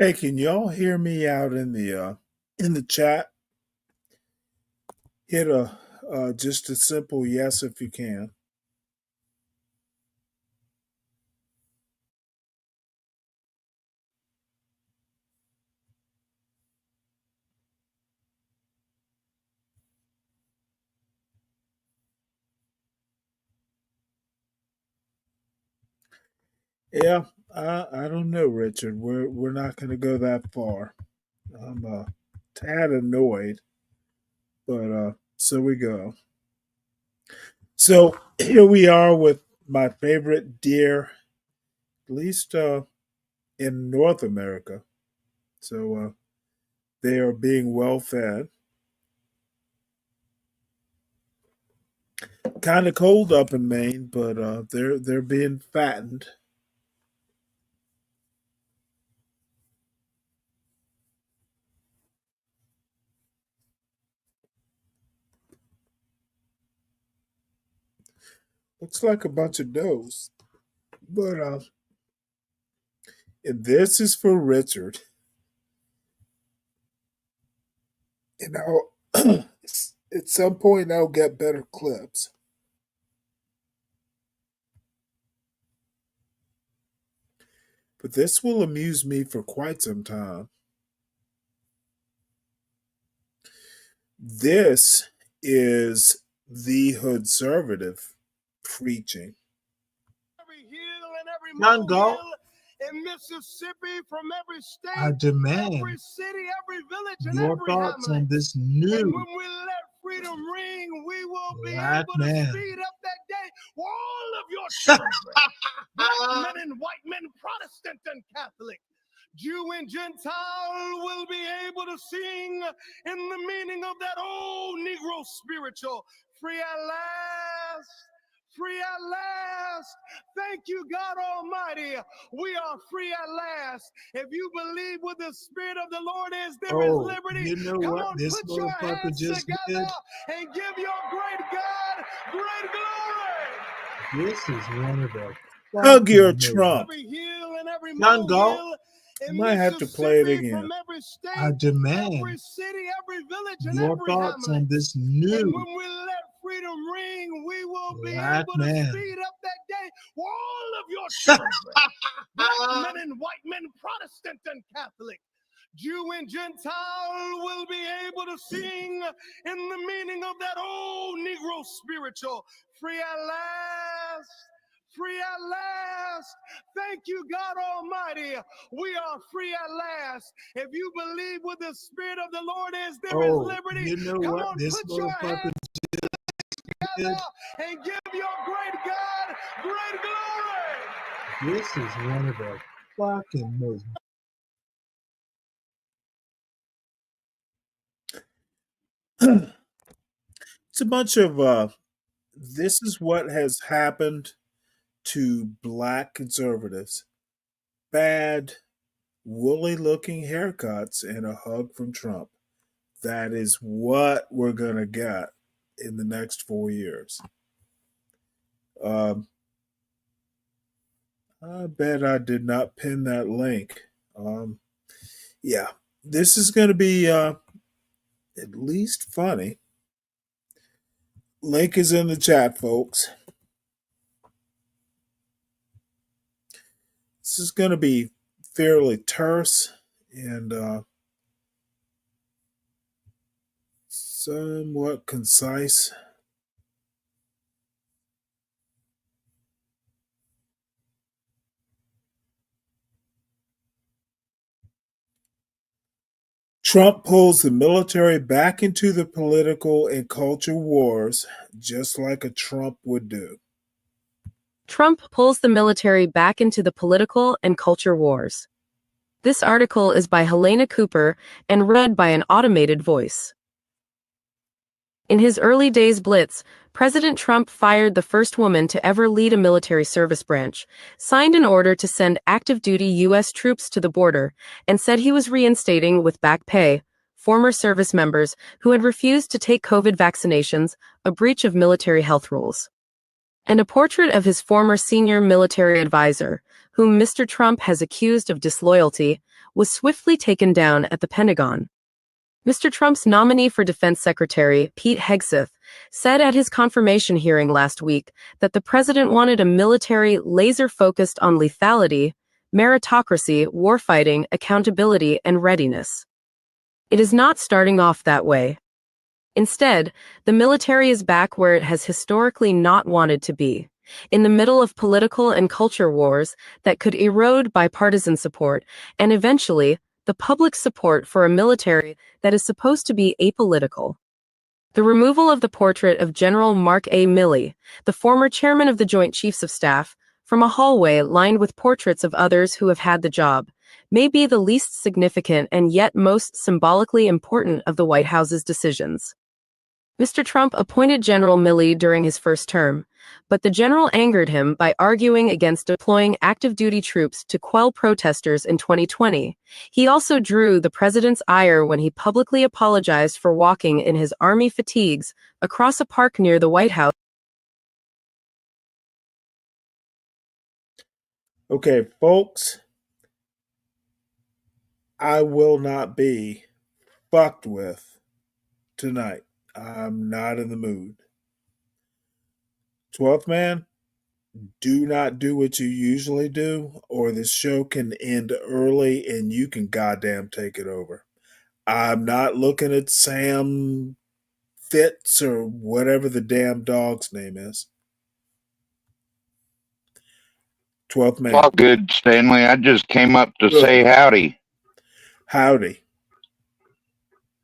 Hey, can y'all hear me out in the chat? Hit a just a simple yes if you can. Yeah, I don't know, Richard. We're not going to go that far. I'm tad annoyed, but so we go. So here we are with my favorite deer, at least in North America. So they are being well fed. Kind of cold up in Maine, but they're being fattened. Looks like a bunch of does, but and this is for Richard. And I'll at some point I'll get better clips. But this will amuse me for quite some time. This is the Hoodservative preaching. Every hill and every Young Galt, molehill in Mississippi, from every state, I demand every city, every village, and your every thoughts on hamlet. this And new when we let freedom ring, we will be black able to man. speed up that day for all of your children. Black men and white men, Protestant and Catholic, Jew and Gentile will be able to sing in the meaning of that old Negro spiritual. Free at last. Free at last. Thank you, God Almighty. We are free at last. If you believe what the Spirit of the Lord is, there is Oh, liberty. you know Come what on, this put your motherfucker hands just did? together and give your great God great glory. This is one of the Hug your fucking most Trump. Every hill and every Young Galt, molehill I in might have to play it Mississippi, again. from every state, I demand every city, every village, and your every thoughts hamlet. on this And new when we let freedom ring, we will be black able to man. speed up that day for all of your children. Black men and white men, Protestant and Catholic, Jew and Gentile will be able to sing in the meaning of that old Negro spiritual. Free at last. Free at last. Thank you, God Almighty. We are free at last. If you believe what the Spirit of the Lord is, there is Oh, liberty. you know Come what on, this put your hands motherfucker did? together and give your great God great glory. This is one of the fucking most It's a bunch of this is what has happened to black conservatives. Bad, woolly looking haircuts and a hug from Trump. That is what we're gonna get in the next 4 years. Um, I bet I did not pin that link. Yeah, this is going to be at least funny. Link is in the chat, folks. This is going to be fairly terse and somewhat concise. Trump pulls the military back into the political and culture wars, just like a Trump would do. Trump pulls the military back into the political and culture wars. This article is by Helena Cooper and read by an automated voice. In his early days blitz, President Trump fired the first woman to ever lead a military service branch, signed an order to send active-duty U.S. troops to the border, and said he was reinstating with back pay former service members who had refused to take COVID vaccinations, a breach of military health rules. And a portrait of his former senior military advisor, whom Mr. Trump has accused of disloyalty, was swiftly taken down at the Pentagon. Mr. Trump's nominee for Defense Secretary, Pete Hegseth, said at his confirmation hearing last week that the president wanted a military laser-focused on lethality, meritocracy, warfighting, accountability, and readiness. It is not starting off that way. Instead, the military is back where it has historically not wanted to be, in the middle of political and culture wars that could erode bipartisan support and eventually the public support for a military that is supposed to be apolitical. The removal of the portrait of General Mark A. Milley, the former chairman of the Joint Chiefs of Staff, from a hallway lined with portraits of others who have had the job, may be the least significant and yet most symbolically important of the White House's decisions. Mr. Trump appointed General Milley during his first term, but the general angered him by arguing against deploying active-duty troops to quell protesters in 2020. He also drew the president's ire when he publicly apologized for walking in his army fatigues across a park near the White House. Okay, folks, I will not be fucked with tonight. I'm not in the mood. 12th man, do not do what you usually do, or this show can end early and you can goddamn take it over. I'm not looking at Sam Fitz or whatever the damn dog's name is. 12th man. All good, Stanley. I just came up to say howdy. Howdy.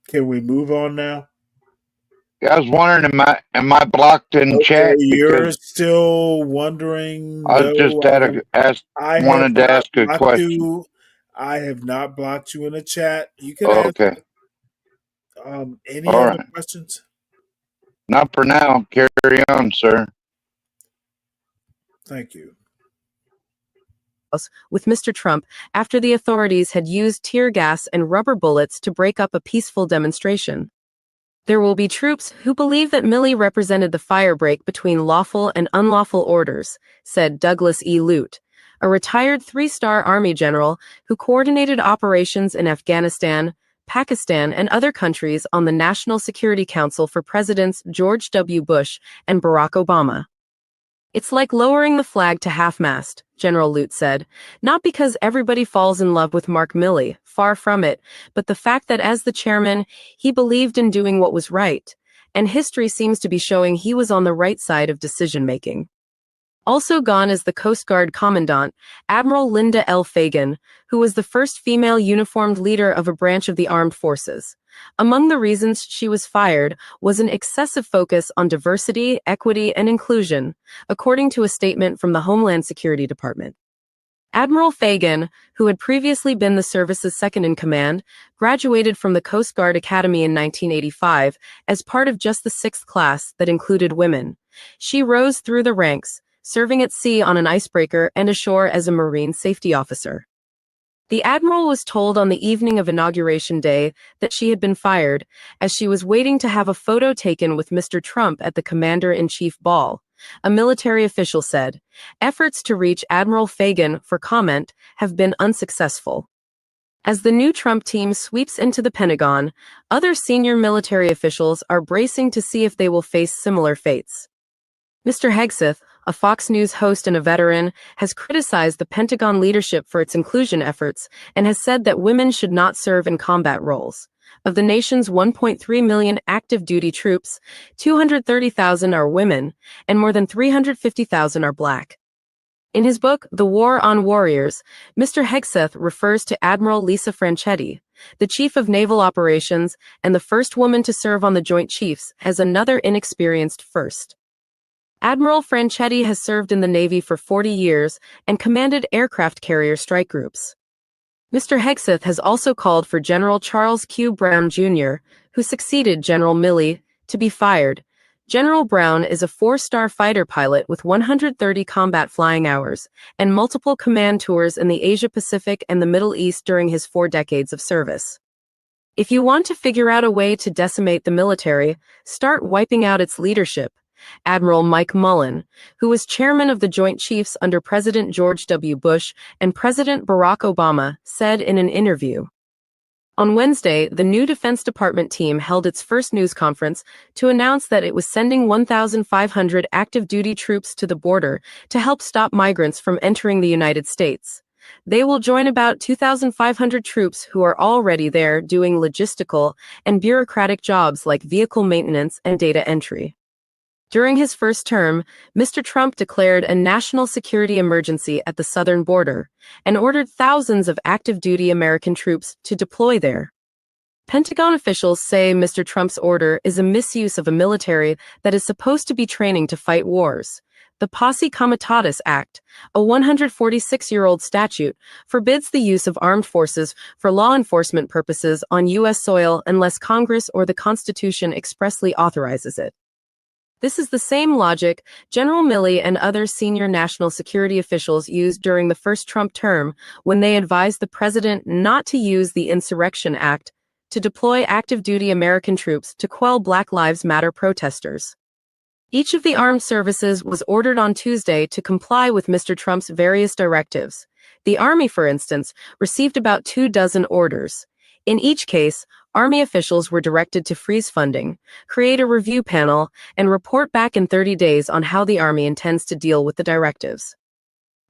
Can we move on now? I was wondering, am I blocked in chat? You're still wondering. I was just wanted to ask a question. I have not blocked you in the chat. You can ask. Okay. Any other questions? Not for now. Carry on, sir. Thank you. With Mr. Trump after the authorities had used tear gas and rubber bullets to break up a peaceful demonstration. There will be troops who believe that Milley represented the firebreak between lawful and unlawful orders, said Douglas E. Lute, a retired three-star Army general who coordinated operations in Afghanistan, Pakistan, and other countries on the National Security Council for Presidents George W. Bush and Barack Obama. It's like lowering the flag to half-mast, General Lute said, not because everybody falls in love with Mark Milley, far from it, but the fact that as the chairman, he believed in doing what was right, and history seems to be showing he was on the right side of decision-making. Also gone is the Coast Guard Commandant, Admiral Linda L. Fagan, who was the first female uniformed leader of a branch of the armed forces. Among the reasons she was fired was an excessive focus on diversity, equity, and inclusion, according to a statement from the Homeland Security Department. Admiral Fagan, who had previously been the service's second-in-command, graduated from the Coast Guard Academy in 1985 as part of just the 6th class that included women. She rose through the ranks, serving at sea on an icebreaker and ashore as a Marine safety officer. The Admiral was told on the evening of Inauguration Day that she had been fired, as she was waiting to have a photo taken with Mr. Trump at the Commander-in-Chief ball. A military official said, efforts to reach Admiral Fagan for comment have been unsuccessful. As the new Trump team sweeps into the Pentagon, other senior military officials are bracing to see if they will face similar fates. Mr. Hegseth, a Fox News host and a veteran, has criticized the Pentagon leadership for its inclusion efforts and has said that women should not serve in combat roles. Of the nation's 1.3 million active duty troops, 230,000 are women, and more than 350,000 are Black. In his book, The War on Warriors, Mr. Hegseth refers to Admiral Lisa Franchetti, the Chief of Naval Operations and the first woman to serve on the Joint Chiefs, as another inexperienced first. Admiral Franchetti has served in the Navy for 40 years and commanded aircraft carrier strike groups. Mr. Hegseth has also called for General Charles Q. Brown, Jr., who succeeded General Milley, to be fired. General Brown is a 4-star fighter pilot with 130 combat flying hours and multiple command tours in the Asia-Pacific and the Middle East during his 4 decades of service. If you want to figure out a way to decimate the military, start wiping out its leadership, Admiral Mike Mullen, who was chairman of the Joint Chiefs under President George W. Bush and President Barack Obama, said in an interview. On Wednesday, the new Defense Department team held its first news conference to announce that it was sending 1,500 active duty troops to the border to help stop migrants from entering the United States. They will join about 2,500 troops who are already there doing logistical and bureaucratic jobs like vehicle maintenance and data entry. During his first term, Mr. Trump declared a national security emergency at the southern border and ordered thousands of active-duty American troops to deploy there. Pentagon officials say Mr. Trump's order is a misuse of a military that is supposed to be training to fight wars. The Posse Comitatus Act, a 146-year-old statute, forbids the use of armed forces for law enforcement purposes on U.S. soil unless Congress or the Constitution expressly authorizes it. This is the same logic General Milley and other senior national security officials used during the first Trump term when they advised the president not to use the Insurrection Act to deploy active-duty American troops to quell Black Lives Matter protesters. Each of the armed services was ordered on Tuesday to comply with Mr. Trump's various directives. The Army, for instance, received about 24 orders. In each case, Army officials were directed to freeze funding, create a review panel, and report back in 30 days on how the Army intends to deal with the directives.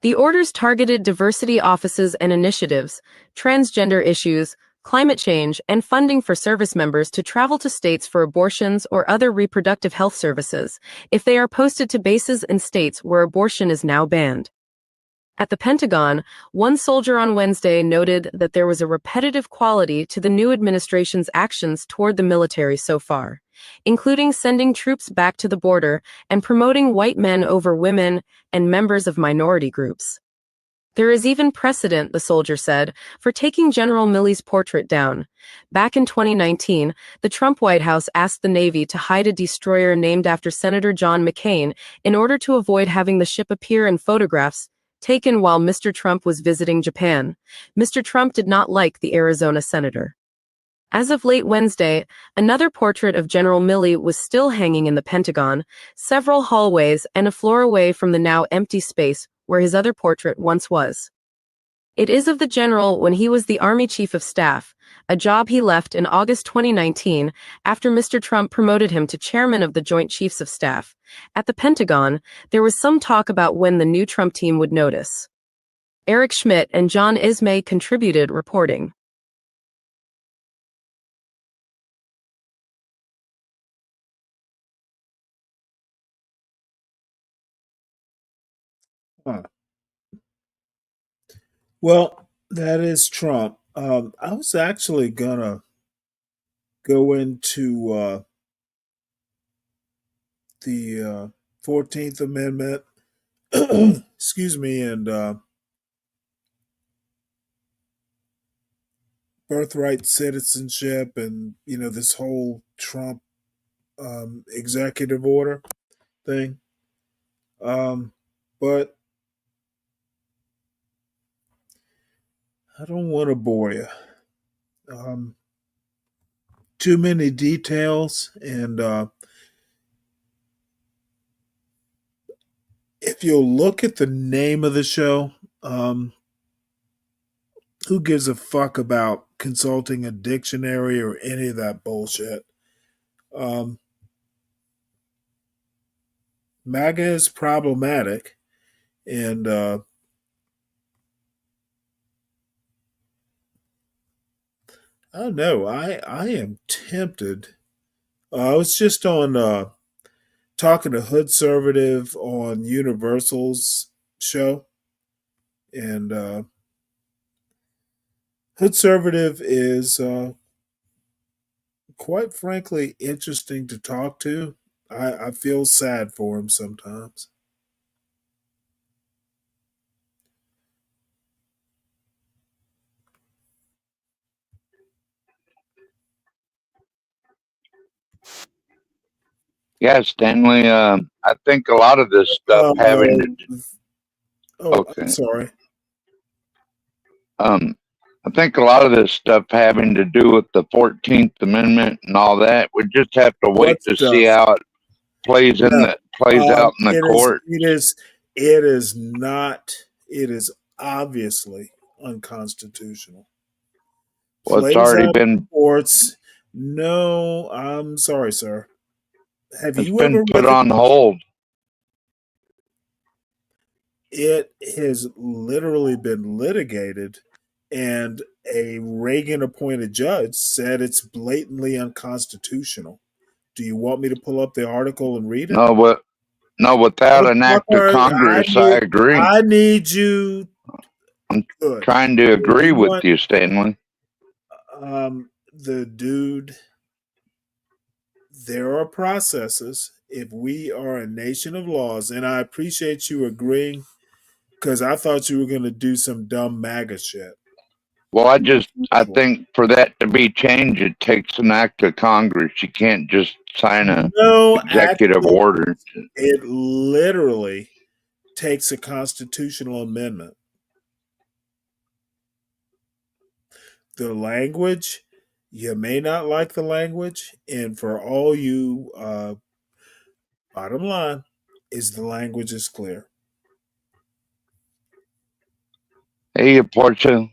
The orders targeted diversity offices and initiatives, transgender issues, climate change, and funding for service members to travel to states for abortions or other reproductive health services, if they are posted to bases in states where abortion is now banned. At the Pentagon, one soldier on Wednesday noted that there was a repetitive quality to the new administration's actions toward the military so far, including sending troops back to the border and promoting white men over women and members of minority groups. There is even precedent, the soldier said, for taking General Milley's portrait down. Back in 2019, the Trump White House asked the Navy to hide a destroyer named after Senator John McCain in order to avoid having the ship appear in photographs taken while Mr. Trump was visiting Japan. Mr. Trump did not like the Arizona senator. As of late Wednesday, another portrait of General Milley was still hanging in the Pentagon, several hallways and a floor away from the now empty space where his other portrait once was. It is of the general when he was the Army Chief of Staff, a job he left in August 2019 after Mr. Trump promoted him to chairman of the Joint Chiefs of Staff. At the Pentagon, there was some talk about when the new Trump team would notice. Eric Schmidt and John Ismay contributed reporting. Huh. Well, that is Trump. I was actually gonna go into the 14th Amendment, excuse me, and birthright citizenship, and this whole Trump executive order thing. But I don't want to bore you. Too many details, and if you'll look at the name of the show, who gives a fuck about consulting a dictionary or any of that bullshit? MAGA is problematic, and I don't know. I am tempted. I was just on talking to Hood Conservative on Universal's show, and Hood Conservative is quite frankly interesting to talk to. I feel sad for him sometimes. Yeah, Stanley. I think a lot of this stuff having to. Oh, Okay. I'm sorry. I think a lot of this stuff having to do with the 14th Amendment and all that, we just have to wait What to see stuff? how it plays No, out in the court. it is not. It is obviously unconstitutional. Well, it's Plays already out in been courts. No, I'm sorry, sir. Have it's you been ever put read on hold. it has literally been litigated, and a Reagan appointed judge said it's blatantly unconstitutional. Do you want me to pull up the article and read it? No, without an act of Motherfucker, Congress, I agree. I need you. I'm Good. trying to agree You with want you, Stanley. the dude? There are processes. If we are a nation of laws, and I appreciate you agreeing, because I thought you were going to do some dumb MAGA shit. Well, I think for that to be changed, it takes an act of Congress. You can't just sign an executive order. It literally takes a constitutional amendment. The language, you may not like the language, and for all you, bottom line is the language is clear. Hey, Portia.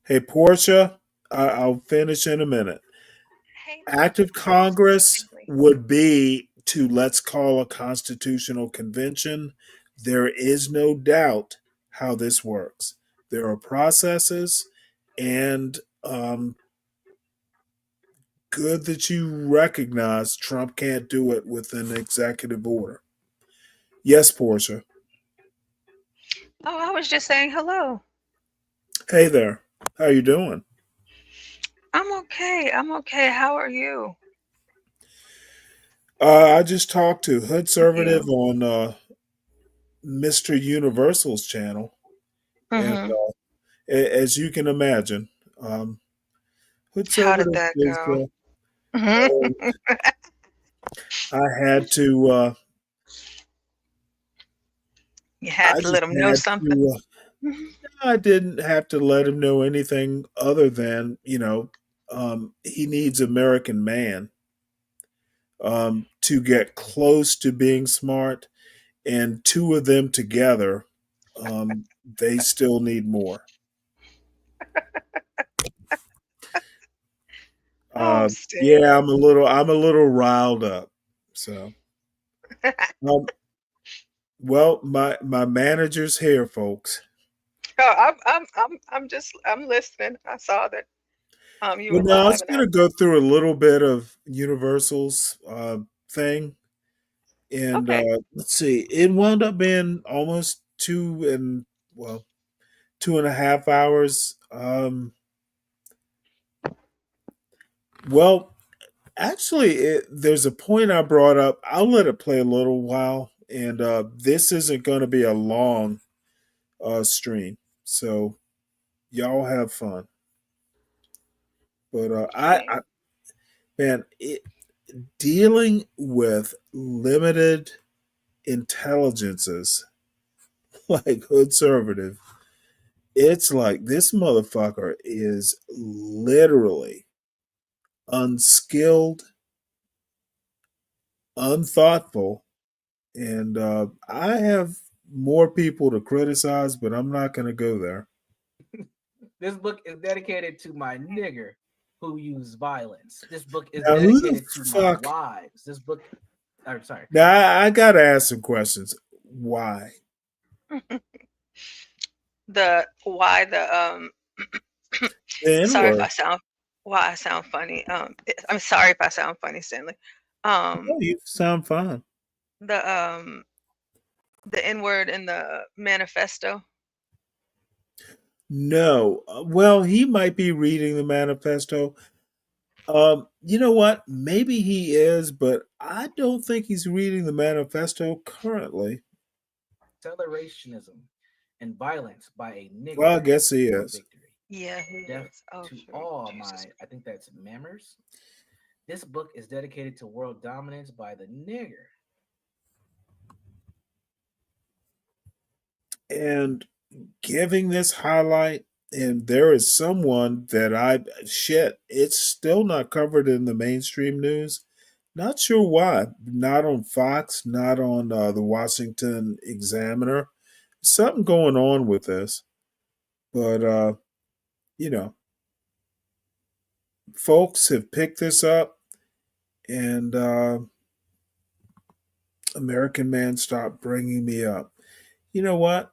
Hey, Portia, I'll finish in a minute. Act of Congress would be to let's call a constitutional convention. There is no doubt how this works. There are processes, and good that you recognize Trump can't do it with an executive order. Yes, Portia. Oh, I was just saying hello. Hey there. How you doing? I'm okay. I'm okay. How are you? I just talked to Hood Conservative on Mr. Universal's channel, and as you can imagine, Hood How did Conservative that is. go? I had to. You had to let him know something. I didn't have to let him know anything other than he needs American Man to get close to being smart, and two of them together, they still need more. Yeah, I'm a little riled up. So, well, my manager's here, folks. Oh, I'm listening. I saw that. You were Well, no, I live. was going to go through a little bit of Universal's thing, and let's see, it wound up being almost 2.5 hours. Well, actually, there's a point I brought up. I'll let it play a little while, and this isn't going to be a long stream, so y'all have fun. But man, dealing with limited intelligences like Hood Conservative, it's like this motherfucker is literally unskilled, unthoughtful, and I have more people to criticize, but I'm not going to go there. This book is dedicated to my nigger who used violence. This book is dedicated to my wives. This book, I'm sorry. Now I got to ask some questions. Why? Sorry if I sound funny. I'm sorry if I sound funny, Stanley. No, you sound fine. The N-word in the manifesto. No. Well, he might be reading the manifesto. You know what? Maybe he is, but I don't think he's reading the manifesto currently. Accelerationism and violence by a nigger. Well, I guess he is. Victory. Yeah, he is. Oh, to all I think that's mammers. This book is dedicated to world dominance by the nigger. And giving this highlight, and there is someone that it's still not covered in the mainstream news, Not sure why. Not on Fox, not on the Washington Examiner. Something going on with this. But, you know, folks have picked this up, and American Man stopped bringing me up. You know what?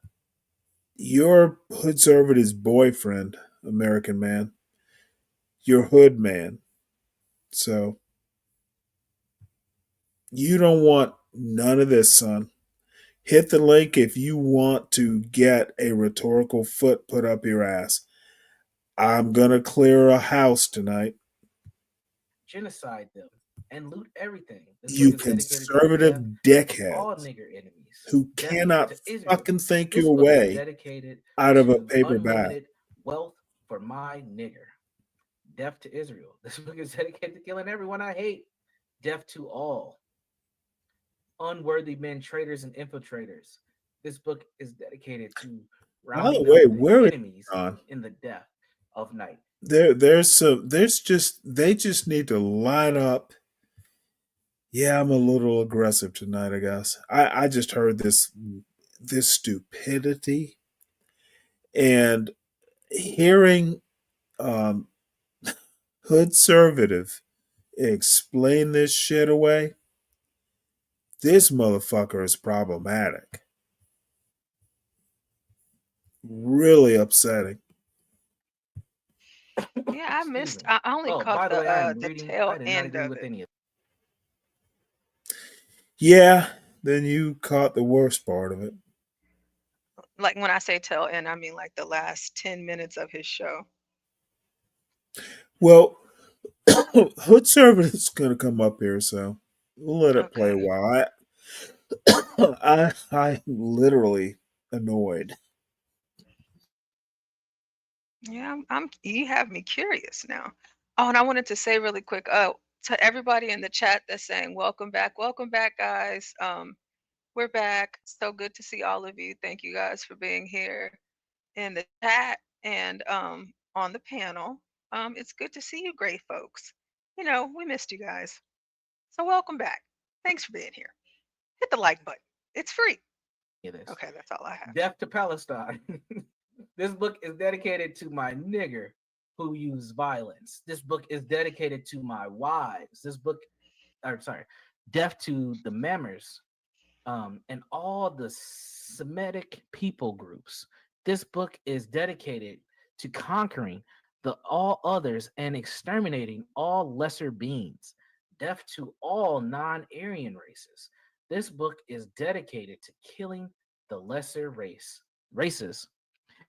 Your hood servitor's boyfriend, American Man. Your hood man. So you don't want none of this, son. Hit the link if you want to get a rhetorical foot put up your ass. I'm going to clear a house tonight. Genocide them and loot everything. You conservative dickheads who cannot fucking think your way out of a paper bag. Wealth for my nigger. Death to Israel. This book is dedicated to killing everyone I hate. Death to all unworthy men, traitors, and infiltrators. This book is dedicated to rounding up the enemies in the death of night. They just need to line up. Yeah, I'm a little aggressive tonight, I guess. I just heard this stupidity, and hearing Hood Servative explain this shit away. This motherfucker is problematic. Really upsetting. Yeah, I missed. I only caught the tail end of it. Yeah, then you caught the worst part of it. Like when I say tail end, I mean like the last 10 minutes of his show. Well, Hood Servant is going to come up here, so we'll let it play a while. I'm literally annoyed. Yeah, you have me curious now. Oh, and I wanted to say really quick, to everybody in the chat that's saying welcome back, guys. We're back. So good to see all of you. Thank you guys for being here in the chat and on the panel. It's good to see you, great folks. You know, we missed you guys. So welcome back. Thanks for being here. Hit the like button. It's free. Okay, that's all I have. Death to Palestine. This book is dedicated to my nigger who use violence. This book is dedicated to my wives. Death to the Mammers, and all the Semitic people groups. This book is dedicated to conquering all others and exterminating all lesser beings. Death to all non-Aryan races. This book is dedicated to killing the lesser races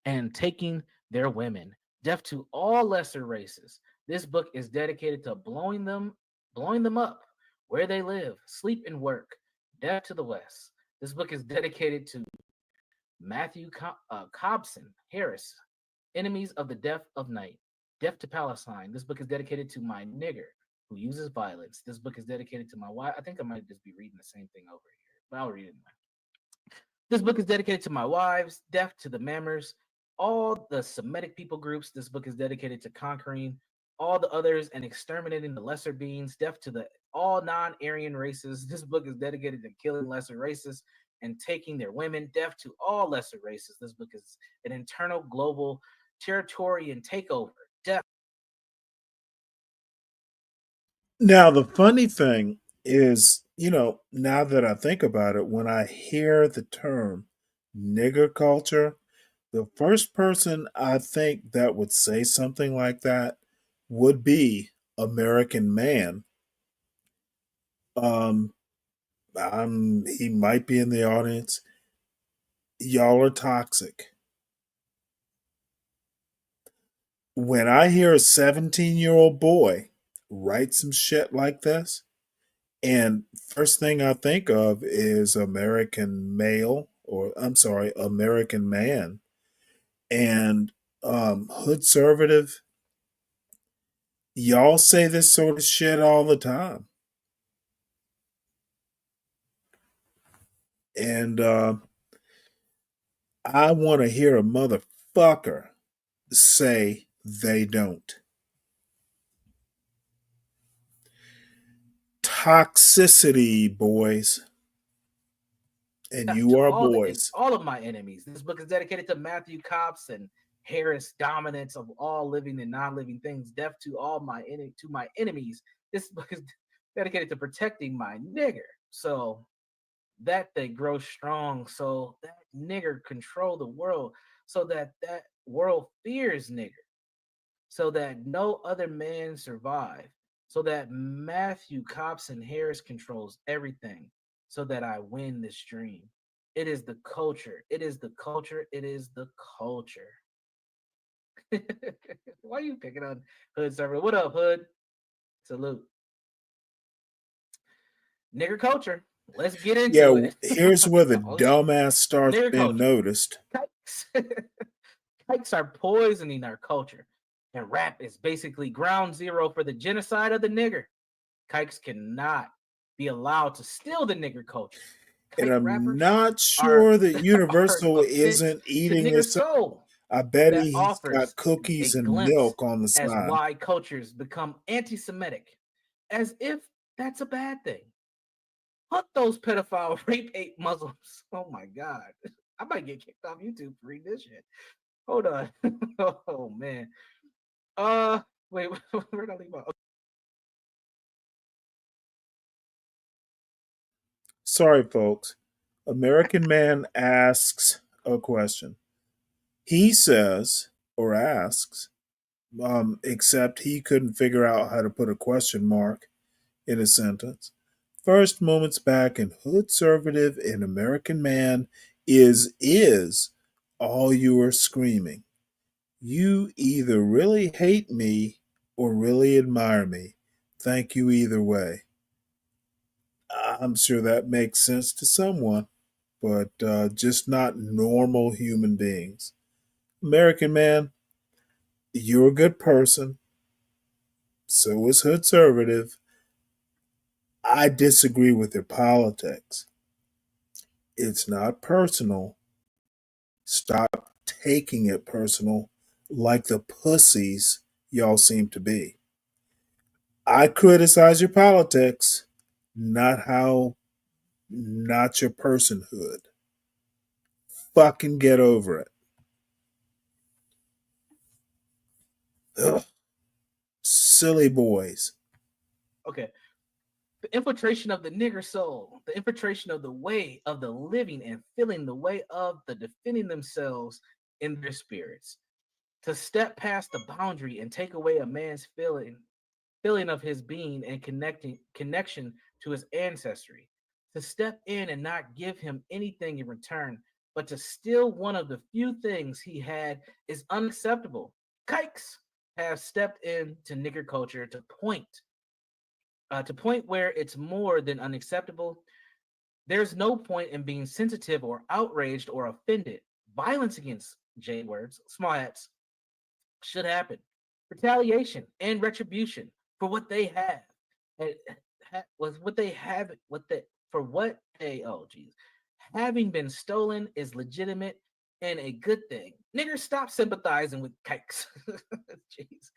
and taking their women. Death to all lesser races. This book is dedicated to blowing them up where they live, sleep, and work. Death to the West. This book is dedicated to Matthew Cobson Harris, Enemies of the Death of Night. Death to Palestine. This book is dedicated to my nigger who uses violence. This book is dedicated to my wife. I think I might just be reading the same thing over here, but I'll read it anyway. This book is dedicated to my wives. Death to the Mammers. All the Semitic people groups. This book is dedicated to conquering all the others and exterminating the lesser beings. Death to all non-Aryan races. This book is dedicated to killing lesser races and taking their women. Death to all lesser races. This book is an internal global territorial takeover. Death. Now, the funny thing is, now that I think about it, when I hear the term nigger culture, the first person I think that would say something like that would be American Man. He might be in the audience. Y'all are toxic. When I hear a 17-year-old boy write some shit like this, and first thing I think of is American Man, and Hood Servative. Y'all say this sort of shit all the time. And I want to hear a motherfucker say they don't. toxicity, boys. And you To are all boys. all of my enemies. This book is dedicated to Matthew Copps and Harris' dominance of all living and non-living things. Death to all my enemies. This book is dedicated to protecting my nigger, so that they grow strong, so that nigger control the world, so that that world fears nigger, so that no other man survive, so that Matthew Copps and Harris controls everything, so that I win this dream. It is the culture. It is the culture. It is the culture. Why are you picking on Hood server? What up, Hood? Salute. Nigger culture. Let's get into it. Here's where the Oh, dumbass starts nigger being culture. noticed. Kikes are poisoning our culture, and rap is basically ground zero for the genocide of the nigger. Kikes cannot be allowed to steal the nigger culture. And I'm rappers not sure that Universal are a isn't vent to eating nigger this up. soul I bet that he's got offers cookies a and glimpse milk on the as side. why cultures become anti-Semitic, as if that's a bad thing. Hunt those pedophile rape ape Muslims. Oh my God. I might get kicked off YouTube for reading this shit. Hold on. Oh man. Wait, where did I leave off? Sorry, folks. American Man asks a question. He says, or asks, except he couldn't figure out how to put a question mark in a sentence. First moments back in Hood Conservative and American Man is all you are screaming. You either really hate me or really admire me. Thank you either way. I'm sure that makes sense to someone, but just not normal human beings. American Man, you're a good person. So is Hood Conservative. I disagree with your politics. It's not personal. Stop taking it personal like the pussies y'all seem to be. I criticize your politics, not your personhood. Fucking get over it. Ugh. Silly boys. Okay. The infiltration of the nigger soul, the infiltration of the way of the living and feeling the way of the defending themselves in their spirits. To step past the boundary and take away a man's feeling of his being and connection to his ancestry. To step in and not give him anything in return, but to steal one of the few things he had is unacceptable. Kikes have stepped into nigger culture to point where it's more than unacceptable. There's no point in being sensitive or outraged or offended. Violence against J words, small hats, should happen. Retaliation and retribution for what they have. And was what they have, what they for what they having been stolen is legitimate and a good thing. Niggers, stop sympathizing with kikes. Jeez.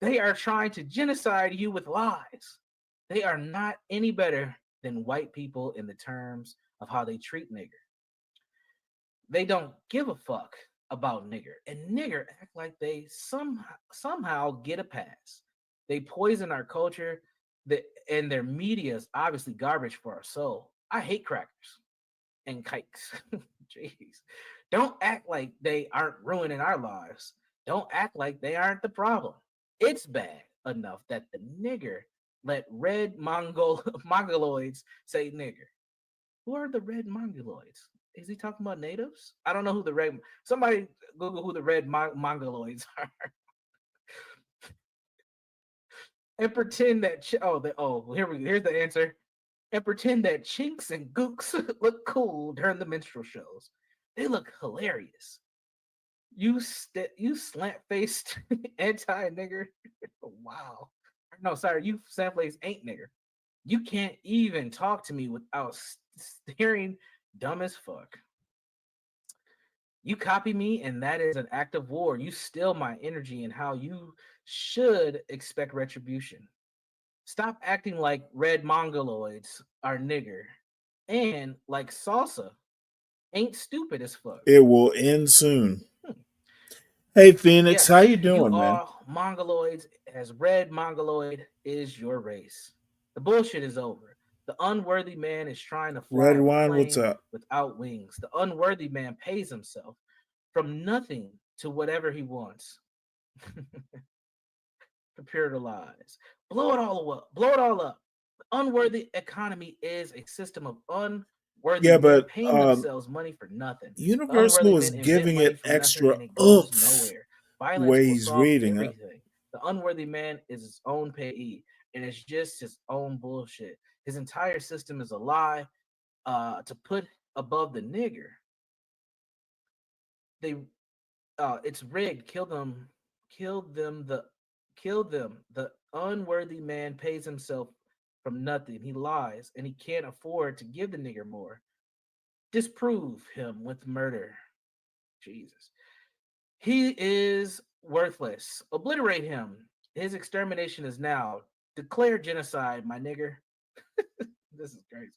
They are trying to genocide you with lies. They are not any better than white people in the terms of how they treat nigger. They don't give a fuck about nigger, and nigger act like they somehow get a pass. They poison our culture, and their media is obviously garbage for our soul. I hate crackers and kikes. Jeez. Don't act like they aren't ruining our lives. Don't act like they aren't the problem. It's bad enough that the nigger let red mongoloids say nigger. Who are the red mongoloids? Is he talking about natives? I don't know who the red. Somebody Google who the red mongoloids are, and pretend that. Here's the answer. And pretend that chinks and gooks look cool during the minstrel shows. They look hilarious. You slant faced anti nigger. Wow. No, sorry, you slant faced ain't nigger. You can't even talk to me without staring dumb as fuck. You copy me, and that is an act of war. You steal my energy and how you should expect retribution. Stop acting like red mongoloids are nigger, and like salsa ain't stupid as fuck. It will end soon. Hey Phoenix, how Yes, you you doing, man? are mongoloids, as red mongoloid is your race. The bullshit is over. The unworthy man is trying to fly Red a wine, what's plane up? without wings. The unworthy man pays himself from nothing to whatever he wants. Prepare to lies. Blow it all up. Blow it all up. The unworthy economy is a system of unworthy Yeah, men but paying themselves money for nothing. The unworthy Universal is men invent giving money it from nothing extra and it goes oomph nowhere. the Violence way will he's solve reading it. everything. The unworthy man is his own payee, and it's just his own bullshit. His entire system is a lie to put above the nigger. They it's rigged. Kill them. Kill them. Kill them. The unworthy man pays himself from nothing. He lies and he can't afford to give the nigger more. Disprove him with murder. Jesus. He is worthless. Obliterate him. His extermination is now. Declare genocide, my nigger. This is crazy.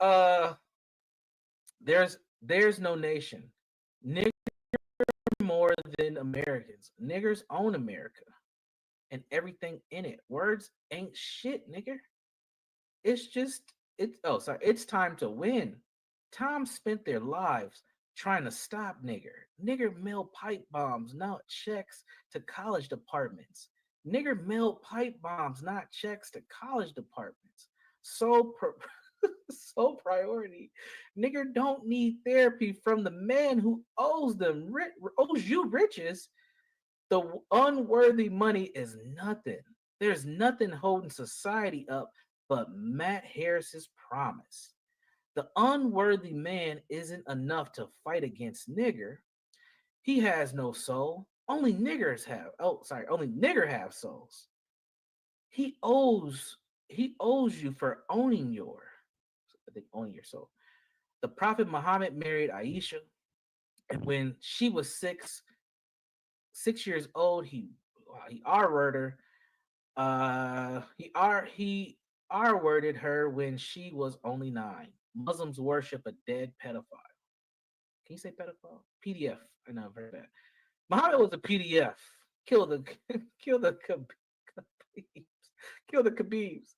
Uh there's no nation. Nigger more than Americans. Niggers own America and everything in it. Words ain't shit, nigger. It's time to win. Tom spent their lives trying to stop nigger. Nigger mailed pipe bombs, not checks to college departments. Nigger mailed pipe bombs, not checks to college departments. So so priority. Nigger don't need therapy from the man who owes you riches. The unworthy money is nothing. There's nothing holding society up but Matt Harris's promise. The unworthy man isn't enough to fight against nigger. He has no soul. Only niggers have. Oh, sorry. Only nigger have souls. He owes you for owning owning your soul. The Prophet Muhammad married Aisha, and when she was 6 years old, he R-worded her. He R-worded her when she was only 9. Muslims worship a dead pedophile. Can you say pedophile? PDF. I know I've heard that. Muhammad was a PDF. Kill the kill the Khabibs. Kill the Khabibs.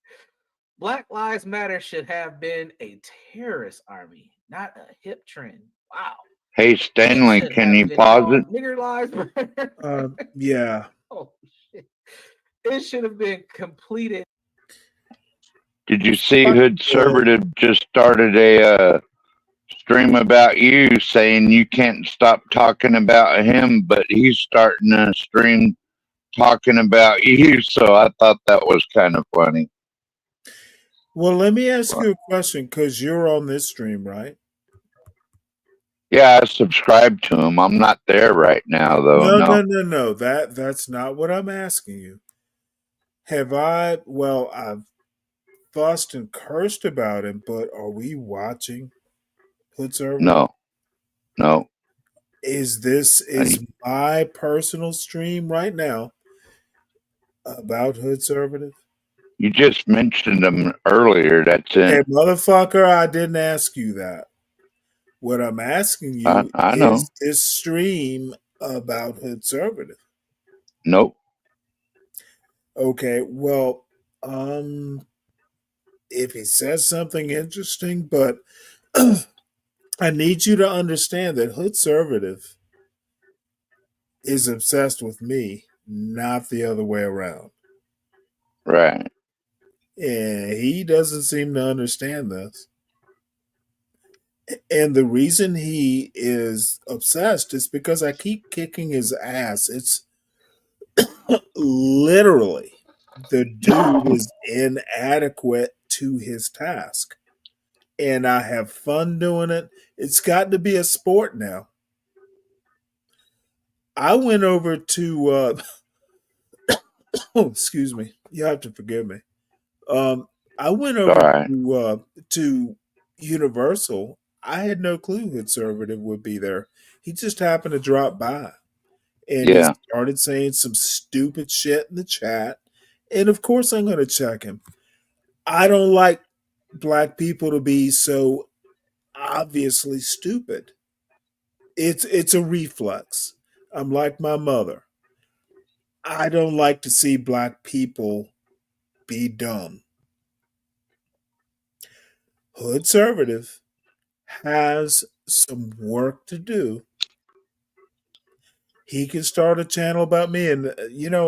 Black Lives Matter should have been a terrorist army, not a hip trend. Wow. Hey, It Stanley, should can have you been pause it? called Nigger Lives Matter. Yeah. Oh shit. It should have been completed. Did you see Hoodservative just started a stream about you saying you can't stop talking about him, but he's starting a stream talking about you. So I thought that was kind of funny. Well, let me ask you a question because you're on this stream, right? Yeah, I subscribed to him. I'm not there right now, though. No. That's not what I'm asking you. Have I? Well, I've fussed and cursed about him, but are we watching Hoodservative? No. Is my personal stream right now about Hoodservative? You just mentioned him earlier. That's Hey, it. motherfucker, I didn't ask you that. What I'm asking you I know. is this stream about Hoodservative? Nope. Okay, well, if he says something interesting, but I need you to understand that Hoodservative is obsessed with me, not the other way around. Right. And he doesn't seem to understand this. And the reason he is obsessed is because I keep kicking his ass. It's literally the dude is inadequate to his task. And I have fun doing it. It's got to be a sport now. I went over to oh, excuse me. You have to forgive me. I went over to Universal. I had no clue Hoodservative would be there. He just happened to drop by, and he started saying some stupid shit in the chat. And of course, I'm going to check him. I don't like black people to be so obviously stupid. It's a reflex. I'm like my mother. I don't like to see black people be dumb. Hood Conservative has some work to do. He can start a channel about me. And,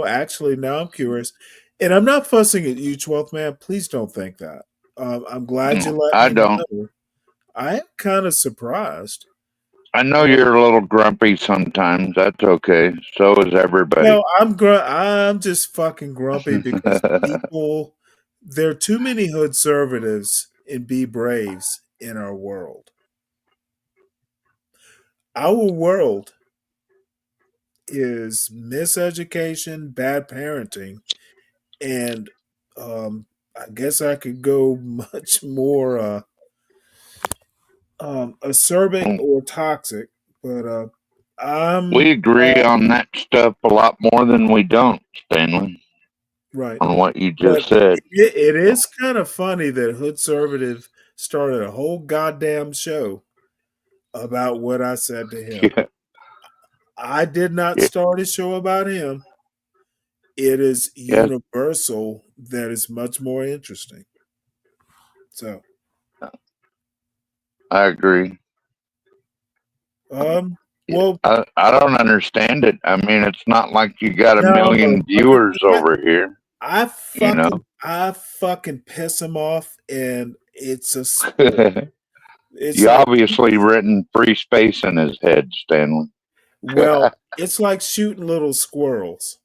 actually, now I'm curious. And I'm not fussing at you, 12th man. Please don't think that. I'm glad you let I me don't. know. I am kind of surprised. I know you're a little grumpy sometimes. That's okay. So is everybody. No, I'm just fucking grumpy because people. There are too many hood conservatives and be braves in our world. Our world is miseducation, bad parenting, and I guess I could go much more acerbic or toxic, but I'm We agree on that stuff a lot more than we don't, Stanley, right. on what you just But said. it is kind of funny that Hood Conservative started a whole goddamn show about what I said to him. Yeah, I did not yeah, start a show about him. It is yeah, Universal that is much more interesting. So, I agree. um, Yeah, well, I don't understand it. I mean, it's not like you got a no, but million viewers over here, you know. I fucking piss him off, and it's a sport. It's You like, obviously written free space in his head, Stanley. well, it's like shooting little squirrels.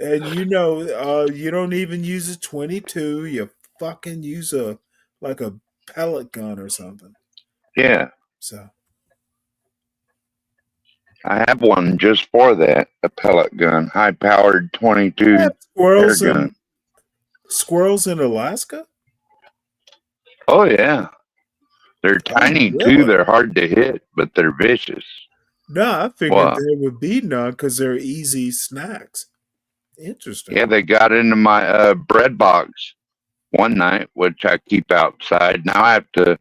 And you don't even use a 22. You fucking use a pellet gun or something. Yeah, So I have one just for that, a pellet gun, high powered they 22 have air gun. squirrels in Alaska. Oh, yeah. They're Oh, tiny too. really? They're hard to hit, but they're vicious. No, I figured Well, there would be none because they're easy snacks. Interesting. yeah, they got into my bread box one night, which I keep outside. Now I have to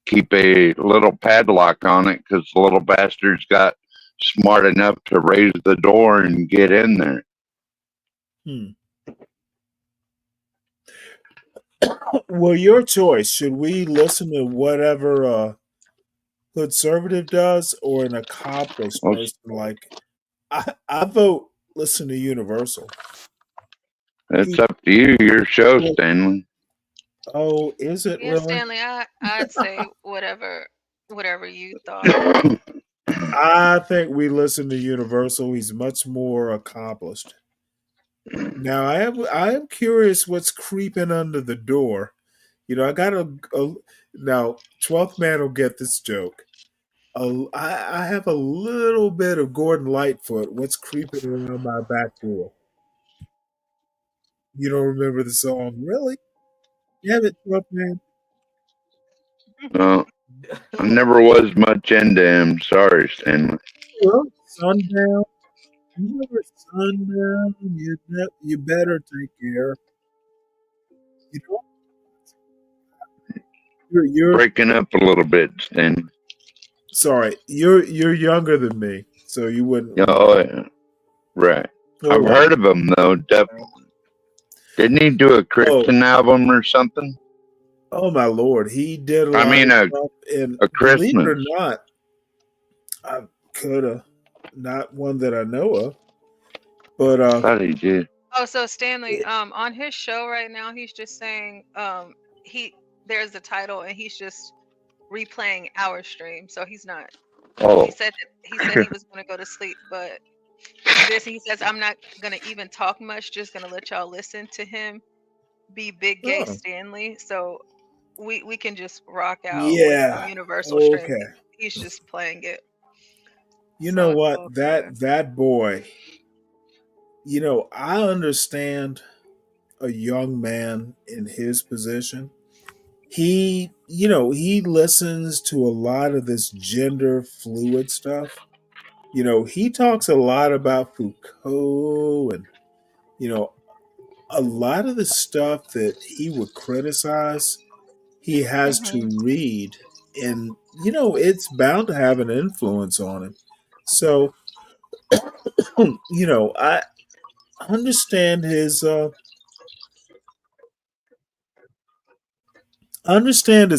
keep a little padlock on it because the little bastards got smart enough to raise the door and get in there. Hmm. Well, your choice. Should we listen to whatever Hood Conservative does or an accomplished Well, person like I vote listen to Universal. it's He, up to you. Your show, well, Stanley. oh, is it Yeah, really? Stanley, I'd say whatever you thought. I think we listen to Universal. He's much more accomplished. Now, I am curious what's creeping under the door. I got now 12th man will get this joke. I have a little bit of Gordon Lightfoot. What's creeping around my back door? You don't remember the song, really? Damn it, 12th man. uh, I never was much into him. Sorry, Stanley. Well, sundown. You remember sundown? You better take care. You know, you're Breaking up a little bit, Stanley. sorry. You're younger than me, so you wouldn't remember. Oh, yeah. Right. Oh, I've well. heard of him, though, definitely. Didn't he do a Oh, Christian album or something? oh my lord, he did a I lot mean, of stuff, and a believe it Christmas. or not, I could have not one that I know of, but I thought he did. Oh, so Stanley, it- on his show right now, he's just saying, he there's the title, and he's just replaying our stream. So he's not. Oh, He said he was going to go to sleep, but he says I'm not going to even talk much. Just going to let y'all listen to him be Big Gay oh, Stanley. So we can just rock out with the yeah, Universal stream. okay. He's just playing it. You So know it's what? all good. That boy. I understand a young man in his position. He listens to a lot of this gender fluid stuff. He talks a lot about Foucault and you know, a lot of the stuff that he would criticize, he has Hmm. to read, and it's bound to have an influence on him. So, I understand his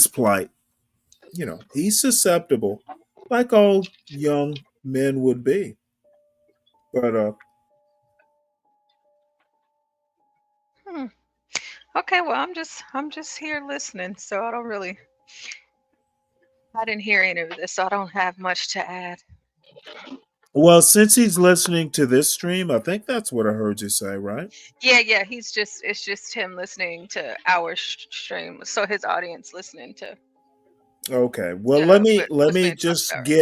plight. He's susceptible, like all young men would be. But Hmm. Okay, well, I'm just here listening, so I didn't hear any of this, so I don't have much to add. well, since he's listening to this stream, I think that's what I heard you say, right? Yeah, it's just him listening to our stream, so his audience listening Okay. Well, to let what let what's me being talked just about right now.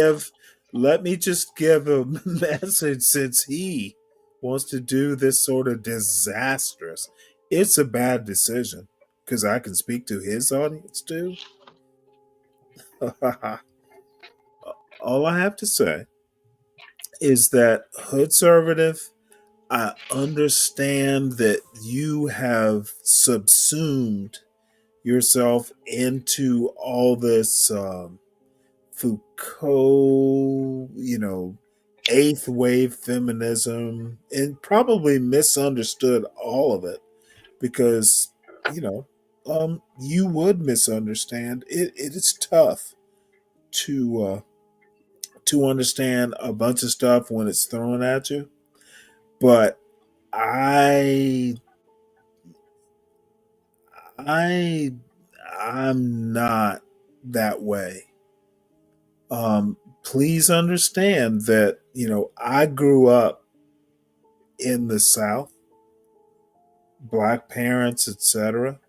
give a message since he wants to do this sort of disastrous. It's a bad decision because I can speak to his audience too. All I have to say is that hood conservative, I understand that you have subsumed yourself into all this Foucault, eighth wave feminism, and probably misunderstood all of it because, you would misunderstand. It is tough to understand a bunch of stuff when it's thrown at you, but I I I'm not that way. Please understand that I grew up in the South, black parents, etc.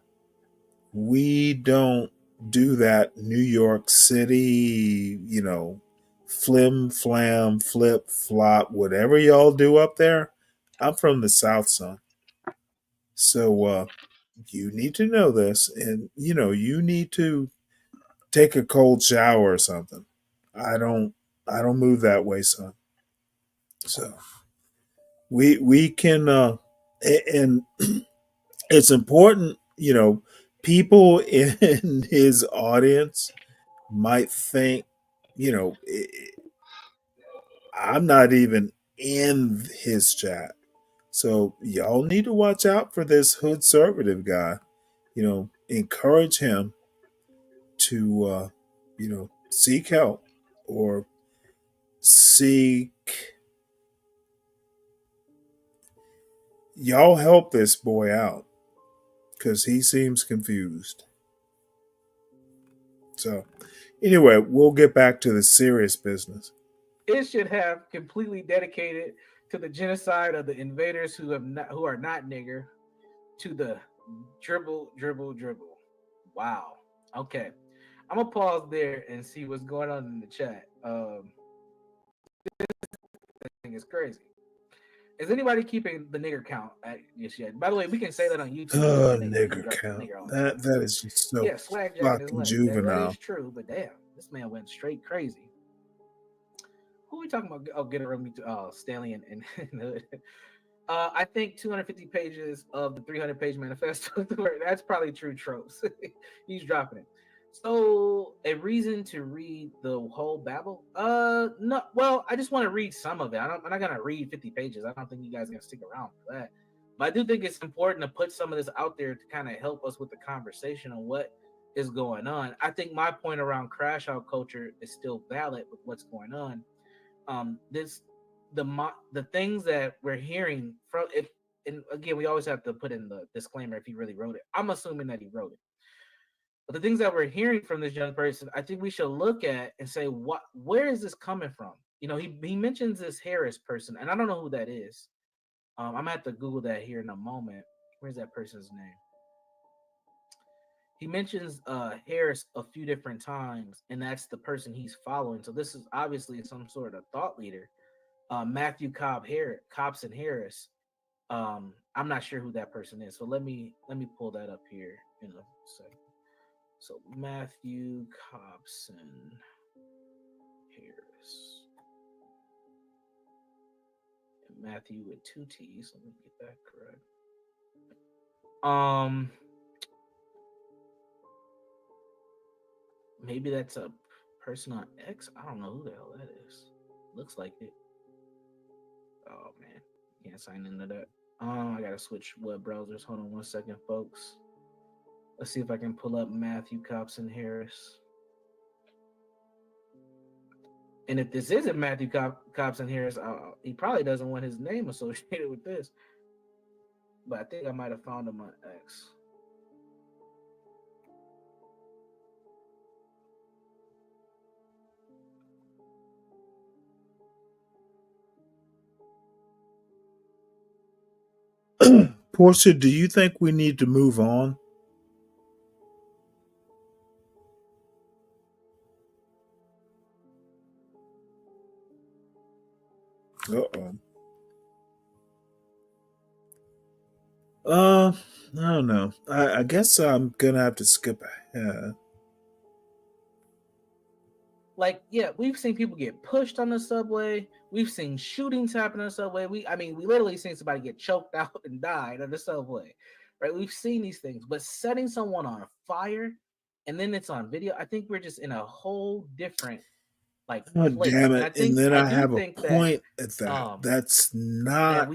We don't do that New York City, flim flam, flip flop, whatever y'all do up there. I'm from the South, son. So you need to know this, and you need to take a cold shower or something. I don't I don't move that way, son. So we can and it's important, people in his audience might think, you know, I'm not even in his chat. So y'all need to watch out for this hood conservative guy. Encourage him to seek help or seek y'all help this boy out because he seems confused. So anyway, we'll get back to the serious business. It should have completely dedicated to the genocide of the invaders who are not nigger, to the dribble, dribble, dribble. Wow. Okay. I'm gonna pause there and see what's going on in the chat. I think it's crazy. Is anybody keeping the nigger count at this yet? By the way, we can say that on YouTube too, and they can Nigger drop count. nigger all the time. That is just so Yeah, swag jacking his fucking leg. That is juvenile. true, but damn, this man went straight crazy. Who are we talking about? Oh, get a room. Stanley and Hood. I think 250 pages of the 300-page manifesto. That's probably true tropes. He's dropping it. So, a reason to read the whole Babel? No. Well, I just want to read some of it. I'm not gonna read 50 pages. I don't think you guys are gonna stick around for that. But I do think it's important to put some of this out there to kind of help us with the conversation on what is going on. I think my point around crash out culture is still valid with what's going on. This the things that we're hearing from it, and again, we always have to put in the disclaimer if he really wrote it. I'm assuming that he wrote it, but the things that we're hearing from this young person, I think we should look at and say, where is this coming from? He mentions this Harris person, and I don't know who that is. I'm gonna have to Google that here in a moment. Where's that person's name? He mentions Harris a few different times, and that's the person he's following. So this is obviously some sort of thought leader. Matthew Cobson Harris. I'm not sure who that person is. So let me pull that up here in a second. So Matthew Cobson Harris. Matthew with 2 T's. Let me get that correct. Maybe that's a person on X. I don't know who the hell that is. Looks like it. Oh man, can't sign into that. I gotta switch web browsers. Hold on 1 second, folks. Let's see if I can pull up Matthew Copson Harris. And if this isn't Matthew Copson Harris, he probably doesn't want his name associated with this. But I think I might have found him on X. Portia, do you think we need to move on? Uh-oh. I don't know. I guess I'm gonna have to skip ahead. Like, yeah, we've seen people get pushed on the subway. We've seen shootings happen on the subway. We literally seen somebody get choked out and died on the subway, right? We've seen these things, but setting someone on fire and then it's on video, I think we're just in a whole different Oh, place. damn And it! And then I have a think that point at that. That's not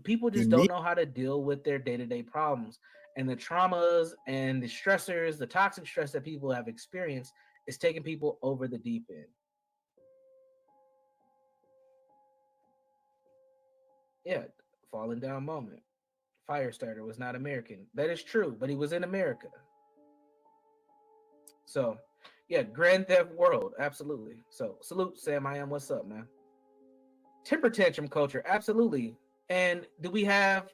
people just unique. don't know how to deal with their day-to-day problems and the traumas and the stressors, the toxic stress that people have experienced is taking people over the deep end. Yeah, falling down moment. Firestarter was not American. That is true, but he was in America. So, yeah, Grand Theft World, absolutely. So, salute, Sam. I am. What's up, man? Temper tantrum culture, absolutely. And do we have,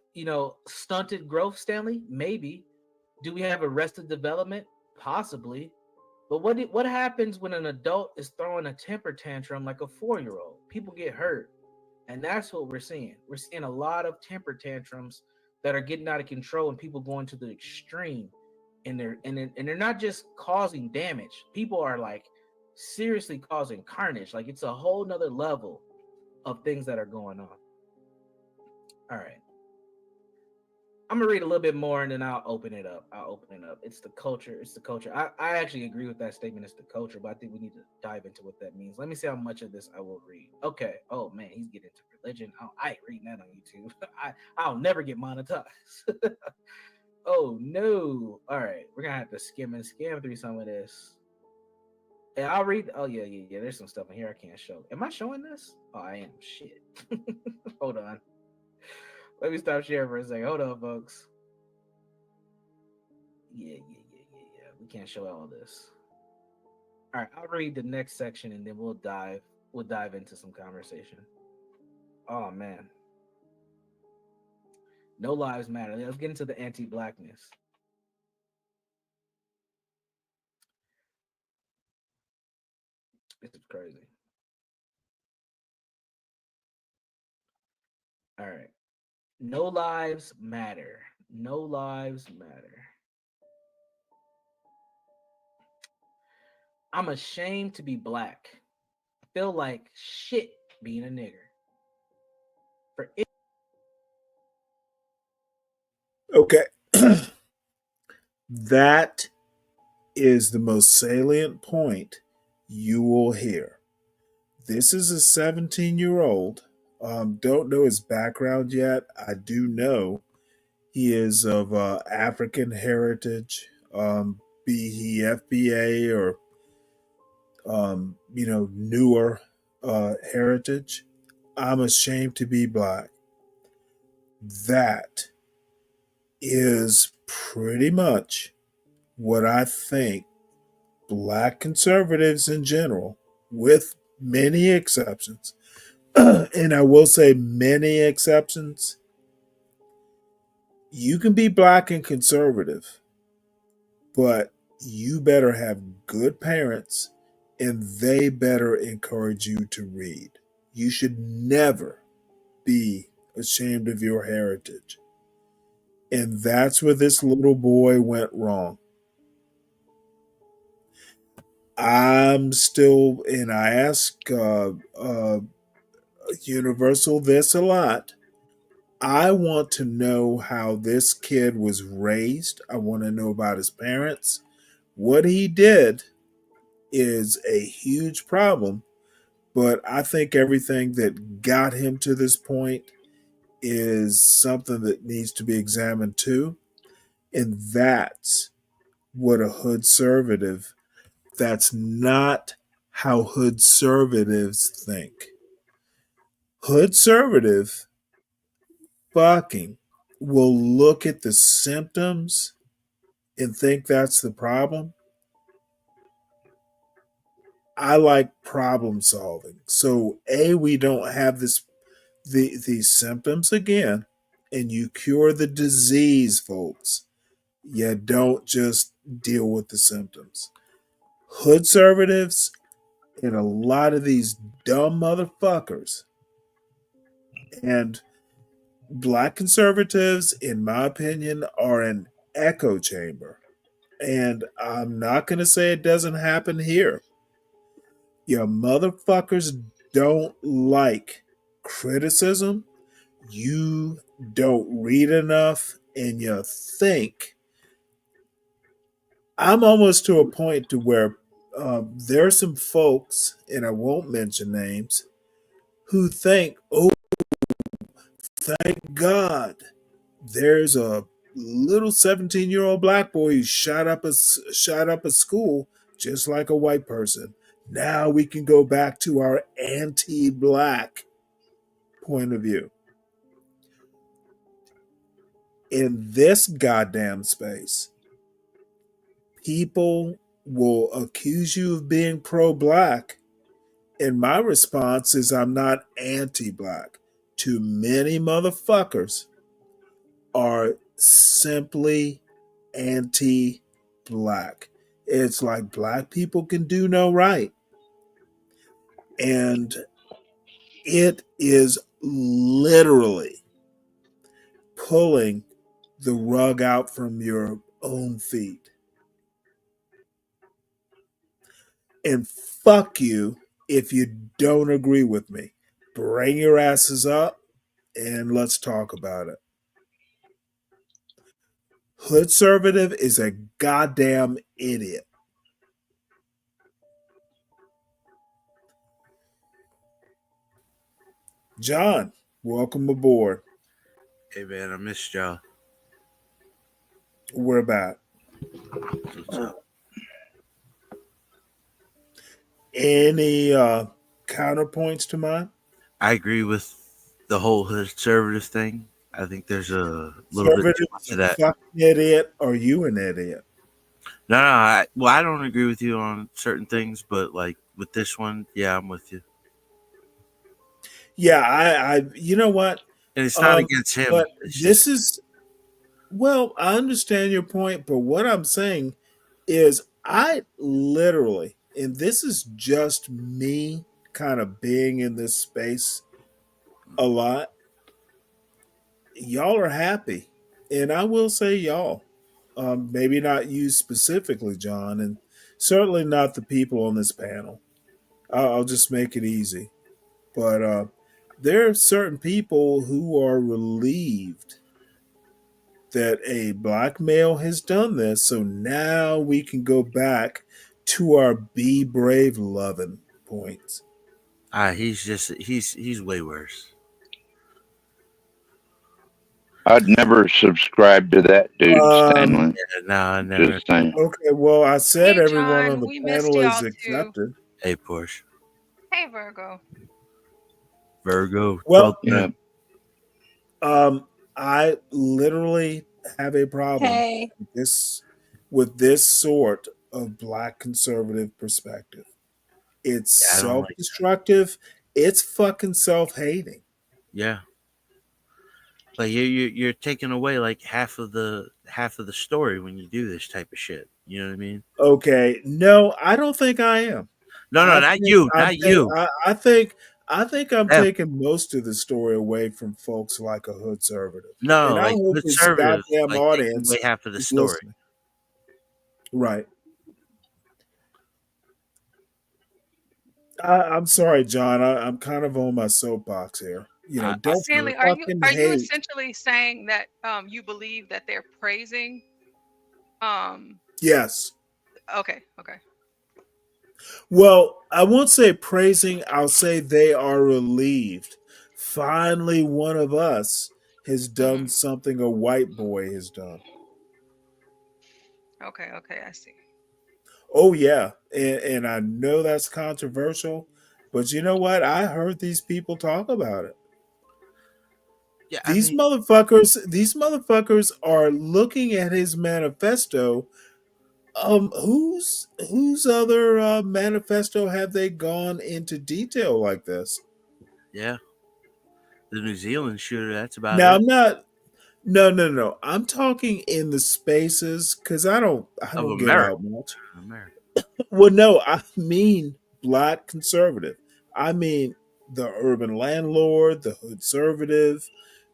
stunted growth, Stanley? Maybe. Do we have arrested development? Possibly. But what happens when an adult is throwing a temper tantrum like a 4-year-old? People get hurt. And that's what we're seeing. We're seeing a lot of temper tantrums that are getting out of control and people going to the extreme. And they're not just causing damage. People are like seriously causing carnage. Like it's a whole nother level of things that are going on. All right. I'm gonna read a little bit more and then I'll open it up. It's the culture. I actually agree with that statement. It's the culture, but I think we need to dive into what that means. Let me see how much of this I will read. Okay. Oh man, he's getting into religion. I ain't reading that on YouTube. I'll never get monetized. Oh no. All right. We're gonna have to skim through some of this. And I'll read. Oh yeah. There's some stuff in here I can't show. Am I showing this? Oh, I am. Shit. Hold on. Let me stop sharing for a second. Hold on, folks. Yeah. We can't show all this. All right, I'll read the next section and then we'll dive into some conversation. Oh man. No lives matter. Let's get into the anti-blackness. This is crazy. All right. No lives matter. No lives matter. I'm ashamed to be black. I feel like shit being a nigger. Okay. That is the most salient point you will hear. This is a 17-year-old. Don't know his background yet. I do know he is of African heritage, be he FBA or newer heritage. I'm ashamed to be black. That is pretty much what I think black conservatives in general, with many exceptions, and I will say many exceptions, you can be black and conservative, but you better have good parents and they better encourage you to read. You should never be ashamed of your heritage. And that's where this little boy went wrong. I'm still, and I ask universal this a lot. I want to know how this kid was raised. I want to know about his parents. What he did is a huge problem, but I think everything that got him to this point is something that needs to be examined too. And that's what a hood conservative, that's not how hood conservatives think. Hood conservative fucking will look at the symptoms and think that's the problem. I like problem solving. So we don't have these symptoms again, and you cure the disease, folks. You don't just deal with the symptoms. Hood conservatives and a lot of these dumb motherfuckers and black conservatives, in my opinion, are an echo chamber. And I'm not going to say it doesn't happen here. You motherfuckers don't like criticism. You don't read enough, and you think. I'm almost to a point to where there are some folks, and I won't mention names, who think, "Oh, thank God, there's a little 17-year-old black boy who shot up a school just like a white person. Now we can go back to our anti-black point of view." In this goddamn space, people will accuse you of being pro-black, and my response is I'm not anti-black. Too many motherfuckers are simply anti-black. It's like black people can do no right. And it is literally pulling the rug out from your own feet. And fuck you if you don't agree with me. Bring your asses up and let's talk about it. Hood conservative is a goddamn idiot. John, welcome aboard. Hey man, I missed y'all. We're back. What's up? Any counterpoints to mine? I agree with the whole conservative thing. I think there's a little bit too much of that. Fucking idiot, or you an idiot? No, I don't agree with you on certain things, but like with this one, yeah, I'm with you. Yeah, I you know what? And it's not against him. But It's this just, is, well, I understand your point, but what I'm saying is I literally, and this is just me kind of being in this space a lot, y'all are happy. And I will say y'all. Maybe not you specifically, John, and certainly not the people on this panel. I'll just make it easy. But there are certain people who are relieved that a black male has done this, so now we can go back to our be brave loving points. he's way worse. I'd never subscribe to that dude, Stanley. Yeah, no, I never. Just saying. Okay, well, I said Hey, everyone John, on the we missed panel is y'all too. accepted. Hey, Porsche. Hey, Virgo. Virgo. Well, Yeah. I literally have a problem Hey, with this sort of black conservative perspective. It's Yeah, I don't like self-destructive. It's fucking self-hating. Yeah. Like you're taking away like half of the story when you do this type of shit. You know what I mean? Okay, no, I don't think I am. No, I not think you, I'm not ta- you. I think I'm Them. taking most of the story away from folks like a hood conservative, No, and I like hope this conservatives, goddamn like taking audience away half of the is story. listening. Right. I'm sorry, John. I'm kind of on my soapbox here. You know, I, don't Stanley, fucking are you hate. essentially saying that you believe that they're praising? Yes. Okay, okay. Well, I won't say praising. I'll say they are relieved. Finally, one of us has done Hmm. something a white boy has done. Okay, okay, I see. Oh yeah, and I know that's controversial, but you know what? I heard these people talk about it. yeah, I These mean, motherfuckers are looking at his manifesto. Whose other manifesto have they gone into detail like this? yeah, the New Zealand shooter. That's about Now it. I'm not. No, no, no. I'm talking in the spaces because I Of don't get America, out much. America. Well, no, I mean black conservative. I mean the urban landlord, the hood conservative,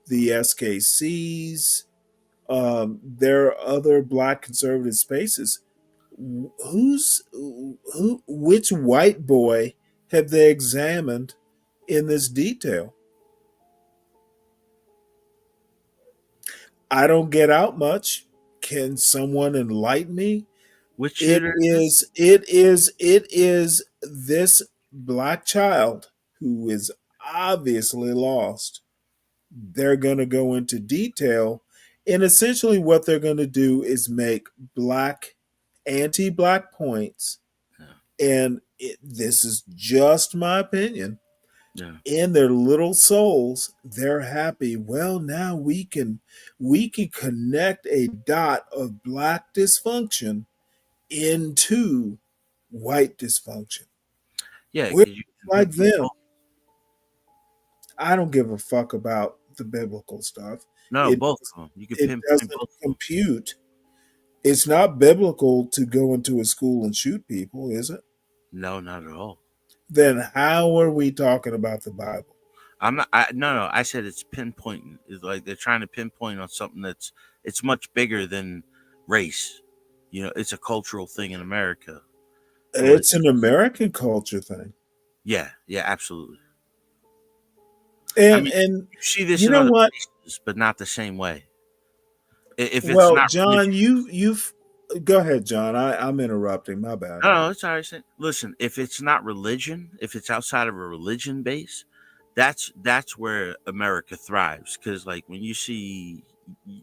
the SKCs. There are other black conservative spaces. Which white boy have they examined in this detail? I don't get out much. Can someone enlighten me? Which shooter is this? It is this black child who is obviously lost. They're going to go into detail, and essentially what they're going to do is make black anti-black points, Yeah, and this is just my opinion. yeah, In their little souls, they're happy. Well, now we can connect a dot of black dysfunction into white dysfunction. yeah. We're Because you can like pinpoint them. both. I don't give a fuck about the biblical stuff. No, It both of them. You can it pinpoint doesn't both of them. compute. It's not biblical to go into a school and shoot people, is it? No, not at all. Then how are we talking about the Bible? I'm not. No. I said it's pinpointing. It's like they're trying to pinpoint on something that's it's much bigger than race. You know, it's a cultural thing in America. It's an American culture thing. Yeah, yeah, absolutely. I And mean, and you see this you in know other what? places, but not the same way. If it's Well, not John, religion, you've go ahead, John. I'm interrupting. My bad. no, it's all right. Listen, if it's not religion, if it's outside of a religion base, that's where America thrives. Because like when you see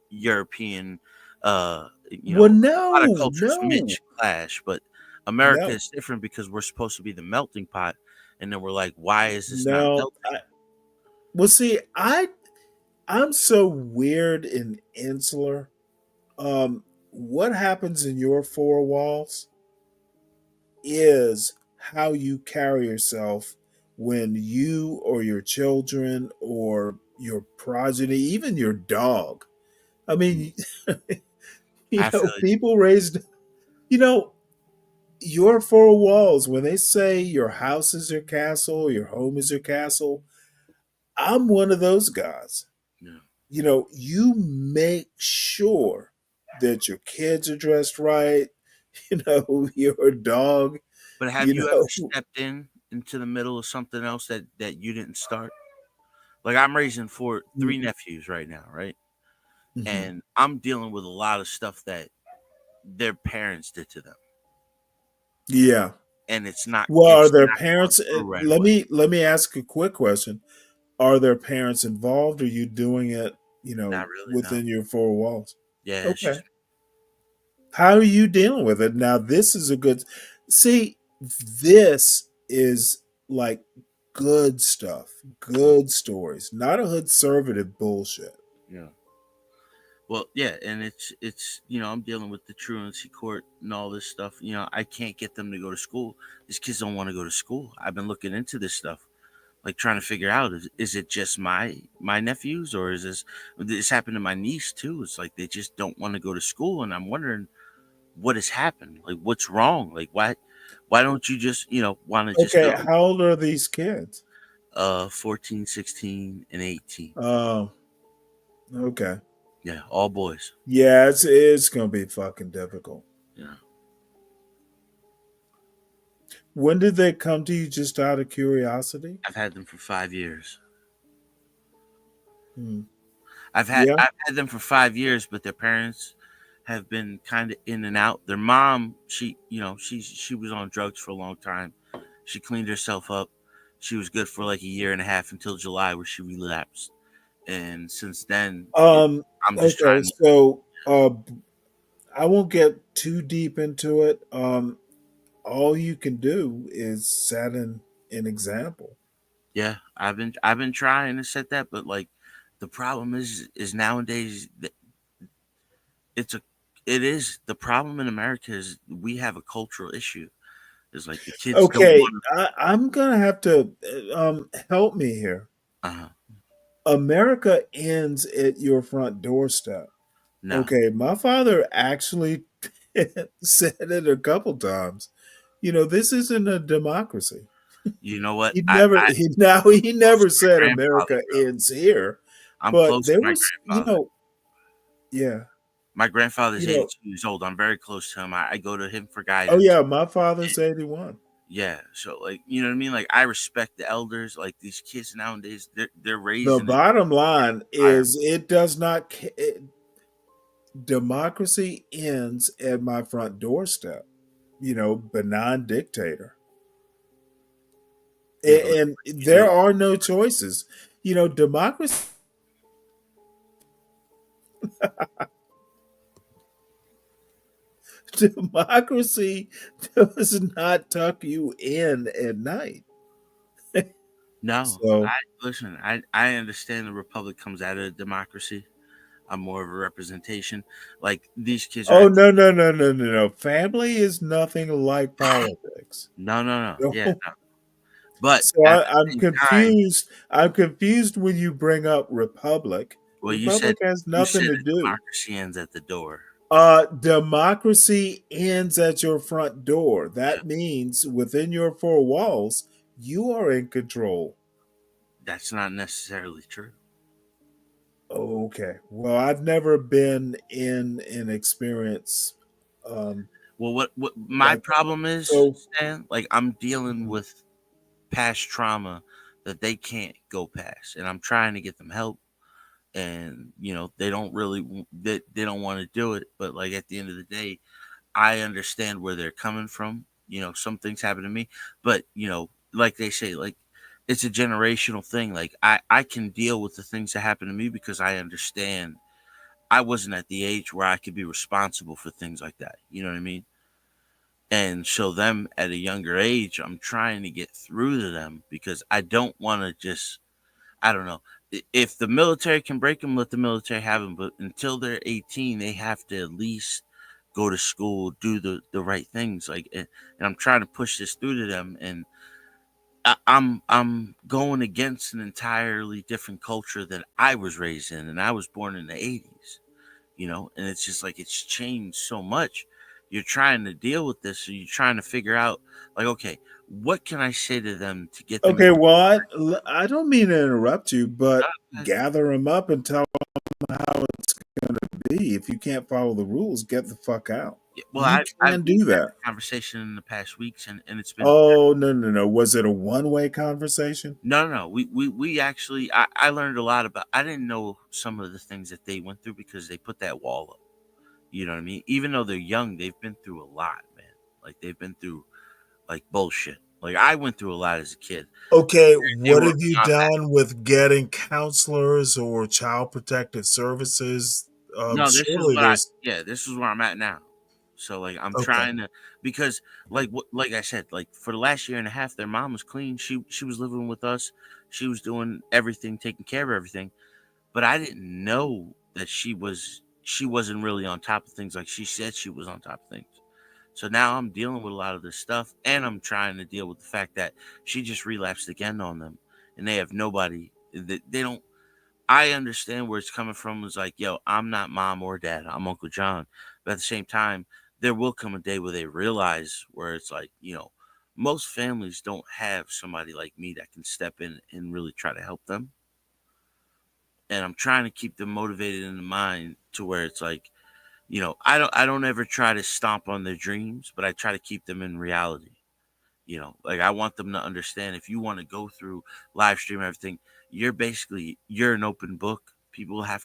European, Well, a lot of no, cultures no, mix clash, but America no, is different because we're supposed to be the melting pot, and then we're like, why is this not no. melting? Well, see, I'm so weird and insular. What happens in your four walls is how you carry yourself when you or your children or your progeny, even your dog. I Mm, mean, I feel it. people raised, you know, your four walls, when they say your house is your castle, your home is your castle, I'm one of those guys. Yeah. You make sure that your kids are dressed right, your dog, But have you you ever know. stepped into the middle of something else that you didn't start? Like I'm raising three nephews right now, right? Mhm. And I'm dealing with a lot of stuff that their parents did to them, Yeah. and it's not Well, are it's their not going parents through right let away. me ask a quick question. Are their parents involved? Or are you doing it, Not really, no. within your four walls? Yeah, it's Okay. just How are you dealing with it? Now, this is a good see, this is like good stuff, good stories, not a conservative bullshit. yeah. Well, yeah, and it's I'm dealing with the truancy court and all this stuff. I can't get them to go to school. These kids don't want to go to school. I've been looking into this stuff, like trying to figure out is it just my nephews or is this happened to my niece too? It's like they just don't want to go to school, and I'm wondering what has happened. Like what's wrong? Like why don't you just want to just Okay, go? how old are these kids? 14, 16, and 18. Oh, okay. Yeah, all boys. Yeah, it's gonna be fucking difficult. Yeah. When did they come to you, just out of curiosity? I've had them for 5 years. Hmm. I've Yeah. had them for 5 years, but their parents have been kind of in and out. Their mom, she was on drugs for a long time. She cleaned herself up. She was good for like a year and a half until July, where she relapsed. And since then, I'm just Okay. trying to. So, I won't get too deep into it. All you can do is set an example. Yeah, I've been trying to set that, but like the problem is nowadays it's a it is the problem in America is we have a cultural issue. It's like the kids don't Okay, want I'm gonna have to help me here. to. America ends at your front doorstep. No, Okay, my father actually said it a couple times. This isn't a democracy. you know what? He never he Close never to my said grandfather, America bro. ends here, I'm but close to there my was, grandfather. yeah, My grandfather's you know, 82 years old. I'm very close to him. I go to him for oh guidance. yeah, my father's 81. Yeah, so like you know what I mean. Like I respect the elders. Like these kids nowadays, they're The raising an bottom line environment. is it does not democracy ends at my front doorstep. Benign dictator. Yeah, but And you do. there are no choices. Democracy democracy does not tuck you in at night. No, So, I listen. I understand the republic comes out of democracy. I'm more of a representation. Like these kids are oh at no, no, no, no, no, no. Family is nothing like politics. no. Yeah, No. no. But So at the I'm same time, confused. I'm confused when you bring up republic. well, Republic has you nothing said to that do. democracy ends at the door. Democracy ends at your front door. Yeah, That means within your four walls, you are in control. that's not necessarily true. Okay. Well, I've never been in an experience Well, what my like that. problem is, So, Stan, like I'm dealing mhm. with past trauma that they can't go past, and I'm trying to get them help, and they don't really they don't want to do it, but like at the end of the day, I understand where they're coming from. Some things happen to me, but like they say, like it's a generational thing. Like I can deal with the things that happen to me because I understand I wasn't at the age where I could be responsible for things like that. You know what I mean? And show them at a younger age. I'm trying to get through to them because I don't want to just, I don't know. If the military can break them, let the military have them. But until they're 18, they have to at least go to school, do the right things. Like, and I'm trying to push this through to them. And I'm going against an entirely different culture that I was raised in, and I was born in the 80s. And it's just like it's changed so much. You're trying to deal with this, so you're trying to figure out, like, okay, what can I say to them to get them in Okay, the well, I don't mean to interrupt you, but right. gather them up and tell them how it's going to be. If you can't follow the rules, get the fuck out. Yeah, well, You can we've do had that. a conversation in the past weeks, and it's been Oh, no, no, no. Was it a one-way conversation? no. We actually I learned a lot about. I didn't know some of the things that they went through because they put that wall up. You know what I mean? Even though they're young, they've been through a lot, man. Like they've been through like bullshit. Like I went through a lot as a kid. Okay, They what were have you beyond that. done with getting counselors or child protective services? No, this is Surely what I there's yeah, this is where I'm at now. So like I'm okay. trying to because like I said, like for the last year and a half, their mom was clean. She was living with us. She was doing everything, taking care of everything. But I didn't know that she wasn't really on top of things like she said she was on top of things. So now I'm dealing with a lot of this stuff, and I'm trying to deal with the fact that she just relapsed again on them, and they have nobody. They don't. I understand where it's coming from. It's like, yo, I'm not mom or dad. I'm Uncle John. But at the same time, there will come a day where they realize where it's like, most families don't have somebody like me that can step in and really try to help them. And I'm trying to keep them motivated in the mind to where it's like, I don't ever try to stomp on their dreams, but I try to keep them in reality. You know, like I want them to understand if you want to go through live stream everything, you're an open book. People are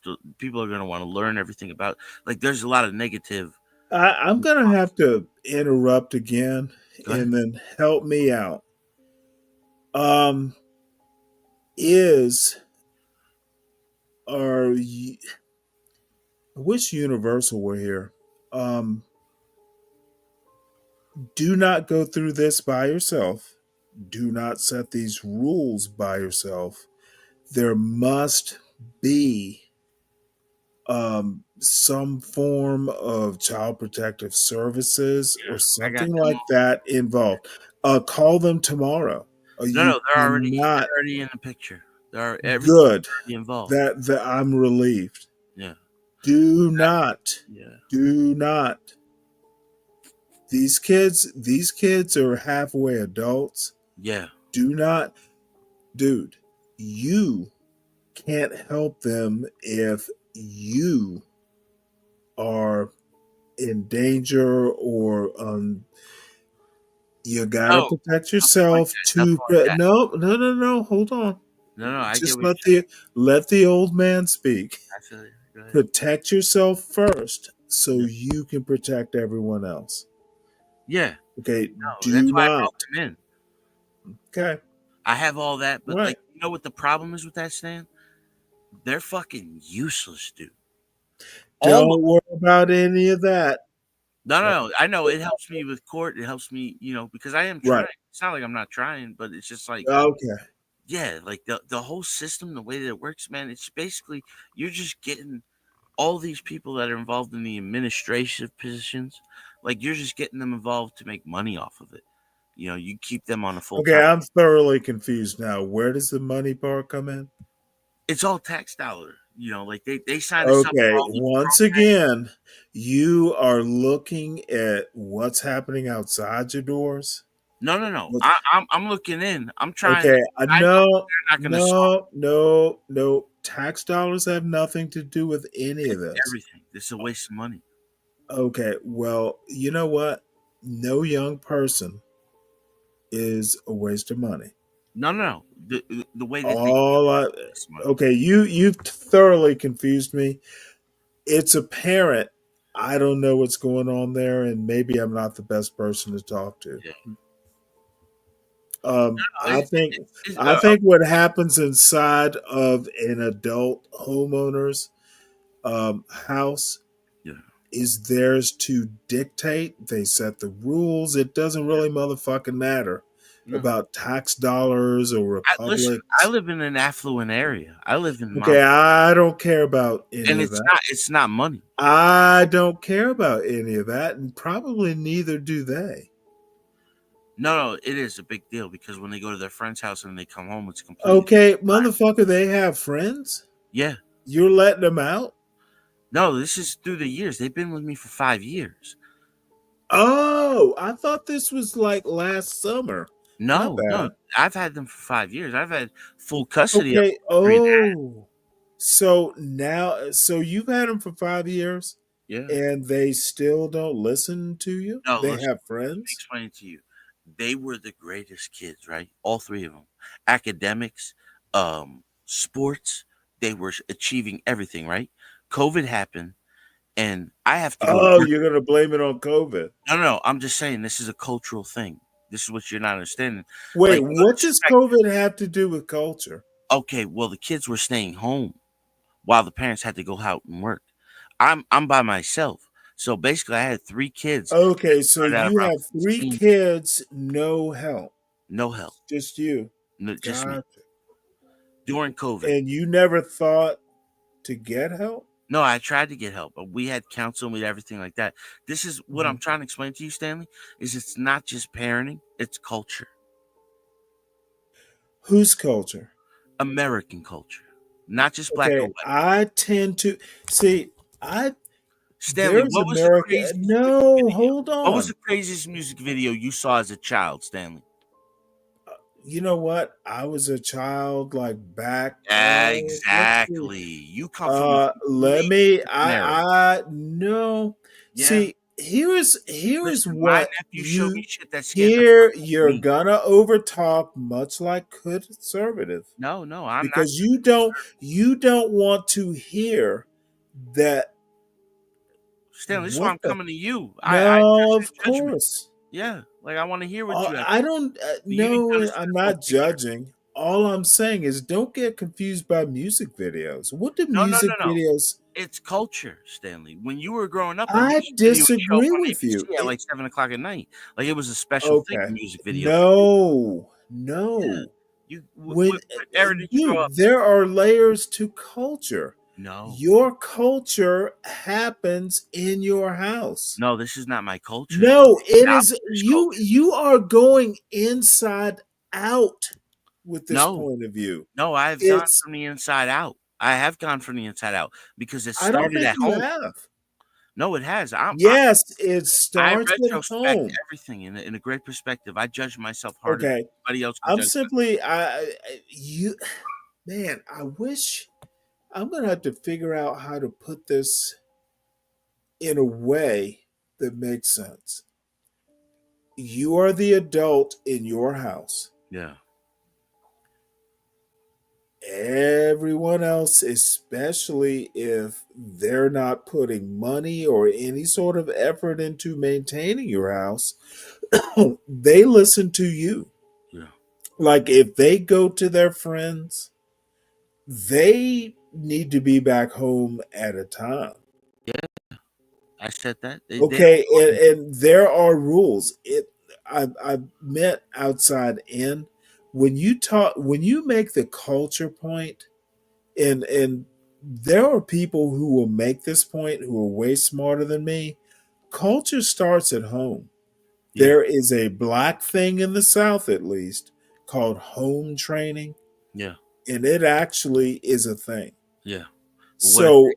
going to want to learn everything about, like, there's a lot of negative. I'm going to have to interrupt again Go ahead. and then help me out. Is are you, I wish Universal were here. Do not go through this by yourself. Do not set these rules by yourself. There must be some form of child protective services or something them like that involved. Call them tomorrow. You No, they're cannot. already in the picture. Everything's Good. already involved. That I'm relieved. Yeah. Do not. Yeah. Do not. These kids are halfway adults. Yeah. Do not, dude. You can't help them if you are in danger or you gotta No, protect yourself nothing like that. no, hold on. No, I Just get what let the old man speak. I feel you. Go ahead. Protect yourself first so you can protect everyone else. Yeah. Okay, No, do that's why I not. brought them in. Okay. I have all that, but Right. like, you know what the problem is with that, Stan? They're fucking useless, dude. Don't worry about any of that. No. I know it helps me with court. It helps me, because I am trying. Right. It's not like I'm not trying, but it's just like, Okay. yeah, like the whole system, the way that it works, man. It's basically you're just getting all these people that are involved in the administrative positions, like you're just getting them involved to make money off of it. You keep them on a full Okay, time. I'm thoroughly confused now. Where does the money part come in? It's all tax dollar. Like they sign us up for Okay, all these once programs. again, you are looking at what's happening outside your doors. No. I'm looking in. I'm trying. Okay, I know they're not going to solve no. Tax dollars have nothing to do with any of this. everything. This is a waste of money. Okay, well, you know what? No young person is a waste of money. No. The way that okay, you've thoroughly confused me. It's apparent I don't know what's going on there, and maybe I'm not the best person to talk to. Yeah. I think what happens inside of an adult homeowner's house is theirs to dictate. They set the rules. It doesn't really motherfucking matter about tax dollars or republics. Listen, I live in an affluent area. I live in I don't care about any of that. It's not money. I don't care about any of that, and probably neither do they. No, it is a big deal because when they go to their friend's house and they come home, it's completely okay, motherfucker. They have friends. Yeah, you're letting them out. No, this is through the years. They've been with me for 5 years. Oh, I thought this was like last summer. No, I've had them for 5 years. I've had full custody. Okay. Oh, so you've had them for 5 years. Yeah, and they still don't listen to you. No, they listen, have friends. Let me explain it to you. They were the greatest kids, right? All three of them. Academics, sports. They were achieving everything, right? COVID happened, and I have to go. Oh, you're gonna blame it on COVID? No. I'm just saying this is a cultural thing. This is what you're not understanding. Wait, what does COVID have to do with culture? Okay, well, the kids were staying home while the parents had to go out and work. I'm by myself. So basically I had 3 kids. Okay, so you have 3 kids, no help. No help. Just you. No, just me. During COVID. And you never thought to get help? No, I tried to get help, but we had counsel, we had everything like that. This is what I'm trying to explain to you, Stanley, is it's not just parenting, it's culture. Whose culture? American culture. Not just black or white. I tend to see Stanley, what was the craziest hold on. What was the craziest music video you saw as a child, Stanley? You know what? I was a child like back. Exactly. You come from let me. I no. Yeah. See, Here's Listen, my what nephew showed me you shit that scared the here. fuck out of You're me. gonna overtalk, much like conservative, No, I'm not. because you don't want to hear that. Stanley, this is why What I'm the? coming to you. I No, judge of the judgment. course. Yeah, like I want to hear what you have. I don't. But you need to No, understand I'm the whole not picture. judging. All I'm saying is, don't get confused by music videos. What do No. music videos? It's culture, Stanley. When you were growing up, a I music video would show up disagree on with you. ABC at like 7 o'clock at night. Like it was a special thing. Okay. A music video. No, Yeah. no. What era did you grow up? Dude, there are layers to culture. No. Your culture happens in your house. No, this is not my culture. No, it Not is British you. culture. You are going inside out with this No. point of view. No, I've gone from the inside out. I have gone from the inside out because it I don't started think at you home. have. No, it has. Yes, it I starts at retrospect home. everything in a great perspective. I judge myself harder than Okay, anybody else can I'm judge. simply you. Man, I wish I'm gonna have to figure out how to put this in a way that makes sense. You are the adult in your house. Yeah. Everyone else, especially if they're not putting money or any sort of effort into maintaining your house, they listen to you. Yeah. Like if they go to their friends, they need to be back home at a time. Yeah. I said that. Okay, and there are rules. I've met outside in when you make the culture point, and there are people who will make this point who are way smarter than me. Culture starts at home. Yeah. There is a black thing in the South, at least, called home training. Yeah. And it actually is a thing. Yeah. So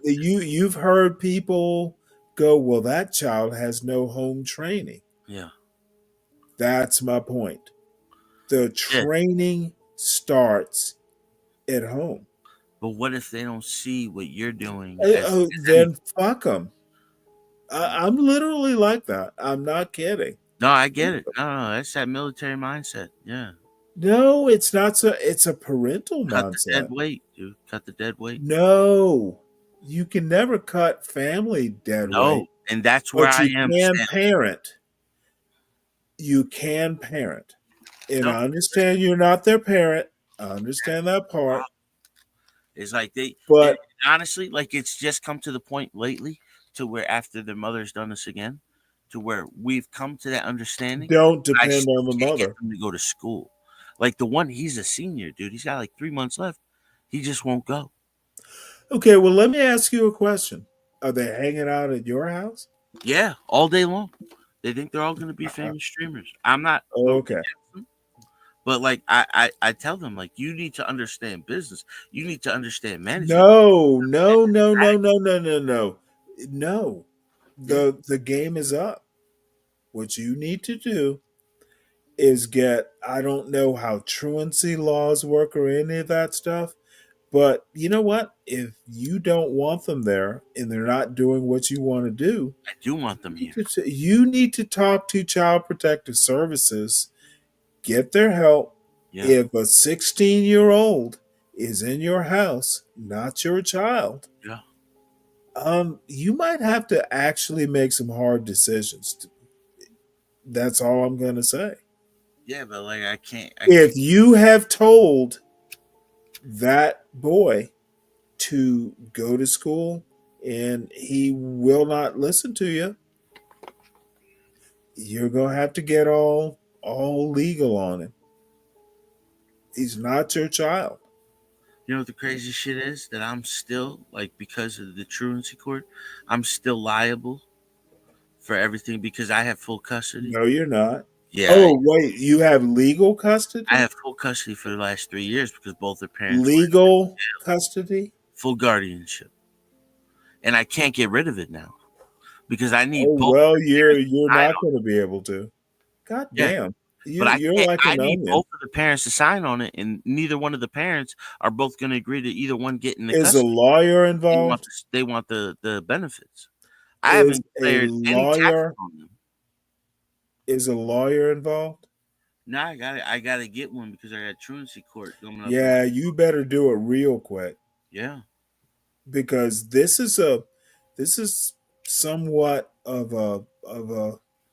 you've heard people go, well, that child has no home training. Yeah. That's my point. The training starts at home. But what if they don't see what you're doing? Then fuck them. I'm literally like that. I'm not kidding. No, I get it. No, that's that military mindset. Yeah. No, it's not. So it's a parental Cut mindset. the dead weight, dude. Cut the dead weight. No, you can never cut family dead weight. And that's where I am. You can parent. You can parent. And I understand you're not their parent. I understand that part. It's like but honestly, like it's just come to the point lately to where after their mother's done this again, to where we've come to that understanding. Don't depend on the mother. Get them to go to school. Like the one, he's a senior, dude. He's got like 3 months left. He just won't go. Okay, well, let me ask you a question. Are they hanging out at your house? Yeah, all day long. They think they're all going to be famous streamers. I'm not. Okay. But like I tell them, like, you need to understand business. You need to understand management. No. The game is up. What you need to do is I don't know how truancy laws work or any of that stuff, but you know what? If you don't want them there and they're not doing what you want to do, I do want them here. You need to talk to Child Protective Services, get their help. Yeah. If a 16-year-old is in your house, not your child, you might have to actually make some hard decisions. That's all I'm going to say. Yeah, but like I can't. If you have told that boy to go to school and he will not listen to you, you're going to have to get all legal on him. He's not your child. You know what the crazy shit is? That I'm still, like, because of the truancy court, I'm still liable for everything because I have full custody. No, you're not. Yeah. Oh, wait, you have legal custody? I have full custody for the last 3 years because both their parents. Legal custody? Full guardianship. And I can't get rid of it now because I need both. Well, you're not going to be able to. God damn. You're like an onion. I need both of the parents to sign on it, and neither one of the parents are both going to agree to either one getting the custody. Is a lawyer involved? They want the benefits. I Is haven't a declared any taxes lawyer on them. is a lawyer involved? No, I gotta get one because I got truancy court coming up. Yeah, you better do it real quick Yeah. because this is somewhat of a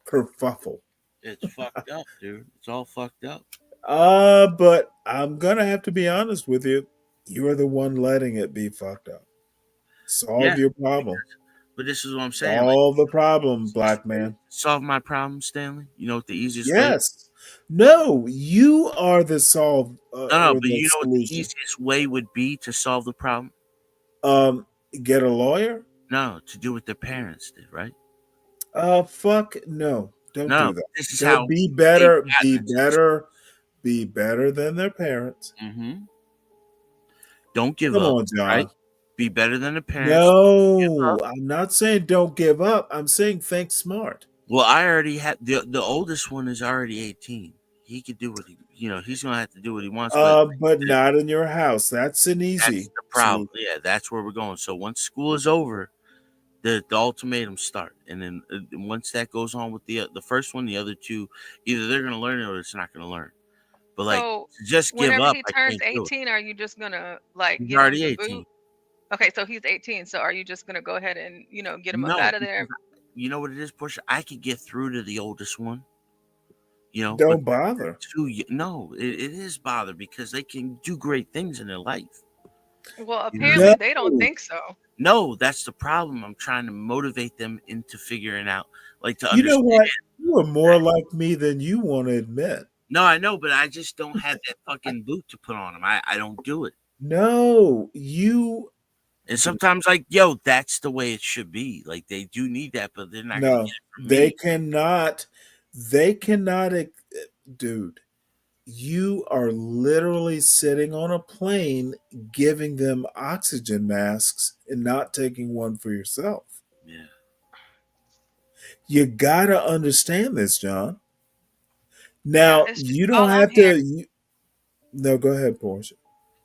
kerfuffle. It's fucked up, dude. It's all fucked up. But I'm gonna have to be honest with you. You are the one letting it be fucked up. Yeah. Solve your problem. But this is what I'm saying. Like, Solve the problem, black man. solve my problem, Stanley. You know what the easiest way? Yes. No, you are the solve No, or but the you know what the solution. easiest way would be to solve the problem? Um, get a lawyer? No, to do what their parents did, right? Fuck no. Don't No, do that. this is Don't how be they've better. gotten Be into this. better. Be better than their parents. Mm-hmm. Don't give Come up, on, John. right? Be better than the parents. No, I'm not saying don't give up. I'm saying think smart. Well, I already had the oldest one is already 18. He could do what he's gonna have to do what he wants, But not in your house. That's an that's easy the problem. solution. Yeah, that's where we're going. So once school is over, the ultimatums start, and then once that goes on with the first one, the other two, either they're gonna learn it or it's not gonna learn. But like, So to just give whenever up, he I turns can't do it. 18, are you just gonna like He's give him already the 18. boot? Okay, so he's 18. So are you just gonna go ahead and get him up No, out of there? because you know what it is, Portia? I could get through to the oldest one, but Don't bother. no, it is bother because they can do great things in their life. Well, You know? apparently they don't think so. No, that's the problem. I'm trying to motivate them into figuring out, like, to You know understand. what? You are more like me than you want to admit. No, I know, but I just don't have that fucking boot to put on them. I don't do it. No, you. And sometimes, like, yo, that's the way it should be. Like, they do need that, but they're not gonna No, get it from they me. cannot. They cannot. Dude, you are literally sitting on a plane giving them oxygen masks and not taking one for yourself. Yeah. You gotta understand this, John. Yeah, Now it's just you all don't I'm have hearing. to. No, go ahead, Portia.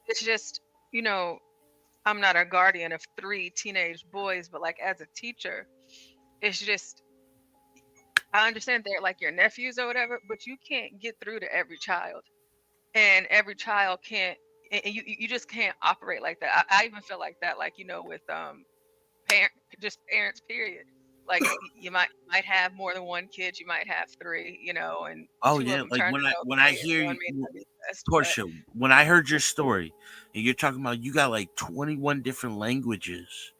It's just I'm not a guardian of 3 teenage boys, but like as a teacher, it's just I understand they're like your nephews or whatever, but you can't get through to every child, and every child can't, and you just can't operate like that. I even feel like that, like with parents, period. Like you might have more than one kid, you might have 3, and Oh 2 of yeah, them like turn when out I okay, and hear one you, may not be the best. But Portia, when I heard your story, and you're talking about you got like 21 different languages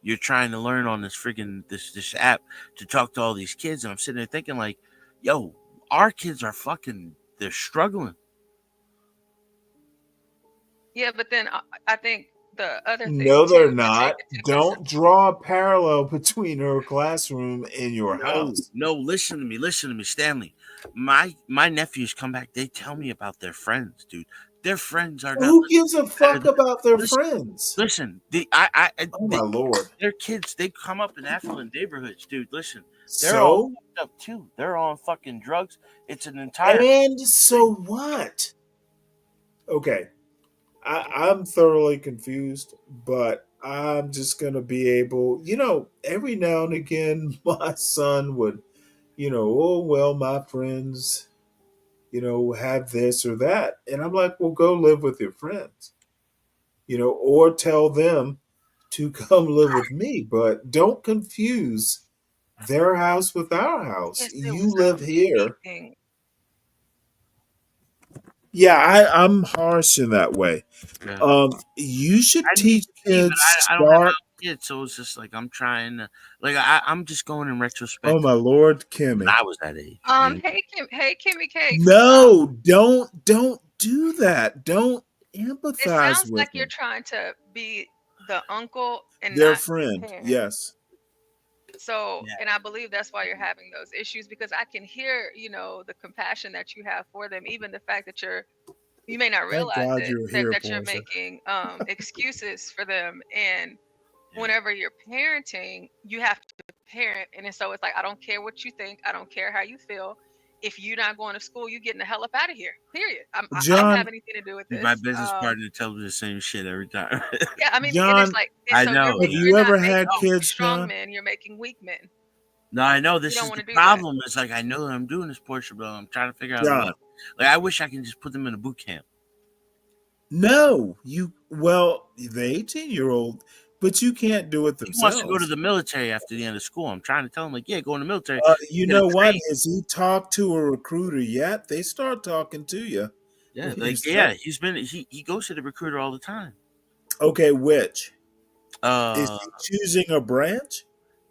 you're trying to learn on this friggin' this app to talk to all these kids, and I'm sitting there thinking like, yo, our kids are they're struggling. yeah, but then I think the other thing No, too they're to take not. into Don't draw a parallel between her classroom and your No, house. no, listen to me, Stanley. My nephews come back, they tell me about their friends, dude. Their friends are not Who gives a better fuck than about their listen, friends? listen. Oh my lord. Their kids, they come up in affluent neighborhoods, dude. Listen, they're all So fucked up too. They're on fucking drugs. It's an entire and so what? Okay, I'm thoroughly confused, but I'm just gonna be able. Every now and again, my son would, oh well, my friends, have this or that, and I'm like, well, go live with your friends, or tell them to come live with me, but don't confuse their house with our house. yes, it You was live here. anything. Yeah, I'm harsh in that way. yeah. You should I need teach to be, but kids I don't have my start. own kids, so it's just like I'm trying to, like, I'm just going in Oh retrospect my lord, when Kimmy! I was that age. You know? Hey Kimmy Cakes. No, don't do that. Don't It empathize sounds with like you're them. trying to be the uncle and Their not the friend, parent. yes. So, Yeah. and I believe that's why you're having those issues, because I can hear, the compassion that you have for them, even the fact that you may not Thank realize God it, you're that, here, you're Portia. making excuses for them. And Yeah. whenever you're parenting, you have to parent. And so it's like, I don't care what you think. I don't care how you feel. if you're not going to school, you're getting the hell up out of here. Period. I don't John, have anything to do with this. My business partner tells me the same shit every time. Yeah, I mean, and John, it's like, I so know. have you're you not ever making had kids, strong John? men, you're making weak men. No, I know this You don't is wanna the do that. problem. It's like I know that I'm doing this Porsche, but I'm trying to figure out John, what. Like I wish I can just put them in a boot camp. no, the 18-year-old, but you can't do it He wants to go to themselves. the military after the end of school. I'm trying to tell him like, yeah, go in the military. You Get a know what? train. Has he talked to a recruiter yet? They start talking to you. Yeah, when you like start. he goes to the recruiter all the time. Okay, which? Is Uh, he choosing a branch?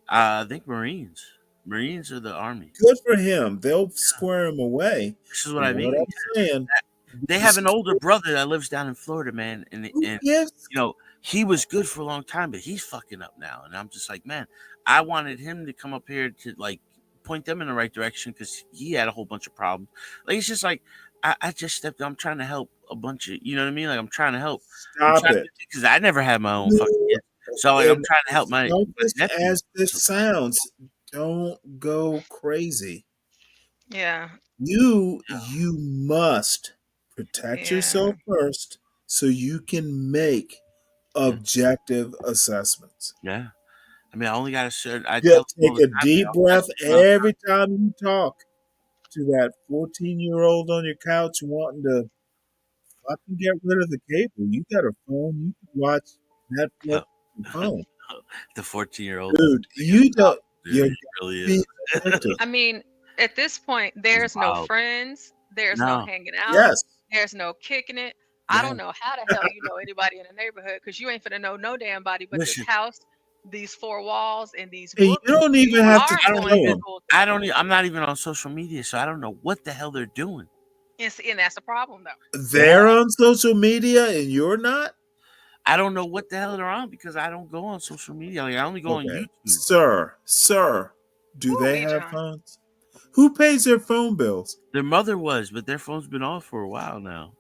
I think Marines. Marines are the Army. Good for him. They'll square him away. This is what I What mean. I'm saying, They have an older brother that lives down in Florida, man, and who gives? you know he was good for a long time, but he's fucking up now. And I'm just like, man, I wanted him to come up here to like point them in the right direction because he had a whole bunch of problems. Like it's just like I just stepped. I'm trying to help a bunch of, you know what I mean? Like I'm trying to help. Stop it. Because I never had my own fucking kids. So like I'm And trying to help my selfish nephew. as this sounds, don't go crazy. Yeah. You must protect Yeah. yourself first so you can make objective assessments. Yeah. I mean, I only got a certain. I Just tell them all take the a time, deep man, breath every time you talk to that 14-year-old on your couch wanting to fucking get rid of the cable. You got a phone. You can watch Netflix on your phone. the 14-year-old. Dude, you don't. Dude, You're he really be is. protective. I mean, at this point, there's no wild. friends, there's no No. hanging out, Yes. there's no kicking it. I don't know how the hell you know anybody in the neighborhood because you ain't finna know no damn body but Listen. this house, these four walls, and these And books. you don't even have to are tell going to them. school. I'm not even on social media, so I don't know what the hell they're doing. And that's the problem, though. They're on social media and you're not? I don't know what the hell they're on because I don't go on social media. Like I only go on Okay. YouTube. Sir, do Ooh, they me, have John. phones? Who pays their phone bills? Their mother was, but their phone's been off for a while now.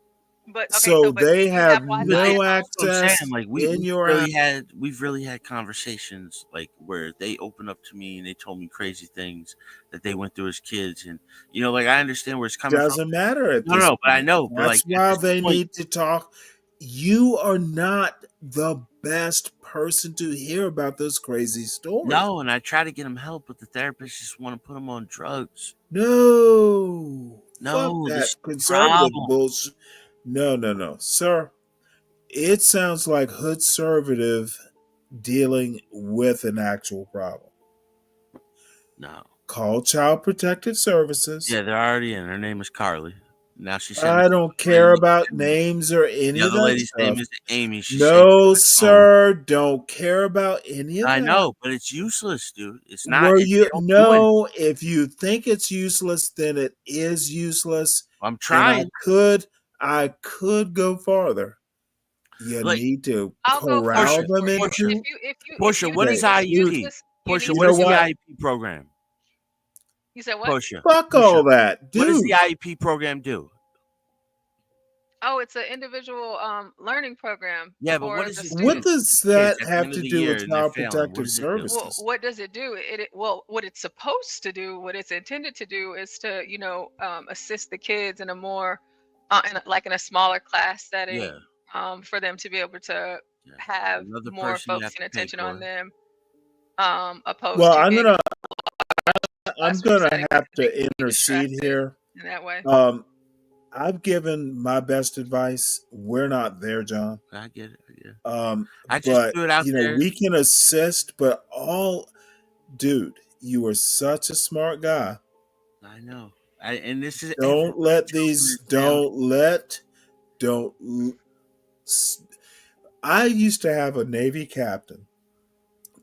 But okay, So but they you have Wi-Fi no at home? That's what I'm access saying. Like in your house. we've really had conversations like where they open up to me and they told me crazy things that they went through as kids, and you know, like I understand where it's coming Doesn't matter at from. this No, but I point. know. But That's like, at why this they point- need to talk. You are not the best person to hear about those crazy stories. No, and I try to get them help, but the therapists just want to put them on drugs. No. No, Fuck this is that the conservative problem. bullshit. No. Sir, it sounds like hood conservative dealing with an actual problem. No. Call Child Protective Services. Yeah, they're already in. Her name is Carly. Now she said I don't care about names or any the of other that lady's stuff. name is Amy. She No, said, sir, don't care about any of that. I know, but it's useless, dude. It's not. Were They you don't do anything. no? If you think it's useless, then it is useless. I'm And trying. I could go farther. You Like, need to I'll go corral farther them for you. into. If you Portia, what think is it's IEP? useless, you Portia, need what to is the know what? IEP program? You said what? Portia, Fuck all that, what does dude. the IEP program do? Oh, it's an individual learning program. Yeah, but for what the does it students. What does Kids that at the have end to of the do year with and they're Child failing? Protective What does it do? Services? Well, what does it do? What it's supposed to do, what it's intended to do, is to assist the kids in a more in a smaller class setting. Yeah. For them to be able to Yeah. have Another more person you have focusing to pay attention on for. them. Opposed Well, to I'm being gonna classroom setting where have they to can be intercede distracted here. in that way. I've given my best advice. We're not there, John. I get it. Yeah. I just but threw it out there. we can assist, but dude, you are such a smart guy. I know. And this is Don't let these. I used to have a Navy captain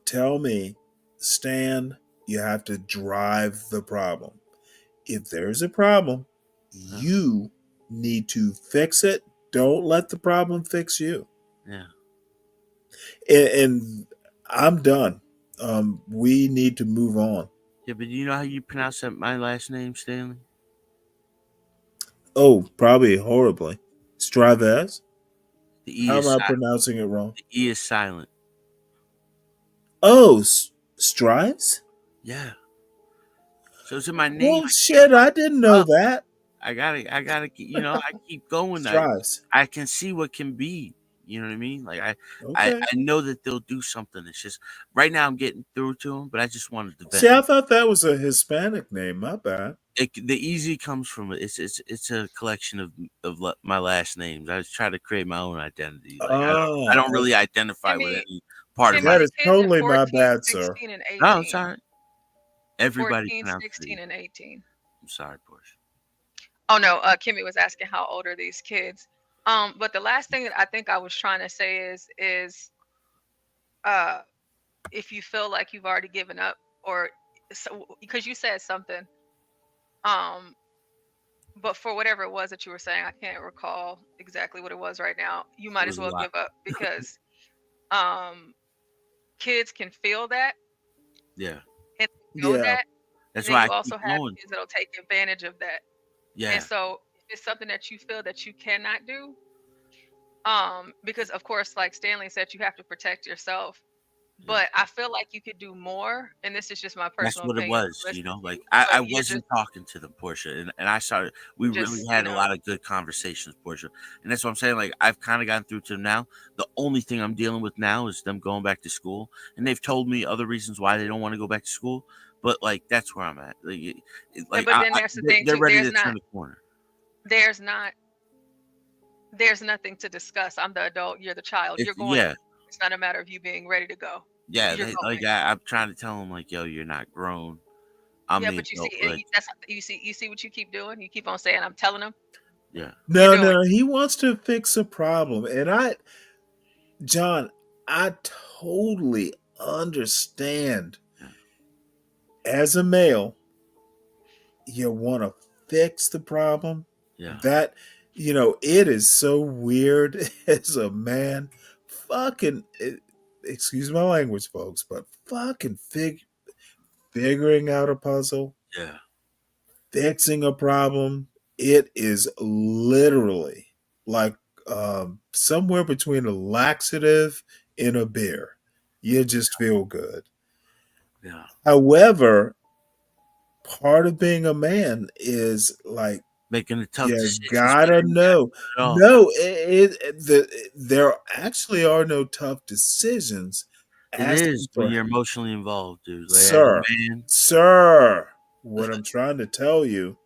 tell me, Stan, you have to drive the problem. If there's a problem, you need to fix it. Don't let the problem fix you. Yeah. And I'm done. We need to move on. Yeah, but you know how you pronounce my last name, Stanley? Oh, probably horribly. Straves? The E How is am I silent. pronouncing it wrong? The E is silent. Oh, Strives? Yeah. So it's in my name. Well, shit, I didn't know that. I gotta, I keep going. Strives. I can see what can be. You know what I mean? Like I Okay. know that they'll do something. It's just right now I'm getting through to them, but I just wanted to vent. See, I thought that was a Hispanic name. My bad. The easy comes from it's a collection of my last names. I was trying to create my own identity. Like I don't really identify with any part of my. That is totally my bad, sir. 16 and 18. No, I'm sorry. Everybody 14, 16, and 18. I'm sorry, Portia. Oh no, Kimmy was asking how old are these kids. But the last thing that I think I was trying to say is if you feel like you've already given up, or because you said something, but for whatever it was that you were saying, I can't recall exactly what it was right now. You might as well give up because kids can feel that. Yeah. And know that. That's and why you also have kids that'll take advantage of that. Yeah. And so if it's something that you feel that you cannot do, because of course, like Stanley said, you have to protect yourself. But I feel like you could do more, and this is just my personal opinion. That's what it was, like I wasn't talking to them, Portia, and I started. We really had a lot of good conversations, Portia, and that's what I'm saying. Like I've kind of gotten through to them now. The only thing I'm dealing with now is them going back to school, and they've told me other reasons why they don't want to go back to school. But like that's where I'm at. Like but then there's the thing they're too. ready to turn the corner. There's nothing to discuss. I'm the adult. You're the child. You're going. Yeah. It's not a matter of you being ready to go. Yeah, I'm trying to tell them like, yo, you're not grown. I'm but you see what you keep doing. You keep on saying, I'm telling them. Yeah. No, he wants to fix a problem, and John, I totally understand. As a male, you want to fix the problem. Yeah. That it is so weird as a man, fucking. Excuse my language, folks, but fucking figuring out a puzzle, fixing a problem, it is literally like somewhere between a laxative and a beer. You just feel good. Yeah. However, part of being a man is like making a tough decision. You gotta know. No, there actually are no tough decisions. It is when you're emotionally involved, dude. Like, sir, what I'm trying to tell you,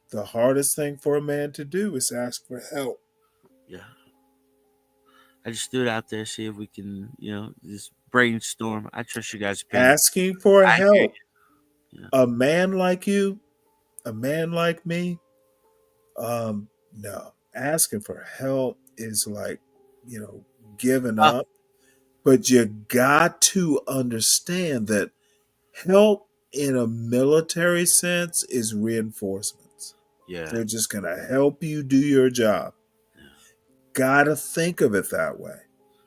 the hardest thing for a man to do is ask for help. Yeah. I just threw it out there, see if we can, just brainstorm. I trust you guys' opinion. Asking for help. Yeah. A man like you, a man like me, no. Asking for help is like, giving up. But you got to understand that help in a military sense is reinforcements. Yeah. They're just going to help you do your job. Yeah. Got to think of it that way.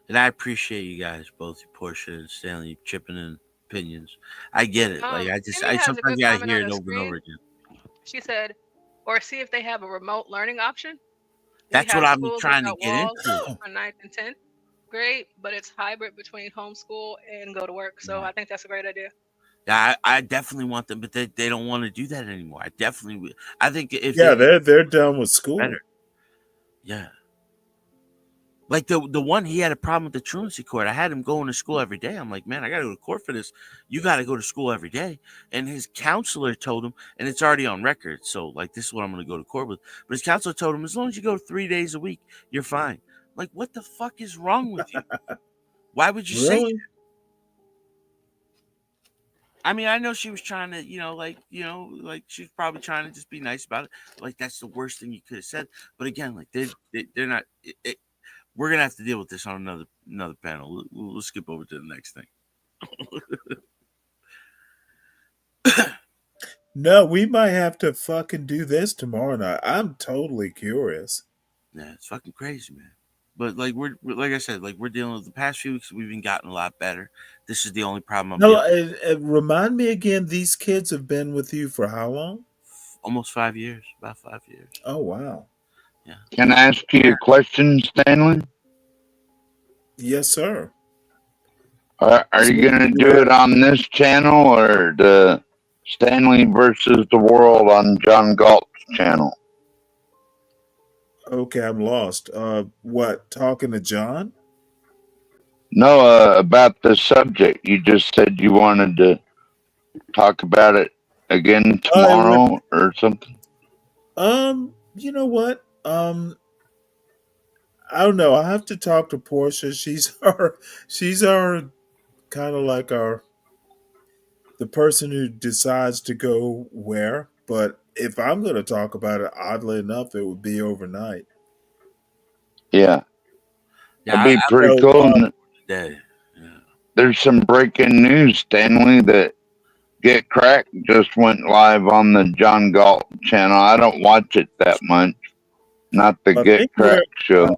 And I appreciate you guys, both Portia and Stanley, chipping in opinions. I get it. Like I sometimes gotta hear it over and over again. She said, or see if they have a remote learning option. That's what I'm trying to get into. For 9th and 10th grade, but it's hybrid between homeschool and go to work. So I think that's a great idea. Yeah, I definitely want them, but they don't want to do that anymore. I think if they're done with school. Better. Yeah. Like the one, he had a problem with the truancy court. I had him going to school every day. I'm like, man, I got to go to court for this. You got to go to school every day. And his counselor told him, and it's already on record. So like, this is what I'm going to go to court with. But his counselor told him, as long as you go 3 days a week, you're fine. Like, what the fuck is wrong with you? Why would you say that? I mean, I know she was trying to, like she's probably trying to just be nice about it. Like, that's the worst thing you could have said. But again, like they're not. We're gonna have to deal with this on another panel. We'll skip over to the next thing. No, we might have to fucking do this tomorrow night. I'm totally curious. Yeah, it's fucking crazy, man. But like like I said, like we're dealing with the past few weeks. We've been gotten a lot better. This is the only problem. Remind me again. These kids have been with you for how long? Almost 5 years. About 5 years. Oh wow. Yeah. Can I ask you a question, Stanley? Yes, sir. Are you going to do it on this channel or the Stanley versus the World on John Galt's channel. Okay, I'm lost. What? Talking to John? No, about the subject. You just said you wanted to talk about it again tomorrow or something. You know what? I don't know. I have to talk to Portia. She's our kind of like the person who decides to go where. But if I'm going to talk about it, oddly enough, it would be overnight. Yeah. Yeah, That'd be pretty So, cool. today. Yeah. There's some breaking news, Stanley, that Get Cracked just went live on the John Galt channel. I don't watch it that much. Not the I Get think Cracked show.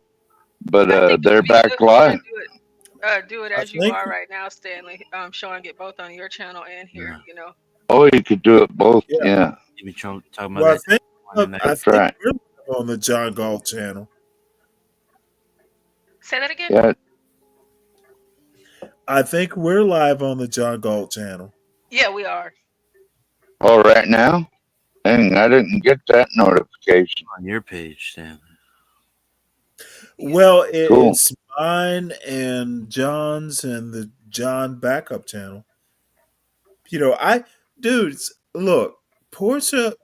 But I think they're it'd be back good for you live. to do it I as you think- are right now, Stanley. Showing it both on your channel and here. Yeah. You know. Oh, you could do it both. Yeah. Yeah. You be talking about well, I that. think, on the I next- think right. we're on the John Galt channel. Say that again. Yeah. I think we're live on the John Galt channel. Yeah, we are. Oh, right now? Dang, I didn't get that notification. on your page, Stanley. Well, Cool. it's mine and John's and the John backup channel. You know, dudes, look, Portia,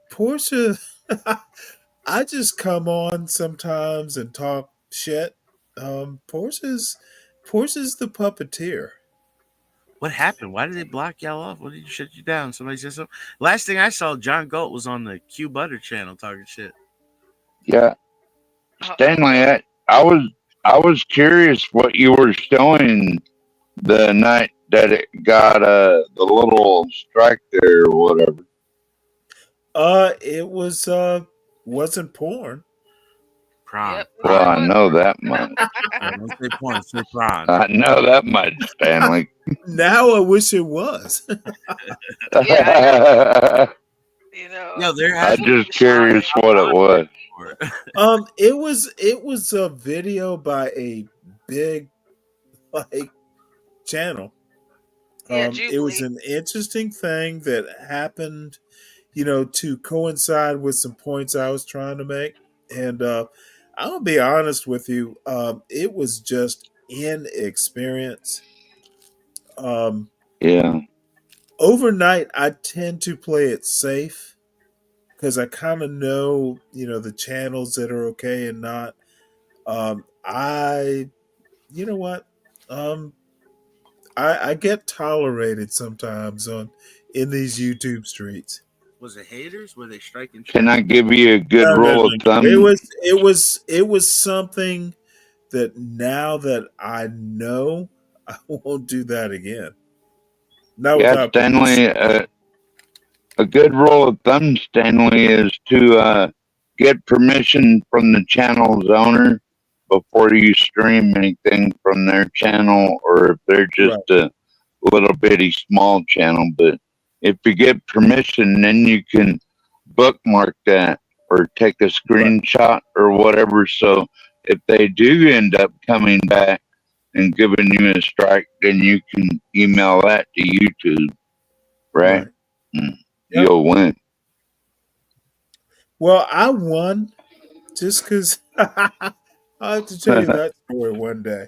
I just come on sometimes and talk shit. Portia's the puppeteer. What happened? Why did they block y'all off? What did you shut you down? Somebody said something. Last thing I saw, John Galt was on the Q Butter channel talking shit. Yeah. Stanley, I was curious what you were showing the night that it got the little strike there or whatever. It wasn't porn. Prawn. Yep. Well, I know that much. Don't say porn, say prawn. I know that much, Stanley. Now I wish it was. Yeah, You know. No, there I'm has just curious what it was. It was a video by a big channel. Yeah, It was Jubilee. an interesting thing that happened, to coincide with some points I was trying to make. And I'll be honest with you, it was just inexperience. Yeah. Overnight, I tend to play it safe because I kind of know, the channels that are okay and not. You know what? I get tolerated sometimes in these YouTube streets. Was it haters? Were they striking? Can I give you a good rule of thumb? It was something that now that I know, I won't do that again. Not Yeah, without Stanley. A good rule of thumb, Stanley, is to get permission from the channel's owner before you stream anything from their channel, or if they're just a little bitty small channel. But if you get permission, then you can bookmark that or take a screenshot or whatever. So if they do end up coming back and giving you a strike, then you can email that to YouTube, right? You'll win. Well, I won just because I'll have to tell you that story one day.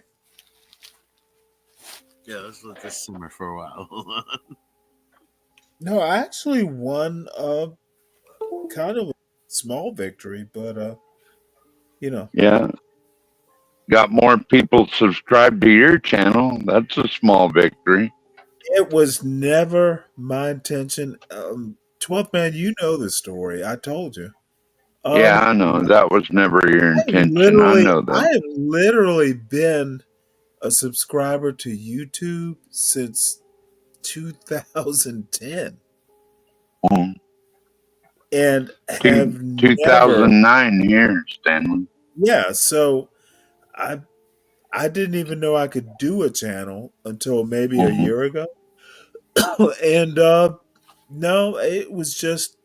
Yeah, let's let this simmer for a while. No, I actually won kind of a small victory, but Yeah. Got more people subscribed to your channel. That's a small victory. it was never my intention. 12th man, you know the story. I told you. Yeah, I know. That was never your intention. I know that. I have literally been a subscriber to YouTube since 2010. Mm. And have 2009 here, Stanley. Yeah, so I didn't even know I could do a channel until maybe a year ago. And no, it was just,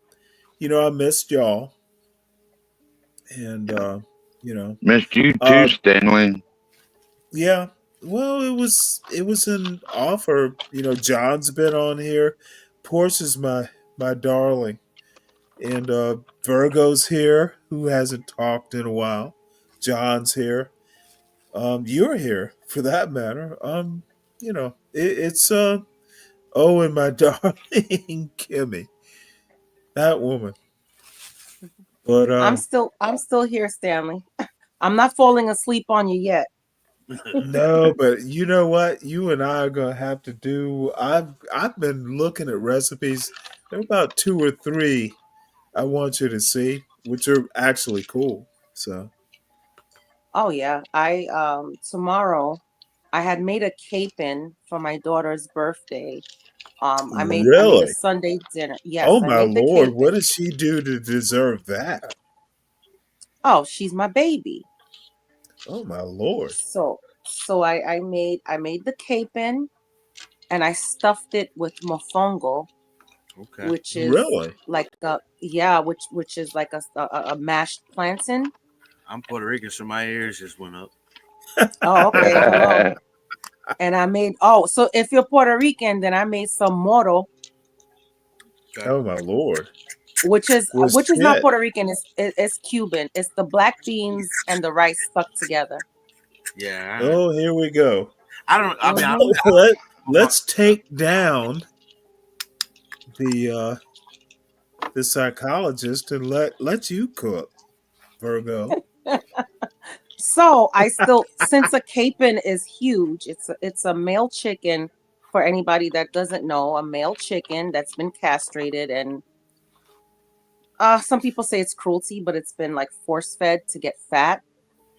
I missed y'all. And missed you too, Stanley. Yeah. Well, it was an offer. John's been on here. Portia's my my darling. And Virgo's here, who hasn't talked in a while. John's here. You're here, for that matter. It's oh, and my darling Kimmy, that woman. But I'm still here, Stanley. I'm not falling asleep on you yet. no, but you know what? You and I are gonna have to do. I've been looking at recipes. There are about two or three I want you to see, which are actually cool. So Oh yeah. I tomorrow I had made a capon for my daughter's birthday. I made a really, Sunday dinner. Yes, oh I my made the lord, what capon. did she do to deserve that? Oh, she's my baby. Oh my lord, So I made the capon and I stuffed it with mofongo, Okay. which is really? like a yeah, which is like a mashed plantain. I'm Puerto Rican, so my ears just went up. Oh, okay, hello. And I made so if you're Puerto Rican, then I made some moro, Okay. Oh my lord, well which is not shit. Puerto Rican. It's Cuban. It's the black beans and the rice stuck together. Yeah. Oh, here we go. I don't. I mean, I Hmm. Let's take down the psychologist and let you cook, Virgo. So I still, since a capon is huge, it's a male chicken. For anybody that doesn't know, a male chicken that's been castrated, and some people say it's cruelty, but it's been like force fed to get fat.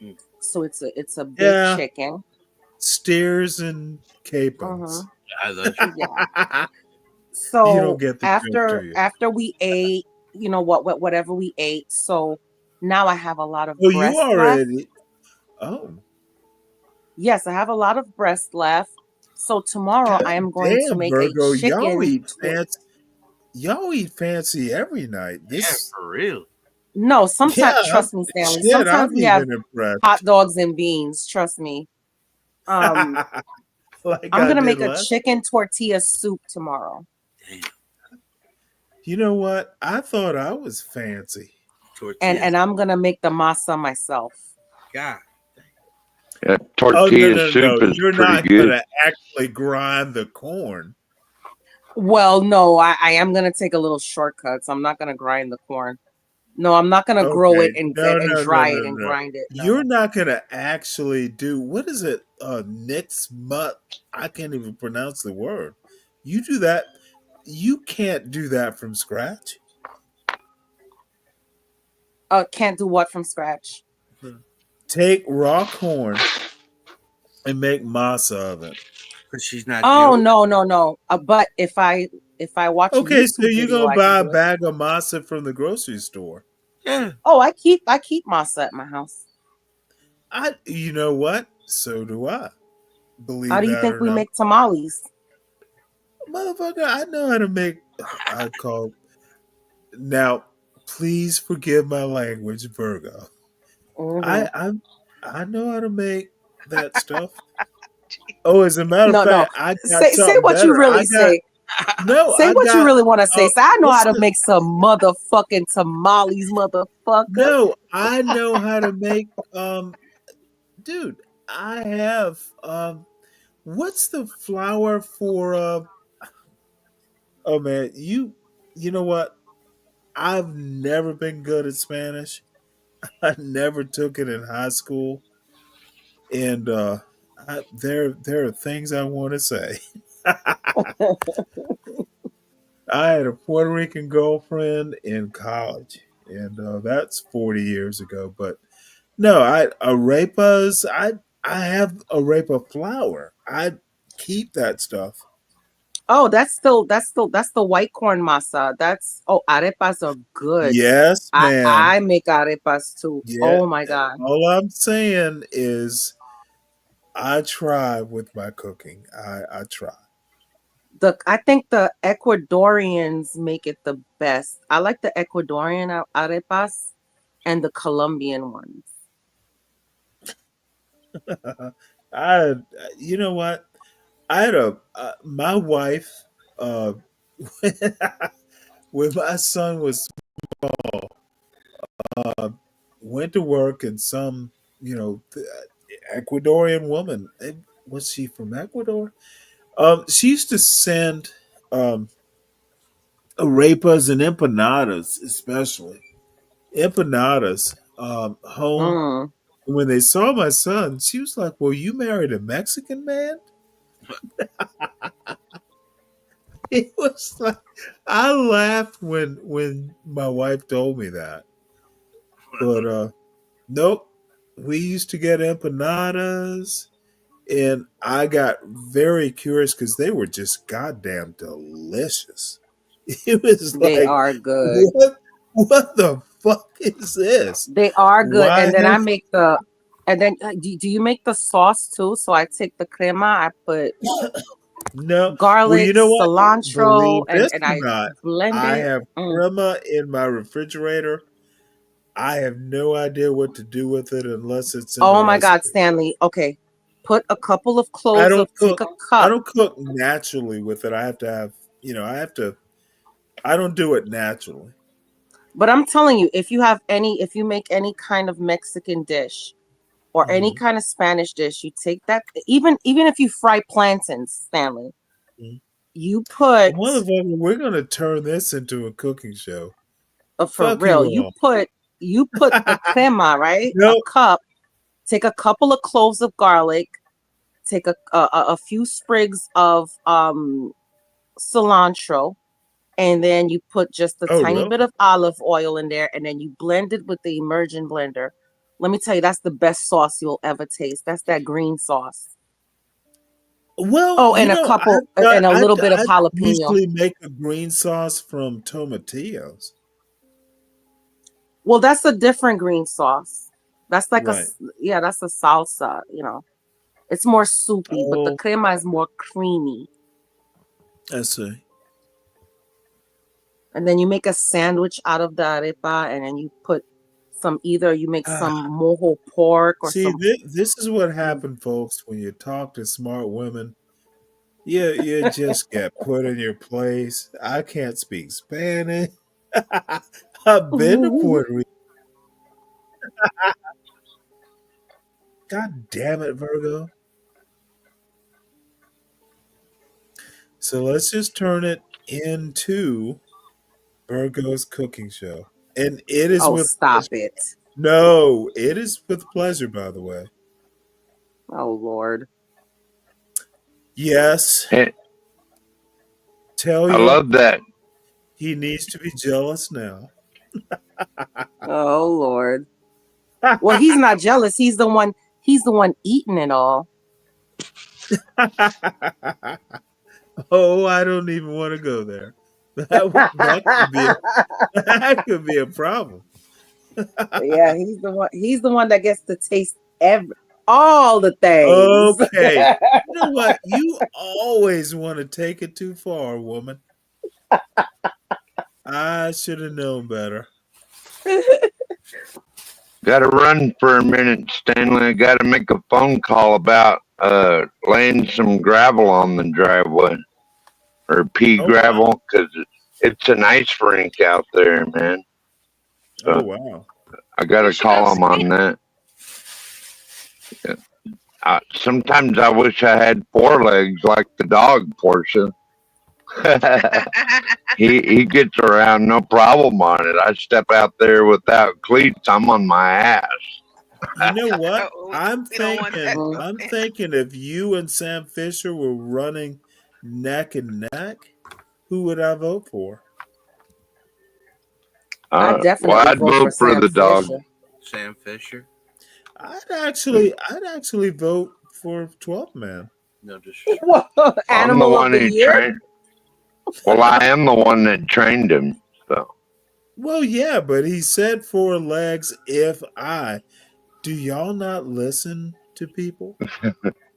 Mm. So it's a big Yeah, chicken. steers and capons. Hmm. I love you. Yeah. You don't So get the joke, do after you? after we ate, whatever we ate. So now I have a lot of Oh, you breast left. already. Oh, Yes, I have a lot of breast left. So tomorrow I god am going to damn, make a Virgo! chicken. Y'all eat fancy every night. Yeah, This, for real. No, yeah, sometimes trust me, Stanley. shit. Sometimes I'm we have even impressed. hot dogs and beans. Trust me. Um, Like I'm I gonna did make a last. chicken tortilla soup tomorrow. Damn. You know what? I thought I was fancy. And Tortillas. and I'm gonna make the masa myself. God. Yeah, Oh no, tortilla no, no! soup is You're pretty not good. gonna actually grind the corn. Well, no, I am gonna take a little shortcut. So I'm not gonna grind the corn. No, I'm not gonna grow Okay, it and no, and no, no, dry no, it and no. grind it. You're No. not gonna actually do what is it? Nix mutt. I can't even pronounce the word. You do that. You can't do that from scratch. Can't do what from scratch. Take raw corn and make masa of it. Because she's not Oh Jewish. no, no, no. But if I watch a Okay, so YouTube you're video, gonna I can buy a do it. bag of masa from the grocery store. Yeah. Oh, I keep masa at my house. You know what? So do I. How Believe do you that think or we not, make tamales? motherfucker. I know how to make. I call now. Please forgive my language, Virgo. Hmm. I know how to make that stuff. Oh, as a matter of No, no. fact, I got Say something what you better. really say. I Say what you got really want to say. Say I know how what's to the make some motherfucking tamales, motherfucker. no, I know how to make dude, I have what's the flour for oh man, you know what? I've never been good at Spanish. I never took it in high school. And there are things I want to say. I had a Puerto Rican girlfriend in college, and that's 40 years ago. But no, I arepas. I have arepa flour. I keep that stuff. Oh, that's the white corn masa. Arepas are good. Yes, I ma'am. I make arepas too. Yeah. Oh my God. All I'm saying is I try with my cooking. I try. I think the Ecuadorians make it the best. I like the Ecuadorian arepas and the Colombian ones. I you know what? I had a my wife uh when my son was small, went to work and some, Ecuadorian woman. Was she from Ecuador? She used to send um, arepas and empanadas, especially empanadas, home. Mm. And when they saw my son, she was like, "Well, you married a Mexican man?" It was like I laughed when my wife told me that, but nope. We used to get empanadas, and I got very curious because they were just goddamn delicious. It was They like, are good. what the fuck is this? They are good. Why And then I have make the, and then do you make the sauce too? So I take the crema, I put no? Well, you garlic, know what? cilantro, Believe this and or I not, blend I it. have Mm. crema in my refrigerator. I have no idea what to do with it unless it's in a Oh my God, recipe. Stanley. Okay. Put a couple of I cloves of, don't take cook. a I cup. don't cook naturally with it. I have to have. I have to. I don't do it naturally. But I'm telling you, if you make any kind of Mexican dish or any Mhm. kind of Spanish dish, you take that, even if you fry plantains, Stanley, Mhm. you put, Motherfucker, we're gonna turn this into a cooking show. for Fuck real, you all. you put the crema, right? A No. cup, take a couple of cloves of garlic, take a few sprigs of cilantro, and then you put just a Oh, tiny really? bit of olive oil in there, and then you blend it with the immersion blender. Let me tell you, that's the best sauce you'll ever taste. That's that green sauce. Well, Oh, and a couple, and a little bit of I jalapeno. usually make a green sauce from tomatillos. Well, that's a different green sauce. That's like Right. yeah, that's a salsa. It's more soupy, but the Oh, crema is more creamy. I see. And then you make a sandwich out of the arepa, and then you put you make some mojo pork or See, some. this is what happened, folks, when you talk to smart women. You just get put in your place. I can't speak Spanish. I've been to Puerto Rico. God damn it, Virgo. So let's just turn it into Virgo's cooking show. And it is Oh, with stop pleasure. it. No, it is with pleasure, by the way. Oh, Lord. Yes. Hey, Tell I your love that. he needs to be jealous now. Oh, Lord. Well, he's not jealous. He's the one eating it all. Oh, I don't even want to go there. That could be a problem. Yeah, he's the one that gets to taste all the things. Okay. You know what? You always want to take it too far, woman. I should have known better. Got to run for a minute, Stanley. I got to make a phone call about laying some gravel on the driveway or pea Oh, wow. gravel because it's an ice rink out there, man. So Oh, wow. I got You to should go call him see on that. Sometimes I wish I had 4 legs like the dog, Portia. he gets around no problem on it. I step out there without cleats, I'm on my ass. You know what? we don't want that. I'm thinking if you and Sam Fisher were running neck and neck, who would I vote for? I Well, definitely I'd vote for vote for Sam the dog. Fisher. Sam Fisher. I'd actually vote for 12 man. No disrespect. I'm the Animal of one the who year. trained. Well, I am the one that trained him. So Well, yeah, but he said 4 legs if I. Do y'all not listen to people?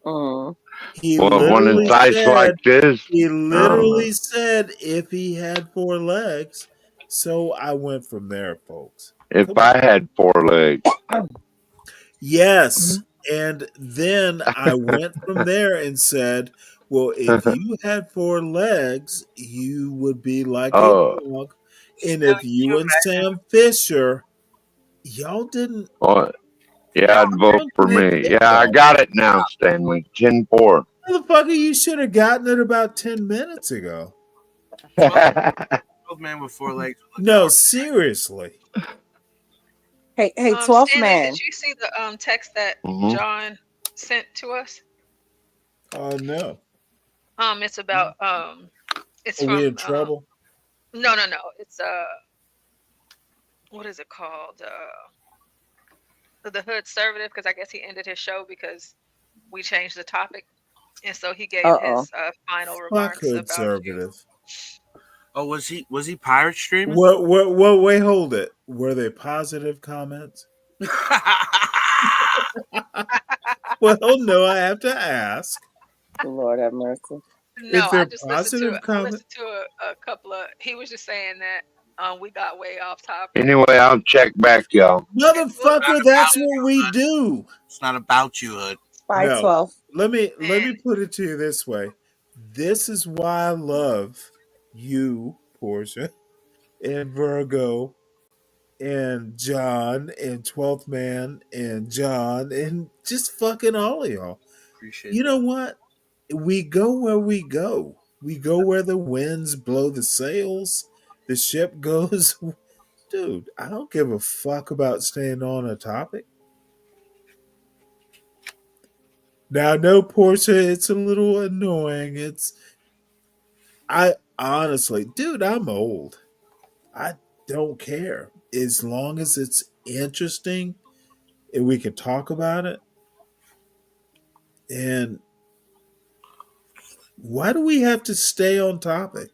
Mm. He well, when literally it's ice like said this, he I don't know. literally said if he had 4 legs. So I went from there, folks. If Come I on. had 4 legs, Yes. And then I went from there and said, well, if you had 4 legs, you would be like a oh, dog And if you and Sam Fisher, y'all didn't. Well, yeah, I'd vote for me. Yeah, I got it now, Stanley. 10-4. Motherfucker, you should have gotten it about 10 minutes ago. 12 man with 4 legs. No, seriously. Hey, 12th Stanley, man. did you see the text that John sent to us? No. It's about it's Are from we in trouble? No. It's what is it called? The Hood Conservative, because I guess he ended his show because we changed the topic, and so he gave his final remarks Fuck Hood about Conservative. Oh, was he pirate streaming? Wait, hold it. Were they positive comments? Well, no, I have to ask. Lord have mercy. No, If they're I just listened positive to comments. a couple of. He was just saying that we got way off topic. Anyway, I'll check back, y'all. Motherfucker, that's what we do. It's not about you, Hood. Bye, No. 12. Let me put it to you this way. This is why I love you, Portia, and Virgo, and John, and 12th Man, and John, and just fucking all of y'all. Appreciate You know what? We go where we go. We go where the winds blow the sails. The ship goes. Dude, I don't give a fuck about staying on a topic. Now, no, Portia, it's a little annoying. I honestly, dude, I'm old. I don't care. As long as it's interesting and we can talk about it. And why do we have to stay on topic?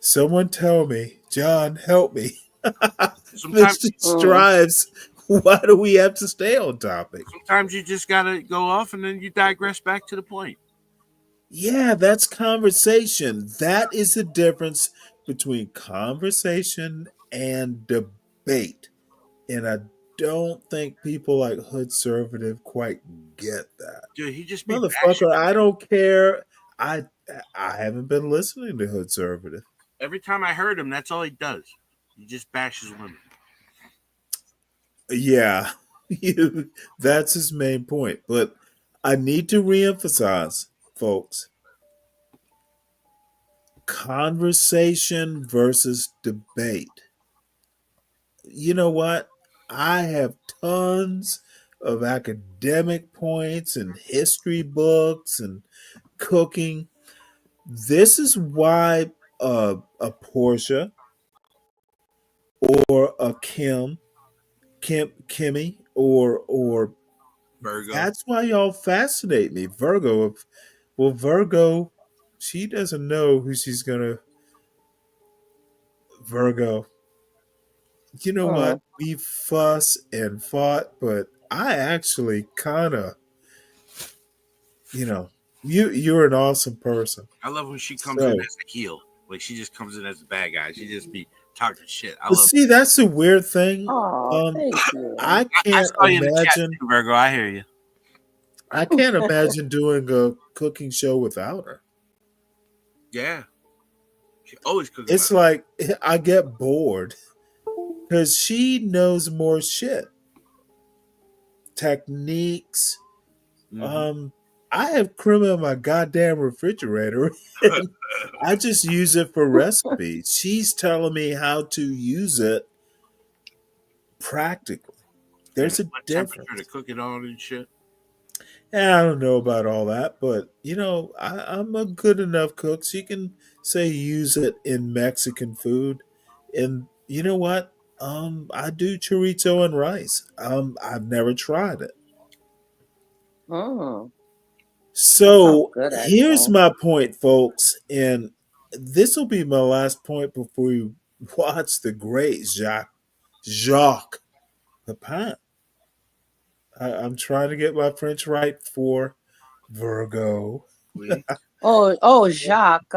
Someone tell me, John, help me. Mr. Strives, why do we have to stay on topic? Sometimes you just gotta go off and then you digress back to the point. Yeah, that's conversation. That is the difference between conversation and debate. And I don't think people like Hood Conservative quite get that. Dude, he just be Motherfucker, I don't care. I haven't been listening to Hood Conservative. Every time I heard him, that's all he does. He just bashes women. Yeah, that's his main point. But I need to reemphasize, folks, conversation versus debate. You know what? I have tons of academic points and history books and cooking. This is why a Portia or a Kimmy, or Virgo. that's why y'all fascinate me. Virgo, Virgo, she doesn't know who she's gonna. Virgo, you know what? We fuss and fought, but I actually kind of, you're an awesome person. I love when she comes in as a heel. Like she just comes in as a bad guy. She just be talking shit. See, that's the weird thing. Thank you. I can't imagine, too, Virgo. I hear you. I can't imagine doing a cooking show without her. Yeah, she always cooking. It's like I get bored because she knows more shit, techniques. I have cream in my goddamn refrigerator. I just use it for recipes. She's telling me how to use it practically. There's a difference. To cook it on and shit. Yeah, I don't know about all that, but I'm a good enough cook. She can say use it in Mexican food, and you know what? I do chorizo and rice. I've never tried it. So here's my point, folks, and this will be my last point before we watch the great Jacques Pepin. I'm trying to get my French right for Virgo. Jacques.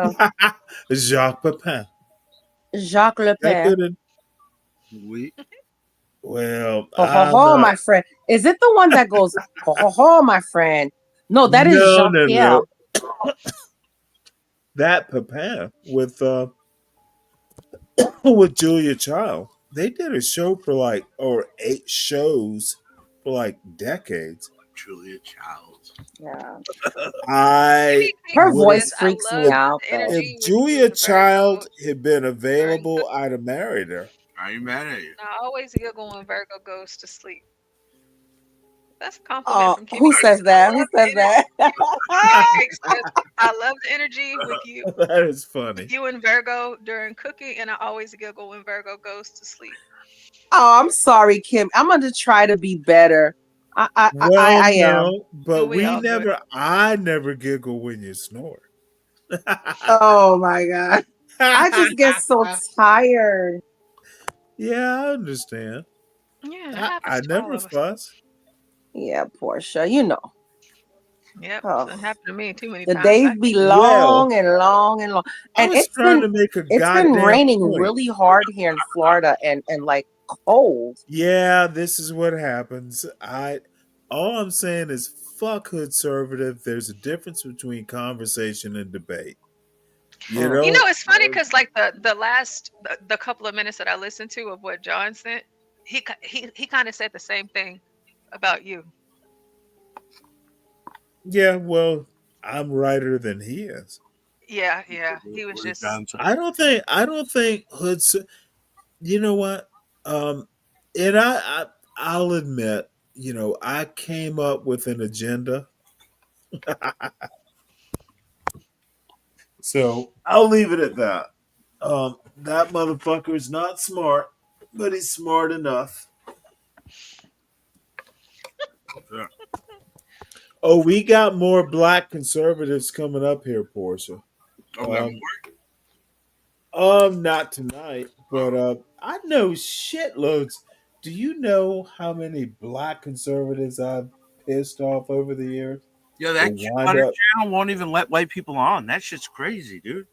Jacques Pepin. Jacques Le Pen. Well, my friend. Is it the one that goes, my friend? No, that is Jean-Pierre. that Pepin with Julia Child. They did a show for like or 8 shows for like decades. Julia Childs. Yeah. I Her would voice I freaks love me if out the though. energy if with you Julia and Virgo Child had been during available, cooking. I'd have married her. I ain't mad at you. I always giggle when Virgo goes to sleep. That's a compliment Oh, from who Kimmy. says I that? Who love the says energy. that? Kimmy says, I love the energy with you, That is funny. and Virgo during cooking, and I always giggle when Virgo goes to sleep. Oh, I'm sorry, Kim. I'm gonna try to be better. Well, I am. no, but We all do it. I never giggle when you snore. Oh my god. I just get so tired. Yeah, I understand. Yeah, it I happens to all never of us. fuss. Yeah, Portia, you know. Yep, Oh, it happened to me too many the times. days be Well, long and long and long. I And was trying to make a it's been goddamn raining point. really hard here in Florida and like cold. Yeah, this is what happens. All I'm saying is fuck hood conservative. There's a difference between conversation and debate. You Mm. You know, know, it's funny because like the couple of minutes that I listened to of what John sent, he kind of said the same thing about you. yeah, well, I'm righter than he is. Yeah, yeah. He was What did just John say? I don't think hoods. You know what? And I'll admit, I came up with an agenda. So I'll leave it at that. That motherfucker is not smart, but he's smart enough. Yeah. Oh, we got more black conservatives coming up here, Portia. Oh, we got Um, more? not tonight, but I know shitloads. Do you know how many black conservatives I've pissed off over the years? Yeah, Or that wind Hunter up channel won't even let white people on. That shit's crazy, dude.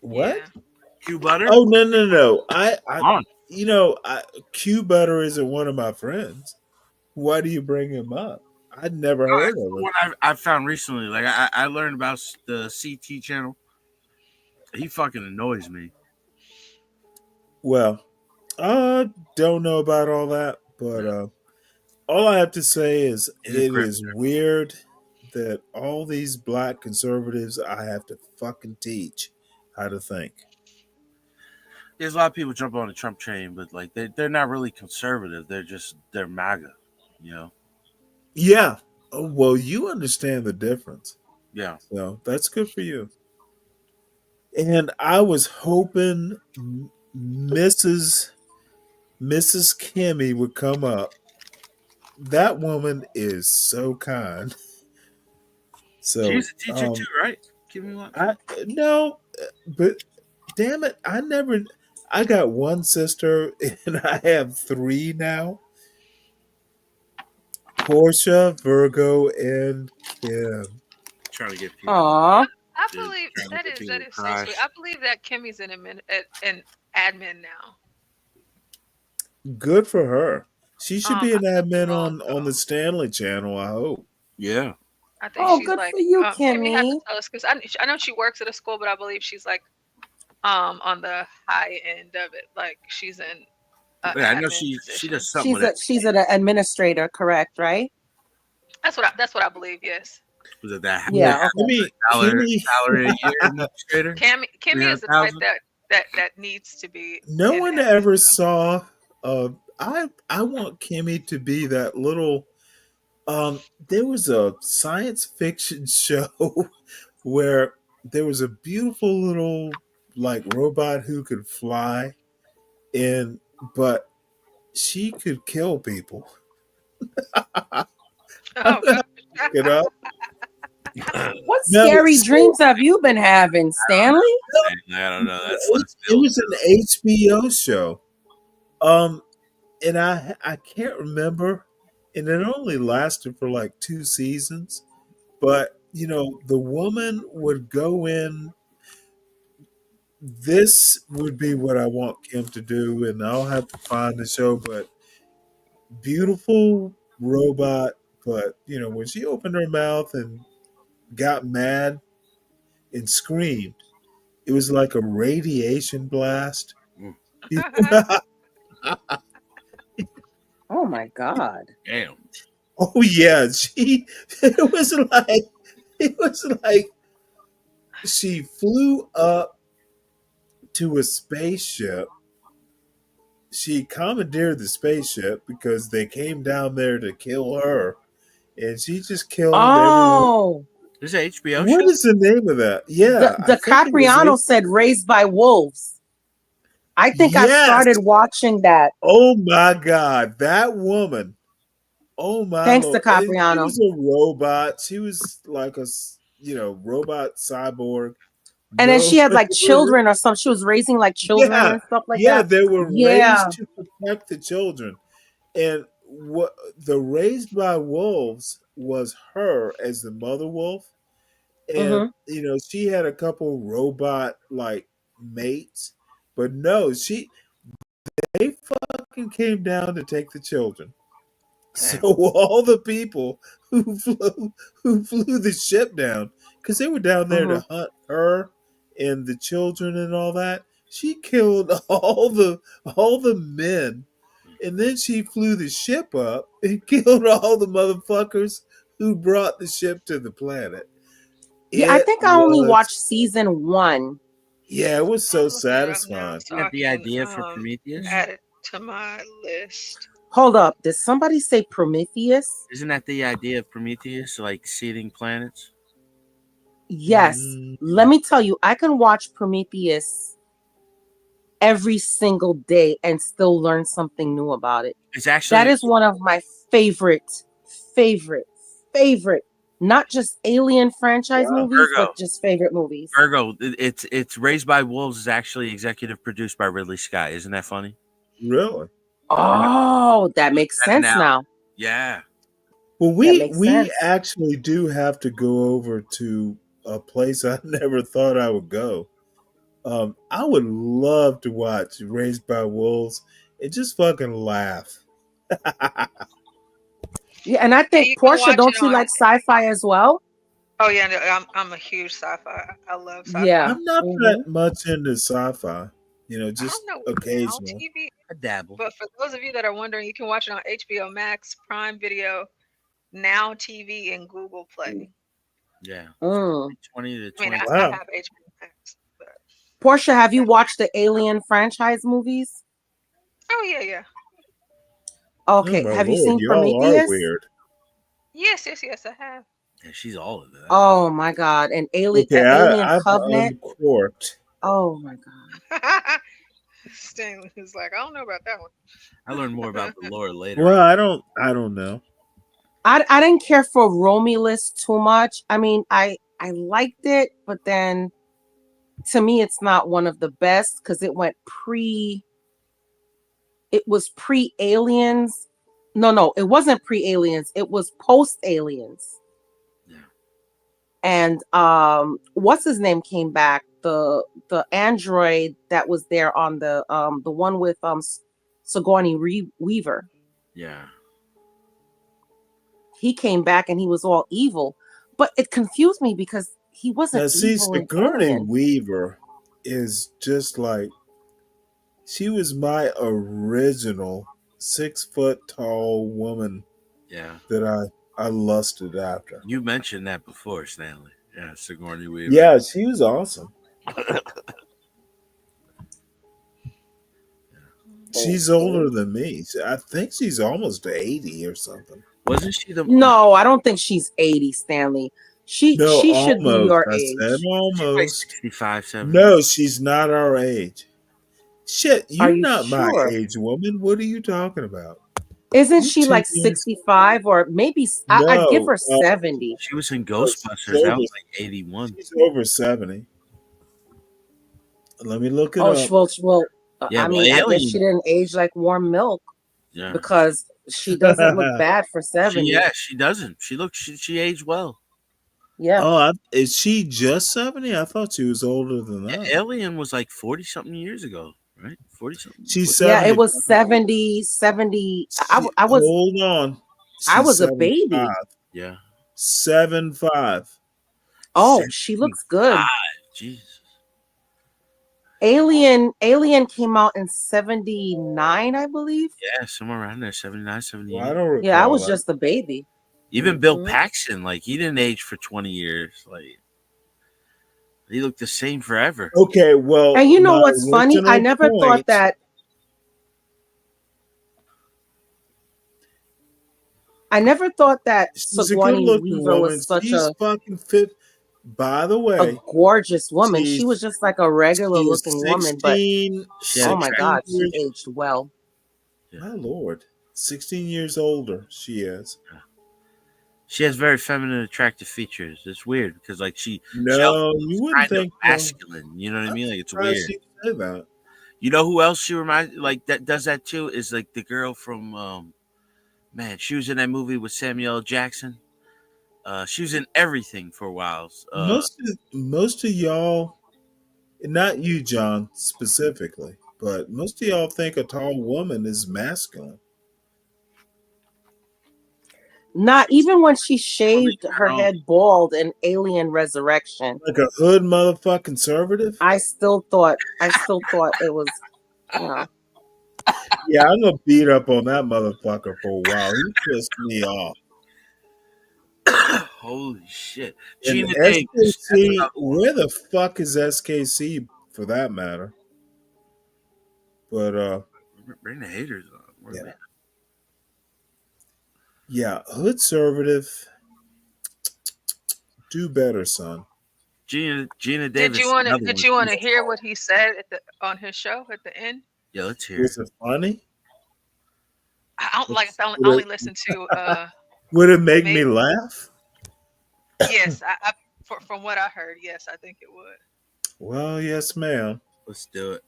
what? yeah. Q Butter? Oh no! I On. Q Butter isn't one of my friends. Why do you bring him up? I'd never Oh, heard that's of the him. one I found recently. Like I learned about the CT channel. He fucking annoys me. Well, I don't know about all that, but all I have to say is He's a it is grifter. weird that all these black conservatives I have to fucking teach how to think. There's a lot of people jump on the Trump train, but like they're not really conservative. They're MAGA, you know. Yeah. Oh, well, you understand the difference. Yeah. So that's good for you. And I was hoping Mrs. Mrs. Kimmy would come up. That woman is so kind. So She's a teacher too, right? Give me one. I no, but damn it, I got one sister and I have three now. Portia, Virgo, and Kim. Trying to get people. Aw. I Dude, believe trying to get people that to is so cry. sweet. I believe that Kimmy's an admin now. Good for her. She should be I an could be admin wrong on the though. Stanley channel, I hope. Yeah. I think Oh, she's good like for you, Kimmy had to Kimmy. tell us because I know she works at a school, but I believe she's like on the high end of it. Like she's in an Yeah, I know admin she position. does something with it. She's an administrator, correct, right? That's what I believe. Yes. Was it that Yeah, Yeah, okay. Kimmy, salary a year administrator? Kimmy is the type 300,000? that needs to be no in one admin. ever saw. I want Kimmy to be that little. There was a science fiction show where there was a beautiful little like robot who could fly, and but she could kill people. Oh Look gosh. it up. What No, scary so dreams have you been having, Stanley? I don't know. That's it was an HBO show. Um, and I can't remember, and it only lasted for like 2 seasons. But the woman would go in. This would be what I want Kim to do, and I'll have to find the show. But beautiful robot, but when she opened her mouth and got mad, and screamed. It was like a radiation blast. Oh my God. Damn. Oh yeah, it was like she flew up to a spaceship. She commandeered the spaceship because they came down there to kill her, and she just killed everyone. Oh, This is an HBO What show? is the name of that? Yeah, I the think it was Capriano said "Raised by Wolves." I think I Yes. started watching that. Oh my God, that woman. Oh my Thanks to Lord. And she Capriano. was a robot. She was like a robot cyborg. And then she had like No- children or something. She was raising like children Yeah, and stuff like yeah, that. they were Yeah. raised to protect the children. And what the Raised by Wolves was her as the mother wolf. And she had a couple robot like mates, but no, they fucking came down to take the children. So all the people who flew the ship down, because they were down there to hunt her and the children and all that, she killed all the men, and then she flew the ship up and killed all the motherfuckers who brought the ship to the planet. Yeah, I think I only was- watched season 1. Yeah, it was so I'm looking it up now satisfying. so Isn't that I the can idea for Prometheus? add it to my list. Hold up. Did somebody say Prometheus? Isn't that the idea of Prometheus, like seeding planets? Yes. Mm. Let me tell you, I can watch Prometheus every single day and still learn something new about it. It's actually That is one of my favorite, not just Alien franchise movies, Virgo. but just favorite movies. Virgo. It's Raised by Wolves is actually executive produced by Ridley Scott. Isn't that funny? Really? Oh, that makes sense now. Yeah. Well, That we makes we sense. actually do have to go over to a place I never thought I would go. I would love to watch Raised by Wolves and just fucking laugh. Yeah, and I you think can Portia, watch don't it you on- like sci-fi as well? Oh yeah, no, I'm a huge sci-fi. I love sci-fi. Yeah. I'm not that much into sci-fi, I just don't know, now occasional. TV. I dabble. But for those of you that are wondering, you can watch it on HBO Max, Prime Video, Now TV, and Google Play. Yeah. Mm. 20 to I mean, 20. I Wow. have HBO Max. But, Portia, have you watched the Alien franchise movies? oh yeah. Okay. Oh my Have you Lord, seen you all are Prometheus? weird. Yes, I have. Yeah, she's all of that. Oh my God. And Alien Okay, I've Covenant. uncorked. Oh my God. Stanley is like, I don't know about that one. I learned more about the lore later. Well, I don't know. I didn't care for Romulus too much. I mean, I liked it, but then to me it's not one of the best because it was pre-aliens. No, it wasn't pre-aliens, it was post-aliens. Yeah. And what's his name came back? The android that was there on the one with Sigourney Weaver. Yeah. He came back and he was all evil, but it confused me because he wasn't Now, see, evil in Sigourney Alien. Weaver is just like she was my original 6-foot tall woman Yeah. that I lusted after. You mentioned that before, Stanley. Yeah, Sigourney Weaver. Yeah, she was awesome. She's older than me. I think she's almost 80 or something. Wasn't she the No, I don't think she's 80, Stanley. She No, should be almost. your I age. said She's like almost. 65, 70? No, she's not our age. Shit, Are you're you not my sure? age, woman. What are you talking about? Isn't You she like 10 years- 65 or maybe I'd give her No, 70. She was in she's Ghostbusters. That over- was like 81. She's over 70. Let me look it Oh, up. well, Yeah, I well, mean, I guess Alien- she didn't age like warm milk Yeah. because she doesn't look bad for 70. She doesn't. She aged well. Yeah. Oh, is she just 70? I thought she was older than that. Alien was like 40 something years ago, right? 40 something. She's Yeah, 70. it was 70. I was Hold on. I She's was a baby. 75. Yeah. 75. Oh, she looks good. Jesus. Alien came out in 79, I believe. Yeah, somewhere around there, 79, 78. Well, I don't recall. Yeah, I was that. just a baby. Even Bill Mhm. Paxton, like he didn't age for 20 years. Like he looked the same forever. Okay, well, And you know my what's funny? I original never thought point- that. I never thought that She's a Sigourney good-looking Weaver woman. was such She's fucking fit. By the a way, gorgeous woman. she's- She was just like a regular she is looking woman, but 16. Yeah, oh my God, she years- aged well. My lord, 16 years older she is. She has very feminine, attractive features. It's weird because like she No, you wouldn't kind of think so. masculine. You know what I mean? Like it's Surprised weird. she'd say that. You know who else she reminds like that does that too is like the girl from man, she was in that movie with Samuel L. Jackson. She was in everything for a while. Most of y'all, not you, John, specifically, but most of y'all think a tall woman is masculine. Not even when she shaved her head bald in Alien Resurrection. Like a hood motherfucking conservative? I still thought it was, you know. Yeah, I'm gonna beat up on that motherfucker for a while. He pissed me off. Holy shit. And Gina Davis. SKC, where the fuck is SKC for that matter? But Bring the haters on. Yeah. Yeah, hood conservative. Do better, son. Gina Davis. Did you want to hear what he said on his show at the end? Yeah, let's hear. Was it funny? I only listen to. Would it make me laugh? Yes, from what I heard, yes, I think it would. Well, yes, ma'am. Let's do it.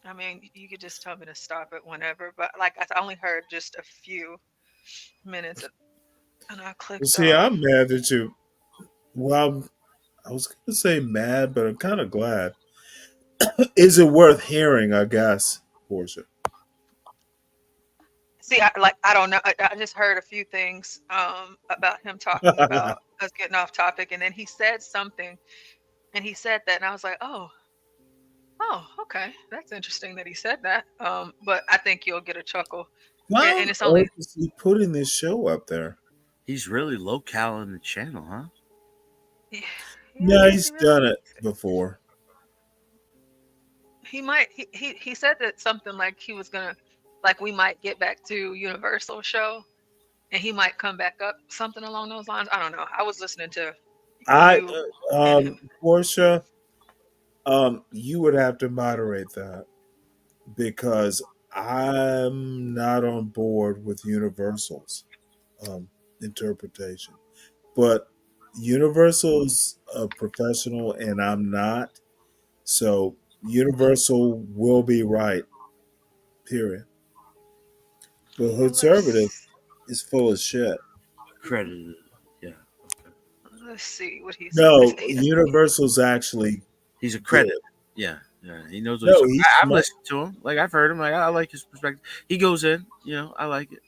I mean, you could just tell me to stop it whenever, but like I only heard just a few minutes, and I clicked. Well, see, off. I'm mad that you. Well, I was going to say mad, but I'm kind of glad. Is it worth hearing? I guess, Portia. See, I don't know. I just heard a few things about him talking about us getting off topic, and then he said something, and he said that, and I was like, oh, okay, that's interesting that he said that. But I think you'll get a chuckle. Why and it's only is he putting this show up there? He's really low-cal in the channel, huh? Yeah, No, he's done it before. He might. He said that something like he was gonna, like we might get back to Universal show, and he might come back up, something along those lines. I don't know. I was listening to. Portia, you would have to moderate that because I'm not on board with Universal's interpretation. But Universal's a professional and I'm not. So Universal will be right. Period. But conservative is full of shit. Credited. Yeah. Let's see what he said. No, Universal's actually he's a credit. Yeah. Yeah. He knows what No, he's he's I've smart. listened to him. Like I've heard him. Like I like his perspective. He goes in, I like it.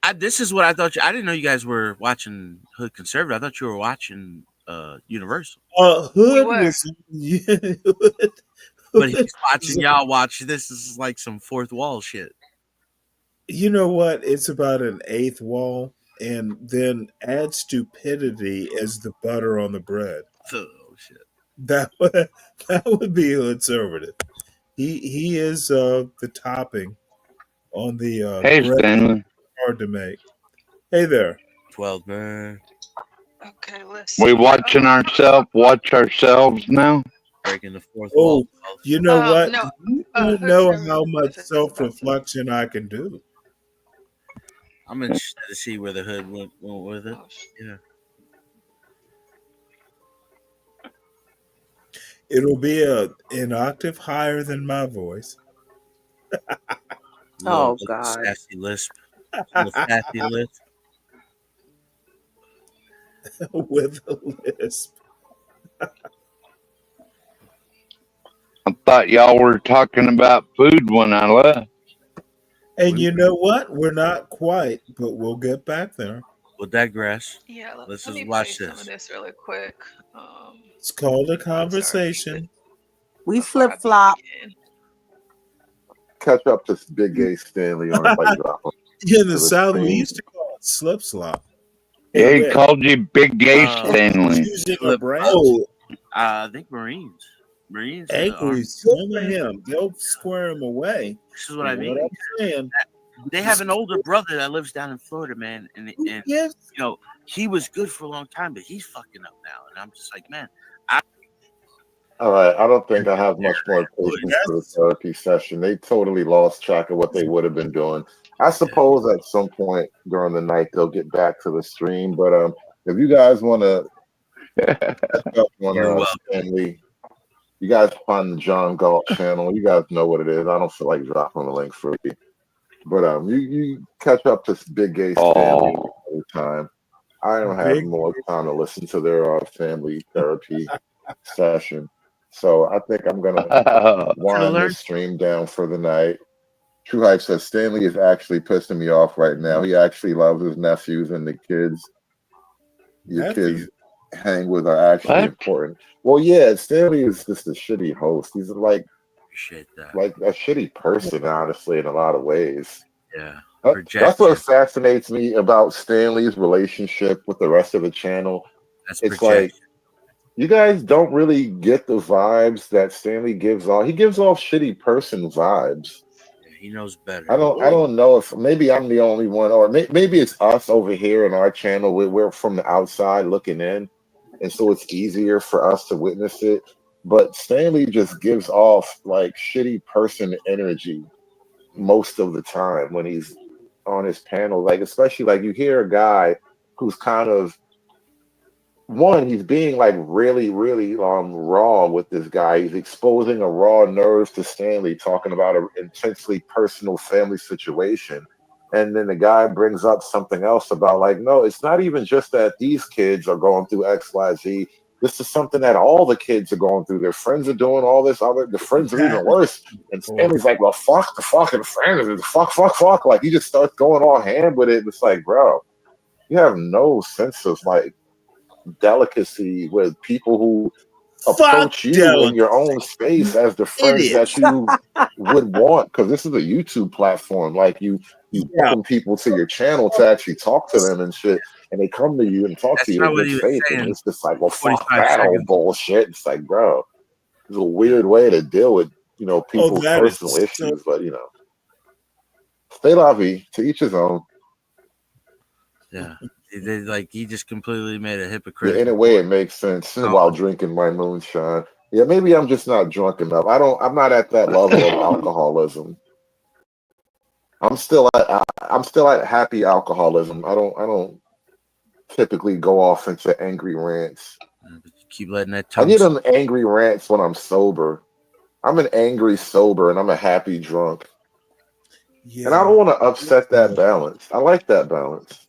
I this is what I thought I didn't know you guys were watching Hood Conservative. I thought you were watching Universal. Hood was But he's watching y'all watch this is like some fourth wall shit. You know what? It's about an eighth wall, and then add stupidity as the butter on the bread. Oh shit! That would be conservative. He is the topping on the Hey, bread. Stanley. Hard to make. Hey there. 12 man. Okay, let's. We watch ourselves now. Breaking the fourth Oh, wall. you know what? No, You don't know how much self-reflection I can do. I'm interested to see where the Hood went with it. Yeah. It'll be an octave higher than my voice. Oh God! Sassy lisp. Sassy lisp. With a lisp. I thought y'all were talking about food when I left. And you know what? We're not quite, but we'll get back there. We'll digress. Yeah, Let's let me just play watch some of this. this really quick. It's called a I'm sorry, conversation. We before I flip flop. begin. Catch up to Big Gay Stanley on like drop him In the to the South, we stream. used to call it slip slop. Yeah, he Wait, called you Big Gay Um, Stanley. choosing a Flip. branch. Oh, I think Marines. Marines in the Angry Army. some of him. They'll square him away. This is what I But mean. what I'm saying, They have an older brother that lives down in Florida, man, and yes, you know he was good for a long time, but he's fucking up now, and I'm just like, man, All right, I don't think I have much more patience for the that's therapy session. They totally lost track of what they would have been doing. I suppose at some point during the night they'll get back to the stream, but if you guys want to catch up you're on welcome. Stanley, you guys find the John Galt channel. You guys know what it is. I don't feel like dropping the link for you, but you catch up to Big Gay Stanley Oh, all the time. I don't have big. more time to listen to their family therapy session. So I think I'm gonna To wind learn, this stream down for the night. True Hype says Stanley is actually pissing me off right now. He actually loves his nephews and the kids. Your Nephew. kids hang with are actually what? important. Well, yeah, Stanley is just a shitty host. He's like appreciate that. a shitty person, honestly, in a lot of ways. Yeah, That's what projection. fascinates me about Stanley's relationship with the rest of the channel. That's It's projection. like you guys don't really get the vibes that Stanley gives off. He gives off shitty person vibes. Yeah, he knows better. I don't know if maybe I'm the only one, or maybe it's us over here in our channel. We're from the outside looking in, and so it's easier for us to witness it. But Stanley just gives off like shitty person energy most of the time when he's on his panel. Like especially like you hear a guy who's kind of he's being like really, really raw with this guy. He's exposing a raw nerve to Stanley, talking about an intensely personal family situation. And then the guy brings up something else about like, no, it's not even just that these kids are going through XYZ. This is something that all the kids are going through. Their friends are doing all this other. The friends are even worse. And Stanley's like, well, fuck the fucking friends. Fuck. Like he just starts going all ham with it. It's like, bro, you have no sense of like delicacy with people who Fuck approach you in delicacy. your own space as the friends Idiots. that you would want, because this is a YouTube platform. Like you Yeah. welcome people to your channel to actually talk to them and shit, and they come to you and talk That's to you not in what good he was faith, saying. and it's just like, well, fuck 45 that old seconds. bullshit. It's like, bro, it's a weird way to deal with people's that is personal so- issues, but stay la vie, to each his own. Yeah, he just completely made a Yeah, hypocritical. in a way, it makes sense Oh. while drinking my moonshine. Yeah, maybe I'm just not drunk enough. I'm not at that level of alcoholism. I'm still at happy alcoholism. I don't typically go off into angry rants. But you keep letting that I tongue. get them angry rants when I'm sober. I'm an angry sober and I'm a happy drunk. Yeah. And I don't want to upset that balance. I like that balance.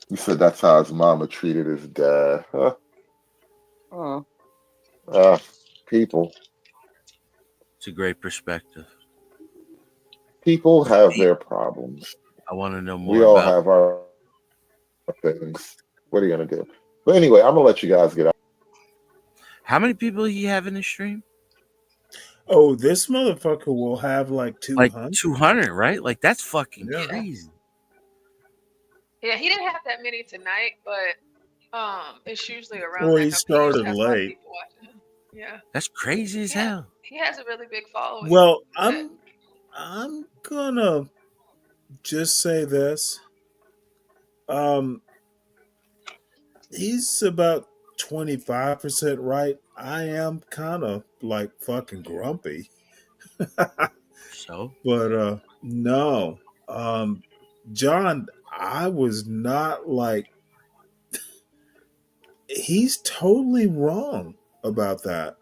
You said that's how his mama treated his dad. Huh? People. It's a great perspective. People have their problems. I want to know more. We all about have our things. What are you gonna do? But anyway, I'm gonna let you guys get out. how many people you have in the stream. Oh, this motherfucker will have like 200. Like 200, right? Like that's fucking Yeah. crazy. Yeah, he didn't have that many tonight, but it's usually around Well, that he number. He used started to have a lot of late. people watching him. Yeah, That's crazy as Yeah. hell. he has a really big following. Well, I'm gonna just say this. He's about 25% right. I am kind of like fucking grumpy. So But no. John, I was not like he's totally wrong about that.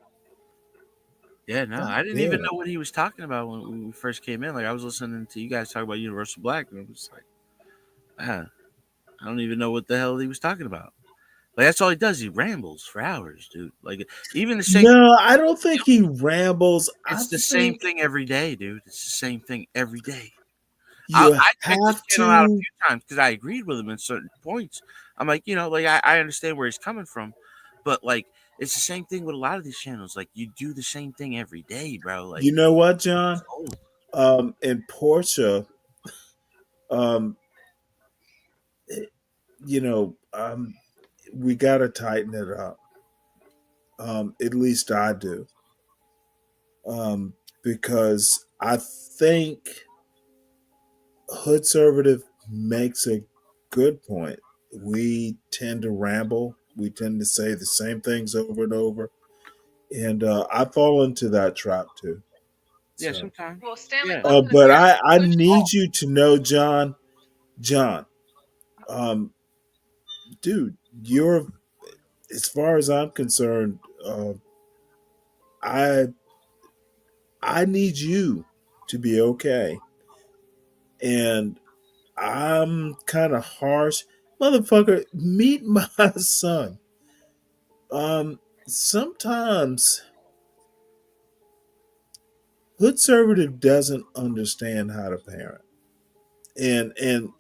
yeah, no, I didn't even know what he was talking about when we first came in. Like I was listening to you guys talk about Universal Black, and I was like, man, I don't even know what the hell he was talking about. Like that's all he does. He rambles for hours, dude. Like even the same. No, I don't think he rambles. It's the same thing every day, dude. It's the same thing every day. You I checked his have channel out a to. few times because I agreed with him in certain points. I'm like, like I understand where he's coming from, but like it's the same thing with a lot of these channels. Like you do the same thing every day, bro. Like You know what, it's John? old. And Portia, um, you know, we got to tighten it up. At least I do, because I think Hood Conservative makes a good point. We tend to ramble. We tend to say the same things over and over, and I fall into that trap too. Yeah, So, sometimes. Well, Stanley, Yeah. welcome to but Fearless I Solutions. need you to know, John, um, dude, you're as far as I'm concerned. I I need you to be okay, and I'm kind of harsh, motherfucker. Meet my son. Sometimes Hood Conservative doesn't understand how to parent, and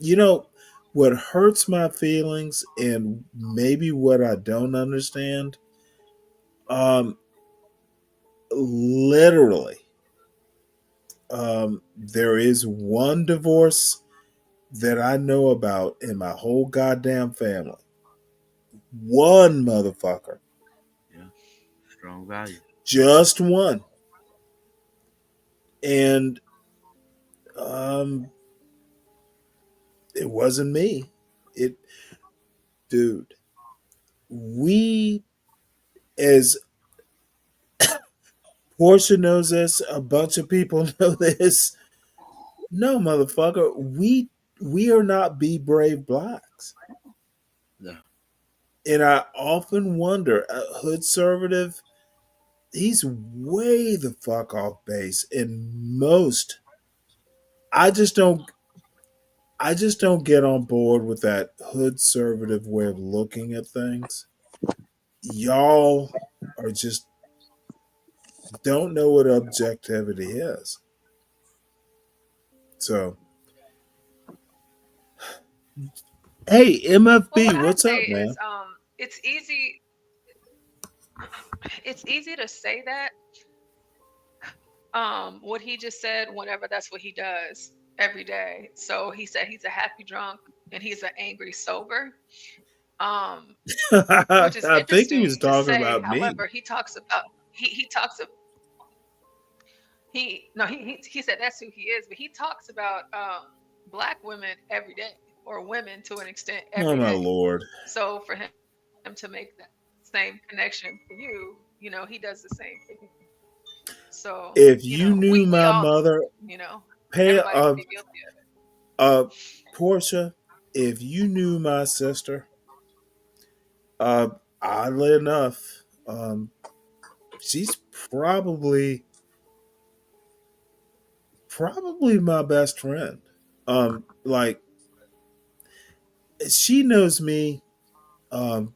what hurts my feelings, and maybe what I don't understand. Um, Literally, there is one divorce that I know about in my whole goddamn family. One motherfucker. Yeah. Strong value. Just one. And um it wasn't me. It Dude, we as Portia knows this, a bunch of people know this. No, motherfucker, we are not be brave blacks. No. And I often wonder, Hood Conservative, he's way the fuck off base. And most, I just don't, I just don't get on board with that Hood Conservative way of looking at things. Y'all are just don't know what objectivity is. So, hey, Well, MFB, what I what's say up, is, man? it's easy. It's easy to say that. What he just said, whenever that's what he does every day. So he said he's a happy drunk and he's an angry sober. Which is I think he was interesting to talking say. about me. However, he talks about he talks of he no he said that's who he is, but he talks about black women every day, or women to an extent Oh every my day. lord! So for him to make that same connection for you, he does the same thing. So If you knew we my all do mother, it. pay Everybody can be guilty of it. Portia. If you knew my sister, uh, oddly enough, she's probably my best friend. Like she knows me, um,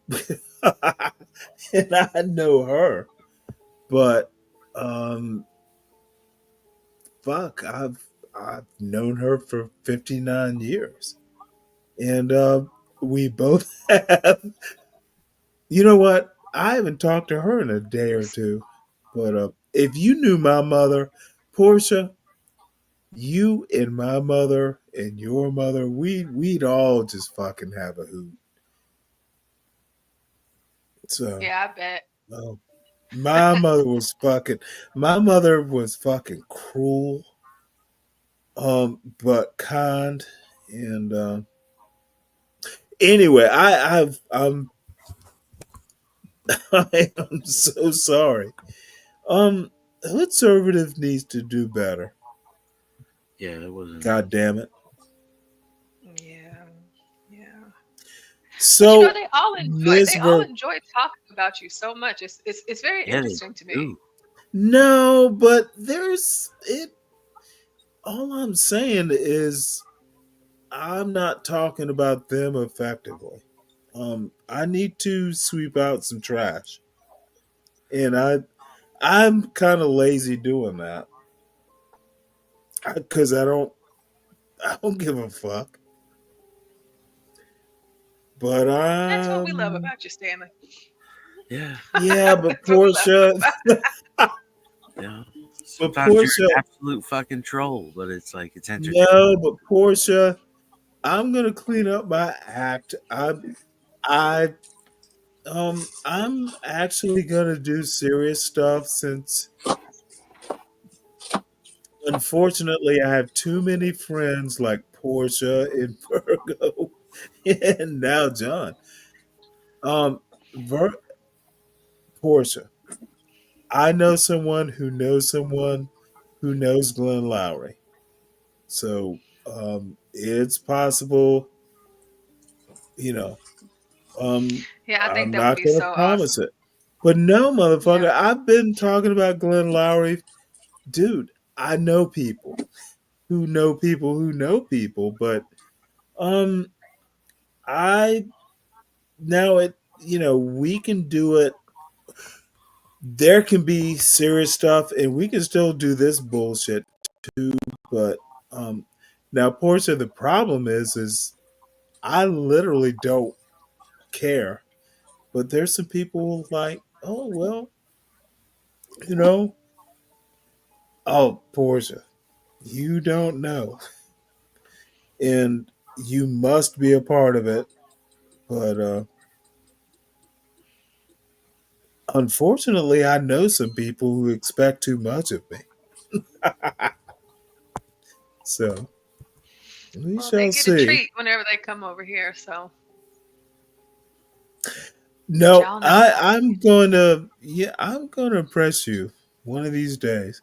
and I know her, but um, fuck, I've known her for 59 years, and we both have. You know what? I haven't talked to her in a day or two, but if you knew my mother, Portia, you and my mother and your mother, we'd all just fucking have a hoot. So, Yeah, I bet. uh, my mother was fucking. My mother was fucking cruel, but kind. And anyway, I am so sorry. Hood Conservative needs to do better. Yeah, that wasn't. God damn it. Yeah, yeah. But So, they Miss all Ver, enjoy talking about you so much. It's very Yeah, they interesting to me. do. no, but there's it. All I'm saying is I'm not talking about them effectively. I need to sweep out some trash, and I'm kind of lazy doing that because I don't give a fuck. But That's what we love about you, Stanley. Yeah. yeah, but That's what we love Portia, Yeah. but Sometimes you're Portia, an absolute fucking troll, but it's like it's entertaining. no, but Portia, I'm gonna clean up my act. I, I'm actually gonna do serious stuff since, unfortunately, I have too many friends like Portia and Virgo, and now John. Um, Portia, I know someone who knows Glenn Lowry. So it's possible, you know. Yeah, I think I'm that would not be gonna so promise awesome. it. But no, Yeah. motherfucker, I've been talking about Glenn Lowry. Dude, I know people who know people, but um I now it we can do it. There can be serious stuff and we can still do this bullshit too, but um now Portia, the problem is I literally don't care. But there's some people like, oh well, you know, oh Portia, you don't know, and you must be a part of it. But unfortunately, I know some people who expect too much of me. So we Well, they shall get a see. treat whenever they come over here, so but No, y'all know about me. I'm gonna impress you one of these days.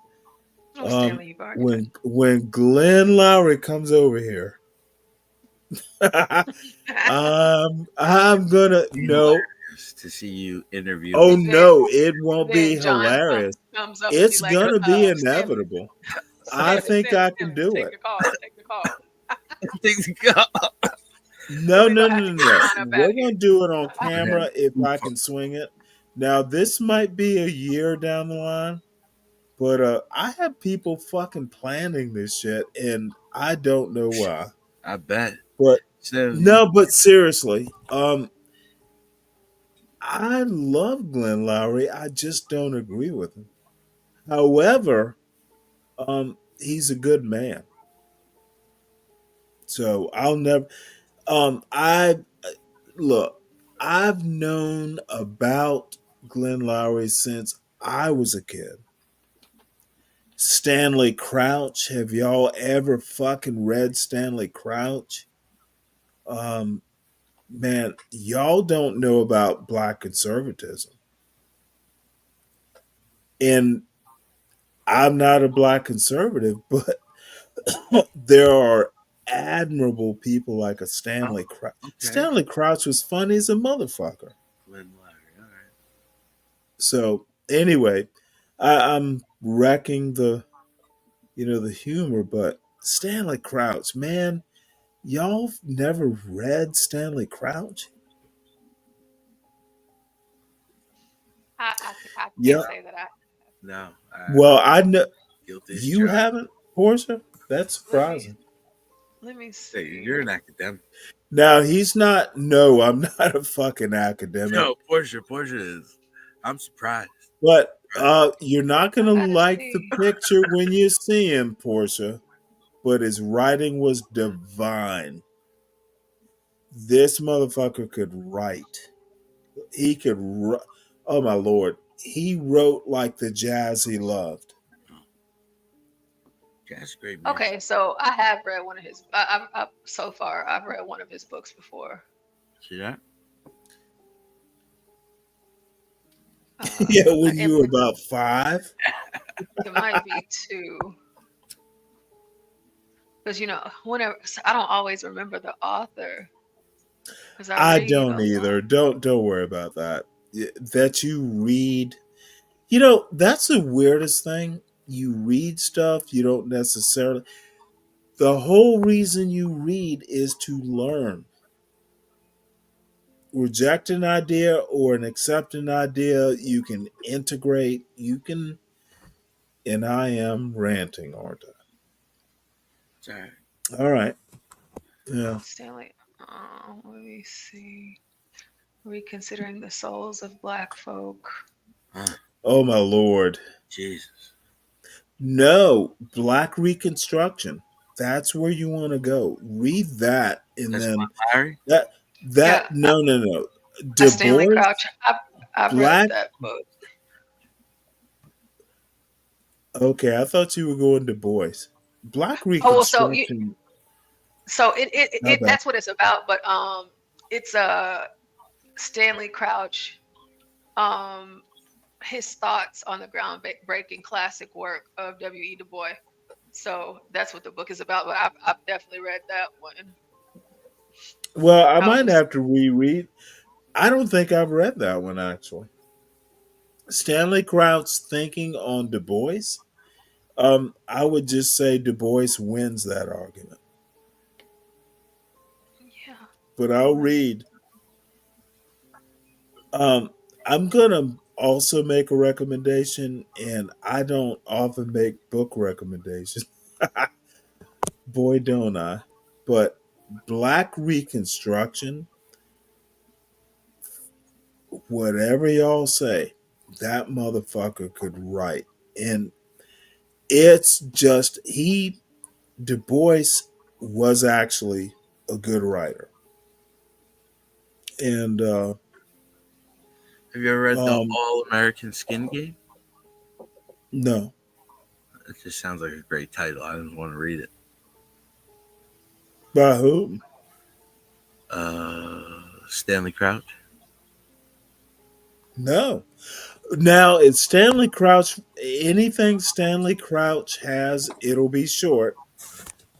Oh, Stanley, you've already been. When Glenn Lowry comes over here, I'm gonna Be no. hilarious to see you interview Oh him. no, it won't be Then John hilarious. comes up and be It's like, gonna be Stanley, inevitable. I Stanley, think Stanley, I can Stanley, do take it. the call, take the call. Things go. No, We're no, gonna have no, to no, get no. John up out We're of here. gonna do it on We're gonna camera if I can swing it. Now this might be a year down the line, but I have people fucking planning this shit, and I don't know why. I bet. But So no, but seriously, I love Glenn Lowry. I just don't agree with him. However, he's a good man. So I'll never. I look. I've known about Glenn Lowry since I was a kid. Stanley Crouch. Have y'all ever fucking read Stanley Crouch? Um, man, y'all don't know about black conservatism. And I'm not a black conservative, but there are admirable people like a Stanley Crouch. okay. Stanley Crouch was funny as a motherfucker. Glenn Lowry. All right. So anyway, I'm wrecking the humor, but Stanley Crouch, man, y'all never read Stanley Crouch? I Yeah. can't say that I. No. Well, I know Guilty as you charged. haven't, Portia. That's Let me surprising. let me Hey, see. you're an academic. Now he's not. No, I'm not a fucking academic. No, Portia is. I'm surprised. But you're not I gonna gotta like the see. picture when you see him, Portia. But his writing was divine. This motherfucker could write. He could. Oh my lord, he wrote like the jazz he loved. That's great music. Okay, so I have read one of his. So far I've read one of his books before. See that? Yeah, when It, you were about 5. it might be two, because whenever I don't always remember the author because I I read don't a lot. either. Don't worry about that. That you read. That's the weirdest thing. You read stuff you don't necessarily. The whole reason you read is to learn. Reject an idea or an accept an idea. You can integrate. You can. And I am ranting, aren't I? It's all right. All right. Yeah. Stanley. Let me see. Reconsidering the souls of black folk. Oh my lord. Jesus. No, Black Reconstruction. That's where you want to go. Read that, and That's then Larry. that Yeah, no. Du Stanley Bois, Crouch. I've read Black. that book. Okay, I thought you were going Du Bois. Black Oh well, so you, Reconstruction. so it, it, How it about that's what it's about. But it's Stanley Crouch. Um, his thoughts on the groundbreaking classic work of W.E. Du Bois. So that's what the book is about. But I've definitely read that one. Well, I I was might just have to reread. I don't think I've read that one actually. Stanley Crouch's thinking on Du Bois. I would just say Du Bois wins that argument, yeah. but I'll read. Um, I'm gonna also make a recommendation, and I don't often make book recommendations. Boy, don't I! But Black Reconstruction, whatever y'all say, that motherfucker could write, and it's just he Du Bois was actually a good writer, and Have you ever read the um, All American Skin Game? no, It just sounds like a great title. I just want to read it. by whom? Stanley Crouch. No. Now it's Stanley Crouch. Anything Stanley Crouch has, it'll be short.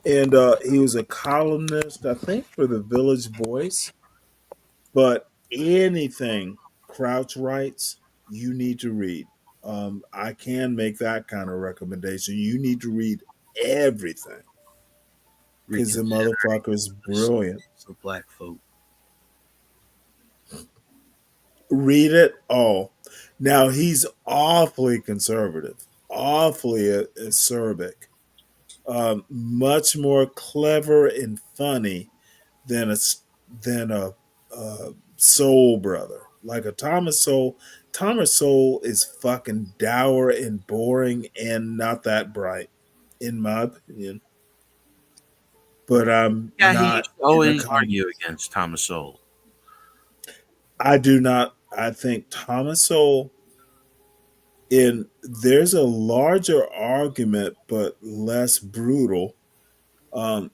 And he was a columnist, I think, for the Village Voice. But anything Crouch writes, you need to read. I can make that kind of recommendation. You need to read everything because the Reconsidering motherfucker's the souls brilliant. of black folk. Read it all. Now he's awfully conservative, awfully acerbic, much more clever and funny than a Soul brother like a Thomas Soul. Thomas Soul is fucking dour and boring and not that bright, in my opinion. But I'm Yeah, he used not to in a always argue conversation. against Thomas Sowell. I do not. I think Thomas Soul in there's a larger argument but less brutal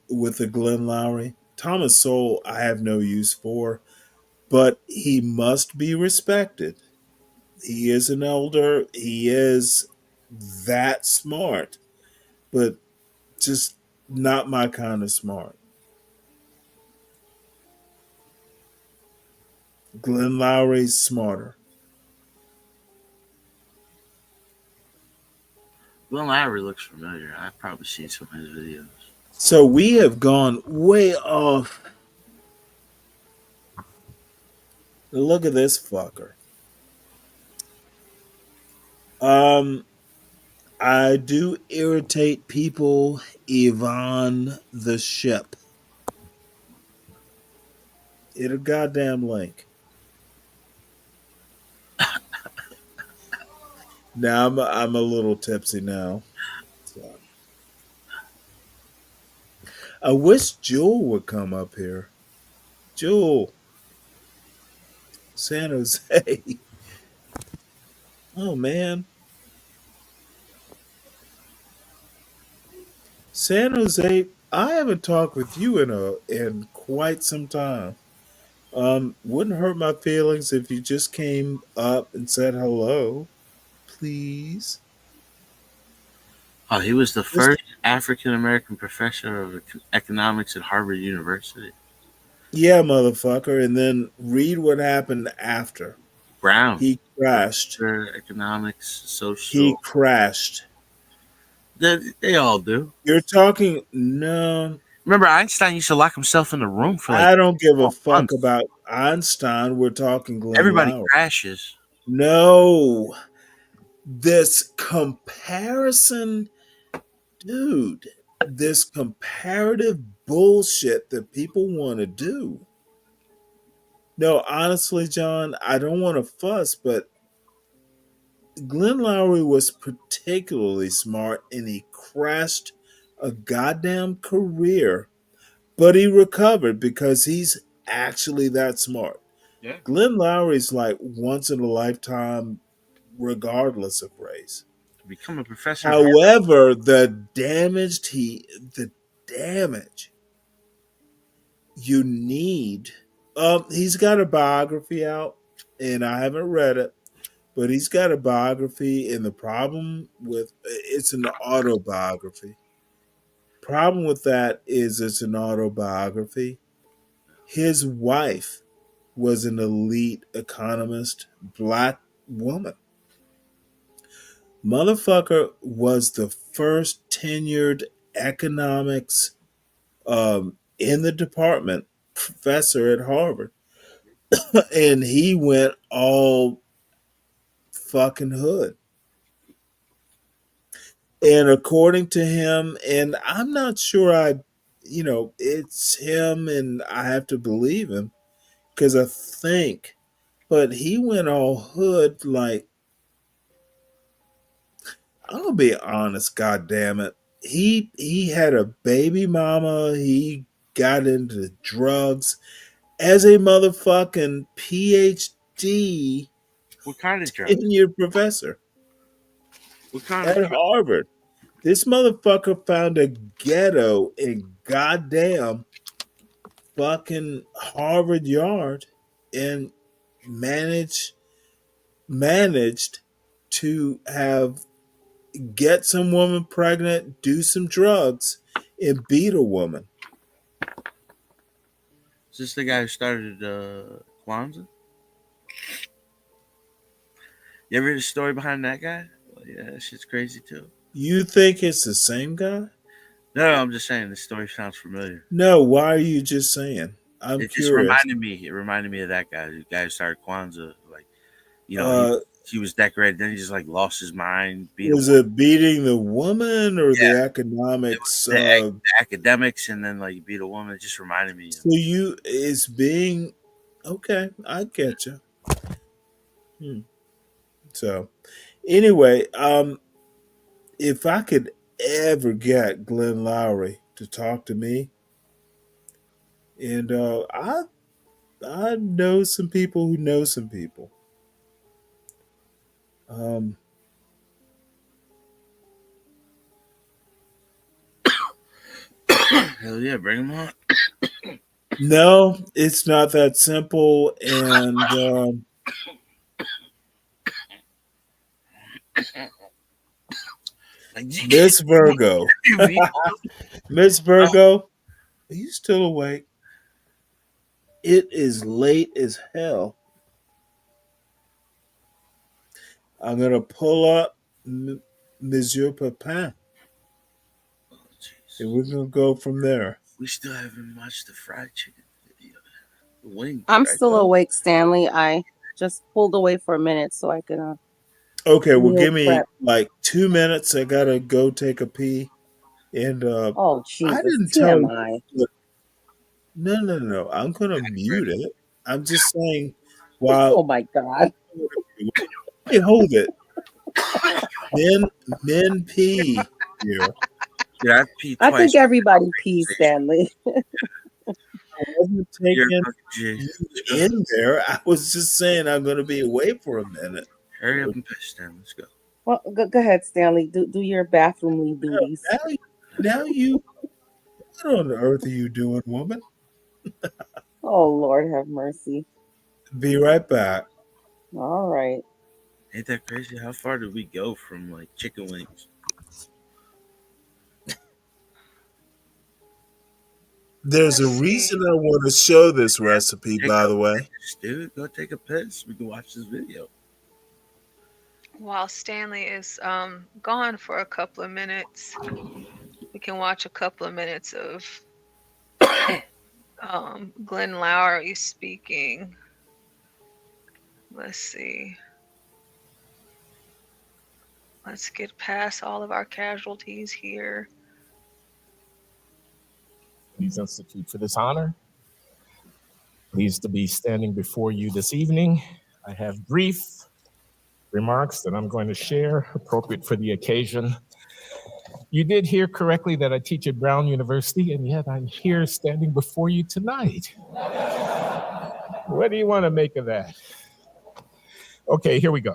with the Glenn Lowry. Thomas Sowell I have no use for, but he must be respected. He is an elder. He is that smart, but just not my kind of smart. Glenn Lowry's smarter. Glenn Lowry looks familiar. I've probably seen some of his videos. So we have gone way off. Look at this fucker. Um, I do irritate people. Yvonne the ship. It a goddamn link. Now I'm a little tipsy now. So. I wish Jewel would come up here. Jewel, San Jose. Oh man, San Jose. I haven't talked with you in quite some time. Wouldn't hurt my feelings if you just came up and said hello, please. Oh, he was the Just first African American professor of economics at Harvard University. yeah, motherfucker. And then read what happened after. Brown, He crashed. professor economics, He social. crashed. They all do. You're talking no. Remember, Einstein used to lock himself in the room for like I don't give a 12 fuck months. about Einstein. We're talking Glenn Everybody Lowry. crashes. No, this comparison, dude. this comparative bullshit that people want to do. No, honestly, John, I don't want to fuss, but Glenn Lowry was particularly smart and he crashed a goddamn career, but he recovered because he's actually that smart. Yeah. Glenn Lowry's like once in a lifetime, regardless of race. To become a professor. However, the damage you need. He's got a biography out, and I haven't read it, but he's got a biography, and the problem with it's an autobiography. Problem with that is it's an autobiography. His wife was an elite economist, black woman. Motherfucker was the first tenured economics in the department professor at Harvard. And he went all fucking hood. And according to him, and I'm not sure it's him and I have to believe him because I think, but he went all hood like, I'm gonna be honest, god damn it. He had a baby mama, he got into drugs as a motherfucking PhD What kind of drugs? tenured professor What kind at of drugs? Harvard. This motherfucker found a ghetto in goddamn fucking Harvard Yard and managed to get some woman pregnant, do some drugs, and beat a woman. Is this the guy who started Kwanzaa? You ever heard the story behind that guy? Well, yeah, that shit's crazy too. You think it's the same guy? No, I'm just saying the story sounds familiar. No, why are you just saying? I'm It just curious. reminded me of that guy, the guy who started Kwanzaa. Like, he was decorated, then he just like lost his mind. Was it beating the woman or the economics? The academics, and then like beat a woman. It just reminded me. So it's being okay. I get you. So anyway, if I could ever get Glenn Lowry to talk to me, and I know some people who know some people. Hell yeah, bring him on. No, it's not that simple, and Miss Virgo, Miss Virgo, are you still awake? It is late as hell. I'm gonna pull up Monsieur Papin, and we're gonna go from there. We still haven't watched the fried chicken video. The wing. I'm right? still awake, Stanley. I just pulled away for a minute so I can. Okay, well, meal give me prep. like 2 minutes. I gotta go take a pee, and Oh Jesus, I didn't tell TMI. you. No. I'm gonna mute it. I'm just saying. While Oh my God. hey, hold it. Men pee here. Yeah, I peed I twice. think everybody pees, Stanley. I wasn't taking you in there. I was just saying I'm going to be away for a minute. Hurry up and piss down. Let's go. Well, go ahead, Stanley. Do your bathroomly duties. Now you. What on earth are you doing, woman? Oh Lord, have mercy. Be right back. All right. Ain't that crazy? How far did we go from like chicken wings? There's a reason I want to show this recipe, by the way. Dude, go take a piss. We can watch this video. While Stanley is gone for a couple of minutes, we can watch a couple of minutes of Glenn Lowry speaking. Let's see. Let's get past all of our casualties here. Studies Institute for this honor. Pleased to be standing before you this evening. I have brief remarks that I'm going to share, appropriate for the occasion. You did hear correctly that I teach at Brown University, and yet I'm here standing before you tonight. What do you want to make of that? Okay, here we go.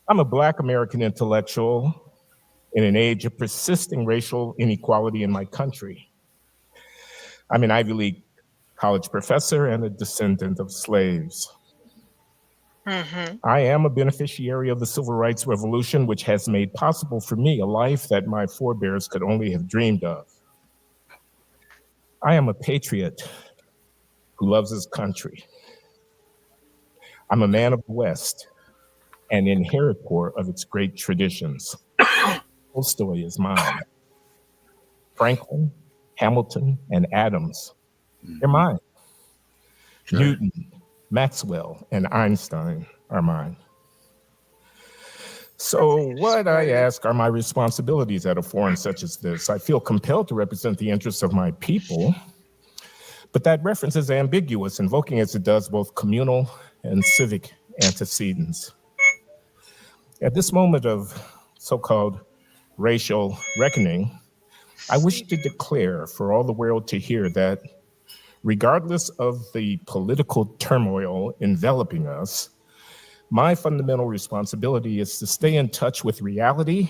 I'm a Black American intellectual in an age of persisting racial inequality in my country. I'm an Ivy League college professor and a descendant of slaves. I am a beneficiary of the Civil Rights Revolution, which has made possible for me a life that my forebears could only have dreamed of. I am a patriot who loves his country. I'm a man of the West, an inheritor of its great traditions. Tolstoy is mine. Franklin, Hamilton, and Adams, they're mine. Sure. Newton, Maxwell, and Einstein are mine. So what I ask are my responsibilities at a forum such as this. I feel compelled to represent the interests of my people, but that reference is ambiguous, invoking as it does both communal and civic antecedents. At this moment of so-called racial reckoning, I wish to declare for all the world to hear that regardless of the political turmoil enveloping us, my fundamental responsibility is to stay in touch with reality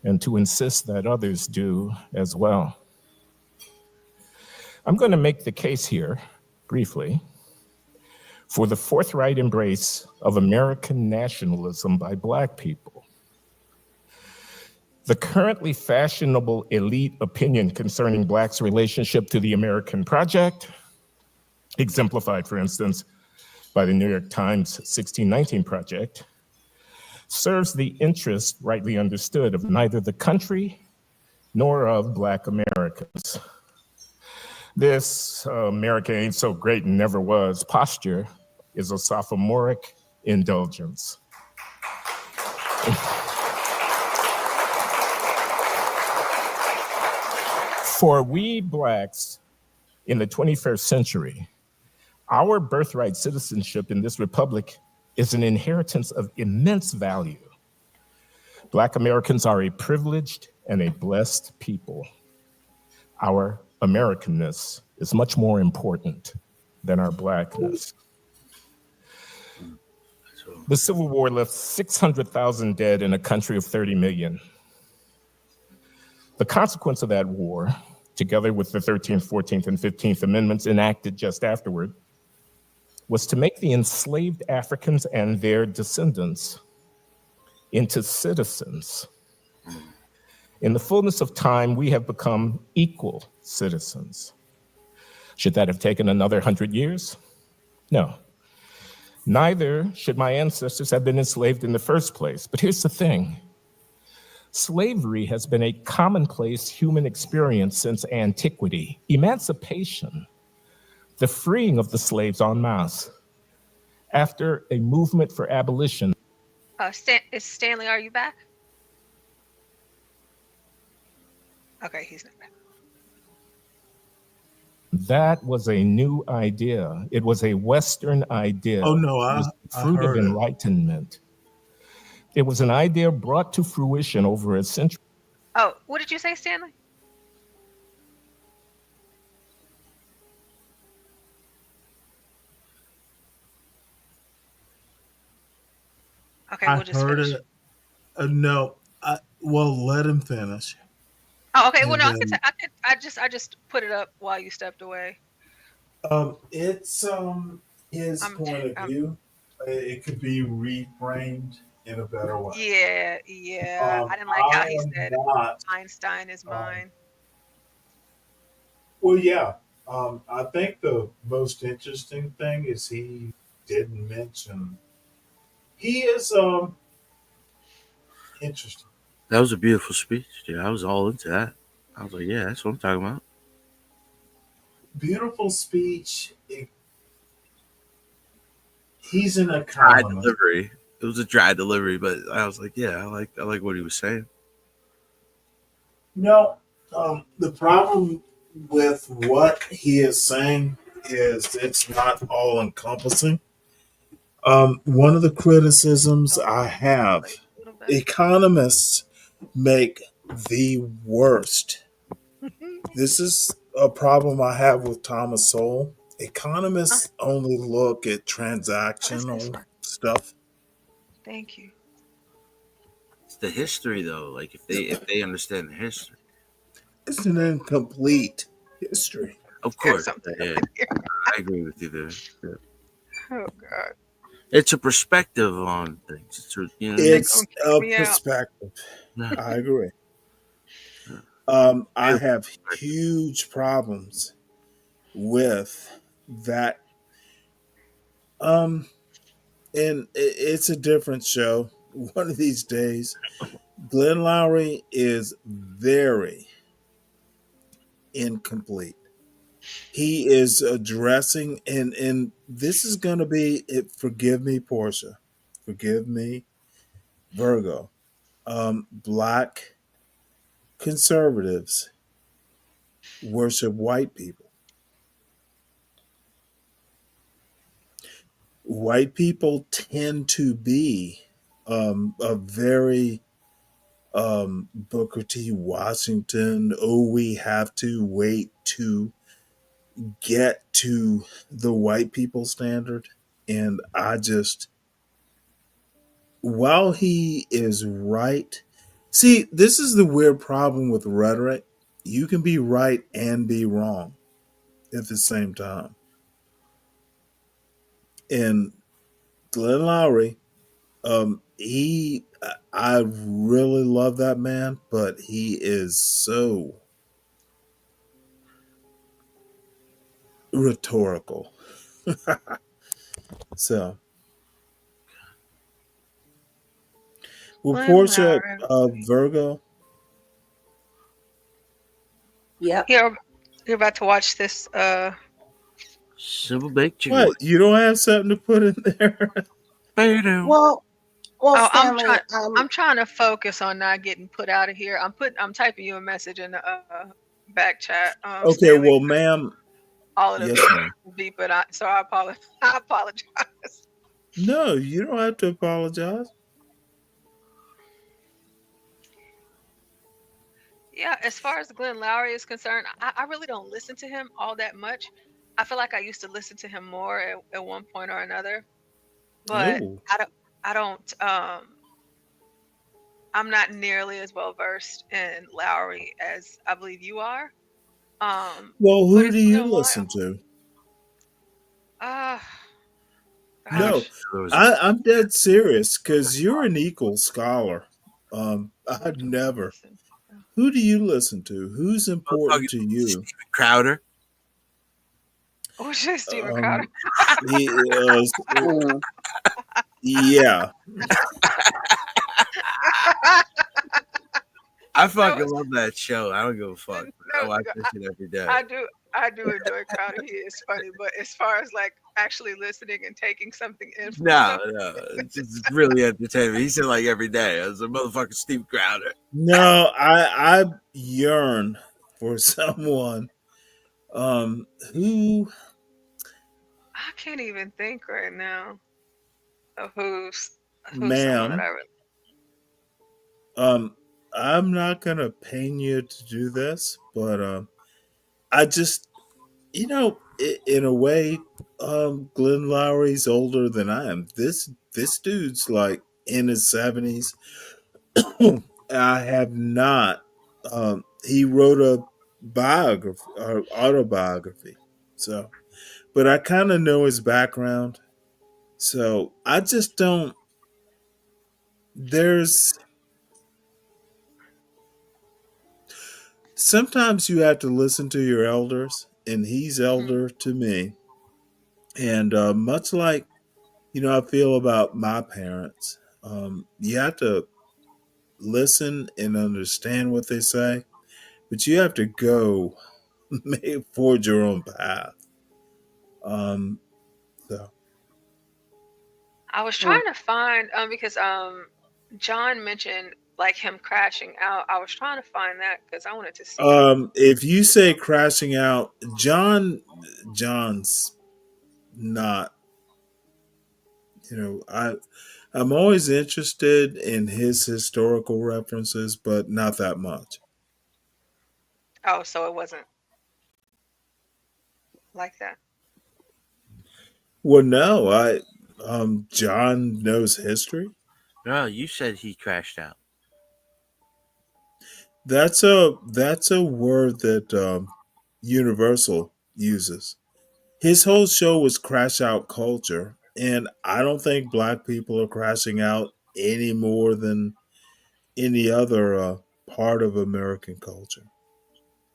and to insist that others do as well. I'm going to make the case here, briefly, for the forthright embrace of American nationalism by Black people. The currently fashionable elite opinion concerning Blacks' relationship to the American project, exemplified, for instance, by the New York Times 1619 Project, serves the interest, rightly understood, of neither the country nor of Black Americans. This America ain't so great and never was posture is a sophomoric indulgence. For we Blacks in the 21st century, our birthright citizenship in this republic is an inheritance of immense value. Black Americans are a privileged and a blessed people. Our Americanness is much more important than our Blackness. The Civil War left 600,000 dead in a country of 30 million. The consequence of that war, together with the 13th, 14th, and 15th Amendments enacted just afterward, was to make the enslaved Africans and their descendants into citizens. In the fullness of time, we have become equal citizens. Should that have taken another 100 years? No. Neither should my ancestors have been enslaved in the first place. But here's the thing. Slavery has been a commonplace human experience since antiquity. Emancipation, the freeing of the slaves en masse, after a movement for abolition. Stanley, are you back? Okay, he's not back. That was a new idea. It was a Western idea. Oh, no, it was the fruit of enlightenment. It was an idea brought to fruition over a century. Oh, what did you say, Stanley? Okay, we'll just heard finish. it. No, well, let him finish. Oh, okay. Well, And no, then- I just put it up while you stepped away. It's his point of view. It could be reframed in a better way. Yeah. I didn't like how he said Einstein is mine. Well, yeah. I think the most interesting thing is he didn't mention. He is interesting. That was a beautiful speech, dude. I was all into that. I was like, yeah, that's what I'm talking about. Beautiful speech. He's an Dry economist. delivery. It was a dry delivery, but I was like, yeah, I like what he was saying. No, The problem with what he is saying is it's not all encompassing. One of the criticisms I have, Like a little bit. economists make the worst. This is a problem I have with Thomas Sowell. Economists only look at Oh, this is transactional fun. stuff. Thank you. It's the history though. Like if they understand the history, It's an incomplete history. of There's course. something up Yeah, in here. I agree with you there. Yeah. Oh God, It's a perspective on things. It's you know what I they're mean? It's gonna kick a me out. perspective. Yeah. I agree. I Beautiful have perspective. huge problems with that. Um, and it's a different show. One of these days, Glenn Lowry is very incomplete. He is addressing, and this is going to be it. Forgive me, Portia. Forgive me, Virgo. Black conservatives worship white people. White people tend to be a very Booker T. Washington. Oh, we have to wait to get to the white people standard. And I just, while he is right, see, this is the weird problem with rhetoric. You can be right and be wrong at the same time. And Glenn Lowry, I really love that man, but he is so rhetorical. So, well, Glenn Portia, Lowry. Virgo, Yep. You're about to watch this. Civil baked chicken. what? You don't have something to put in there? Well, Oh, Stanley, I'm trying to focus on not getting put out of here. I'm typing you a message in the back chat. Okay, Stanley, well, ma'am. all of the Yes, ma'am. beep, but I apologize. I apologize. No, you don't have to apologize. Yeah, as far as Glenn Lowry is concerned, I really don't listen to him all that much. I feel like I used to listen to him more at one point or another, but Oh, I don't I'm not nearly as well versed in Lowry as I believe you are. well, But who it's do been you a listen while. to? Uh No, gosh. I'm dead serious because you're an equal scholar. Who I'd do I never. listen to? Who do you listen to? Who's Motherfucker, important to you? Steven Crowder. Oh shit, Steven Crowder. Um, he is, mm, yeah. I No, fucking love that show. I don't give a fuck. I no, watch that shit every day. I do enjoy Crowder. He is funny, but as far as like actually listening and taking something in from No, him, it's really entertaining. He said like every day. I was a motherfucking Steve Crowder. No, I yearn for someone um who I can't even think right now of who's someone that ma'am I really. I'm not gonna pain you to do this, but I just in a way Glenn Lowry's older than I am. This dude's like in his 70s. I have not he wrote a biography or autobiography. So but I kind of know his background. So I just don't. There's sometimes you have to listen to your elders, and he's Mhm. elder to me. And much like I feel about my parents, you have to listen and understand what they say, but you have to go forge your own path. Um, so I was mm, trying to find because John mentioned like him crashing out. I was trying to find that because I wanted to see. If you say crashing out, John's not. I'm always interested in his historical references, but not that much. Oh, so it wasn't like that. Well, no, John knows history. No, you said he crashed out. That's a word that Universal uses. His whole show was crash out culture, and I don't think black people are crashing out any more than any other part of American culture.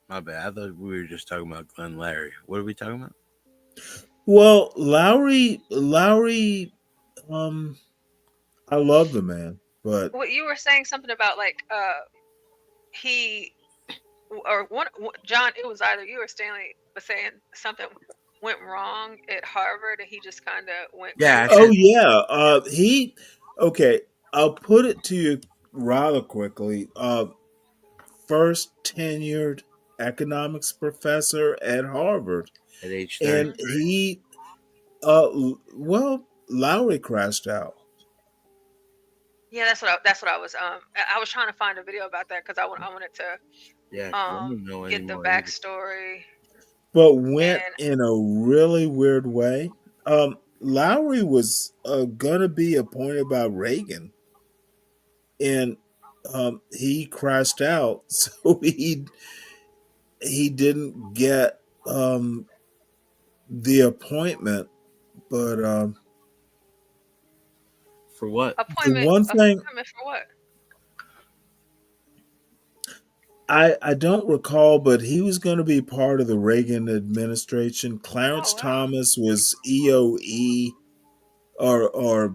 My bad. I thought we were just talking about Glenn Larry. What are we talking about? Well, Lowry, I love the man, but What you were saying something about like he or John, it was either you or Stanley was saying something went wrong at Harvard and he just kind of went Yeah, crazy. oh yeah, okay. I'll put it to you rather quickly. First tenured economics professor at Harvard, at age and 33. he, Lowry crashed out. Yeah, that's what I was I was trying to find a video about that because I wanted to Yeah, 'cause I don't know get the anymore either. backstory. But went And in a really weird way. Lowry was gonna be appointed by Reagan, and he crashed out, so he didn't get the appointment. But For what? the one thing appointment for what? I don't recall, but he was going to be part of the Reagan administration. Clarence Oh, wow. Thomas was EOE, or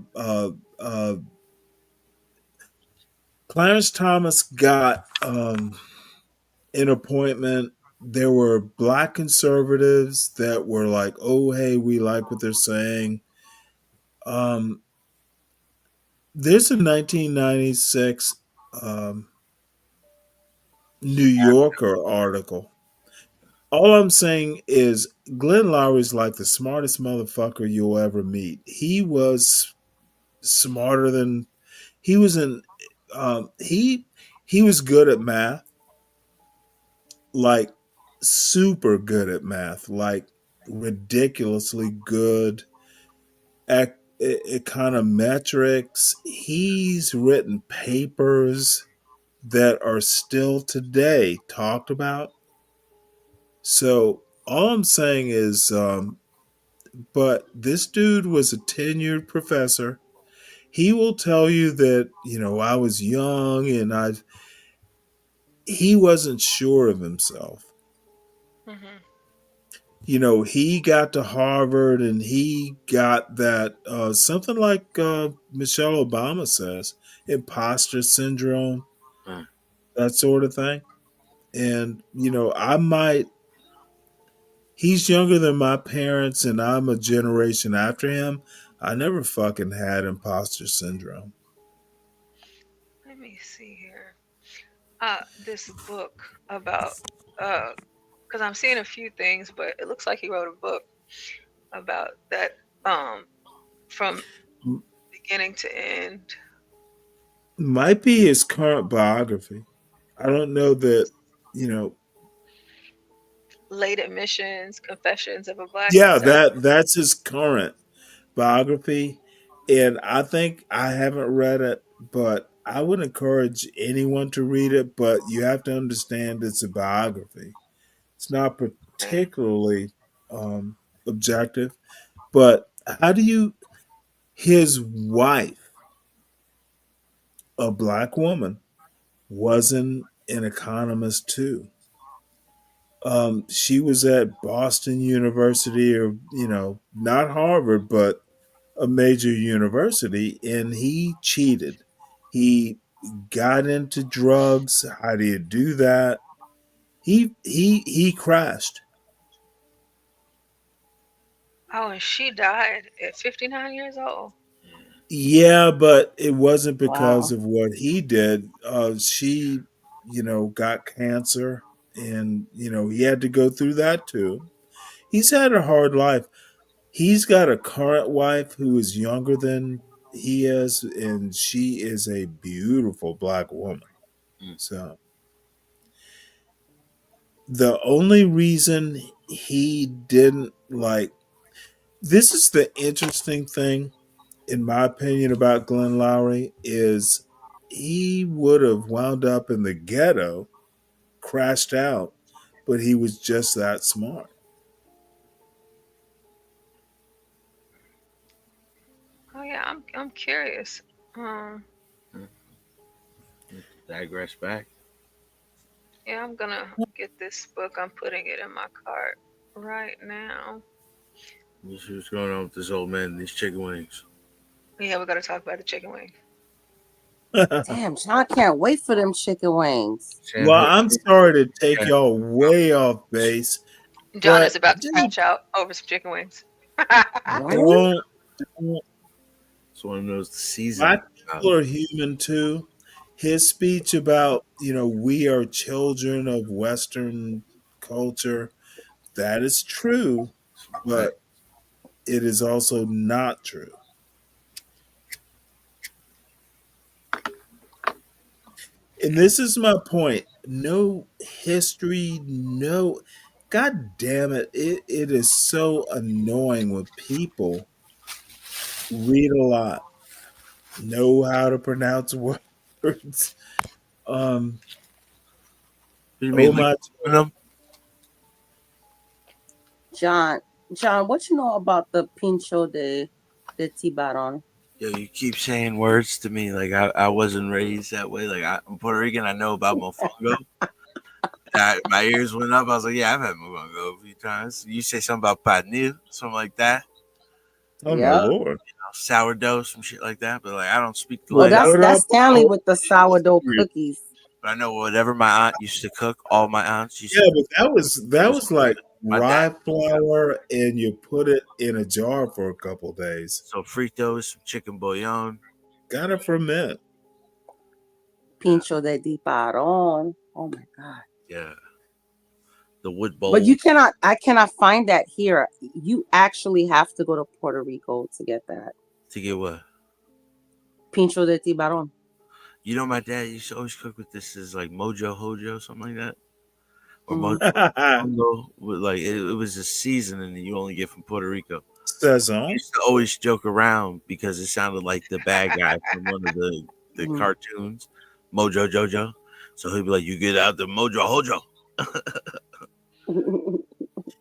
Clarence Thomas got an appointment. There were black conservatives that were like, "Oh, hey, we like what they're saying." There's a 1996 New Yorker article. All I'm saying is Glenn Lowry's like the smartest motherfucker you'll ever meet. He was smarter than he was in. He was good at math, like super good at math, like ridiculously good at econometrics. He's written papers that are still today talked about. So all I'm saying is, but this dude was a tenured professor. He will tell you that, I was young and he wasn't sure of himself. Mm-hmm. He got to Harvard and he got that, something like Michelle Obama says, imposter syndrome, that sort of thing. And, he's younger than my parents and I'm a generation after him. I never fucking had imposter syndrome. Let me see here. This book about because I'm seeing a few things, but it looks like he wrote a book about that from beginning to end. Might be his current biography. I don't know that, Late Admissions, Confessions of a Black yeah, Conservative. that's his current biography. And I think I haven't read it, but I would encourage anyone to read it, but you have to understand it's a biography. It's not particularly objective, but his wife, a black woman, wasn't an economist too. She was at Boston University, or not Harvard, but a major university, and he cheated. He got into drugs. How do you do that? He crashed. Oh, and she died at 59 years old. Yeah, but it wasn't because Wow. of what he did. She, got cancer, and he had to go through that too. He's had a hard life. He's got a current wife who is younger than he is, and she is a beautiful black woman. Mm. So the only reason he didn't this is the interesting thing, in my opinion, about Glenn Lowry is he would have wound up in the ghetto, crashed out, but he was just that smart. Oh yeah, I'm curious. Um, Digress back. yeah, I'm gonna get this book. I'm putting it in my cart right now. You see what's going on with this old man and these chicken wings. Yeah, we gotta talk about the chicken wing. Damn, John can't wait for them chicken wings. San Well, Jose. I'm sorry to take y'all way off base, John is but about to crash out over some chicken wings. Really? don't It's one of those seasons. black people are human too. His speech about, we are children of Western culture, that is true, but it is also not true. And this is my point. No history, no. God damn it. It is so annoying when people read a lot, know how to pronounce words. Um, What do you oh mean? my. Them? John, what you know about the pincho de tibaron? Yo, you keep saying words to me like I wasn't raised that way. Like I'm Puerto Rican. I know about mofongo. My ears went up. I was like, yeah, I've had mofongo a few times. You say something about panil, something like that. Oh my Yep. lord. Sourdough, some shit like that. But like, I don't speak the Oh, language. that's Stanley with the sourdough cookies. But I know whatever my aunt used to cook, all my aunts used Yeah, to but that was like my rye dad. flour, and you put it in a jar for a couple days. So fritos, some chicken bouillon. Gotta ferment. Pincho de tibaron. Oh my god. Yeah. The wood bowl. But I cannot find that here. You actually have to go to Puerto Rico to get that. To get what? Pincho de tibaron. You know, my dad used to always cook with this is like Mojo Hojo, something like that. Or Mhm. Mojo. Like it was a seasoning that you only get from Puerto Rico. I Saison. used to always joke around because it sounded like the bad guy from one of the Mhm. cartoons, Mojo Jojo. So he'd be like, "You get out the Mojo Hojo."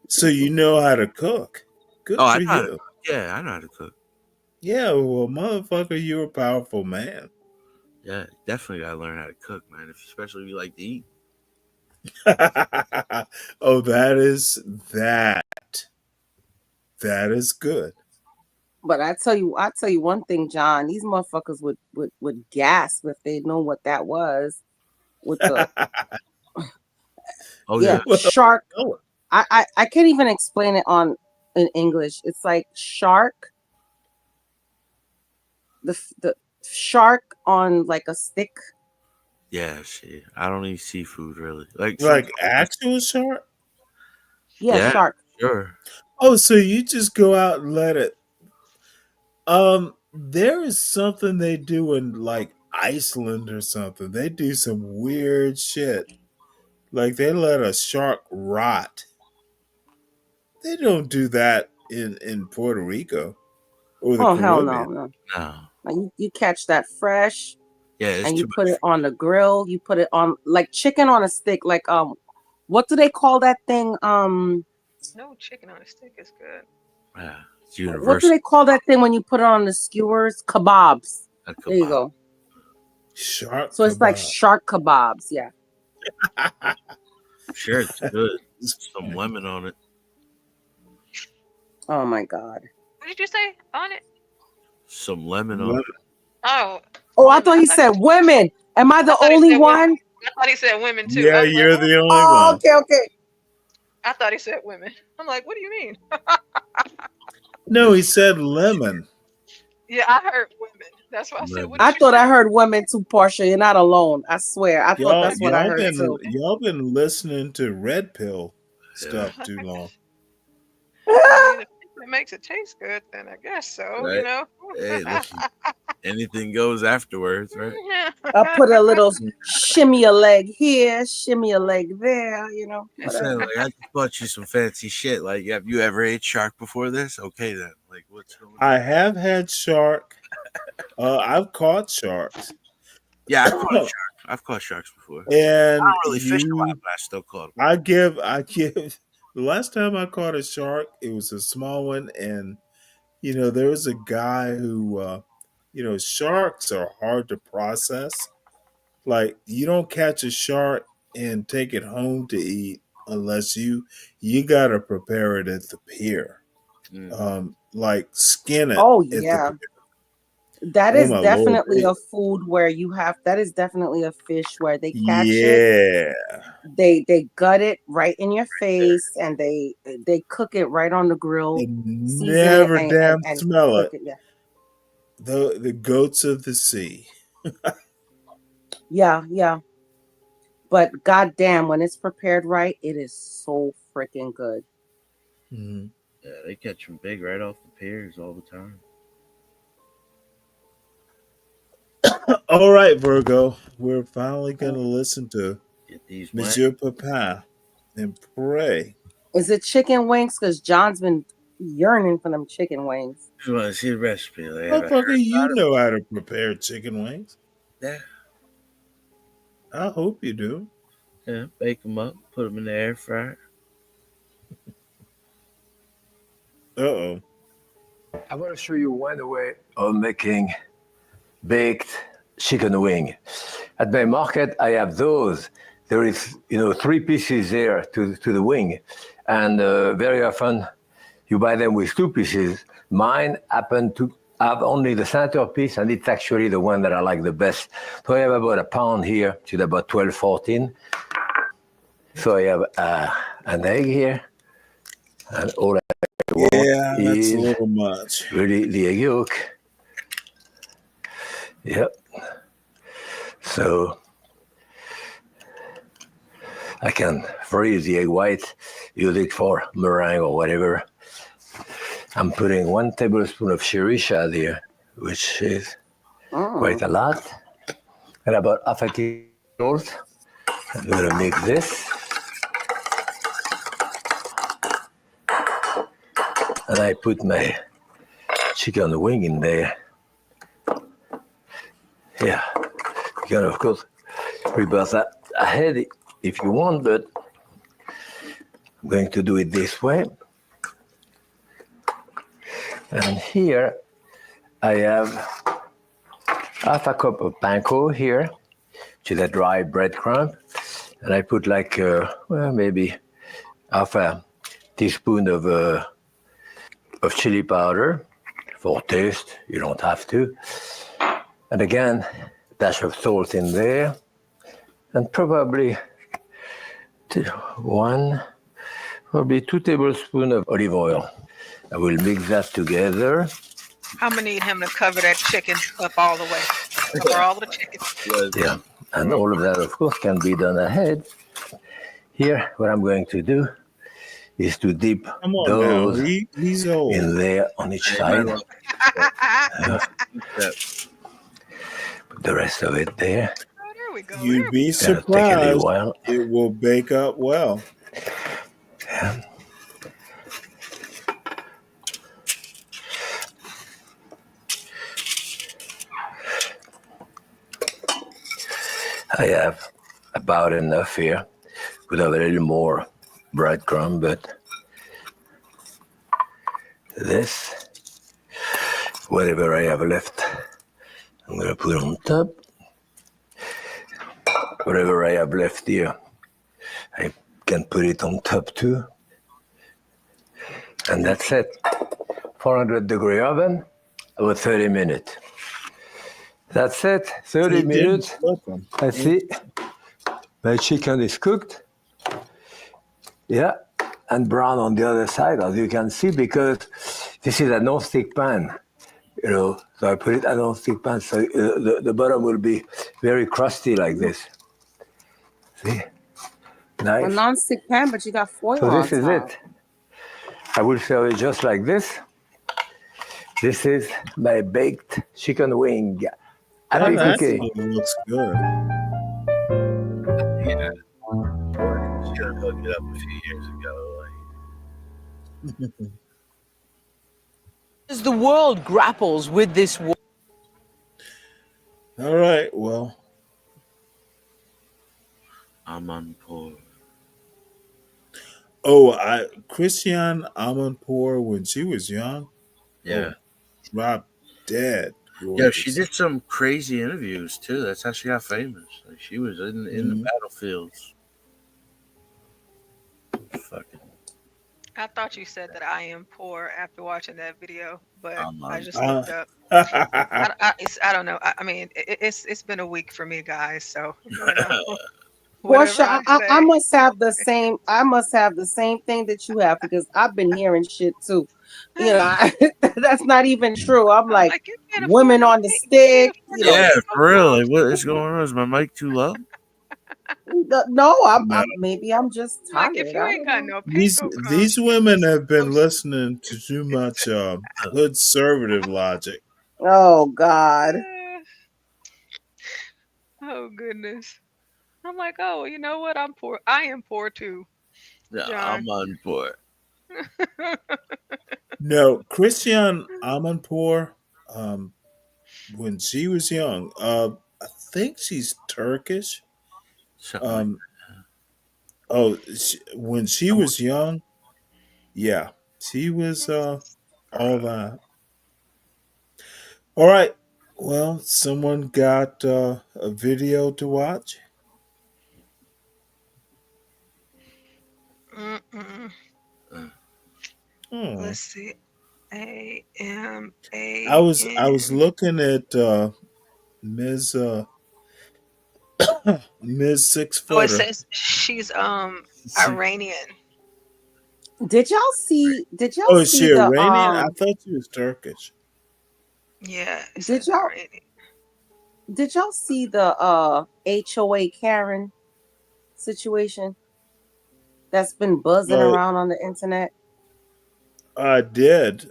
So you know how to cook. Good Oh, for I know how to you. cook. Yeah, I know how to cook. Yeah, well, motherfucker, you're a powerful man. Yeah, definitely gotta learn how to cook, man. Especially if you like to eat. Oh, that is good. But I tell you one thing, John. These motherfuckers would gasp if they know what that was. With the Oh yeah. Well, shark. oh, I can't even explain it in English. It's like shark. The shark on like a stick. Yeah, shit. I don't eat seafood really. Like actual shark? Yeah, yeah, shark. sure. Oh, so you just go out and let it. There is something they do in like Iceland or something. They do some weird shit. Like they let a shark rot. They don't do that in Puerto Rico or the Oh hell no, Caribbean. no. No. Like you catch that fresh Yeah, it's and too you put much. it on the grill. You put it on like chicken on a stick. Like what do they call that thing? No, chicken on a stick is good. Yeah, it's What do universal. they call that thing when you put it on the skewers? Kebabs. A There you kebab. go. Shark So it's like kebab. shark kebabs. Yeah. Sure, it's good. Some lemon on it. Oh my god. What did you say on it? Some lemon on it. Oh. Oh, I thought he said women. Am I the thought he only said one? women. I thought he said women too. Yeah, I was like, you're the only Oh, one. okay. I thought he said women. I'm like, what do you mean? No, he said lemon. Yeah, I heard women. That's why I said, what I did you thought say? I heard women too, Portia. You're not alone. I swear. I thought Y'all, that's what I y'all heard been too. y'all been listening to red pill Yeah. stuff too long. I mean, if it makes it taste good, then I guess so, you Right. know? Hey, look, anything goes afterwards, right? I put a little shimmy a leg here, shimmy a leg there, you know. I'm saying, like, I just bought you some fancy shit. Like, have you ever ate shark before this? Okay, then. Like, what's going on? I have had shark. I've caught sharks, Yeah, I've caught sharks before. I and don't really fish a lot, but I still caught them. I give. The last time I caught a shark, it was a small one, and there was a guy who, sharks are hard to process. Like, you don't catch a shark and take it home to eat unless you gotta prepare it at the pier. Like, skin it Oh at the yeah. pier. That Oh is my lord! definitely a food where that is definitely a fish where they catch it, Yeah, they gut it right in your face, and they cook it right on the grill, and season it never damn and smell cook it. it. Yeah. The goats of the sea. Yeah, yeah. But goddamn, when it's prepared right, it is so freaking good. Mhm. Yeah, they catch them big right off the piers all the time. All right, Virgo, we're finally gonna listen to Get these Monsieur Papa and pray. Is it chicken wings? Because John's been yearning for them chicken wings. Just want to see the recipe. Like, have I Motherfucker, heard you about it? know how to prepare chicken wings. Yeah. I hope you do. Yeah, bake them up, put them in the air fryer. Uh-oh. I want to show you one way of making baked chicken wing. At my market, I have those. There is, 3 pieces there to the wing. And very often you buy them with 2 pieces. Mine happen to have only the center piece, and it's actually the one that I like the best. So I have about a pound here, which is about 12, 14. So I have an egg here, and all I want Yeah, that's is a little much. really the egg yolk. Yep. So I can freeze the egg white, use it for meringue or whatever. I'm putting 1 tablespoon of sriracha there, which is quite a lot, and about half a teaspoon salt. I'm going to mix this. And I put my chicken wing in there. Yeah, you can of course prepare that ahead if you want, but I'm going to do it this way. And here I have half a cup of panko here, which is a dry breadcrumb, and I put like maybe half a teaspoon of chili powder for taste. You don't have to. And again, a dash of salt in there, and probably 2 tablespoons of olive oil. I will mix that together. I'm gonna need him to cover that chicken up all the way. Cover all the chicken. Yeah, and all of that, of course, can be done ahead. Here, what I'm going to do is to dip Come on those now. He's old. in there on each side. Put the rest of it there. There we go. You'd be That'll take a little surprised. while. It will bake up well. Yeah. I have about enough here. Could have a little more breadcrumb, but this, whatever I have left, I'm going to put on top. Whatever I have left here, I can put it on top too. And that's it. 400-degree oven, about 30 minutes. That's it, 30 minutes. I see my chicken is cooked. Yeah, and brown on the other side, as you can see, because this is a non-stick pan. you know. So I put it on non-stick pan, so the bottom will be very crusty like this. See, A nice. non-stick pan, but you got foil So on this is top. it. I will serve it just like this. This is my baked chicken wing. That Happy actually cooking. looks good. Yeah. Should have hooked it up a few years ago. As the world grapples with this war. All right, well, Amanpour. Christiane Amanpour, when she was young, Yeah. drop dead Yeah, gorgeous. she did some crazy interviews too. That's how she got famous. Like, she was in the battlefields. Fucking. I thought you said that I am poor after watching that video, but I just Uh, looked up. I don't know. I mean, it's been a week for me, guys. So you know, whatever Portia, I I say. must have the same. I must have the same thing that you have because I've been hearing shit too. You know, that's not even true. I'm like, you can't afford women no on the cake. stick. You know, Yeah, for real. Like, what is going on? Is my mic too low? no, no. maybe I'm just Like, if tired. you I ain't don't got know. no These panko crumbs, these you women have been so listening to too much conservative logic. Oh God. Oh goodness. I'm like, oh, you know what? I'm poor. I am poor too, Yeah, John. Amanpour. No, Christiane Amanpour, when she was young, I think she's Turkish. Something When she was young, yeah, she was all that. All right. Well, someone got a video to watch. Mm-mm. Oh. Let's see. AMAN. I was looking at Ms. Ms. 6 Oh, it Footer. says she's Iranian. Did y'all see? Did y'all Oh, is she see the Iranian? I thought she was Turkish. Yeah, it Did says y'all Iranian. did y'all see the HOA Karen situation that's been buzzing Uh, around on the internet? I did.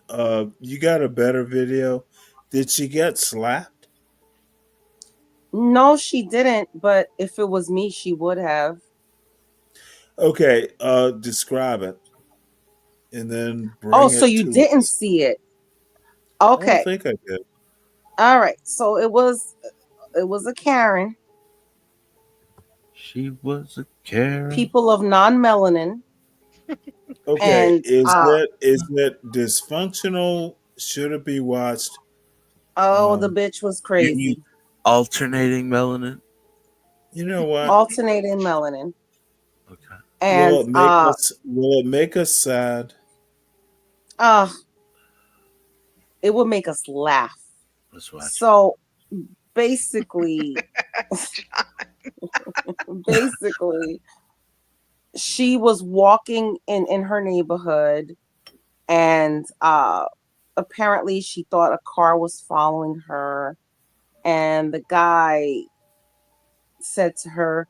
You got a better video. Did she get slapped? No, she didn't, but if it was me, she would have. Okay, describe it and then Oh, bring so it you to didn't us. see it. I don't Okay. think I did. All right. So it was a Karen, She was a Karen. people of non-melanin. Okay, And is it dysfunctional? Should it be watched? the bitch was You mean crazy. alternating melanin? You know what? Alternating melanin. Okay. And Will it make us sad? it would make us laugh. Let's watch. So basically she was walking in her neighborhood, and apparently she thought a car was following her, and the guy said to her,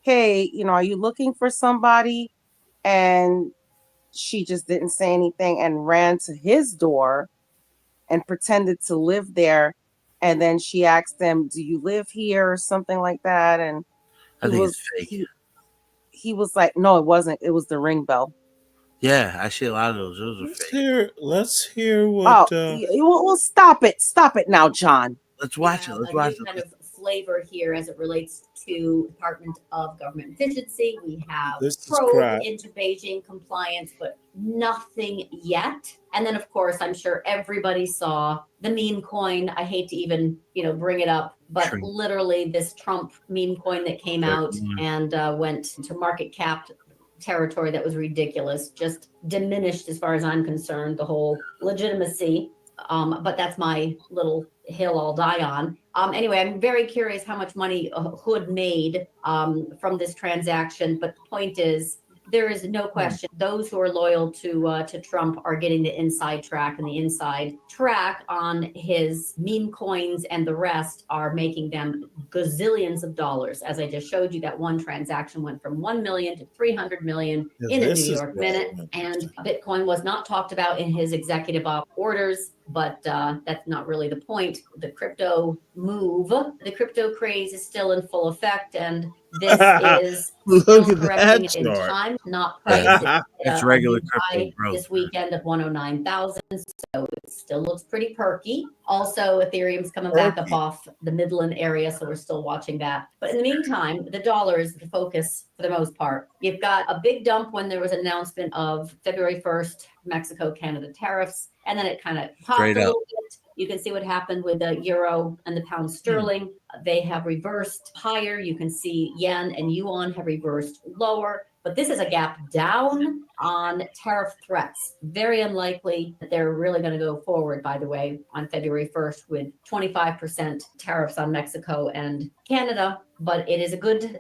hey, are you looking for somebody? And she just didn't say anything and ran to his door and pretended to live there. And then she asked him, do you live here, or something like that? And I think it's fake. he was like, no, it wasn't. It was the ring bell. Yeah, I see a lot of those. Those are fake. Let's hear what. Well, stop it now, John. Let's watch it. Let's watch new kind of flavor here as it relates to Department of Government Efficiency. We have probe into Beijing compliance, but nothing yet. And then, of course, I'm sure everybody saw the meme coin. I hate to even, bring it up, but literally this Trump meme coin that came out and went into market cap territory that was ridiculous, just diminished, as far as I'm concerned, the whole legitimacy. But that's my little hill I'll die on. Anyway, I'm very curious how much money Hood made from this transaction. But the point is, there is no question those who are loyal to Trump are getting the inside track, and the inside track on his meme coins and the rest are making them gazillions of dollars. As I just showed you, that one transaction went from 1 million to 300 million in a New York minute, and Bitcoin was not talked about in his executive orders. But that's not really the point. The crypto move, the crypto craze is still in full effect, and this is Look still at correcting that in chart. time, not priced. It's regular a new crypto high growth. this weekend of 109,000, so it still looks pretty perky. Also, Ethereum's coming back up off the Midland area, so we're still watching that. But in the meantime, the dollar is the focus for the most part. You've got a big dump when there was an announcement of February 1st, Mexico-Canada tariffs, and then it kind of popped a little bit. You can see what happened with the euro and the pound sterling. They have reversed higher. You can see yen and yuan have reversed lower. But this is a gap down on tariff threats. Very unlikely that they're really going to go forward, by the way, on February 1st with 25% tariffs on Mexico and Canada. But it is a good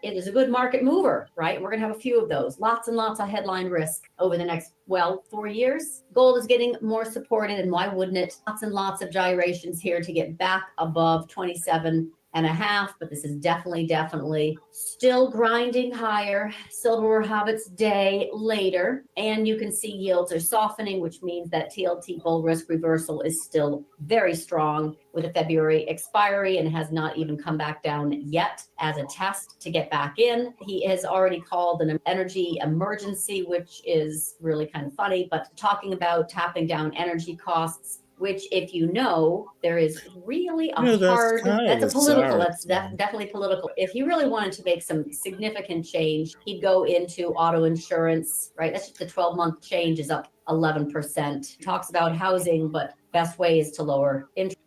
market mover, right? We're going to have a few of those. Lots and lots of headline risk over the next, 4 years. Gold is getting more supported, and why wouldn't it? Lots and lots of gyrations here to get back above 27.5, but this is definitely still grinding higher. Silver will have its day later, and you can see yields are softening, which means that TLT bull risk reversal is still very strong with a February expiry and has not even come back down yet as a test to get back in. He has already called an energy emergency, which is really kind of funny, but talking about tapping down energy costs, which, if you know, there is really a that's a political, that's definitely political. If he really wanted to make some significant change, he'd go into auto insurance, right? That's just the 12-month change is up 11%. Talks about housing, but best way is to lower interest.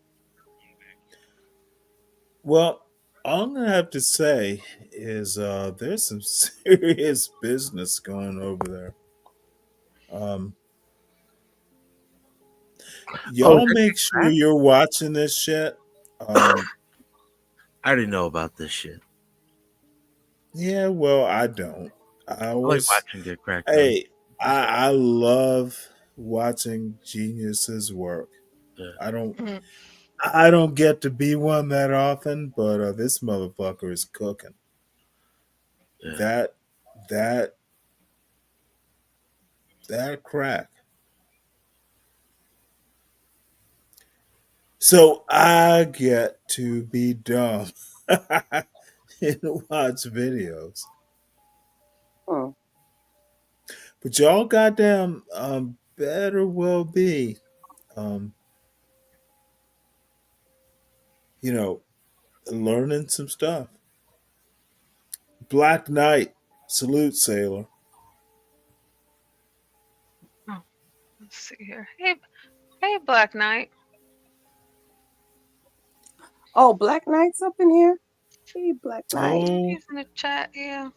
Well, all I'm gonna have to say is there's some serious business going over there. Y'all make sure you're watching this shit. I didn't know about this shit. Yeah, well, I don't. I always like watching get cracked. Hey, I love watching geniuses work. Yeah. I don't get to be one that often, but this motherfucker is cooking. Yeah. That crack. So I get to be dumb and watch videos. But y'all goddamn better well be learning some stuff. Black Knight, salute, sailor. Oh, let's see here. Hey, Black Knight. Oh, Black Knight's up in here. Hey, Black Knight. He's in the chat, yeah.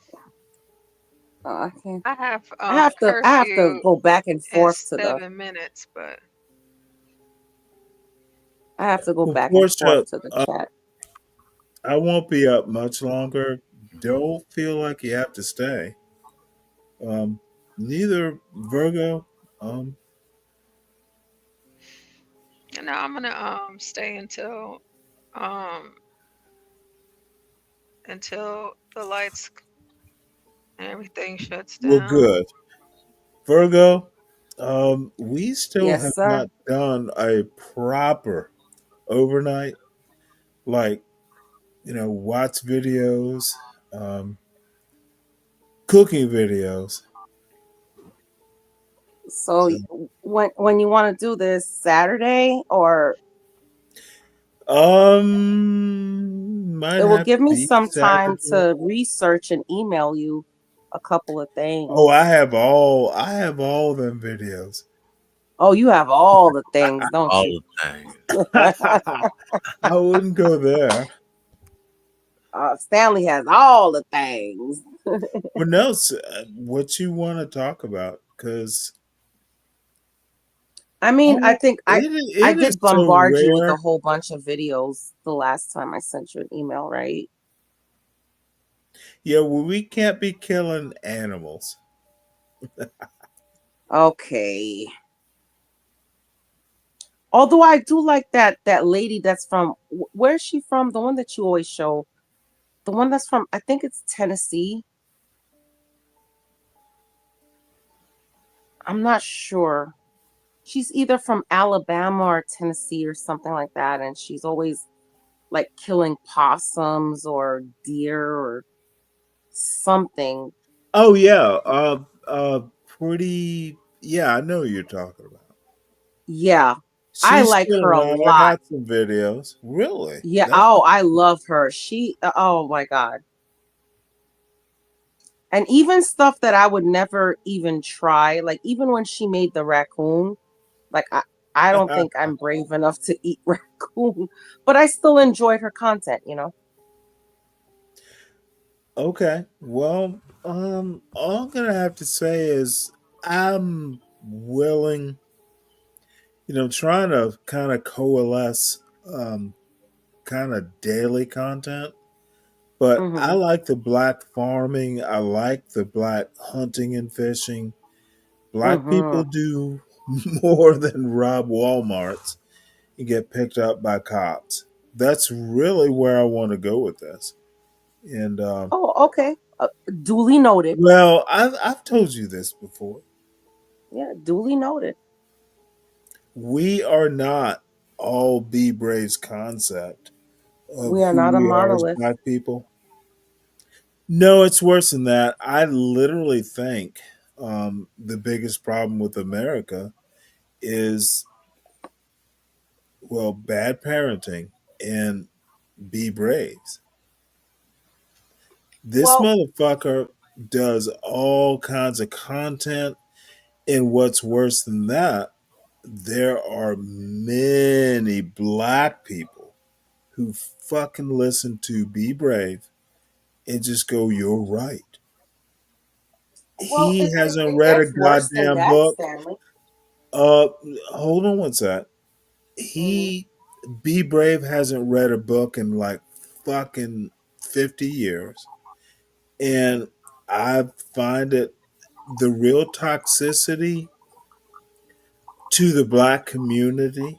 Oh, I can't. I have I have to go back and forth to 7 minutes, but I have to go back and forth to the chat. I won't be up much longer. Don't feel like you have to stay. Neither Virgo. I'm gonna stay until the lights and everything shuts down. Well, good. Virgo, we still have sir. not done a proper overnight, like, watch videos, cooking videos. So when you want to do this Saturday, or it will give me some time to research and email you a couple of things. Oh, I have all them videos. Oh, you have all the things, don't all you? the things. I wouldn't go there. Stanley has all the things. What else? What you want to talk about? Because I mean, I think I did bombard you with a whole bunch of videos the last time I sent you an email, right? Yeah, well, we can't be killing animals. Okay. Although I do like that lady that's from, where's she from? The one that you always show. The one that's from, I think it's Tennessee. I'm not sure. She's either from Alabama or Tennessee or something like that, and she's always like killing possums or deer or something. Oh yeah, pretty. Yeah, I know who you're talking about. Yeah, I She's like still her a around. I lot. got some videos. Really? Yeah. That's Oh, I love her. Oh my God. And even stuff that I would never even try, like even when she made the raccoon, like I don't think I'm brave enough to eat raccoon, but I still enjoyed her content, you know? okay. Well, all I'm gonna have to say is I'm willing. Trying to kind of coalesce, kind of daily content. But I Mm-hmm. like the black farming. I like the black hunting and fishing. Black Mm-hmm. people do more than rob Walmarts and get picked up by cops. That's really where I want to go with this. And Oh, okay. Duly noted. well, I've told you this before. Yeah, duly noted. We are not all Be Brave's concept of We are who not a we are as monolith. black people. No, it's worse than that. I literally think the biggest problem with America is, well, bad parenting and Be Braves. This Well, motherfucker does all kinds of content. And what's worse than that, there are many black people who fucking listen to Be Brave and just go, "You're right." well, He hasn't it read a gets worse than goddamn that, book. Stanley. Uh, Hold on one sec. Mm-hmm. He Be Brave hasn't read a book in like fucking 50 years. And I find it the real toxicity to the black community,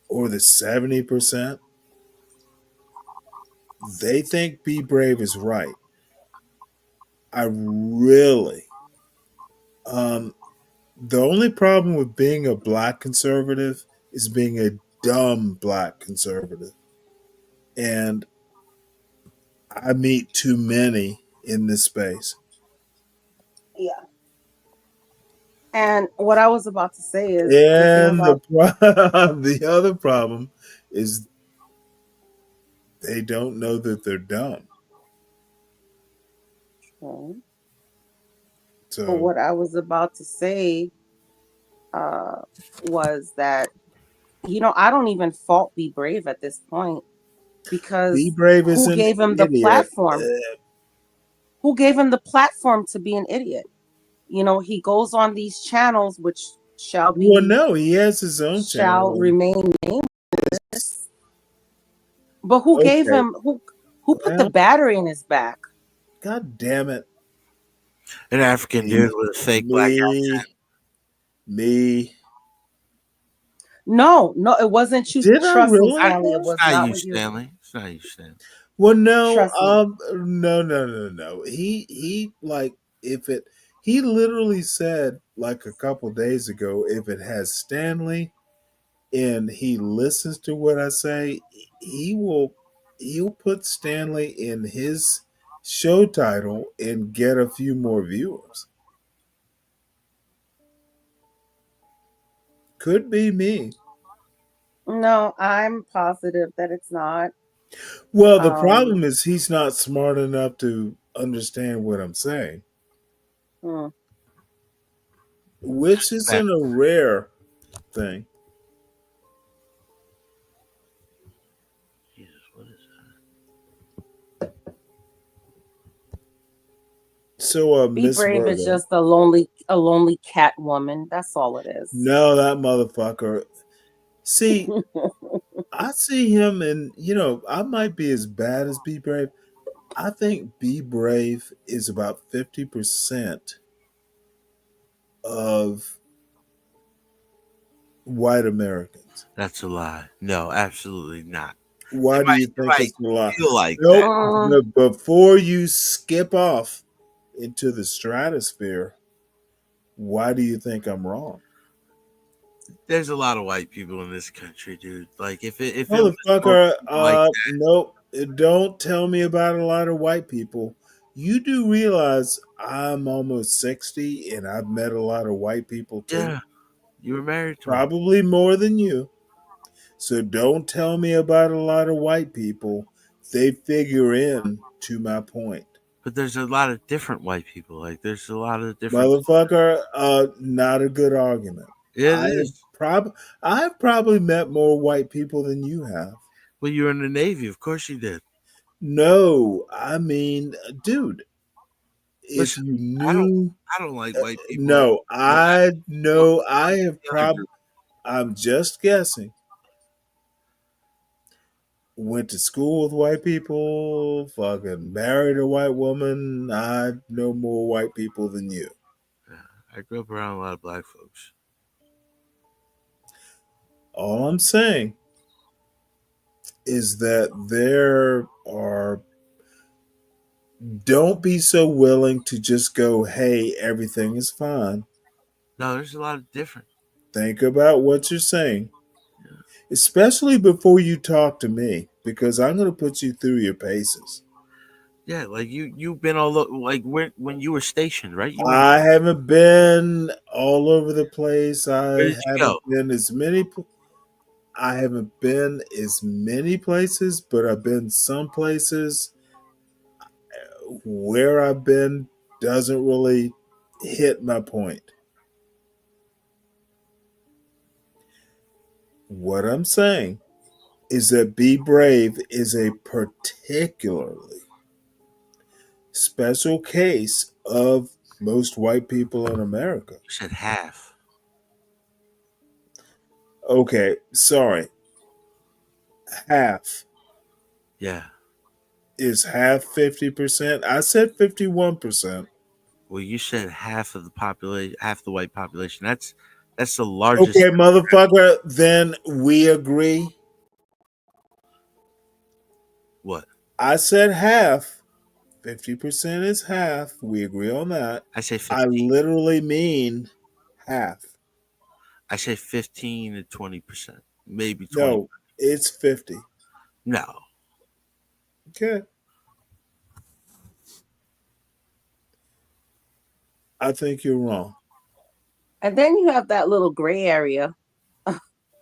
or the 70%, they think Be Brave is right. I really, the only problem with being a black conservative is being a dumb black conservative. And I meet too many in this space. Yeah. And what I was about to say is the thing And about the other problem is they don't know that they're dumb. but So what I was about to say was that, I don't even fault Be Brave at this point Be because Brave is who an gave him the idiot. platform? Who gave him the platform to be an idiot? He goes on these channels, which Well, no, he has his own shall channel. remain nameless. But who gave Okay. him who put the Well, battery in his back? God damn it. An African dude with a fake black accent. Me. No, it wasn't you. Did I Trust me, really? Stanley. It It's was not not you, with you. Stanley. It's not you, Stanley. Well, no, Trust me. no. He like if it. He literally said like a couple days ago, if it has Stanley and he listens to what I say, he'll put Stanley in his show title and get a few more viewers. Could be me. No, I'm positive that it's not. Well, the Um, problem is he's not smart enough to understand what I'm saying, hmm. which isn't a rare thing. Jesus, what is So, Be Miss Brave is Virgo. just a lonely cat woman. That's all it is. No, that motherfucker. See, I see him, and I might be as bad as Be Brave. I think Be Brave is about 50% of white Americans. That's a lie. No, absolutely not. Why do you think it's a lie? Feel like Nope. that. Before you skip off into the stratosphere, why do you think I'm wrong? There's a lot of white people in this country, dude. Like if it Motherfucker, was nope. Don't tell me about a lot of white people. You do realize I'm almost 60 and I've met a lot of white people too. Yeah. You were married to Probably more than you. So don't tell me about a lot of white people. They figure in to my point. But there's a lot of different white people. Like there's a lot of different Motherfucker, not a good argument. I've probably met more white people than you have. Well, you were in the Navy, of course you did. No, I mean, dude, if Listen, you knew, I don't like white people. No, I know. I have probably. I'm just guessing. Went to school with white people. Fucking married a white woman. I know more white people than you. Yeah, I grew up around a lot of black folks. All I'm saying is that there are. Don't be so willing to just go, hey, everything is fine. No, there's a lot of different. Think about what you're saying. Yeah. Especially before you talk to me, because I'm going to put you through your paces. Yeah, like you've been all like when you were stationed, right? I haven't been all over the place. I haven't been as many. I haven't been as many places, but I've been some places. Where I've been doesn't really hit my point. What I'm saying is that Be Brave is a particularly special case of most white people in America. You said half. Okay, sorry. Half. Yeah. Is half 50%? I said 51%. Well, you said half of the population, half the white population. That's the largest. Okay, motherfucker, then we agree. What? I said half. 50% is half. We agree on that. I say 15. I literally mean half. I say 15 to 20%. Maybe 20%. No, it's 50. No. Okay. I think you're wrong. And then you have that little gray area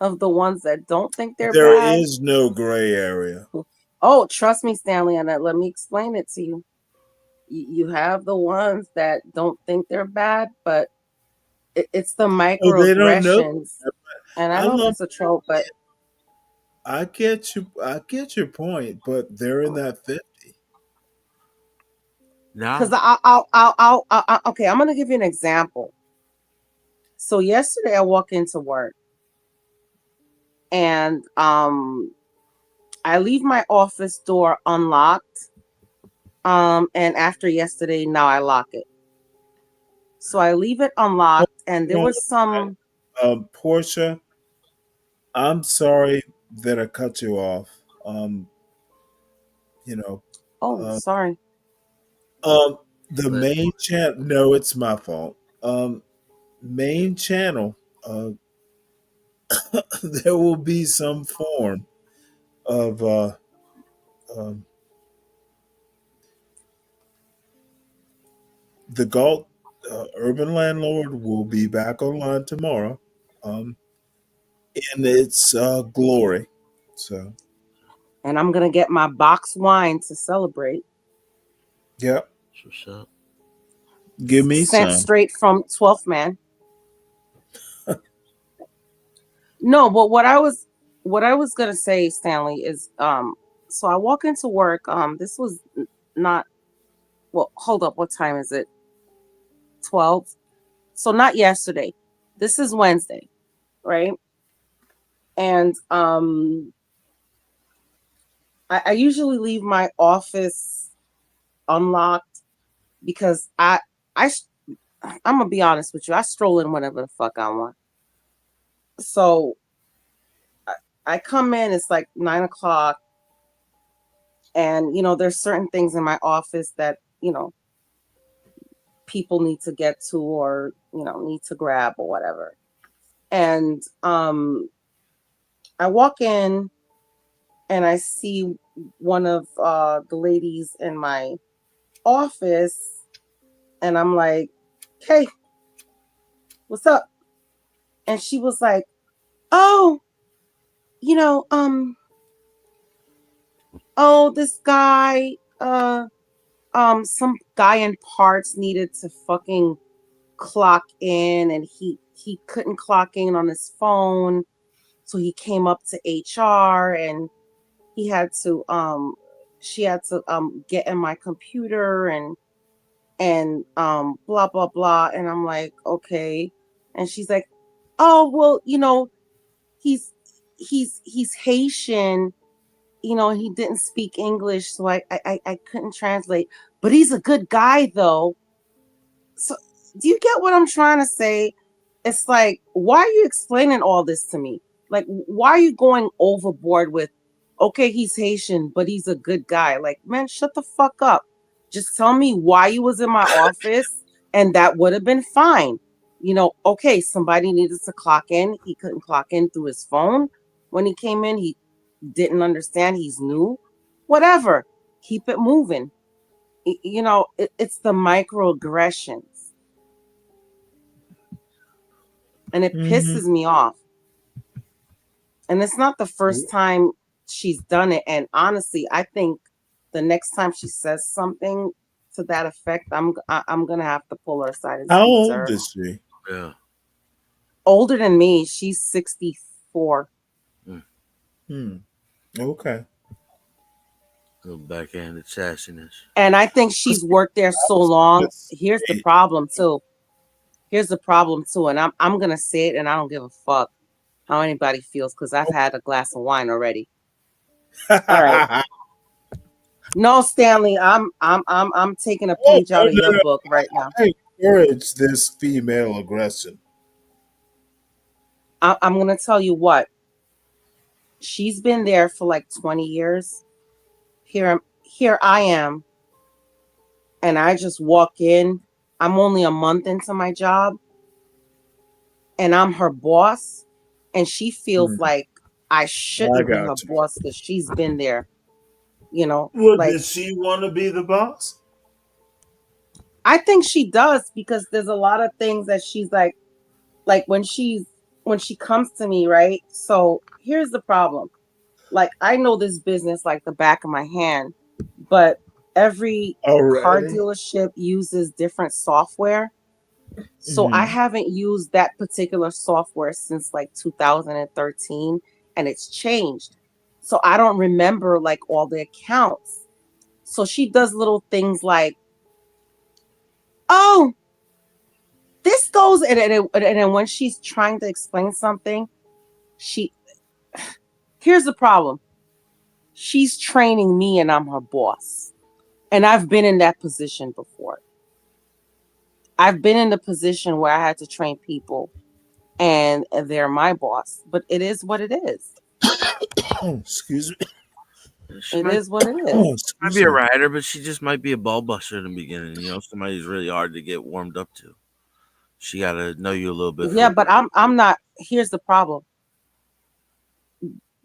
of the ones that don't think they're bad. There is no gray area. Oh, trust me, Stanley, and let me explain it to you. You have the ones that don't think they're bad, but it's the microaggressions. They don't know. And I know it's a trope, but I get you. I get your point, but they're in that 50. No. Because I'll okay, I'm gonna give you an example. So yesterday I walk into work and I leave my office door unlocked. And after yesterday, now I lock it. So I leave it unlocked, and there was some. Portia, I'm sorry that I cut you off. You know. Oh, sorry. The main channel. No, it's my fault. Main channel. There will be some form of the Galt Urban Landlord will be back online tomorrow, in its glory. So, and I'm gonna get my box wine to celebrate. Yep. What's up? Give me Sent some. straight from 12th Man. No, but what I was gonna say, Stanley, is so I walk into work. This was not. Well, hold up. What time is it? 12. So not yesterday. This is Wednesday, right? And I usually leave my office unlocked because I'm gonna be honest with you. I stroll in whenever the fuck I want. So I come in. It's like 9 o'clock, and there's certain things in my office that people need to get to, or need to grab or whatever. And I walk in, and I see one of the ladies in my office, and I'm like, "Hey, what's up?" And she was like, "Oh, this guy, some guy in parts needed to fucking clock in, and he couldn't clock in on his phone, so he came up to HR, and he had to she had to get in my computer and blah blah blah." And I'm like, "Okay." And she's like, "Oh, well, he's Haitian, he didn't speak English, so I couldn't translate, but he's a good guy though." So do you get what I'm trying to say? It's like, why are you explaining all this to me? Like, why are you going overboard with, okay, he's Haitian, but he's a good guy? Like, man, shut the fuck up. Just tell me why you was in my office, and that would have been fine. Okay, somebody needed to clock in. He couldn't clock in through his phone when he came in. He didn't understand. He's new. Whatever. Keep it moving. It's the microaggressions. And it pisses me off. And it's not the first time she's done it. And honestly, I think the next time she says something to that effect, I'm gonna have to pull her aside and How speak to old her. is she? Yeah. Older than me. She's 64. Okay. Little backhanded sassiness. And I think she's worked there so long. Here's the problem too. And I'm gonna say it, and I don't give a fuck how anybody feels, because I've had a glass of wine already. All right. No, Stanley, I'm taking a page out of your book right now. I encourage this female aggression. I'm gonna tell you what. She's been there for like 20 years. Here I am, and I just walk in. I'm only a month into my job, and I'm her boss, and she feels like I shouldn't be her boss because she's been there. Well, like, does she want to be the boss? I think she does, because there's a lot of things that she's like when she comes to me, right? So here's the problem. Like, I know this business like the back of my hand, but every car dealership uses different software. So I haven't used that particular software since like 2013, and it's changed. So I don't remember like all the accounts. So she does little things like, "Oh, this goes," and then when she's trying to explain something, here's the problem. She's training me, and I'm her boss. And I've been in that position before. I've been in the position where I had to train people, and they're my boss. But it is what it is. Excuse me. It is what it is. She might be a writer, but she just might be a ball buster in the beginning. Somebody who's really hard to get warmed up to. She got to know you a little bit. Yeah, but I'm not. Here's the problem.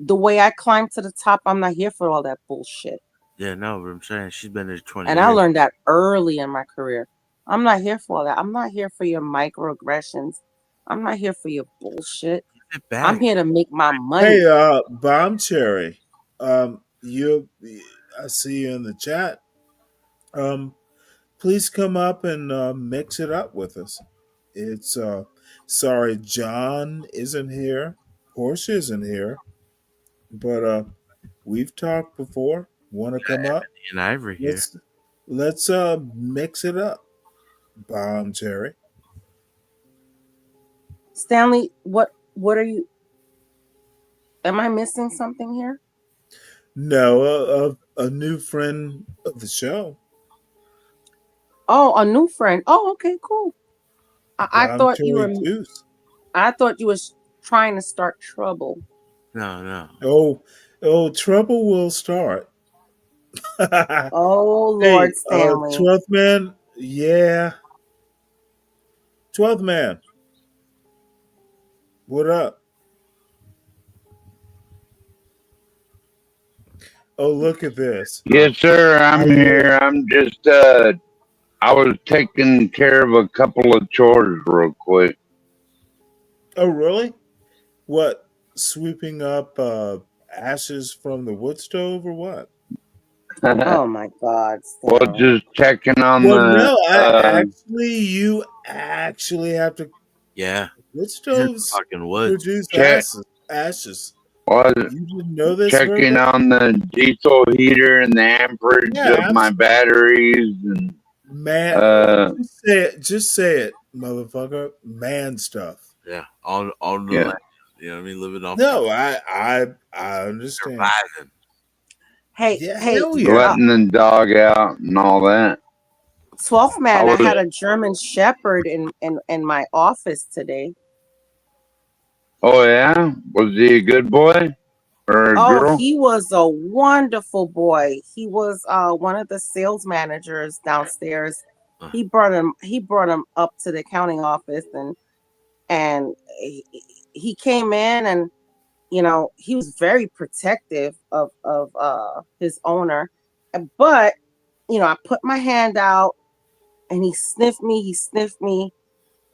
The way I climbed to the top, I'm not here for all that bullshit. Yeah, no, but I'm saying she's been there 20 and years. I learned that early in my career. I'm not here for all that. I'm not here for your microaggressions. I'm not here for your bullshit. I'm here to make my money. Hey, Bomb Cherry, I see you in the chat. Please come up and mix it up with us. It's sorry, John isn't here. Portia isn't here, but we've talked before. Want to come up? And Ivory here. Let's mix it up. Bomb Cherry. Stanley, what are you? Am I missing something here? No, a new friend of the show. Oh, a new friend. Oh, okay, cool. I I'm thought you Joey were. Juice. I thought you was trying to start trouble. No. Oh, trouble will start. Oh, Hey, Lord Stanley. 12th man, yeah. 12th man, what up? Oh, look at this. Yes, sir. I'm here. I'm just I was taking care of a couple of chores real quick. Oh, really? What? Sweeping up ashes from the wood stove or what? Oh my God, Well, Stanley. just checking on Well, the. no, you actually have to. Yeah. Wood stoves Fucking woods. produce Check. ashes. Was You didn't know this, checking Herbert? on the diesel heater and the amperage Yeah, of my batteries and man. Just say it, motherfucker. Man stuff. Yeah. On the yeah. land. You know what I mean? Living off No, I understand. surviving. Hey, Yeah, hey, hell yeah. Letting the dog out and all that. 12th man, I was- had a German Shepherd in my office today. Oh yeah, was he a good boy or a Oh, girl? he was a wonderful boy. He was one of the sales managers downstairs. He brought him up to the accounting office and he came in and he was very protective of his owner. But I put my hand out and he sniffed me.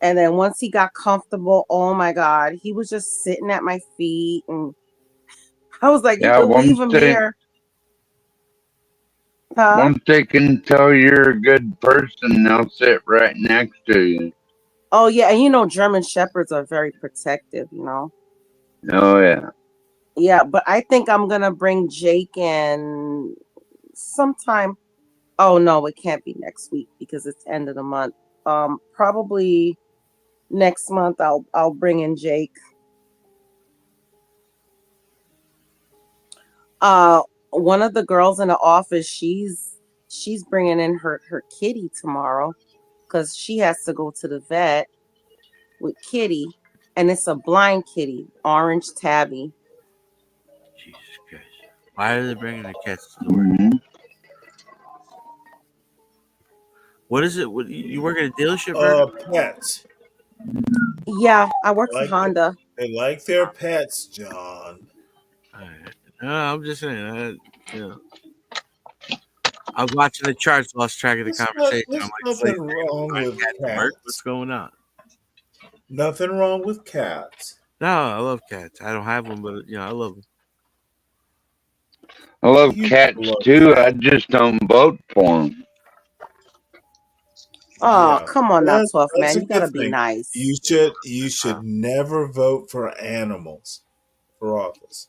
And then once he got comfortable, oh my God, he was just sitting at my feet. And I was like, you Yeah, can leave him here. Huh? Once they can tell you're a good person, they'll sit right next to you. Oh, yeah. And German Shepherds are very protective, Oh yeah. Yeah, but I think I'm going to bring Jake in sometime. Oh, no, it can't be next week because it's end of the month. Probably next month I'll bring in Jake. One of the girls in the office, she's bringing in her kitty tomorrow because she has to go to the vet with Kitty, and it's a blind kitty, orange tabby. Jesus Christ. Why are they bringing the cats to the work? Mm-hmm. What is it? What, you work at a dealership, Virgo? Pets. Yeah, I work for Honda. They like their pets, John. All right. No, I'm just saying. I was watching the charts, lost track of the conversation. There's I'm like, nothing wrong with cats at work? cats. What's going on? Nothing wrong with cats. No, I love cats. I don't have one, but I love them. I love cats too. I just don't vote for them. Oh, come on now, 12th man. That's a You gotta good be thing. nice. You should never vote for animals for office.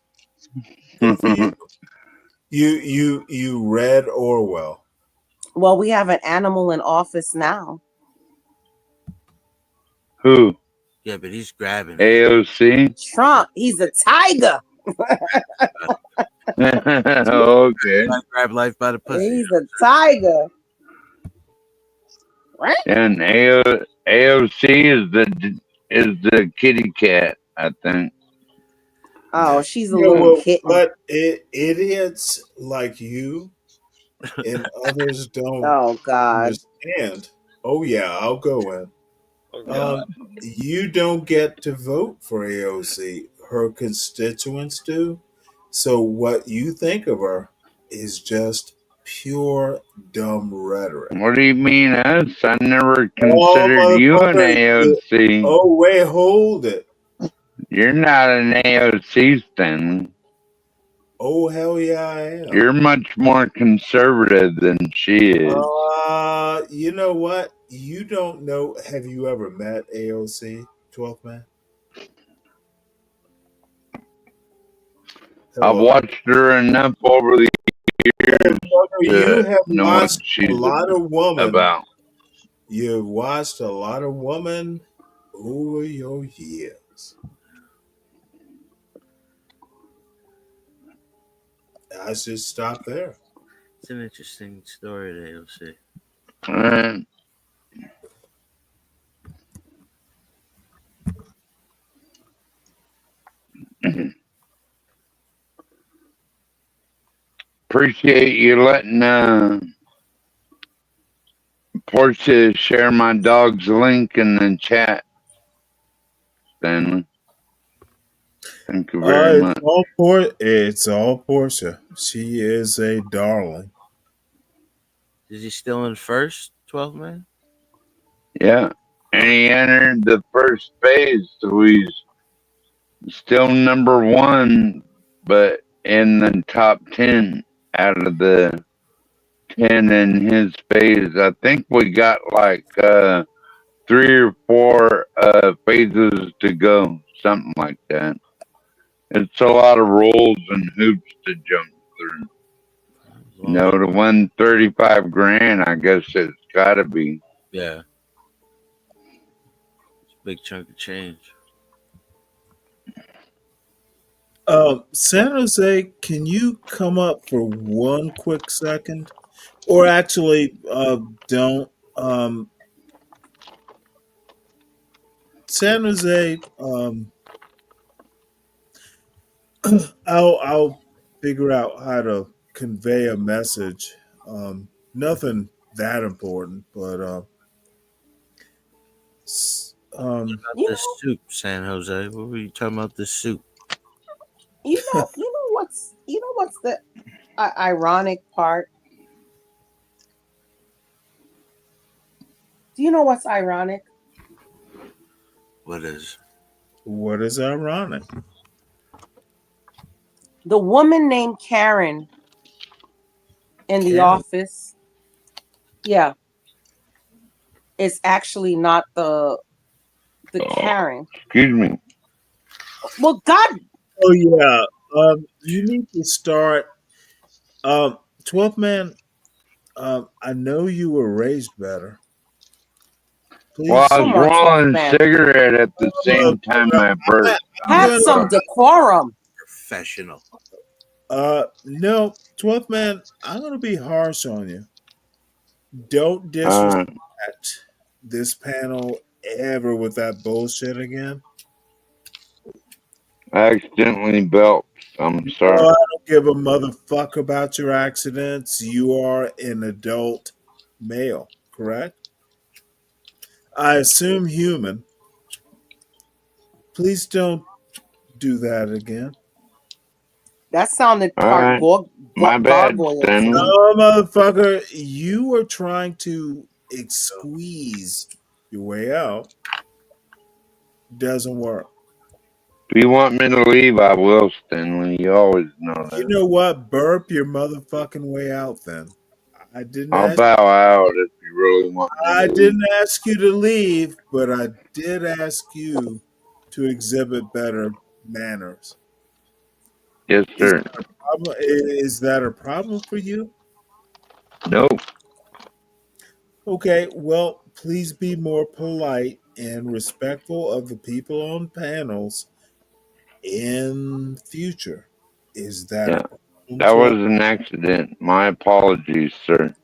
Good for you. You read Orwell. Well, we have an animal in office now. Who? Yeah, but he's grabbing AOC. Trump. He's a tiger. Okay. Grab life by the pussy. He's a tiger. Right? And AOC is the kitty cat, I think. Oh, she's a little kitten. But idiots like you and others don't understand. Oh yeah, I'll go in. You don't get to vote for AOC. Her constituents do. So what you think of her is just pure dumb rhetoric. What do you mean us? I never considered you an AOC. Oh wait, hold it. You're not an AOC, Stanley. Oh hell yeah, I am. You're much more conservative than she is. You know what? You don't know. Have you ever met AOC, 12th man? I've watched her enough over the years. You have watched a lot of women. About. You've watched a lot of women over your years. I should stop there. It's an interesting story, AOC. Appreciate you letting Portia share my dog's link in the chat, Stanley. Thank you very much. It's all Portia. She is a darling. Is he still in first, 12 man? Yeah. And he entered the first phase, so he's still number 1, but in the top 10 out of the 10 in his phase. I think we got like 3 or 4 phases to go, something like that. It's a lot of rules and hoops to jump through. You know, to win 35 grand, I guess it's got to be. Yeah. It's a big chunk of change. San Jose, can you come up for one quick second? Or actually, don't. San Jose, I'll figure out how to convey a message. Nothing that important, but about this soup, San Jose. What were you talking about? This soup? You know what's the ironic part? Do you know what's ironic? What is? What is ironic? The woman named Karen in the office, yeah, is actually not the Karen. Excuse me. Well, God. Oh yeah. You need to start. 12th man. I know you were raised better. Please. Well, I was rolling a cigarette at the same time I burped. Have some decorum. Professional. No, 12th man, I'm gonna be harsh on you. Don't disrespect this panel ever with that bullshit again. I accidentally belched. I'm sorry. I don't give a motherfucker about your accidents. You are an adult male, correct? I assume human. Please don't do that again. That sounded my bad, Stanley. No, motherfucker, you were trying to squeeze your way out. Doesn't work. If you want me to leave, I will, Stanley. You always know that. You know what? Burp your motherfucking way out then. I didn't I'll bow out if you really want me to leave. didn't ask you to leave, but I did ask you to exhibit better manners. Yes, sir. Is that a problem for you? No. Okay, well, please be more polite and respectful of the people on panels in future. Is that a problem? That was an accident. My apologies, sir.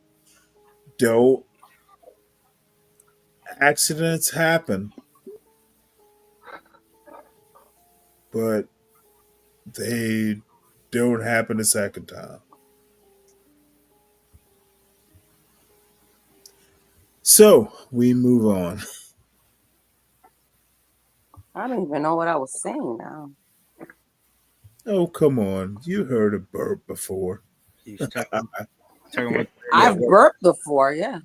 Don't. Accidents happen, but they don't happen a second time. So we move on. I don't even know what I was saying now. Oh, come on. You heard a burp before. I've burped before, yeah.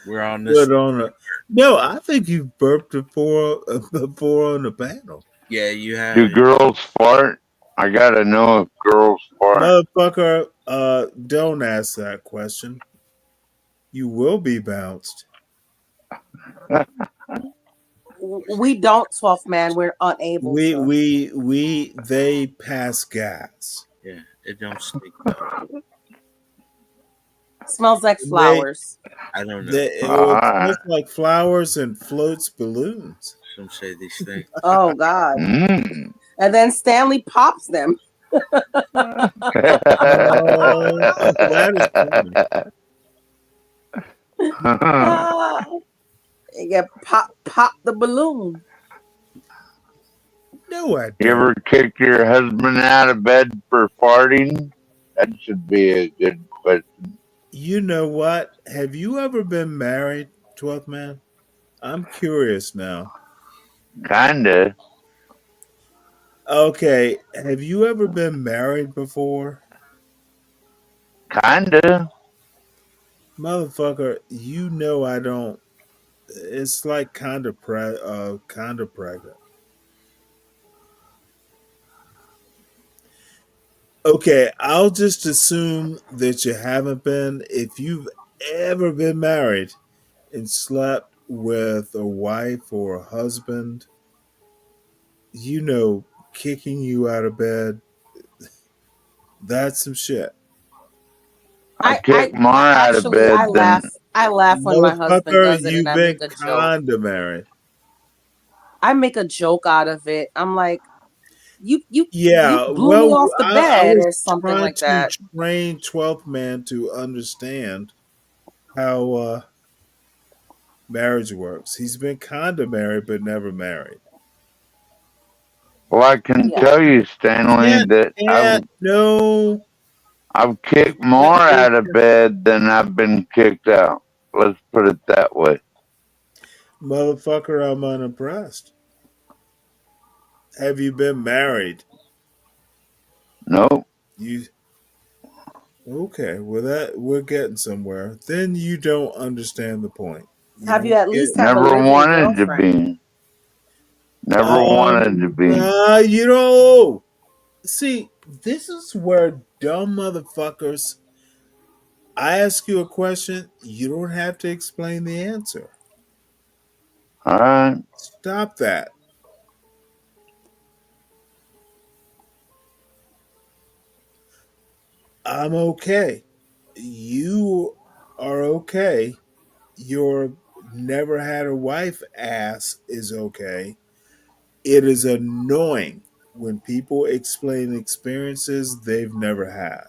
We're on this. No, I think you've burped before on the panel. Yeah, you have. Do girls fart? I gotta know if girls fart. Motherfucker, don't ask that question. You will be bounced. We don't, 12th man. We're unable. They pass gas. Yeah, it don't stink. Smells like flowers. I don't know. It smells like flowers and floats balloons. Some say they stink. Oh God! And then Stanley pops them. That is funny. You get pop the balloon. No, I don't. You ever kick your husband out of bed for farting? That should be a good question. You know what? Have you ever been married, 12th man? I'm curious now. Kinda. Okay, have you ever been married before? Kinda. Motherfucker, you know I don't. It's like kind of pregnant. Okay, I'll just assume that you haven't been. If you've ever been married and slept with a wife or a husband, you know, kicking you out of bed, that's some shit. I kick more out of actually I bed than. laugh. I laugh when my husband Motherfucker, does it, and you've I been make a joke. kinda married. I make a joke out of it. I'm like, you Yeah, blew me well, off the I bed was or something trying like to that. train 12th man to understand how marriage works. He's been kinda married, but never married. Well, I can Yeah. tell you, Stanley, that No. I've kicked more out of bed than I've been kicked out. Let's put it that way. Motherfucker, I'm unimpressed. Have you been married? Nope. You okay? Well, that we're getting somewhere. Then you don't understand the point. Have you at least had a Never living wanted to girlfriend? be. Never wanted to be. You know. See, this is where dumb motherfuckers. I ask you a question, you don't have to explain the answer. All right. Stop that. I'm okay. You are okay. Your never had a wife ass is okay. It is annoying when people explain experiences they've never had.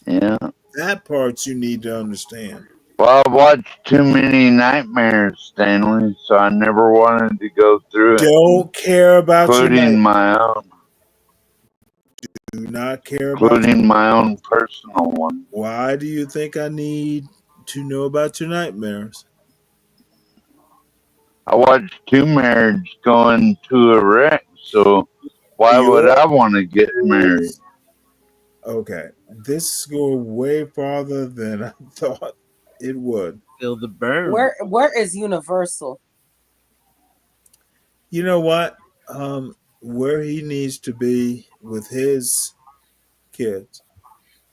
Yeah. That part you need to understand. Well, I've watched too many nightmares, Stanley, so I never wanted to go through it. Don't care about your Including nightmares. my own. Do not care about Including my own personal one. Why do you think I need to know about your nightmares? I watched two marriages going to a wreck, so why would I want to get married? Okay, this is going way farther than I thought it would. Feel the burn. Where is Universal? You know what? Where he needs to be with his kids.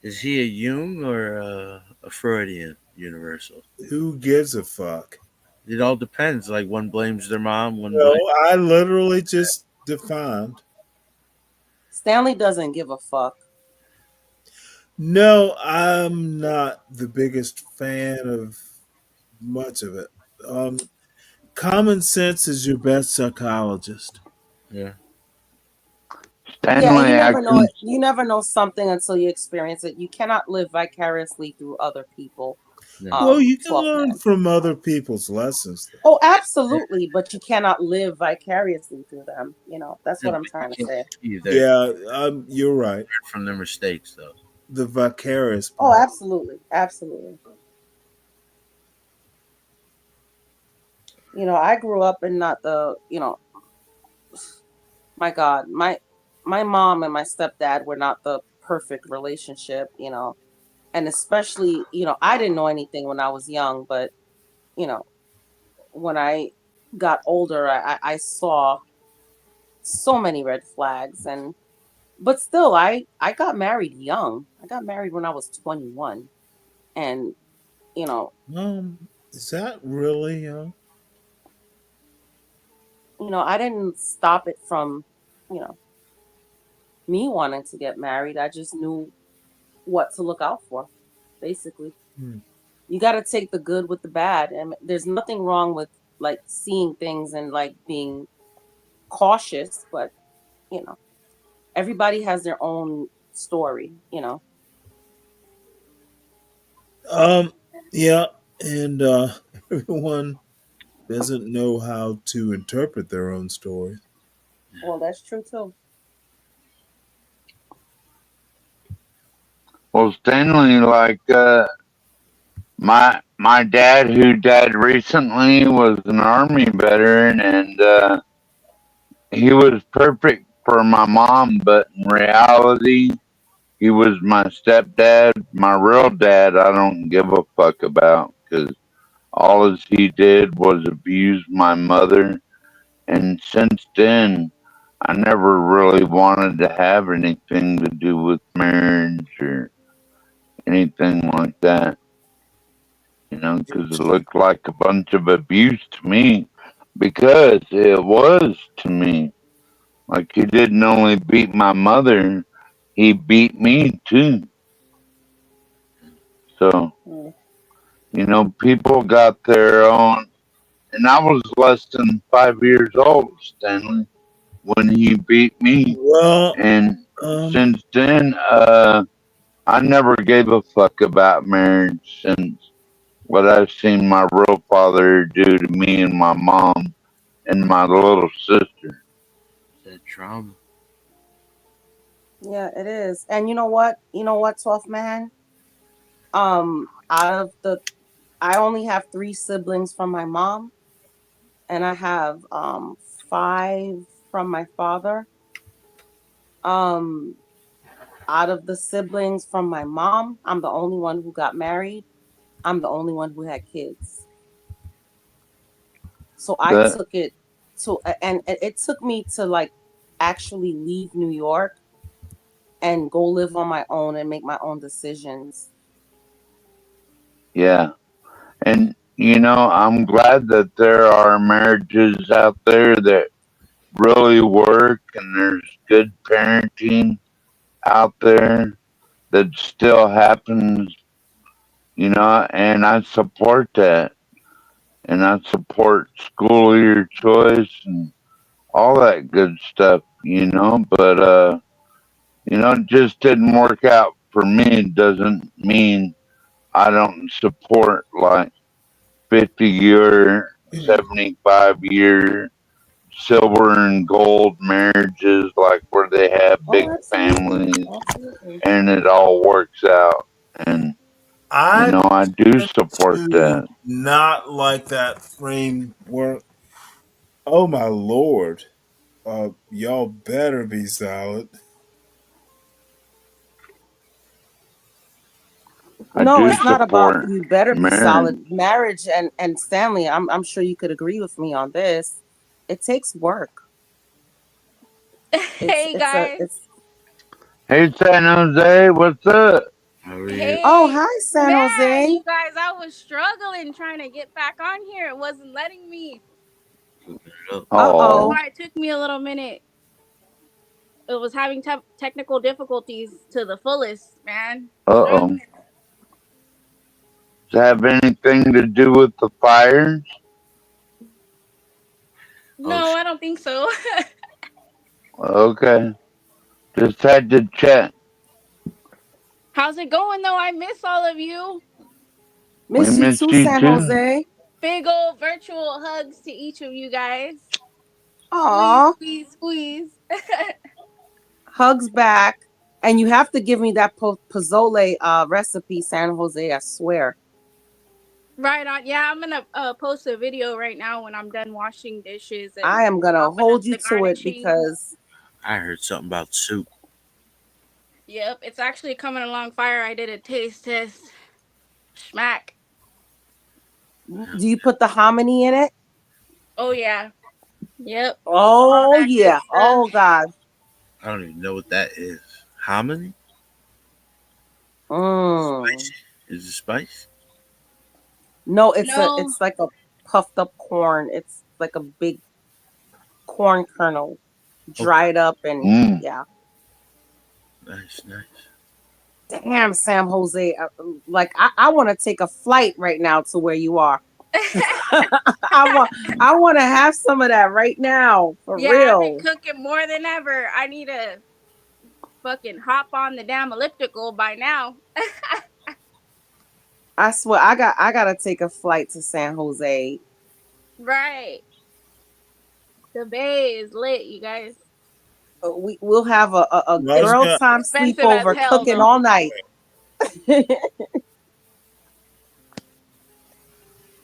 Is he a Jung or a Freudian universal? Who gives a fuck? It all depends. Like one blames their mom, one No, blames. I literally just defined. Stanley doesn't give a fuck. No, I'm not the biggest fan of much of it. Common sense is your best psychologist. Yeah. Stanley, Yeah, and you never know it. You never know something until you experience it. You cannot live vicariously through other people. Well, you can learn from other people's lessons. Oh, absolutely, but you cannot live vicariously through them. You know, that's what I'm trying to say. Yeah, you're right. From their mistakes, though. The vicarious. Oh, absolutely, absolutely. You know, I grew up in not the, my God, my mom and my stepdad were not the perfect relationship, and especially, I didn't know anything when I was young, but, when I got older, I saw so many red flags, but still, I got married young. I got married when I was 21, and, is that really young? I didn't stop it from, me wanting to get married. I just knew what to look out for, basically. You got to take the good with the bad, and there's nothing wrong with like seeing things and like being cautious, but everybody has their own story. Yeah, and everyone doesn't know how to interpret their own story. Well, that's true too. Well, Stanley, like my dad, who died recently, was an army veteran, and he was perfect for my mom. But in reality, he was my stepdad. My real dad, I don't give a fuck about because all as he did was abuse my mother. And since then, I never really wanted to have anything to do with marriage or anything like that, because it looked like a bunch of abuse to me, because it was to me. Like, he didn't only beat my mother, he beat me too. So, people got their own, and I was less than 5 years old, Stanley, when he beat me. Well, And since then, I never gave a fuck about marriage since what I've seen my real father do to me and my mom and my little sister. That trauma. Yeah, it is. And you know what? 12th man? I only have 3 siblings from my mom, and I have 5 from my father. Out of the siblings from my mom, I'm the only one who got married. I'm the only one who had kids. So I took it to, and it took me to like actually leave New York and go live on my own and make my own decisions. Yeah. And, I'm glad that there are marriages out there that really work and there's good parenting out there that still happens, and I support that. And I support school of your choice and all that good stuff, but it just didn't work out for me. It doesn't mean I don't support like 50-year, 75-year silver and gold marriages, like where they have big families and it all works out. And I do support that. Not like that framework. Oh my lord. Y'all better be solid. No, it's not about you better be solid. Marriage and Stanley, I'm sure you could agree with me on this. It takes work. Hey guys. Hey San Jose, what's up? Hey. Oh, hi San Man, Jose. you guys, I was struggling trying to get back on here. It wasn't letting me. Oh. That's why it took me a little minute. It was having technical difficulties to the fullest, man. Uh-oh. Does it have anything to do with the fires? No, I don't think so. Okay. Just had to check. How's it going though? I miss all of you. Miss you too, San Jose. Big old virtual hugs to each of you guys. Aw. Squeeze, squeeze. Hugs back. And you have to give me that pozole recipe, San Jose, I swear. Right on. Yeah, I'm gonna post a video right now when I'm done washing dishes. And I am gonna hold you to it because I heard something about soup. Yep, it's actually coming along fire. I did a taste test. Schmack. Do you put the hominy in it? Oh yeah. Yep. Oh yeah. Oh God. I don't even know what that is. Hominy? Spicy. Is it spicy? No, it's like a puffed up corn. It's like a big corn kernel, dried up and yeah. Nice. Damn, Sam Jose. Like I want to take a flight right now to where you are. I want to have some of that right now for real. I've been cooking more than ever. I need to fucking hop on the damn elliptical by now. I swear, I gotta take a flight to San Jose. Right. The bay is lit, you guys. We'll have a girl time sleepover, cooking all night.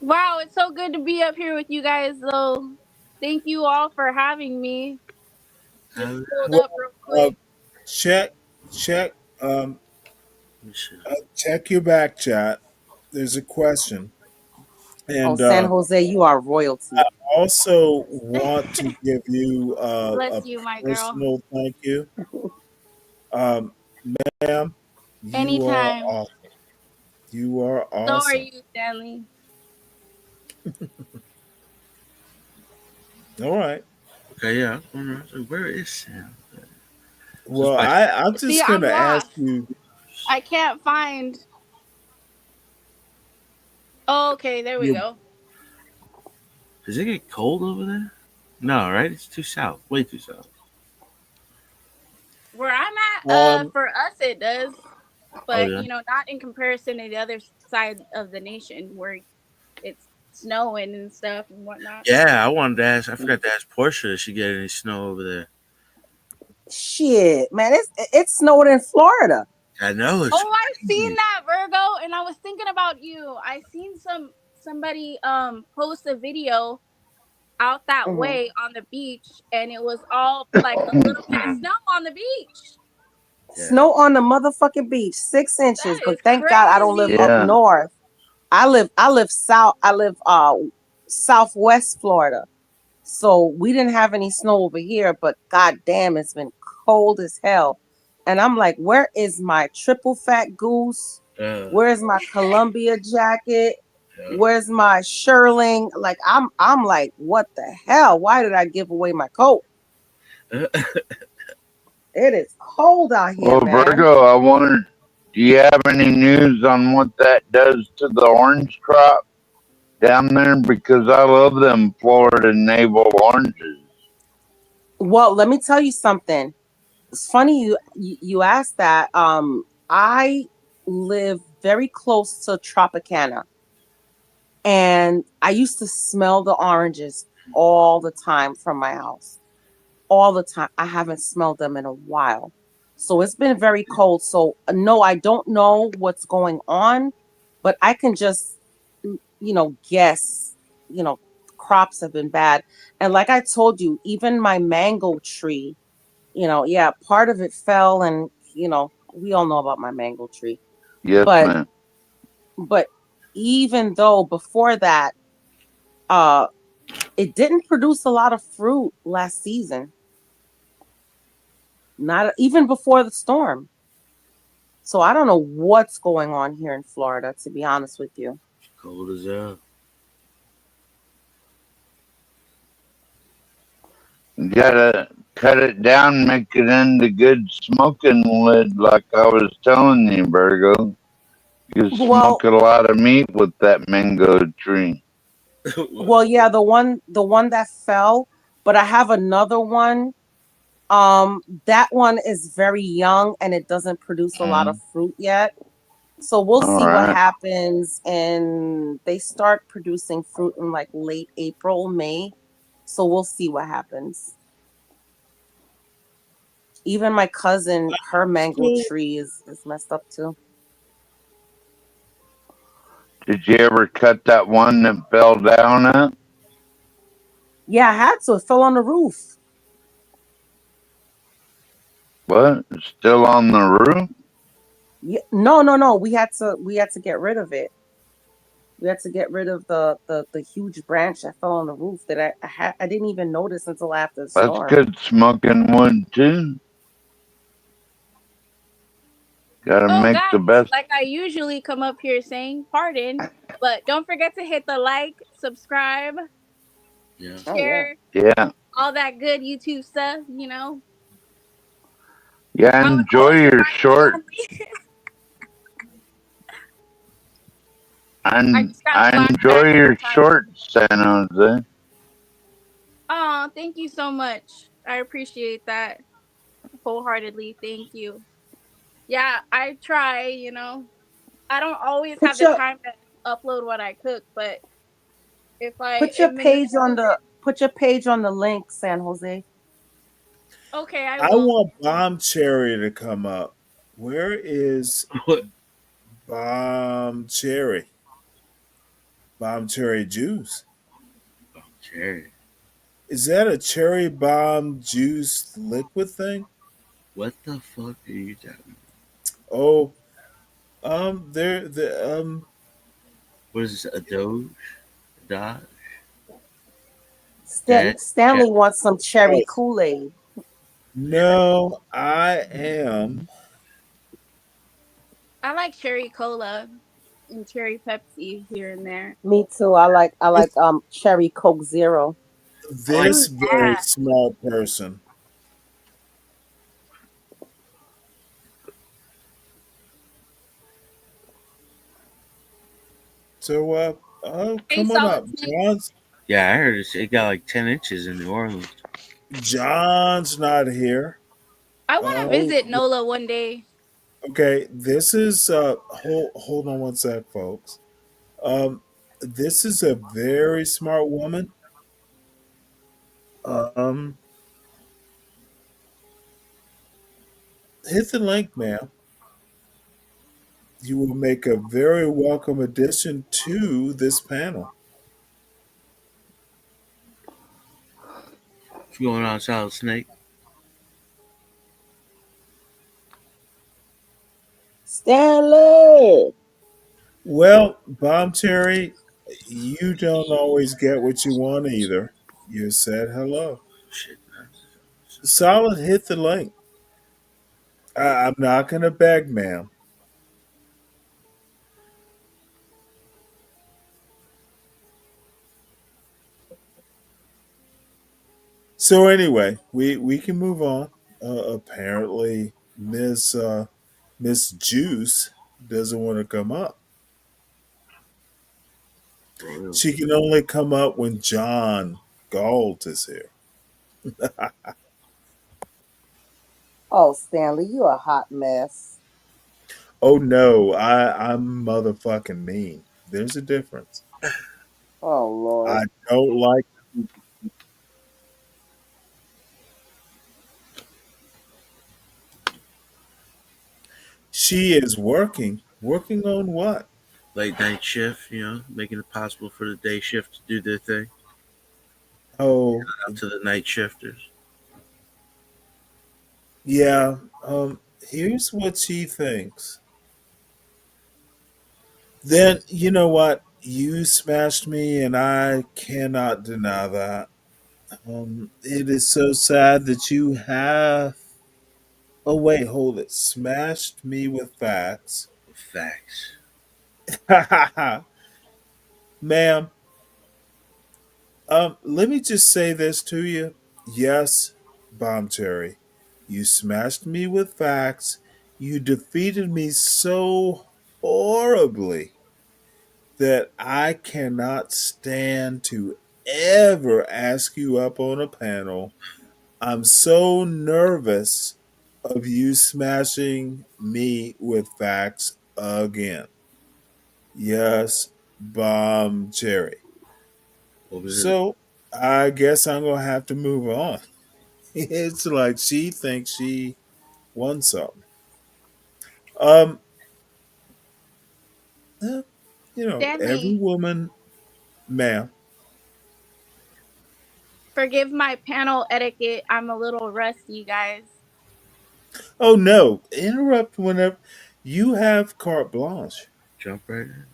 Wow, it's so good to be up here with you guys, though. Thank you all for having me. Just pulled up real quick. Check check your back chat. There's a question. And San Jose, you are royalty. I also want to give you Bless a you, my girl. personal thank you. Ma'am, you are Anytime. awesome. You are So are awesome. you, Stanley. All right. Okay, yeah. Where is Sam? Well, I'm just See, gonna I'm ask lost. you. I can't find. Oh, okay, there we go. Does it get cold over there? No, right? It's too south. Way too south. Where I'm at, for us it does, but yeah? you know, not in comparison to the other side of the nation where it's snowing and stuff and whatnot. Yeah, I wanted to ask. I forgot to ask Portia if she get any snow over there. Shit, man, it snowed in Florida. I know. It's I've seen that, Virgo, and I was thinking about you. I seen somebody post a video out that way on the beach, and it was all like a little bit of snow on the beach. Snow on the motherfucking beach, 6 inches. But thank God I don't live Yeah. up north. I live south. I live southwest Florida. So we didn't have any snow over here, but goddamn, it's been cold as hell. And I'm like, where is my triple fat goose? Where's my Columbia jacket? Where's my shirling? Like I'm like, what the hell? Why did I give away my coat? It is cold out here, Well, man. Virgo, I wondered, do you have any news on what that does to the orange crop down there? Because I love them Florida navel oranges. Well, let me tell you something. It's funny you asked that. I live very close to Tropicana, and I used to smell the oranges all the time from my house. All the time. I haven't smelled them in a while. So it's been very cold. So no, I don't know what's going on, but I can just, guess, crops have been bad. And like I told you, even my mango tree, part of it fell, and, we all know about my mango tree. Yes, ma'am. But even though before that, it didn't produce a lot of fruit last season. Not even before the storm. So I don't know what's going on here in Florida, to be honest with you. Cold as hell. You gotta cut it down, make it into good smoking wood, like I was telling you, Virgo. You smoke a lot of meat with that mango tree. Well, yeah, the one that fell, but I have another one. That one is very young and it doesn't produce a lot of fruit yet. So we'll see what happens, and they start producing fruit in like late April, May. So we'll see what happens. Even my cousin, her mango tree is messed up too. Did you ever cut that one that fell down at? Yeah, I had to. It fell on the roof. What? It's still on the roof? Yeah, no. We had to get rid of it. We had to get rid of the huge branch that fell on the roof that I didn't even notice until after the storm. That's good smoking wood too. Gotta make guys, the best. like I usually come up here saying, pardon, but don't forget to hit the like, subscribe, share, all that good YouTube stuff, Yeah, enjoy your short. I enjoy your short, San Jose. Oh, thank you so much. I appreciate that wholeheartedly. Thank you. Yeah, I try, I don't always have the time to upload what I cook, but if I put your page on the link, San Jose. Okay, I want Bomb Cherry to come up. Where is Bomb cherry. Bomb cherry juice. Cherry. Is that a cherry bomb juice liquid thing? What the fuck are you talking? Oh, the What is this? A Doge? Dodge? Stanley wants some cherry Yes. Kool-Aid. No, I am. I like cherry cola and cherry Pepsi here and there. Me too. I like cherry Coke Zero. This Oh, very yeah. smart person. So, come on up, John's. Yeah, I heard it got like 10 inches in New Orleans. John's not here. I want to visit NOLA one day. Okay, this is hold on one sec, folks. This is a very smart woman. Um, hit the link, ma'am. You will make a very welcome addition to this panel. What's going on, Solid Snake? Stanley. Well, Bomb Cherry, you don't always get what you want either. You said hello. Shit. Solid, hit the link. I'm not going to beg, ma'am. So anyway, we can move on. Apparently, Miss Juice doesn't want to come up. She can only come up when John Galt is here. Oh, Stanley, you a hot mess. Oh no, I'm motherfucking mean. There's a difference. Oh Lord. I don't like. She is working. Working on what? Late night shift, making it possible for the day shift to do their thing. Oh, shout out to the night shifters. Yeah. Here's what she thinks. Then you know what? You smashed me, and I cannot deny that. It is so sad that you have. Oh wait, hold it. Smashed me with facts. Facts. Ma'am, let me just say this to you. Yes, Bomb Cherry, you smashed me with facts. You defeated me so horribly that I cannot stand to ever ask you up on a panel. I'm so nervous of you smashing me with facts again. Yes, Bomb Cherry. So I guess I'm gonna have to move on. It's like she thinks she won something. Um, eh, every Stanley, woman, ma'am. forgive my panel etiquette. I'm a little rusty, guys. Oh no, interrupt whenever you have carte blanche. Jump right in.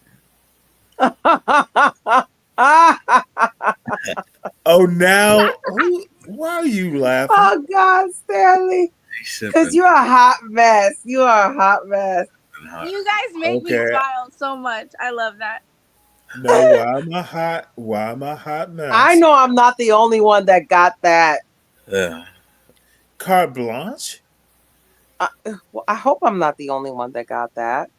Oh, now why are you laughing? Oh God, Stanley. Because you're a hot mess. You are a hot mess. You guys make me smile so much. I love that. No, why am I hot mess? I know I'm not the only one that got that. Carte blanche? Well, I hope I'm not the only one that got that.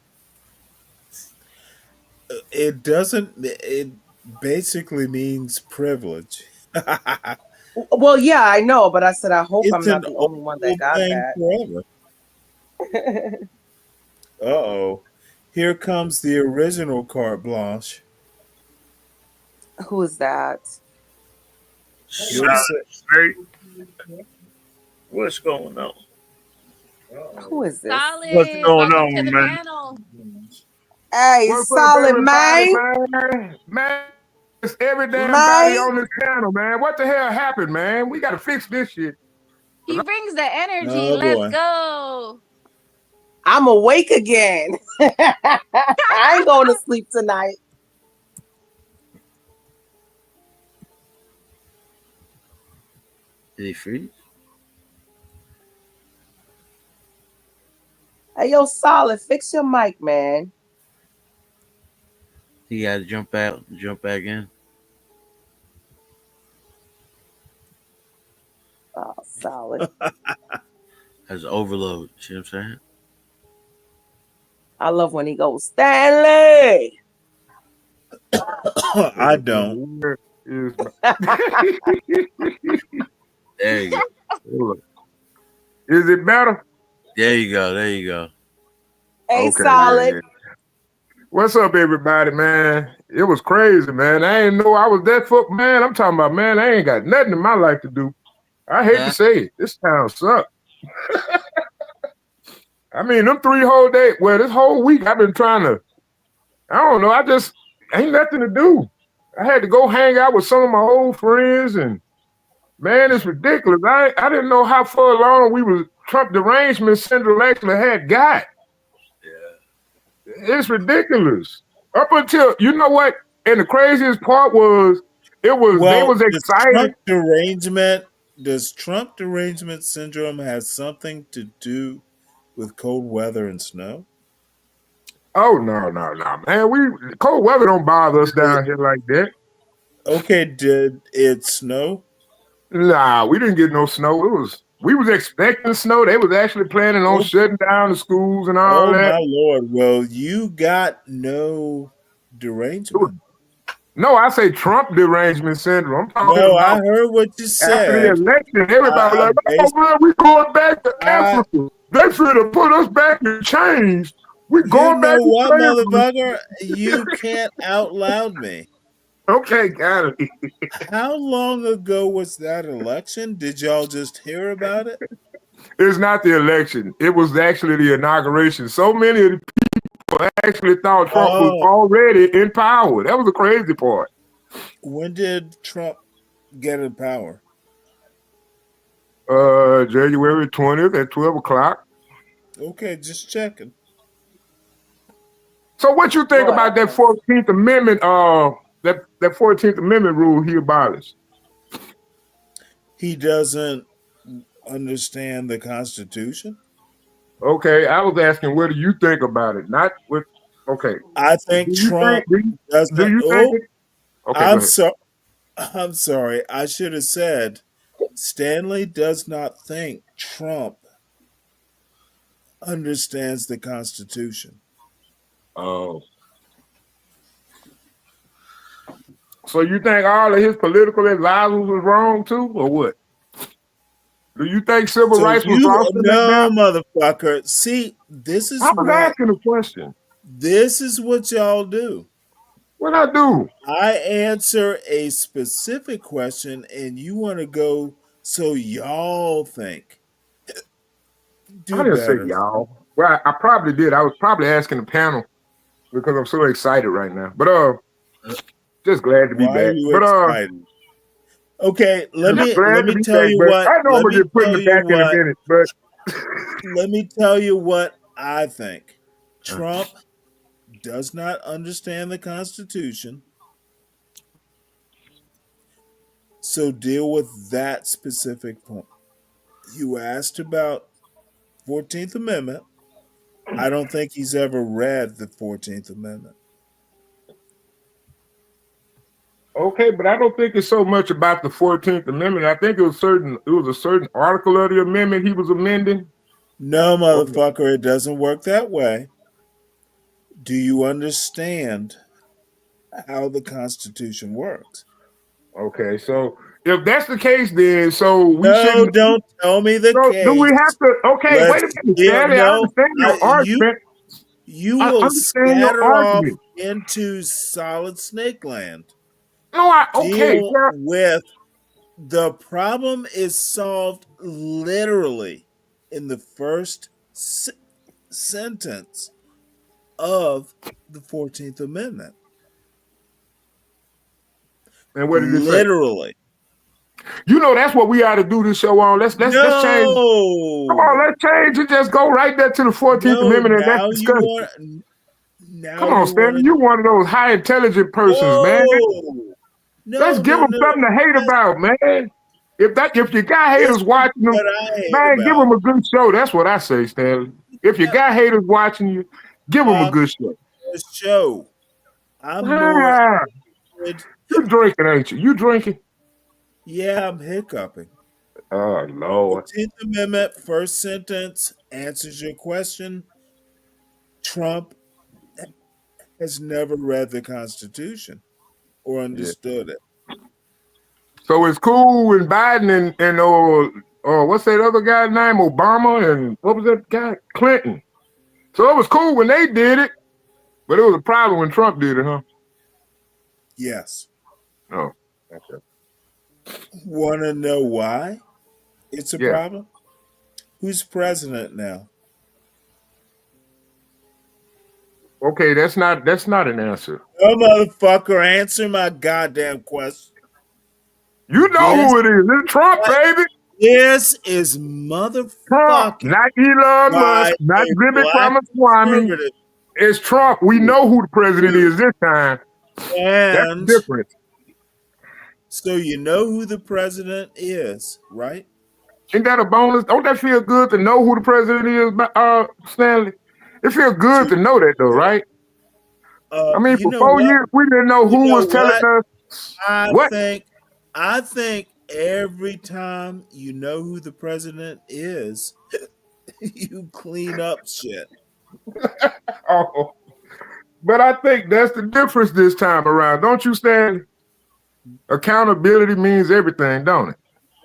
It doesn't. It basically means privilege. Well, yeah, I know, but I said I hope It's I'm not an the only one that got old that. Uh-oh. Here comes the original carte blanche. Who is that? What's going on? Who is this? Solid. What's going Welcome on, to the man? panel. Hey, What's up, solid, everybody, man. Man, it's every damn body on this channel, man. What the hell happened, man? We got to fix this shit. He brings the energy. Oh, Let's boy. go. I'm awake again. I ain't going to sleep tonight. Did he freeze? Hey, yo, solid, fix your mic, man. He got to jump out and jump back in. Oh, solid. Has overload. See what I'm saying? I love when he goes, Stanley. I don't. There you go. Is it better? There you go. There you go. Hey, Okay, solid. yeah. What's up, everybody, man? It was crazy, man. I ain't know I was that foot, man. I'm talking about, man, I ain't got nothing in my life to do. I hate to say it. This town sucks. I mean, them 3 whole days, well, this whole week I've been trying to, I don't know, I just ain't nothing to do. I had to go hang out with some of my old friends, and man, it's ridiculous. I didn't know how far along we was Trump derangement syndrome actually had got. Yeah. It's ridiculous. Up until, you know what? And the craziest part was, they was excited. Does Trump derangement syndrome have something to do with cold weather and snow? Oh, no, man. Cold weather don't bother us down here like that. Okay, did it snow? Nah, we didn't get no snow. We was expecting snow. They was actually planning on shutting down the schools and all that. Oh, my Lord. Well, you got no derangement. No, I say Trump derangement syndrome. I'm talking No, about I heard what you said. after the election, everybody was like, oh, man, we going back to Africa. They should have put us back in chains. We going back to what, slavery. motherfucker? You can't out loud me. Okay, got it. How long ago was that election? Did y'all just hear about it? It's not the election. It was actually the inauguration. So many of the people actually thought Trump was already in power. That was the crazy part. When did Trump get in power? January 20th at 12 o'clock. Okay, just checking. So what you think about that 14th Amendment, that 14th Amendment rule he abolished? He doesn't understand the Constitution? Okay, I was asking, what do you think about it? Not what, okay. I think Trump doesn't. Do you think it? Okay, I'm sorry. I should have said Stanley does not think Trump understands the Constitution. Oh. So you think all of his political advisors was wrong too, or what? Do you think civil rights was lost in that battle? Motherfucker. See, this is I was asking a question. This is what y'all do. What I do? I answer a specific question and you want to go so y'all think. I didn't say y'all. Well, I probably did. I was probably asking the panel because I'm so excited right now. But just glad to be Why back. are you But excited? Okay, let me tell back, you but what. I know I'm gonna get put in the back in a minute, but let me tell you what I think. Trump does not understand the Constitution. So deal with that specific point. You asked about 14th Amendment. I don't think he's ever read the 14th Amendment. okay, but I don't think it's so much about the 14th Amendment. I think it was a certain article of the amendment he was amending. No, motherfucker, it doesn't work that way. Do you understand how the Constitution works? Okay, so if that's the case, then don't tell me the case. Do we have to? Okay, wait a minute, Stanley. I understand your argument. You will scatter off into solid snake land. No, Deal with the problem is solved literally in the first sentence of the 14th Amendment. And what did it say? Literally. You know, that's what we ought to do this show on. Let's change. Come on, let's change and just go right there to the 14th Amendment and let's discuss it. Come on, Stanley. You're one of those high intelligent persons, man. Let's give them something to hate about, man. If you got haters watching them, man, give them a good show. That's what I say, Stanley. If you got haters watching you, give them a good show. I'm more. You drinking, ain't you? You drinking? Yeah, I'm hiccuping. Oh, Lord. 14th Amendment, first sentence, answers your question. Trump has never read the Constitution or understood it. So it's cool when Biden and what's that other guy's name? Obama and what was that guy? Clinton. So it was cool when they did it, but it was a problem when Trump did it, huh? Yes. Oh, okay. Want to know why it's a problem? Who's president now? Okay, that's not an answer. No, motherfucker, answer my goddamn question. You know who it is. It's Trump, baby. This is motherfucking Trump, not Elon Musk, not Vivek Ramaswamy. It's Trump. We know who the president is this time. And that's different. So you know who the president is, right? Ain't that a bonus? Don't that feel good to know who the president is, Stanley? It feels good to know that, though, right? I mean, for 4 years, we didn't know who was telling us. I think every time you know who the president is, you clean up shit. Oh, but I think that's the difference this time around, don't you, Stanley? Accountability means everything, don't it?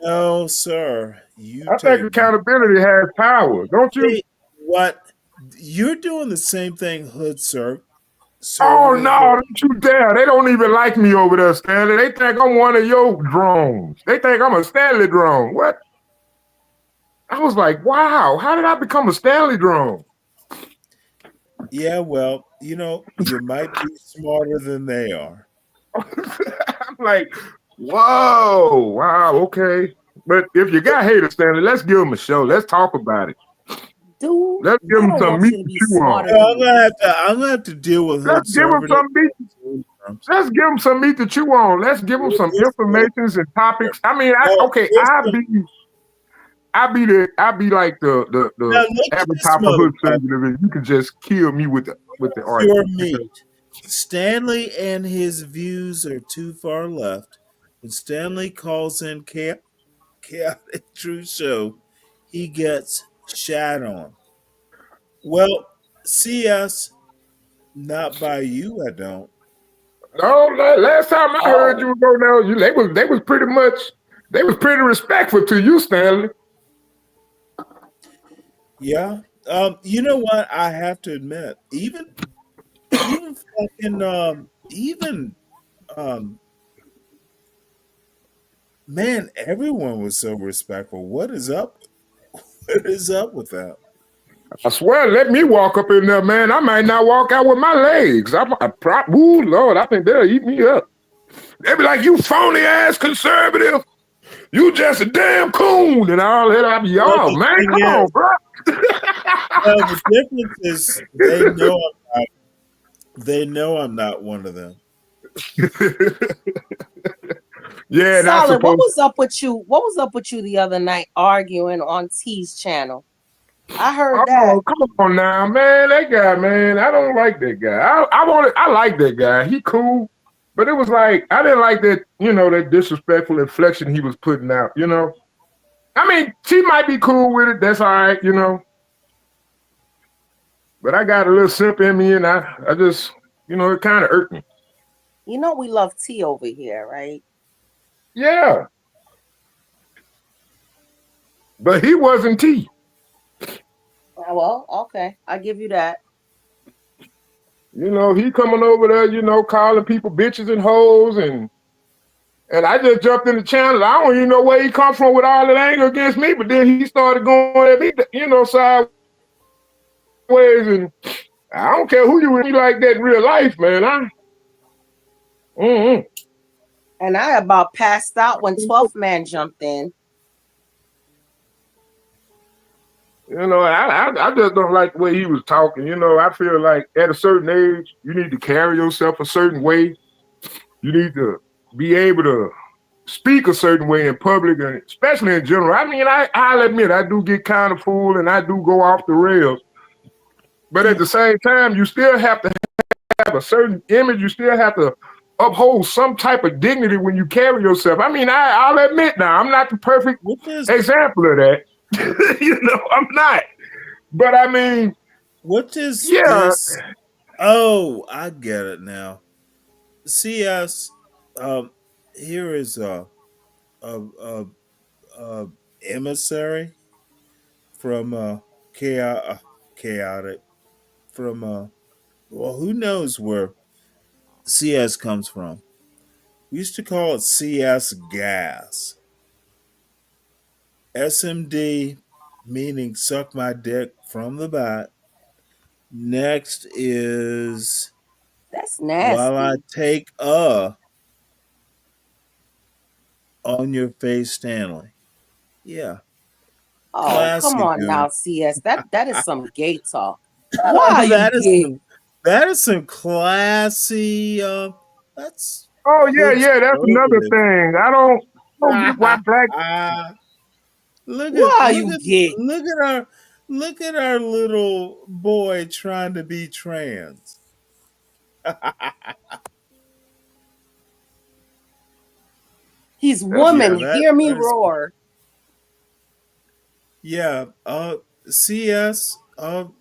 No, sir. I think accountability has power, don't you? What? You're doing the same thing, Hood, sir. Oh, no, don't you dare. They don't even like me over there, Stanley. They think I'm one of your drones. They think I'm a Stanley drone. What? I was like, wow, how did I become a Stanley drone? Yeah, well, you might be smarter than they are. I'm like, whoa, wow, okay. But if you got haters, Stanley, let's give them a show. Let's talk about it. Dude, let's give them some meat to chew on. I'm gonna have to deal with. Let's give them some meat. Let's give them some meat to chew on. Let's give them some informations and topics. I mean, I'll be like the avatar for Hood Surgeon. You can just kill me with the argument. Pure meat. Stanley and his views are too far left. When Stanley calls in Chaotic Truth Show, he gets shat on. Well, CS, not by you, I don't. No, last time I heard you go down, they was pretty respectful to you, Stanley. Yeah. You know what? I have to admit, even man, everyone was so respectful. What is up? What is up with that? I swear, let me walk up in there, man. I might not walk out with my legs. Ooh, Lord, I think they'll eat me up. They'll be like, you phony ass conservative. You just a damn coon and all that. I'll be, man, come on, bro. The difference is they know I'm not one of them. Yeah, Solid. What was up with you? What was up with you the other night arguing on T's channel? I heard that. Come on now, man. That guy, man. I don't like that guy. I like that guy. He cool. But it was like, I didn't like that, that disrespectful inflection he was putting out, I mean, she might be cool with it. That's all right, But I got a little simp in me and I just, it kind of irked me. We love T over here, right? Yeah. But he wasn't T. Well, okay. I give you that. He coming over there, calling people bitches and hoes and I just jumped in the channel. I don't even know where he come from with all that anger against me, but then he started going at me, sideways and I don't care who you be like that in real life, man. And I about passed out when 12th man jumped in. You know, I just don't like the way he was talking. You know, I feel like at a certain age, you need to carry yourself a certain way. You need to be able to speak a certain way in public, and especially in general. I mean, I'll admit, I do get kind of fooled and I do go off the rails. But at the same time, you still have to have a certain image. You still have to uphold some type of dignity when you carry yourself. I mean, I'll admit now, I'm not the perfect example of that. You know, I'm not. But I mean, what is this? Oh, I get it now. CS, here is a emissary from chaotic from well, who knows where CS comes from. We used to call it CS gas. SMD meaning suck my dick from the back. Next is that's nasty. While I take on your face, Stanley. Yeah. Oh, Classy, come on dude. now, CS. That is some gay talk. Why that you is gay? that is some classy. That's yeah. That's another thing. I don't get why black. Look at our little boy trying to be trans. He's woman. Hear me roar. Yeah. CS.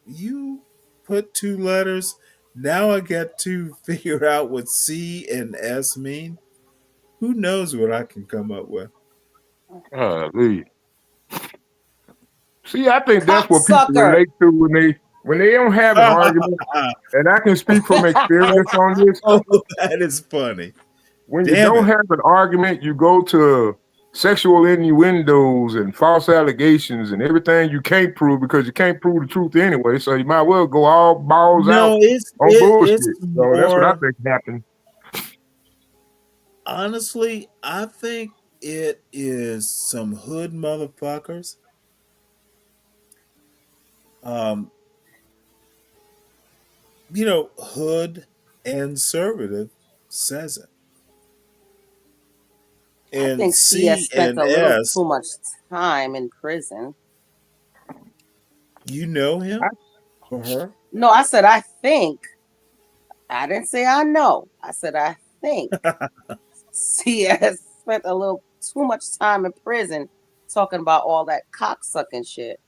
You put 2 letters. Now I get to figure out what C and S mean. Who knows what I can come up with? See, I think that's what people relate to when they don't have an argument. And I can speak from experience on this. Oh, that is funny. When you don't have an argument, you go to sexual innuendos and false allegations and everything you can't prove because you can't prove the truth anyway. So you might well go all balls out on bullshit. So that's what I think happened. Honestly, I think it is some hood motherfuckers. You know, hood and conservative says it. And I think CS spent a little too much time in prison. You know him or her? No, I said I think. I didn't say I know. I said I think CS spent a little too much time in prison talking about all that cocksucking shit.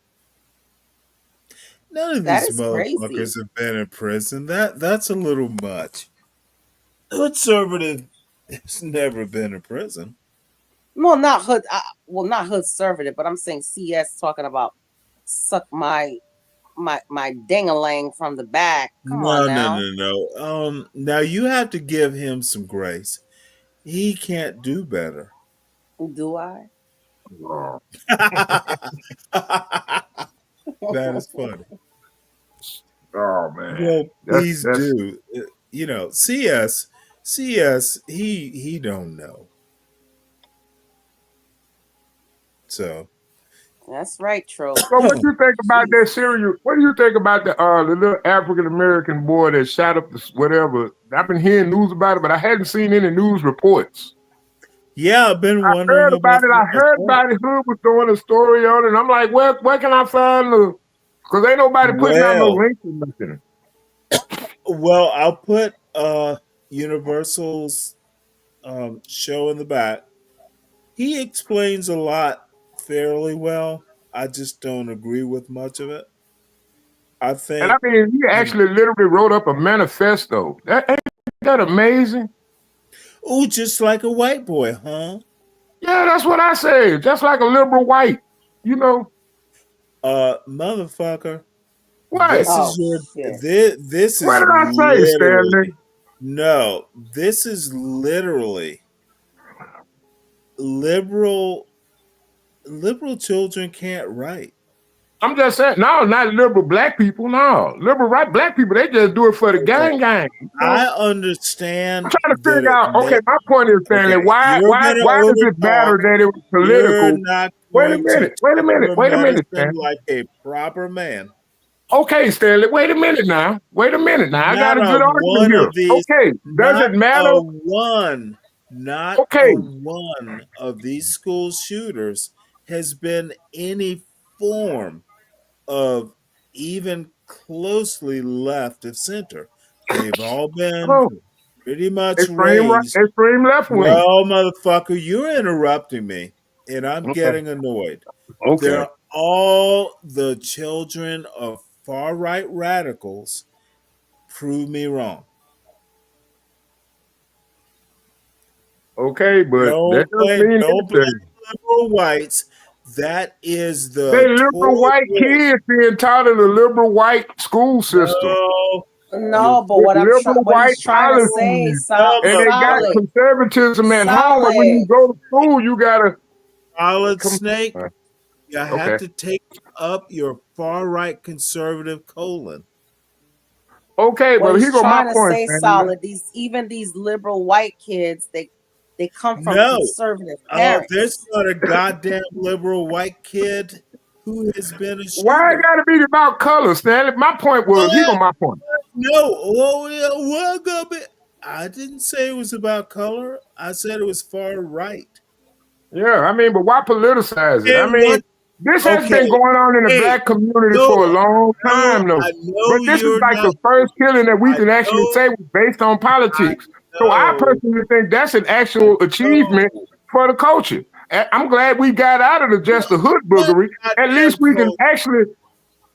None of these motherfuckers have been in prison. That's a little much. Conservative has never been in prison. No, not hood. Not hood conservative, but I'm saying CS talking about suck my ding-a-lang from the back. Come on now. No. Now you have to give him some grace. He can't do better. Do I? That is funny. Oh man. Well, please do. You know, CS, he don't know. So that's right, Tro. So what do you think about that serial? What do you think about the little African American boy that shot up the whatever? I've been hearing news about it, but I hadn't seen any news reports. Yeah, I've been wondering. I heard about it. I heard about it. Hood was doing a story on it. And I'm like, where can I find the? Because ain't nobody putting out no links or nothing. Well, I'll put Universal's show in the back. He explains a lot fairly well. I just don't agree with much of it. I think, and I mean, he actually literally wrote up a manifesto. Ain't that amazing? Oh, just like a white boy, huh? Yeah, that's what I say. Just like a liberal white, you know. Motherfucker. What? This is your. This is. What did I say, Stanley? No, this is literally liberal children can't write. I'm just saying, no, not liberal black people. No, liberal black people, they just do it for the gang. You know? I understand. I'm trying to figure out. Okay, my point is, Stanley, why does it matter that it was political? You're not Wait a going minute, medicine Stanley. like a proper man. Okay, Stanley, wait a minute now. I got a good argument here. Okay, does it matter? Not a one of these school shooters has been any form of even closely left of center. They've all been pretty much raised. Extreme left wing. Well, motherfucker, you're interrupting me, and I'm getting annoyed. Okay. They're all the children of far right radicals. Prove me wrong. Okay, but that doesn't mean don't blame liberal whites. That is the they liberal white kids being taught in a liberal white school system. No, but what he's trying to say, and they got conservatism at home, and when you go to school, you gotta Solid Snake. You have to take up your far right conservative colon. Okay, well, but he's here go my trying to point. say, Solid. These liberal white kids, they come from conservative parents. There's not a goddamn liberal white kid who has been a shooter. Why it gotta be about color, Stanley? My point was, here go my point. I didn't say it was about color. I said it was far right. Yeah, I mean, but why politicize it? I mean, this has been going on in the black community for a long time, though. But this is like the first killing that we can actually say was based on politics. So I personally think that's an actual achievement for the culture. I'm glad we got out of just the hood boogery. At least we can actually.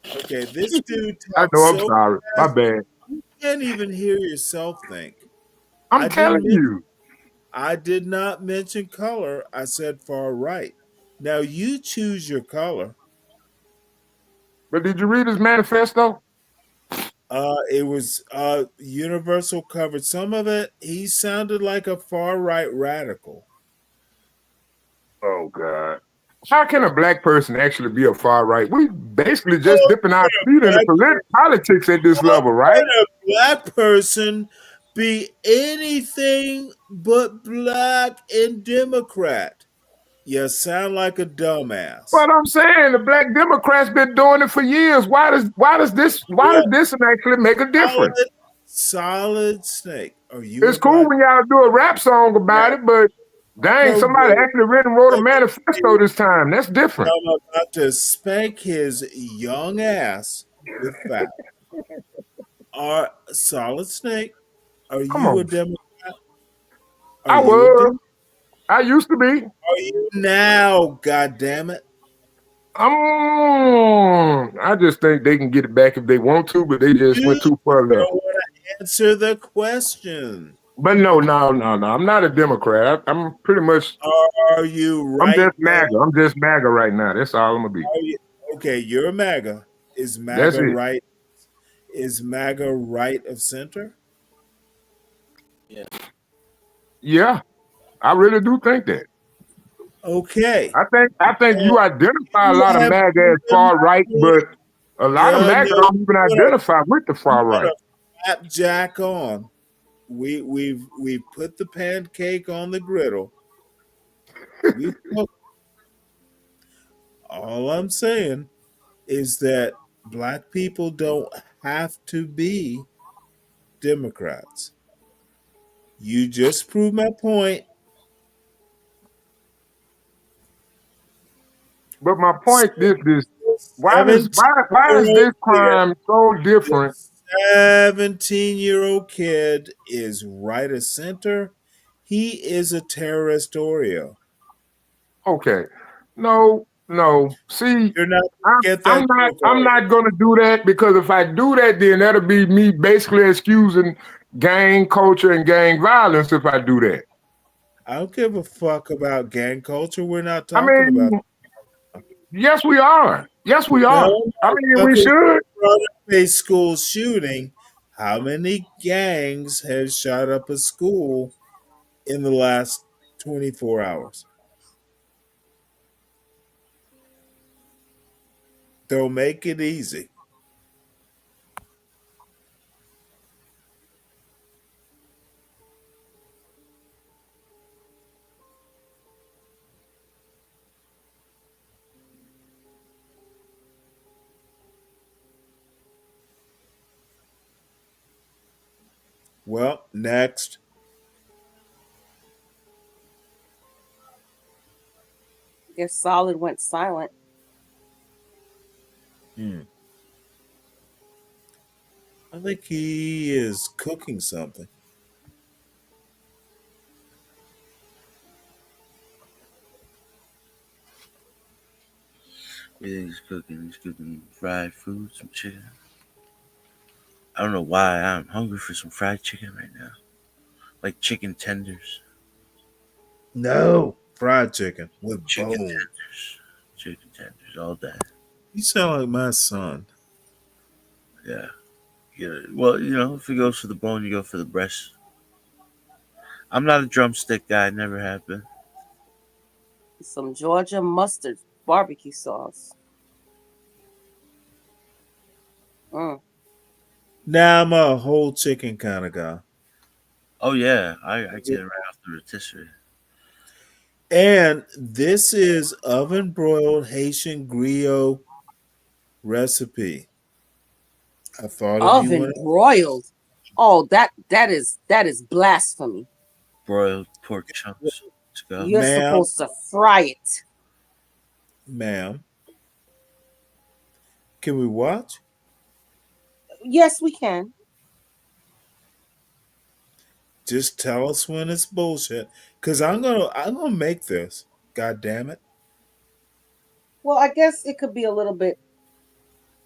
Okay, this dude. I know. I'm sorry. My bad. You can't even hear yourself think. I'm telling you. I did not mention color. I said far right. Now you choose your color. But did you read his manifesto? It was Universal covered some of it. He sounded like a far right radical. Oh God. How can a black person actually be a far right? We basically just dipping our feet in the politics at this level, right? Can a black person be anything but black and Democrat? You sound like a dumbass. But I'm saying the black Democrats been doing it for years. Why does this actually make a difference? Solid Snake. It's cool when y'all do a rap song about it, but dang, somebody actually wrote a manifesto this time. That's different. I'm about to spank his young ass with that. Solid Snake, are you a Democrat? I was. I used to be. Are you now, goddammit? I just think they can get it back if they want to, but they just went too far left. Want to answer the question. But no. I'm not a Democrat. I'm pretty much. Are you right? I'm just MAGA. I'm just MAGA right now. That's all I'm gonna be. Okay, you're a MAGA. Is MAGA right? Is MAGA right of center? Yeah. Yeah, I really do think that. Okay. I think you identify a lot of MAGA as far right, but a lot of MAGA don't even identify with the far right. Jack on. We've put the pancake on the griddle. All I'm saying is that black people don't have to be Democrats. You just proved my point. But my point is why is this crime so different? 17-year-old kid is right of center. He is a terrorist Oreo. Okay. No. See, You're not I'm not gonna do that, because if I do that, then that'll be me basically excusing gang culture and gang violence if I do that. I don't give a fuck about gang culture. We're not talking about. Yes, we are. Yes, we are. I mean, we should. A school shooting. How many gangs have shot up a school in the last 24 hours? Don't make it easy. Well, next. I guess Solid went silent. I think he is cooking something. Yeah, he's cooking. He's cooking fried food, some chicken. I don't know why I'm hungry for some fried chicken right now, like chicken tenders. No, fried chicken with Chicken bone. tenders. Chicken tenders all day. You sound like my son. Yeah. Yeah. Well, if it goes for the bone, you go for the breast. I'm not a drumstick guy. Never have been. Some Georgia mustard barbecue sauce. Now I'm a whole chicken kind of guy. Oh yeah, I get it right off the rotisserie. And this is oven broiled Haitian griot recipe. I thought of you Oven when broiled. Oh, that is blasphemy. Broiled pork chunks. Let's go. You're Ma'am. supposed to fry it. Ma'am, can we watch? Yes, we can. Just tell us when it's bullshit. Cause I'm gonna make this. God damn it. Well, I guess it could be a little bit.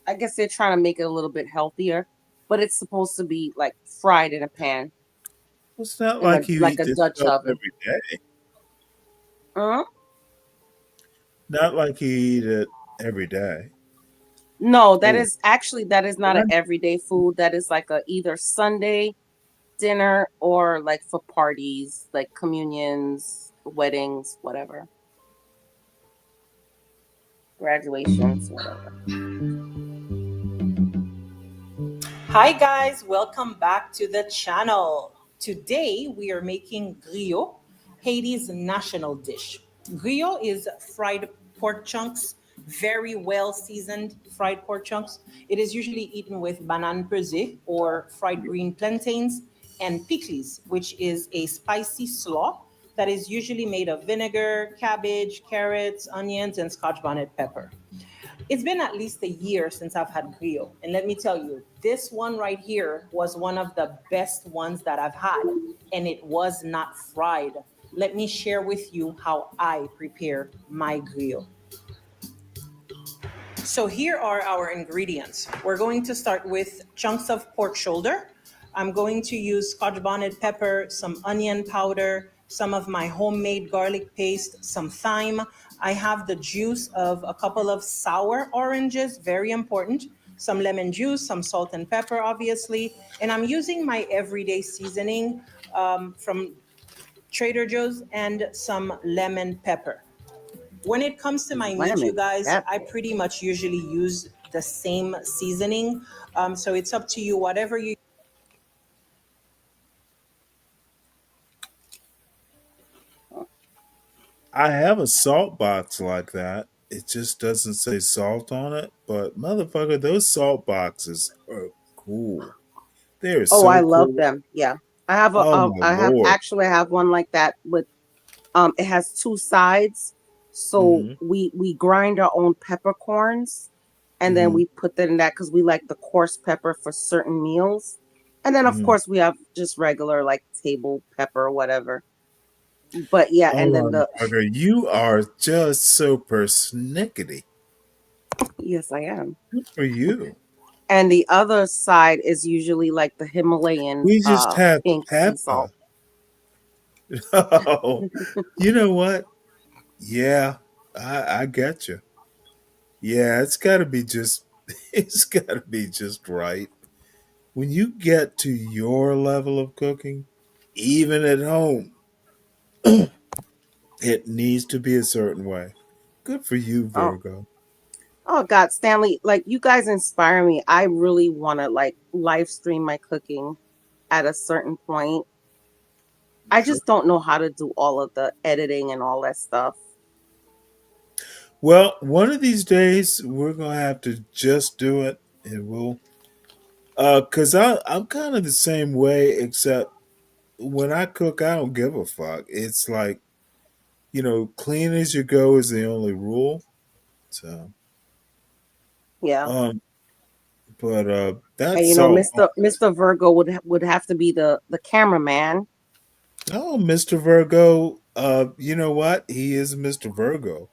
I guess they're trying to make it a little bit healthier, but it's supposed to be like fried in a pan. It's not In like a, you like eat a this Dutch stuff oven. every day. Uh-huh. Not like you eat it every day. No, that Oh. is not an everyday food. That is like a either Sunday dinner or like for parties, like communions, weddings, whatever. Graduations, whatever. Hi guys, welcome back to the channel. Today we are making griot, Haiti's national dish. Griot is fried pork chunks, very well seasoned fried pork chunks. It is usually eaten with banane pesée or fried green plantains and pickles, which is a spicy slaw that is usually made of vinegar, cabbage, carrots, onions, and scotch bonnet pepper. It's been at least a year since I've had griot. And let me tell you, this one right here was one of the best ones that I've had. And it was not fried. Let me share with you how I prepare my griot. So here are our ingredients. We're going to start with chunks of pork shoulder. I'm going to use scotch bonnet pepper, some onion powder, some of my homemade garlic paste, some thyme. I have the juice of a couple of sour oranges, very important, some lemon juice, some salt and pepper, obviously. And I'm using my everyday seasoning from Trader Joe's and some lemon pepper. When it comes to my meat, you guys, I pretty much usually use the same seasoning. So it's up to you, whatever you. I have a salt box like that. It just doesn't say salt on it, but motherfucker, those salt boxes are cool. They're so I love cool. them. Yeah. I have Oh my I have lord. actually I have one like that with it has two sides. So we grind our own peppercorns and then we put that in that because we like the coarse pepper for certain meals. And then of course we have just regular like table pepper or whatever. But yeah, Oh and then motherfucker, you are just so persnickety. yes, I am. Good for you. And the other side is usually like the Himalayan We just have pink sea salt. Oh, you know what? Yeah, I get you. Yeah, it's got to be just it's got to be just right. When you get to your level of cooking, even at home, it needs to be a certain way. Good for you, Virgo. Oh God, Stanley, like you guys inspire me. I really want to like live stream my cooking at a certain point. I just don't know how to do all of the editing and all that stuff. Well, one of these days we're gonna have to just do it, and we'll. Cause I'm kind of the same way, except when I cook, I don't give a fuck. It's like, clean as you go is the only rule. So, Yeah. but And that's all. Mr. Virgo would have to be the cameraman. Oh, Mr. Virgo, you know what? He is Mr. Virgo.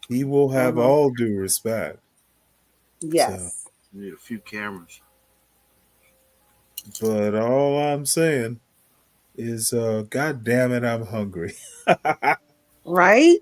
He will have all due respect. Yes. We need a few cameras. But all I'm saying is, God damn it, I'm hungry. Right?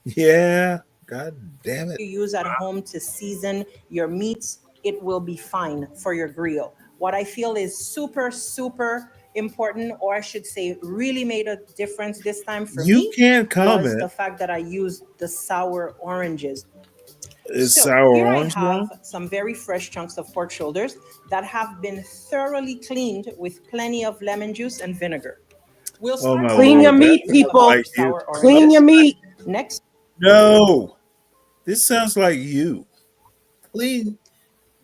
Yeah. God damn it. You use at home to season your meats, it will be fine for your grill. What I feel is super, super important, or I should say really made a difference this time for me, You can't was comment. the fact that I used the sour oranges. Is So sour here orange I have now? some very fresh chunks of pork shoulders that have been thoroughly cleaned with plenty of lemon juice and vinegar. We'll Oh start my Clean your lord, meat, that sounds people. like you. sour Clean oranges. your meat. Next, No, this sounds like you. Clean.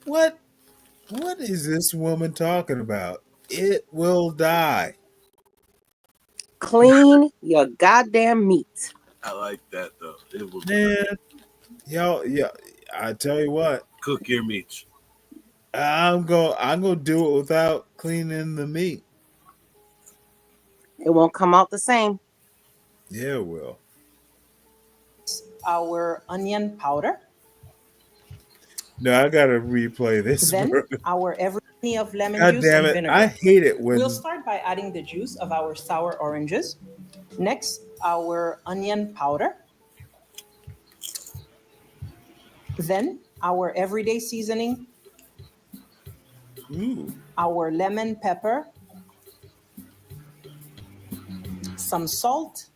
What? What is this woman talking about? It will die. Clean your goddamn meat. I like that though. It will Man, y'all, yeah. I tell you what, cook your meats. I'm gonna do it without cleaning the meat. It won't come out the same. Yeah, it will. our onion powder. No, I gotta replay this. Then bro. our every of lemon God juice damn and it! vinegar. I hate it when. We'll start by adding the juice of our sour oranges. Next, our onion powder. Then our everyday seasoning, Ooh. our lemon pepper, some salt,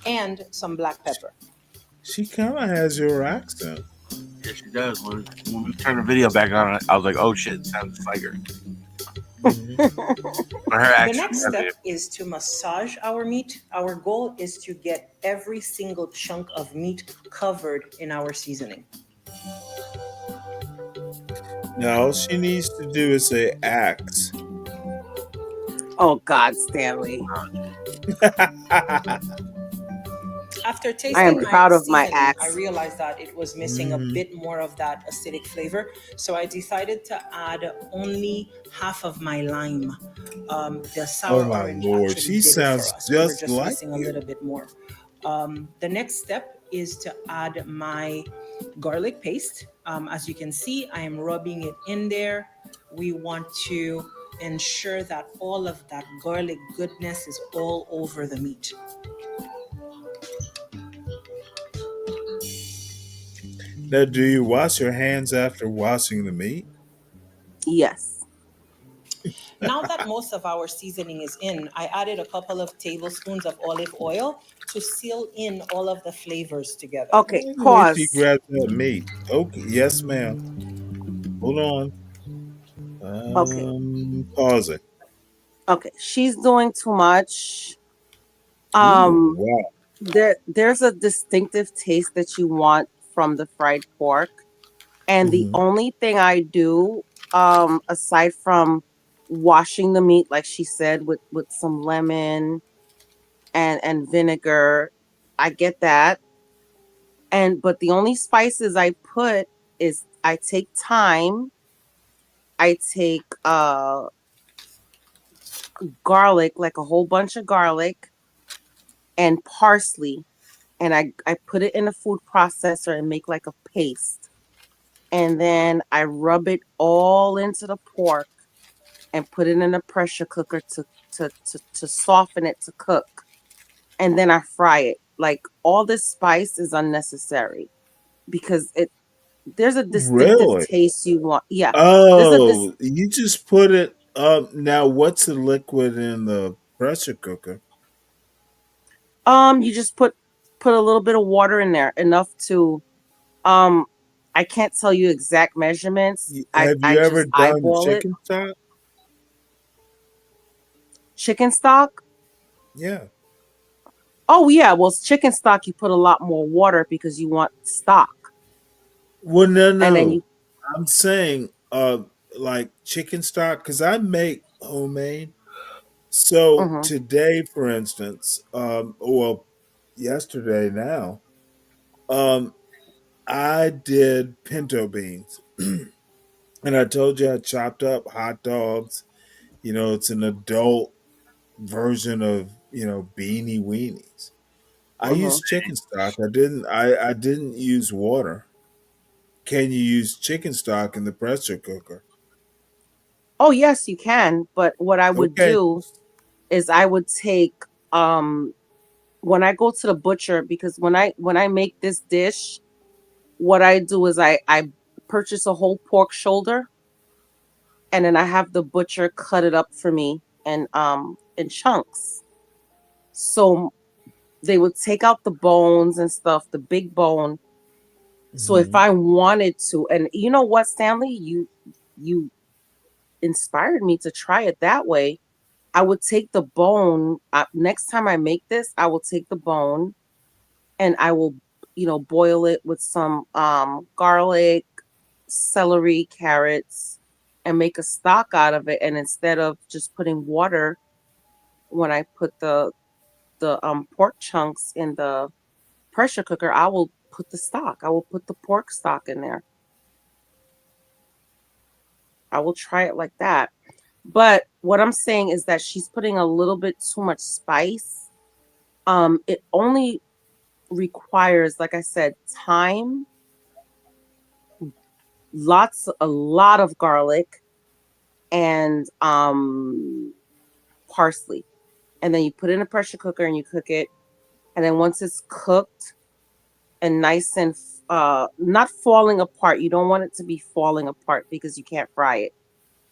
and some black pepper. She kind of has your accent. Yeah, she does. When we turn the video back on, I was like, "Oh shit, it sounds like her." The next step is to massage our meat. Our goal is to get every single chunk of meat covered in our seasoning. Now all she needs to do is say axe. Oh God, Stanley. After tasting I am proud of my seasoning, axe. I realized that it was missing a bit more of that acidic flavor. So I decided to add only half of my lime. The sour Oh my orange lord, actually she did it sounds for us. We were just just like missing a you. little bit more. The next step is to add my garlic paste. As you can see, I am rubbing it in there. We want to ensure that all of that garlic goodness is all over the meat. Now, do you wash your hands after washing the meat? Yes. Now that most of our seasoning is in, I added a couple of tablespoons of olive oil to seal in all of the flavors together. Okay, Wait, pause. she grabs that meat. Okay, yes, ma'am. Hold on. Okay. Pause it. Okay, she's doing too much. Ooh, wow. There's a distinctive taste that you want from the fried pork. And the only thing I do, aside from washing the meat, like she said, with some lemon and vinegar, I get that. But the only spices I put is I take thyme, I take garlic, like a whole bunch of garlic, and parsley, and I put it in a food processor and make like a paste. And then I rub it all into the pork and put it in a pressure cooker to soften it to cook. And then I fry it. Like all this spice is unnecessary because there's a distinctive Really? taste you want. Yeah. Oh, you just put it Now what's the liquid in the pressure cooker? You just put a little bit of water in there, enough to I can't tell you exact measurements. Have you I ever just done eyeball it. chicken stock? Chicken stock? Yeah. Oh yeah, well chicken stock you put a lot more water because you want stock. Well, no, And then no. you I'm saying, like chicken stock, because I make homemade. So Mhm. today, for instance, well, yesterday now, I did pinto beans, and I told you I chopped up hot dogs. You know, it's an adult version of beanie weenies. I Mhm. used chicken stock. I didn't use water. Can you use chicken stock in the pressure cooker? Oh yes, you can, but what I would Okay. do is I would take when I go to the butcher, because when I make this dish, what I do is I purchase a whole pork shoulder, and then I have the butcher cut it up for me in chunks. So they would take out the bones and stuff, the big bone. So if Mhm. I wanted to, and you know what, Stanley, you inspired me to try it that way. I would take the bone. Next time I make this, I will take the bone and I will, boil it with some garlic, celery, carrots, and make a stock out of it. And instead of just putting water, when I put the pork chunks in the pressure cooker, I will put the stock. I will put the pork stock in there. I will try it like that. But what I'm saying is that she's putting a little bit too much spice. It only requires, like I said, thyme, a lot of garlic, and parsley. And then you put it in a pressure cooker and you cook it. And then once it's cooked and nice and not falling apart, you don't want it to be falling apart because you can't fry it.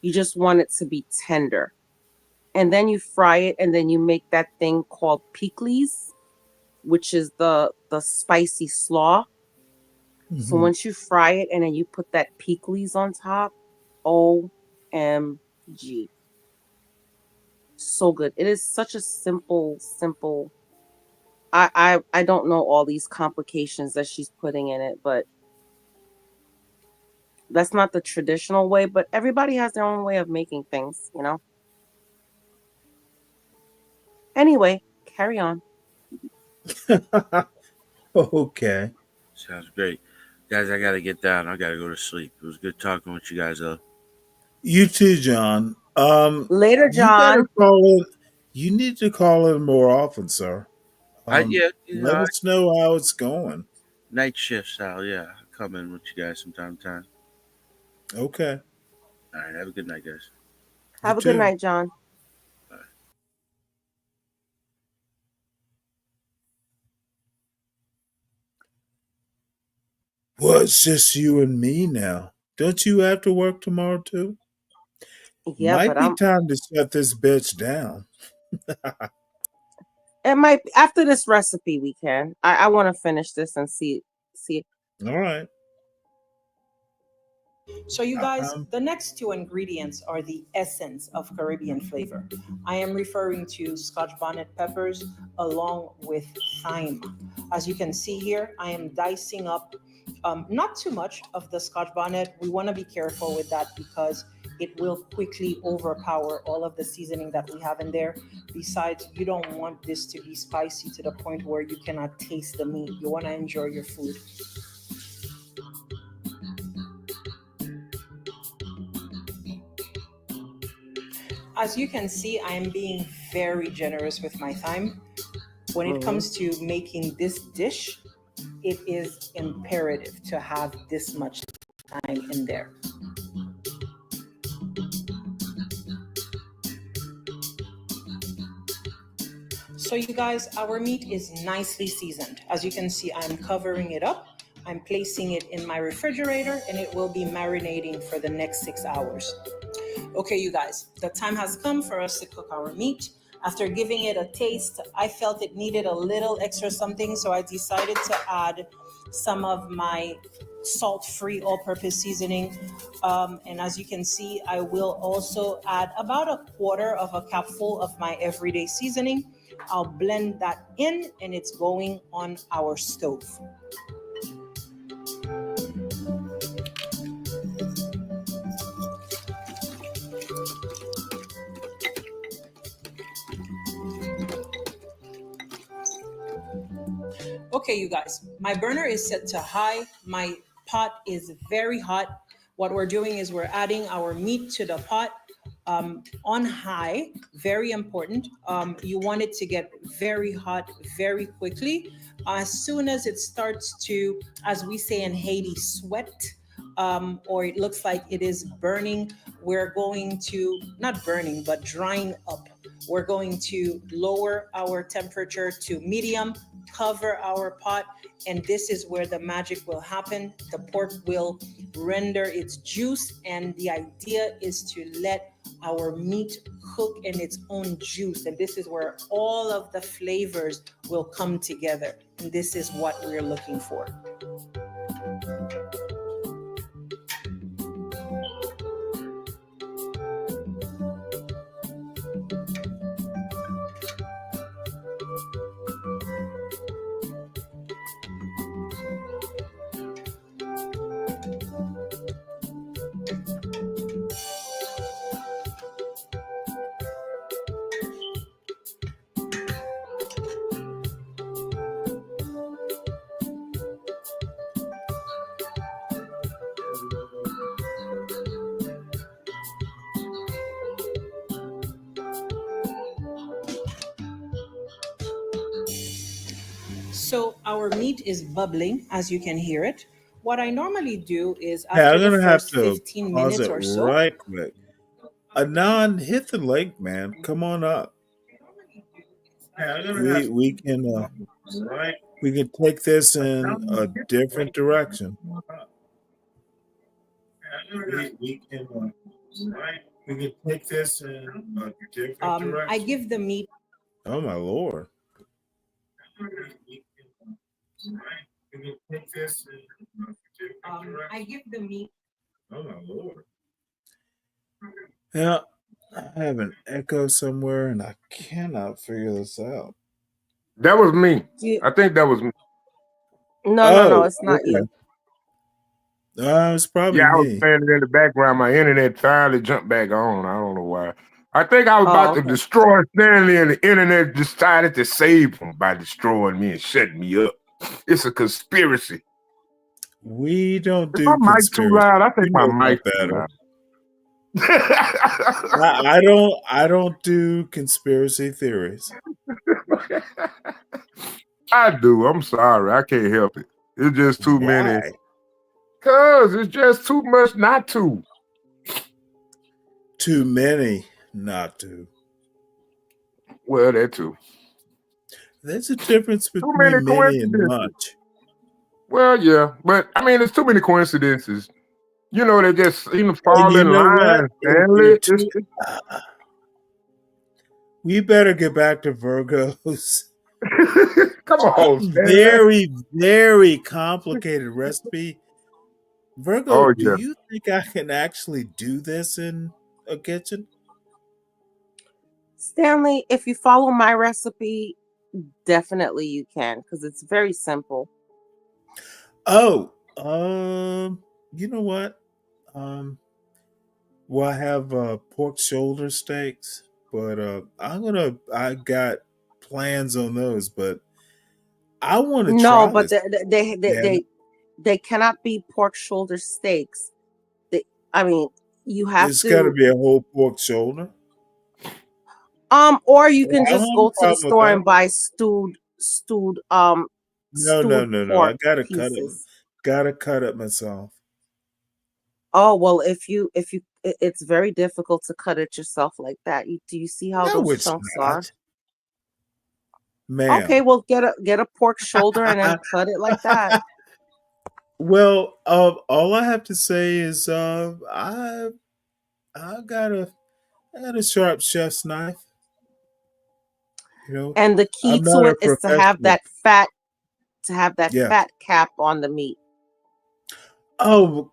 You just want it to be tender. And then you fry it, and then you make that thing called pickles, which is the spicy slaw. So Mhm. once you fry it and then you put that pickles on top, OMG. So good. It is such a simple. I don't know all these complications that she's putting in it, but that's not the traditional way, but everybody has their own way of making things, you know? Anyway, carry on. Okay. Sounds great. Guys, I got to get down. I got to go to sleep. It was good talking with you guys, though. You too, John. Later, You gotta John. call in. You need to call in more often, sir. Yeah, Let us know how it's going. night shifts, Sal. Yeah, I'll come in with you guys from time to time. Okay. All right, have a good night, guys. You Have a good too. night, John. Well, it's just you and me now. Don't you have to work tomorrow too? Yeah, Might but be time to shut this bitch down. it might after this recipe we can. I want to finish this and see. All right. So you guys, Um, the next two ingredients are the essence of Caribbean flavor. I am referring to Scotch bonnet peppers along with thyme. As you can see here, I am dicing up not too much of the Scotch bonnet. We want to be careful with that because it will quickly overpower all of the seasoning that we have in there. Besides, you don't want this to be spicy to the point where you cannot taste the meat. You want to enjoy your food. As you can see, I am being very generous with my thyme. When it comes to making this dish, it is imperative to have this much thyme in there. So you guys, our meat is nicely seasoned. As you can see, I'm covering it up. I'm placing it in my refrigerator and it will be marinating for the next 6 hours. Okay, you guys, the time has come for us to cook our meat. After giving it a taste, I felt it needed a little extra something, so I decided to add some of my salt-free all-purpose seasoning. And as you can see, I will also add about a quarter of a cupful of my everyday seasoning. I'll blend that in, and it's going on our stove. Okay, you guys, my burner is set to high. My pot is very hot. What we're doing is we're adding our meat to the pot on high. Very important. You want it to get very hot very quickly. As soon as it starts to, as we say in Haiti, sweat, or it looks like it is burning, we're going to, not burning, but drying up. We're going to lower our temperature to medium, cover our pot, and this is where the magic will happen. The pork will render its juice, and the idea is to let our meat cook in its own juice, and this is where all of the flavors will come together, and this is what we're looking for. So our meat is bubbling, as you can hear it. What I normally do is Hey, after I'm the gonna have first to 15 pause minutes it or so, right quick. Anon, hit the link, man. Come on up. We can take this in a different direction. We can take this in a different I direction. give the meat. Oh my lord. We can take this in a different direction. I give the meat. Oh my lord. Yeah, I have an echo somewhere and I cannot figure this out. That was me. I think that was me. No, it's not you. It's probably I was me. playing it in the background. My internet finally jumped back on. I don't know why. I think I was about to destroy Stanley, and the internet decided to save him by destroying me and shutting me up. It's a conspiracy. We don't Is do my mic too loud? I think You my know mic too better. loud. I don't do conspiracy theories. I do. I'm sorry. I can't help it. It's just too many. Why? Cause it's just too much not to. Too many not to. Well, that too. There's a difference Too between many many and coincidences. much. Well, yeah, but I mean, there's too many coincidences. You know, they just fall You in know line. what? Stanley. We better get back to Virgos. Come on, Stanley. Very, very complicated recipe. Virgo, Oh, do yeah. you think I can actually do this in a kitchen? Stanley, if you follow my recipe, definitely you can, because it's very simple. Oh, you know what? Well, I have pork shoulder steaks, but I got plans on those, but I want to try No, but this. they cannot be pork shoulder steaks. You have It's got to to. be a whole pork shoulder. Or you can I don't just have a go to the problem with store that. and buy stewed No. pork I gotta pieces. cut it myself. Oh well, it's very difficult to cut it yourself like that. Do you see how No, those it's chunks are? not, ma'am. Okay, well get a pork shoulder and then cut it like that. Well, all I have to say is I I got a sharp chef's knife. You know, And the key I'm to not a it is to have professional. that Yeah. fat cap on the meat. Oh,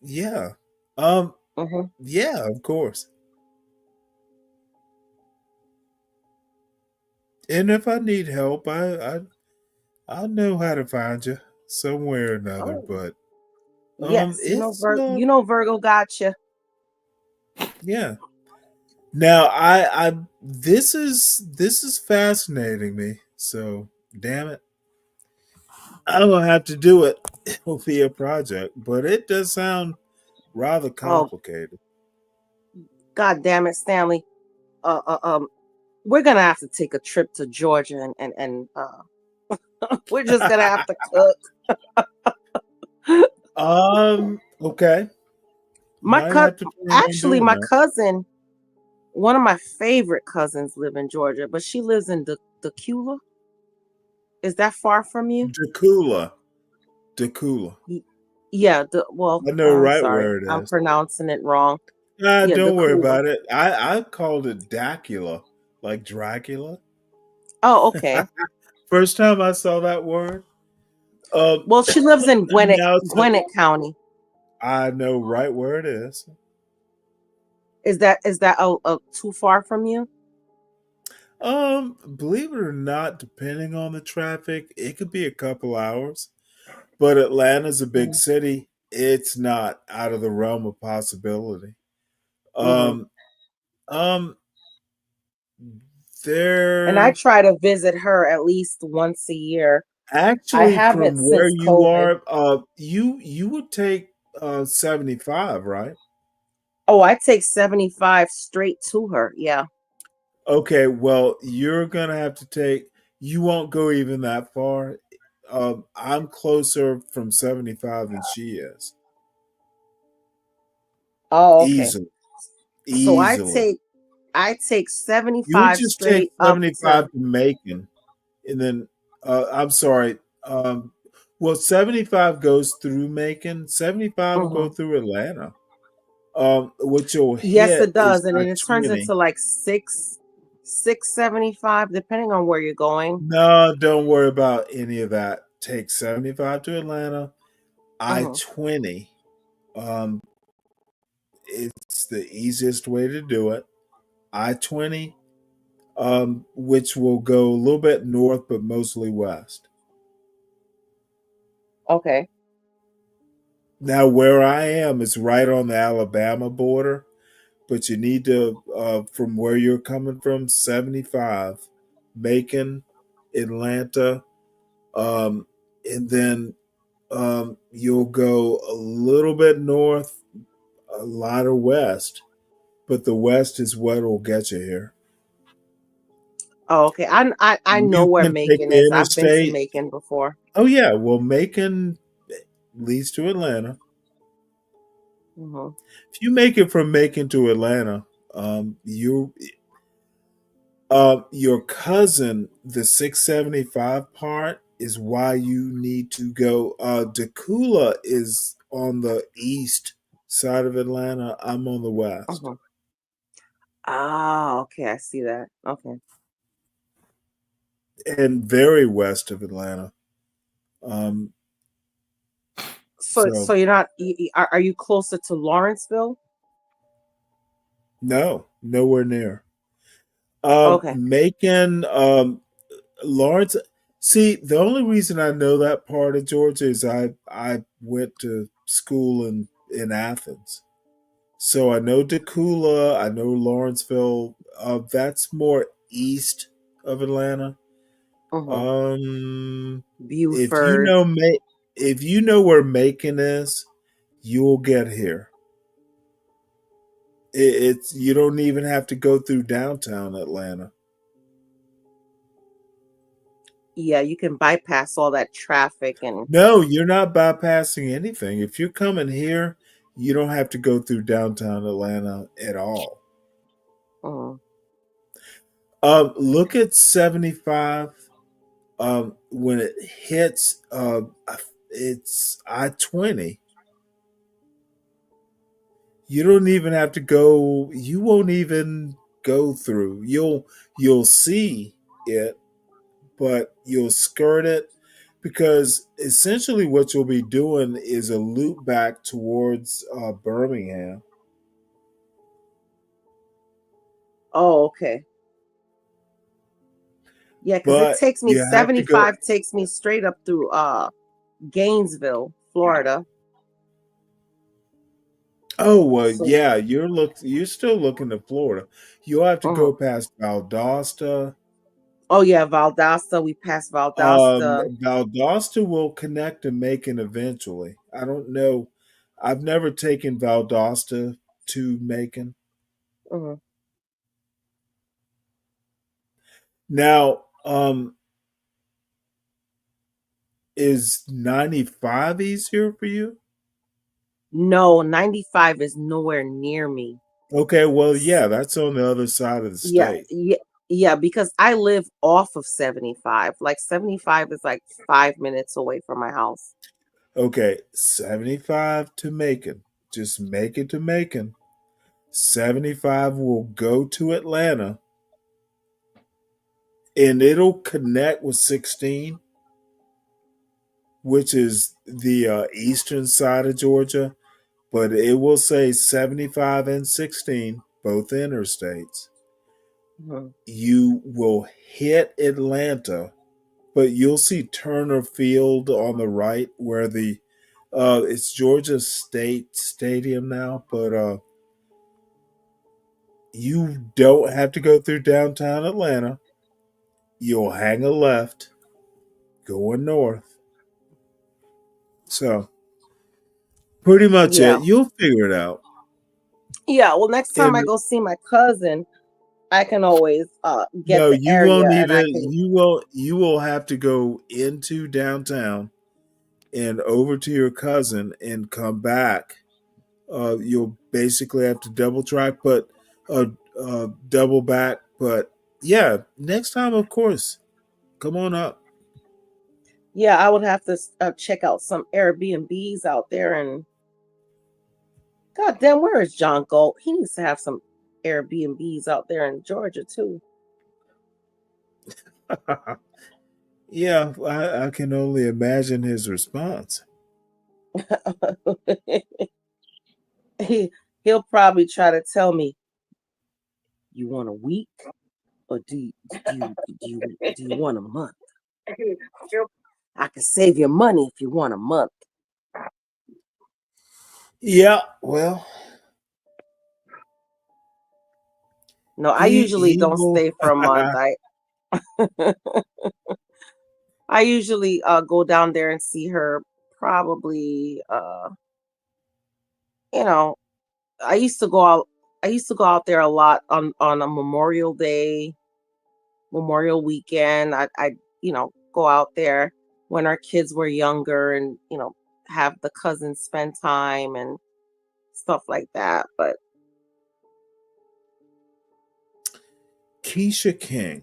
yeah. Mm-hmm. Yeah, of course. And if I need help, I know how to find you somewhere or another. Oh, But yes, it's Virgo gotcha. yeah. Now I this is fascinating me. So damn it, I'm gonna have to do it. It'll be a project, but it does sound rather Oh, complicated. God damn it, Stanley. We're gonna have to take a trip to Georgia and we're just gonna have to cook. Okay. My Might have to plan on actually doing my that. cousin, one of my favorite cousins, live in Georgia, but she lives in Decula. Is that far from you? Decula. Yeah. I know I'm right sorry, where it I'm is. pronouncing it wrong. Nah, Yeah, don't worry Decula. about it. I called it Dacula, like Dracula. Oh, okay. First time I saw that word. Well, she lives in Now Gwinnett County. I know right where it is. Is that too far from you? Believe it or not, depending on the traffic, it could be a couple hours. But Atlanta's a big city. It's not out of the realm of possibility. Mm-hmm. Um, um, And I there try to visit her at least once a year. I actually haven't from where since you COVID. are, you would take 75, right? Oh, I take 75 straight to her. Yeah. Okay, well, you're gonna have to take. You won't go even that far. I'm closer from 75 than she is. Oh, okay. Easily, So easily. I take You would 75 just take straight up to 75 to Macon, and then I'm sorry. Well, 75 goes through Macon. 75 will go Mhm. through Atlanta. What you'll Yes, hit it is does. And then it turns 20. into like 675, depending on where you're going. No, don't worry about any of that. Take 75 to Atlanta. Mhm. I-20. Um, it's the easiest way to do it. I-20, which will go a little bit north, but mostly west. Okay. Now, where I am is right on the Alabama border, but you need to, from where you're coming from, 75, Macon, Atlanta, and then you'll go a little bit north, a lot of west, but the west is what will get you here. Oh, okay. I know You where can take Macon the is. I've been to interstate. Macon before. Oh yeah, well Macon leads to Atlanta. Mhm. If you make it from Macon to Atlanta, you your cousin, the 675 part is why you need to go. Decula is on the east side of Atlanta. I'm on the west. Mhm. Ah, okay. I see that. Okay. And very west of Atlanta. Um, So so you're not are you closer to Lawrenceville? no, nowhere near. Okay. Macon, Lawrence. See, the only reason I know that part of Georgia is I went to school in Athens, so I know Decula, I know Lawrenceville. That's more east of Atlanta. Mhm. Um, if you Buford. know if you know where Macon is, you'll get here. It's you don't even have to go through downtown Atlanta. Yeah, you can bypass all that traffic and No, you're not bypassing anything. If you're coming here, you don't have to go through downtown Atlanta at all. mhm. Look at 75. When it hits, it's I-20. You don't even have to go. You won't even go through. You'll see it, but you'll skirt it because essentially what you'll be doing is a loop back towards Birmingham. Oh, okay. Yeah, because it But takes me you have to go. 75 takes me straight up through Gainesville, Florida. Oh well, So yeah. You're still looking at Florida. You'll have to go past Valdosta. oh yeah, Valdosta. We passed Valdosta. Valdosta will connect to Macon eventually. I don't know. I've never taken Valdosta to Macon. hmm Now, is 95 easier for you? No, 95 is nowhere near me. Okay, well, yeah, that's on the other side of the Yeah, state. yeah, because I live off of 75. Like 75 is like 5 minutes away from my house. Okay, 75 to Macon. Just make it to Macon. 75 will go to Atlanta and it'll connect with 16, which is the eastern side of Georgia, but it will say 75 and 16, both interstates. You will hit Atlanta, but you'll see Turner Field on the right where it's Georgia State Stadium now, but you don't have to go through downtown Atlanta. You'll hang a left going north. So pretty much Yeah. it. You'll figure it out. Yeah, well, next time I And go see my cousin, I can always get no, the you area won't and I even can. you will have to go into downtown and over to your cousin and come back. You'll basically have to double track, but double back. But yeah, next time, of course, come on up. Yeah, I would have to check out some Airbnbs out there. And God damn, where is John Galt? He needs to have some Airbnbs out there in Georgia too. Yeah, I can only imagine his response. He'll probably try to tell me, you want a week or do you want a month? I can save you money if you want a month. Yeah, well, no, I usually don't stay for a month. I usually go down there and see her probably I used to go out there a lot on a Memorial Day, Memorial weekend. I go out there when our kids were younger and have the cousins spend time and stuff like that. But Keisha King.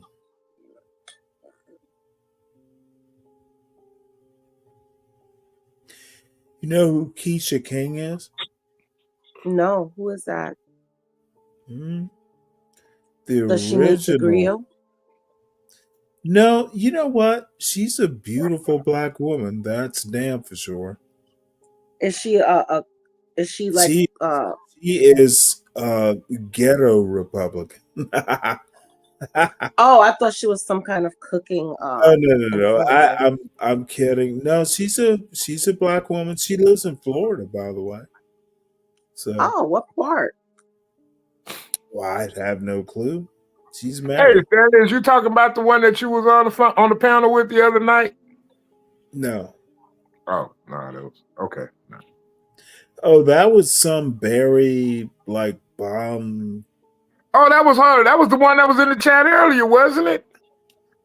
You know who Keisha King is? No, who is that? The Does she make the original. griot? No, you know what? She's a beautiful black woman. That's damn for sure. Is she is she like She is ghetto Republican. Oh, I thought she was some kind of cooking Oh no. influencer. I'm kidding. No, she's a black woman. She lives in Florida, by the way. So Oh, what part? well, I have no clue. She's Hey, married. Stanley, is you talking about the one that you was on the panel with the other night? No. Oh, no, that was okay. No. Oh, that was some berry like bomb. Oh, that was her. That was the one that was in the chat earlier, wasn't it?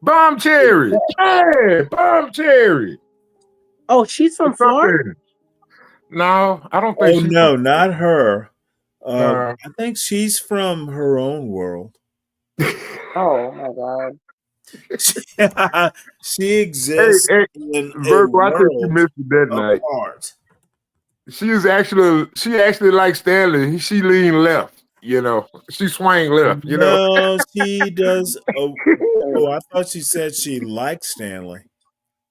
Bomb Cherry. Yeah, Bomb Cherry. Oh, she's from Florida? No, I don't Oh think she's no, from not her. No. I think she's from her own world. Oh my god. She exists Hey, in a Virgo, I think you world missed it that night. apart. she actually likes Stanley. She lean left, you know. She swing left, you know. No, she does. Oh, I thought she said she liked Stanley.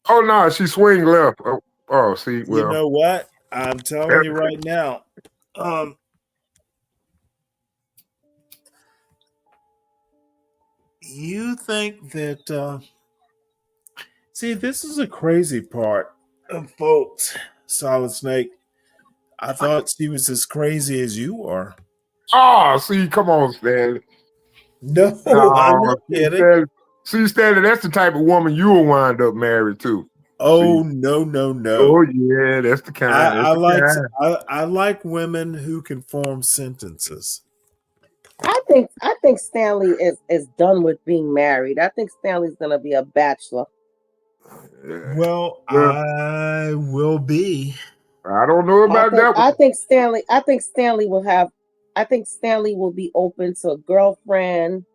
Oh no, she swing left. See, You well, know what? I'm telling you right now. You think that? See, this is a crazy part of folks. Solid Snake. I thought she was as crazy as you are. oh, see, come on, Stanley. No, I'm No, not kidding. see, Stanley, that's the type of woman you'll wind up married to. Oh See. no, no, no. Oh yeah, that's the kind. I like women who can form sentences. I think Stanley is done with being married. I think Stanley's gonna be a bachelor. Well, I will be. I don't know about that one. I think Stanley will have. I think Stanley will be open to a girlfriend.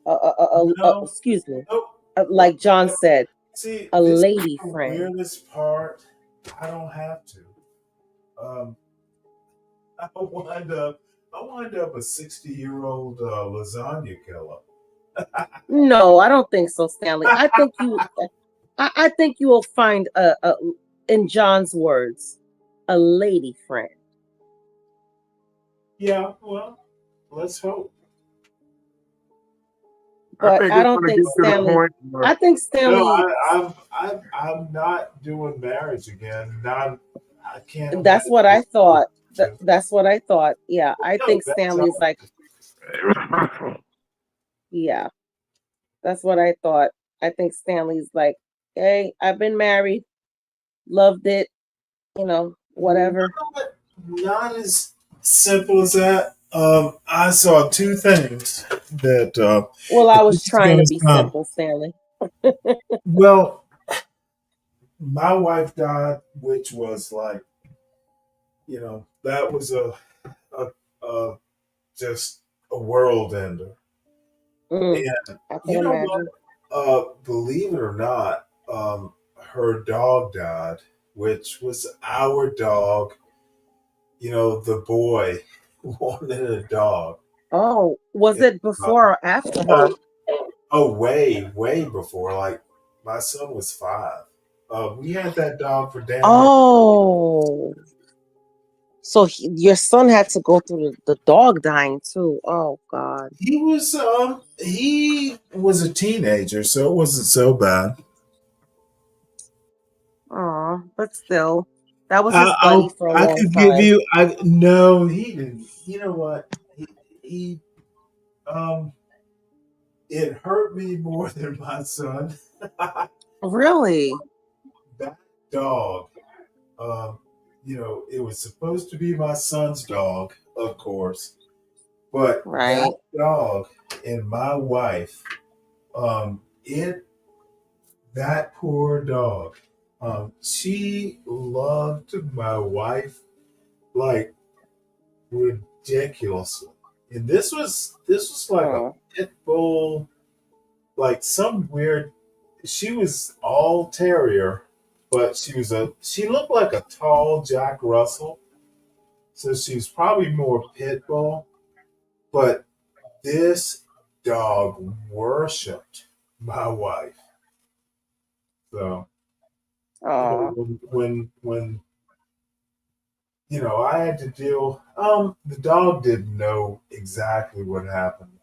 Excuse me. Like John said, see, a lady the friend. Weirdest part, I don't have to. I wind up a 60-year-old lasagna killer. No, I don't think so, Stanley. I think you will find in John's words, a lady friend. Yeah, well, let's hope. But I don't think Stanley. I think Stanley. No, I'm not doing marriage again. I can't. That's what I thought. That's what I thought. Yeah, I think Stanley's like. Yeah, that's what I thought. I think Stanley's like, hey, I've been married, loved it, whatever. Not as simple as that. I saw two things that. Well, I was trying to be simple, Stanley. Well, my wife died, which was like, that was a just a world ender. And you know what? Believe it or not, her dog died, which was our dog. The boy wanted a dog. Oh, was it before or after her? Oh, way, way before. Like my son was 5. We had that dog for damn. Oh, so your son had to go through the dog dying too. Oh God. He was a teenager, so it wasn't so bad. Oh, but still, that was his buddy for a long time. I could give you. No, he didn't. You know what? He it hurt me more than my son. Really? That dog. It was supposed to be my son's dog, of course, but that dog and my wife, that poor dog, she loved my wife like ridiculously, and this was like a pit bull, like some weird. She was all terrier. But she looked like a tall Jack Russell. So she was probably more pit bull. But this dog worshipped my wife. So when I had to deal, the dog didn't know exactly what happened.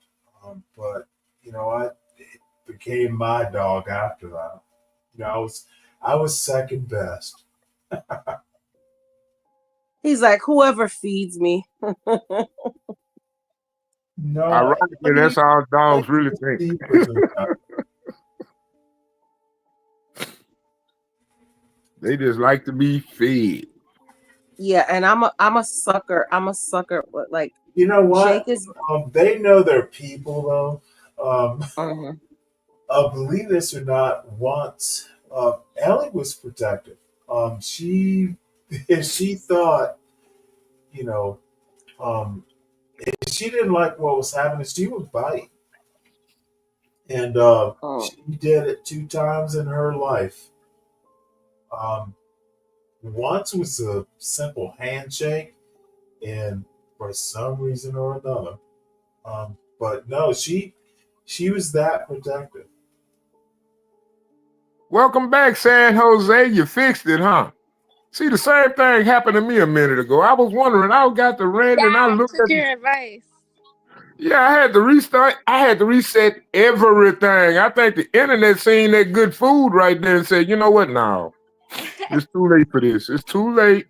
But it became my dog after that. I was second best. He's like, whoever feeds me. No, ironically, that's how dogs really think. They just like to be fed. Yeah, and I'm a sucker. I'm a sucker. Like, you know what? Jake is. They know their people though. Believe this or not, once Ellie was protective. She thought, if she didn't like what was happening, she would bite. And she did it 2 times in her life. once was a simple handshake, and for some reason or another, but no, she was that protective. Welcome back, San Jose. You fixed it, huh? See, the same thing happened to me a minute ago. I was wondering, I got the rent and I I looked took at your advice. Yeah, I had to restart. I had to reset everything. I think the internet seen that good food right there and said, you know what? No, it's too late for this. It's too late.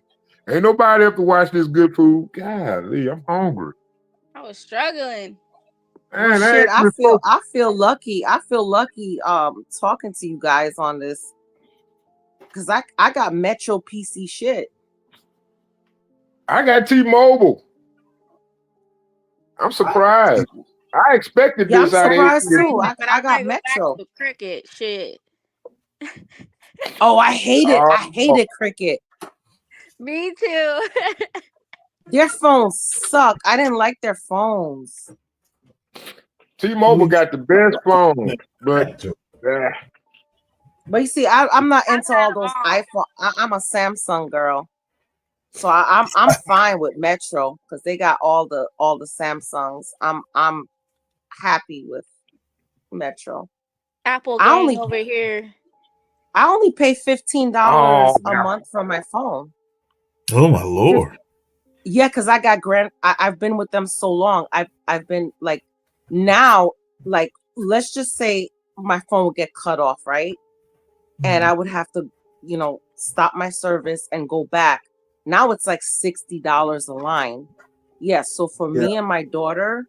Ain't nobody up to watch this good food. Golly, I'm hungry. I was struggling. Man, Well, I shit, ain't even supposed I feel lucky. I feel lucky talking to you guys on this because I got Metro PC shit. I got T-Mobile. I'm surprised. I expected Yeah, I'm this out of surprised AT&T. too. But I I got might go back Metro. to cricket shit. Oh, I hate it. I Oh. hated cricket. Me too. Their phones suck. I didn't like their phones. T-Mobile got the best phone, but But you see, I'm not into all those iPhone. I'm a Samsung girl, so I'm fine with Metro because they got all the Samsungs. I'm happy with Metro. Apple I gang only over here. pay $15 Oh, a month for my phone. Oh my Lord. Yeah, because I got I've been with them so long. I've been like now, like let's just say my phone would get cut off, right? And I would have to, stop my service and go back. Now it's like $60 a line. Yeah, so for me and my daughter,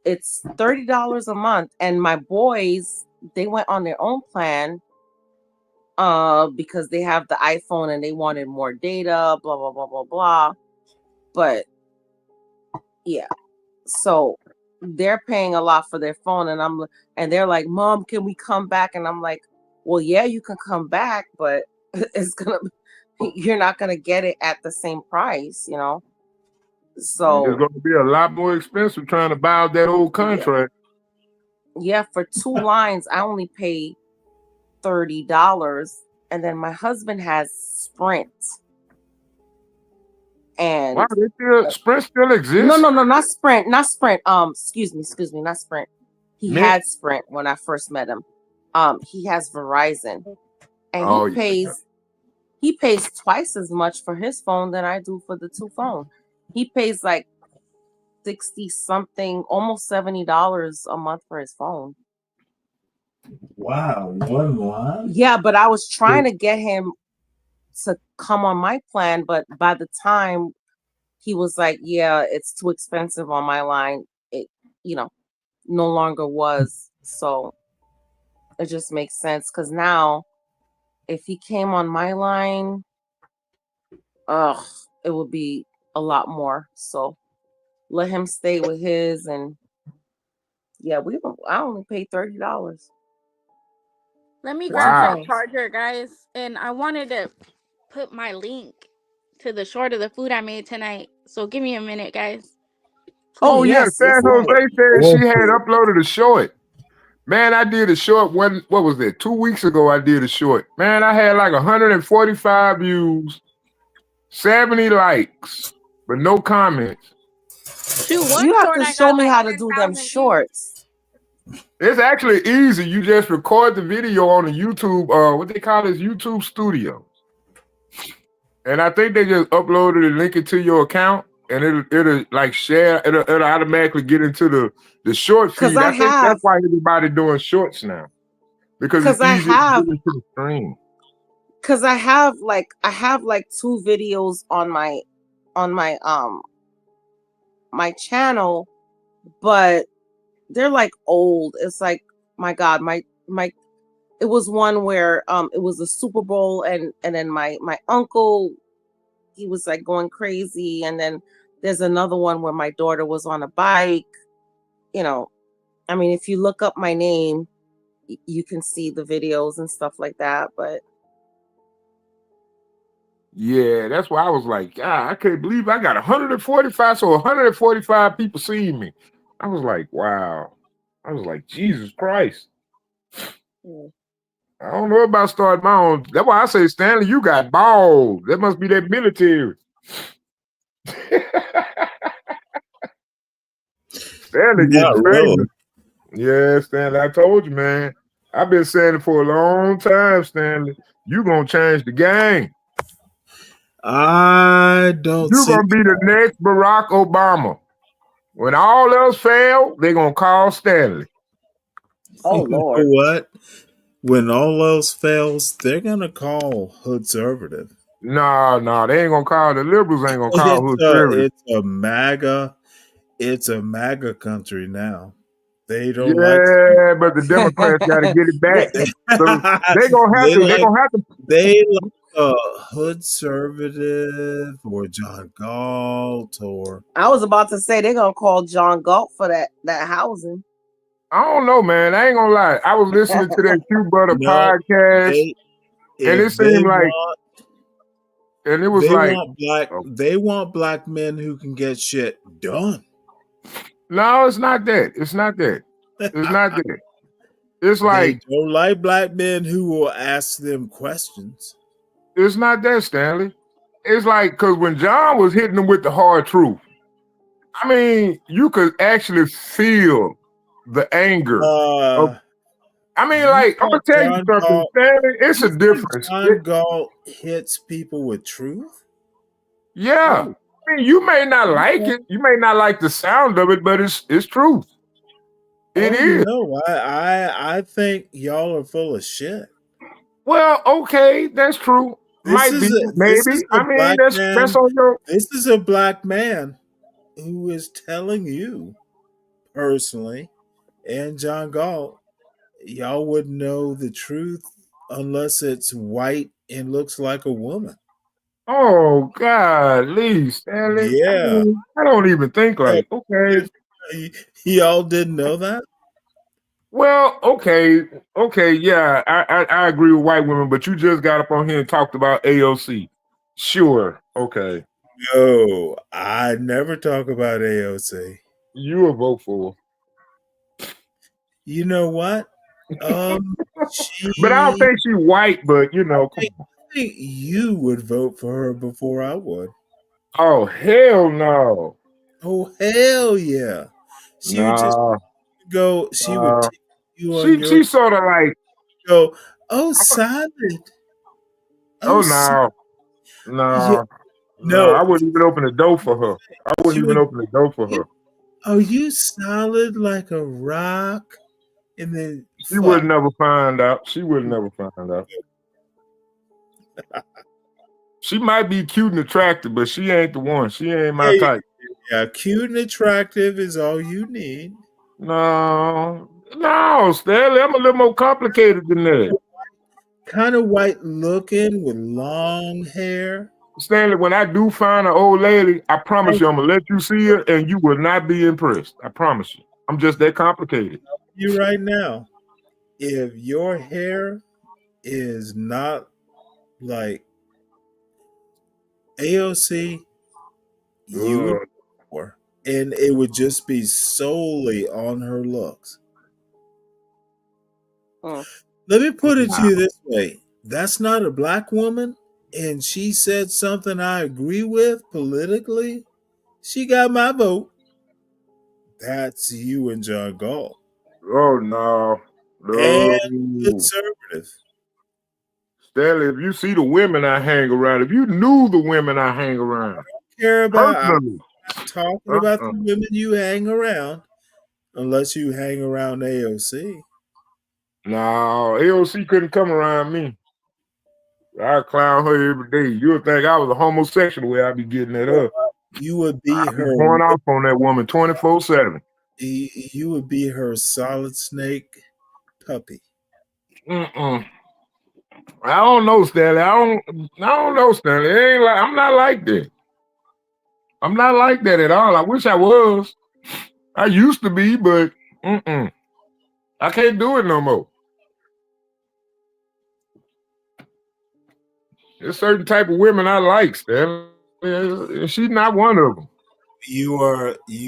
it's $30 a month. And my boys, they went on their own plan because they have the iPhone and they wanted more data, blah, blah, blah, blah, blah. But yeah, so they're paying a lot for their phone and they're like, Mom, can we come back? And I'm like, well, yeah, you can come back, but you're not gonna get it at the same price, So it's going to be a lot more expensive trying to buy out that old contract. Yeah, for 2 lines, I only pay $30, and then my husband has Sprint. And wow, Sprint still exists? No, not Sprint. Excuse me, not Sprint. He had Sprint when I first met him. He has Verizon, and he pays twice as much for his phone than I do for the 2 phone. He pays like 60 something, almost $70 a month for his phone. Wow, 1 line? Yeah, but I was trying to get him to come on my plan, but by the time he was like, yeah, it's too expensive on my line, it no longer was. So it just makes sense because now if he came on my line, it would be a lot more. So let him stay with his, and yeah, I only paid $30. Let me grab that charger, guys. And I wanted to put my link to the short of the food I made tonight. So give me a minute, guys. Oh, yeah, San Jose said she had uploaded a short. Man, I did a short what was that? 2 weeks ago I did a short. Man, I had like 145 views, 70 likes, but no comments. You have to show me how to do them shorts. It's actually easy. You just record the video on the YouTube, what they call it, YouTube Studio. And I think they just uploaded and link it to your account, and it'll like share. It'll automatically get into the short feed. I think that's why everybody doing shorts now, because it's easy to get into the stream. Because I have like 2 videos on my my channel, but they're like old. It's like, my God, my it was one where it was the Super Bowl, and then my uncle, he was like going crazy, and then there's another one where my daughter was on a bike. I mean, if you look up my name, you can see the videos and stuff like that. But yeah, that's why I was like, God, I can't believe I got 145. So 145 people seeing me. I was like, wow. I was like, Jesus Christ. I don't know about starting my own. That's why I say, Stanley, you got balls. That must be that military. Stanley Not getting really. famous. Yeah, Stanley, I told you, man. I've been saying it for a long time, Stanley. You gonna change the game. I don't You're see gonna be the next Barack Obama. When all else fail, they're gonna call Stanley. Oh You know Lord. what? When all else fails, they're gonna call Hoodservative. No, they ain't gonna call the liberals. Ain't gonna call Hoodservative. It's a MAGA country now. They don't like. Yeah, but the Democrats got to get it back. So they gonna have to. They gonna have to. They like Hoodservative or John Galt or. I was about to say they're gonna call John Galt for that housing. I don't know, man. I ain't gonna lie. I was listening to that Q Butter podcast, and it seemed like, and it was like, they want black men who can get shit done. No, it's not that. It's not that. It's not that. It's like they don't like black men who will ask them questions. It's not that, Stanley. It's like, because when John was hitting them with the hard truth, I mean, you could actually feel the anger. I'm gonna tell you something, Stanley. It's a difference. John Galt hits people with truth. Yeah. I mean, you may not like it. You may not like the sound of it, but it's truth. It is. No, I think y'all are full of shit. Well, okay, that's true. Might be, maybe. I mean, that's on your. This is a black man who is telling you personally, and John Galt, y'all wouldn't know the truth unless it's white and looks like a woman. Oh God, Lee, Stanley. Yeah. I don't even think like, okay. Y'all didn't know that? Well, okay, yeah, I agree with white women, but you just got up on here and talked about AOC. Sure, okay. No, I never talk about AOC. You will vote for her. You know what? But I don't think she's white, but you know, I think you would vote for her before I would. Oh, hell no. Oh, hell yeah. She would just go, she would take you on she sort of like go, oh, solid. Oh, no. No, I wouldn't even open the door for her. I wouldn't even open the door for her. Oh, you solid like a rock? And then she would never find out. She would never find out. She might be cute and attractive, but she ain't the one. She ain't my type. Yeah, cute and attractive is all you need. No, Stanley, I'm a little more complicated than that. Kind of white looking with long hair. Stanley, when I do find an old lady, I promise you I'm gonna let you see her and you will not be impressed. I promise you. I'm just that complicated. You right now, if your hair is not like AOC, you would for, and it would just be solely on her looks. Let me put it to you this way. That's not a black woman, and she said something I agree with politically. She got my vote. That's you and John Galt. Oh, no. And conservative. Stanley, if you see the women I hang around, if you knew the women I hang around. I don't care about I'm not talking about the women you hang around unless you hang around AOC. No, AOC couldn't come around me. I clown her every day. You would think I was a homosexual the way I be getting at her. You would be her going off on that woman 24/7. You would be her solid snake puppy. I don't know, Stanley. I don't know, Stanley. It ain't like, I'm not like that. I'm not like that at all. I wish I was. I used to be, but I can't do it no more. There's certain type of women I like, Stanley. She's not one of them. You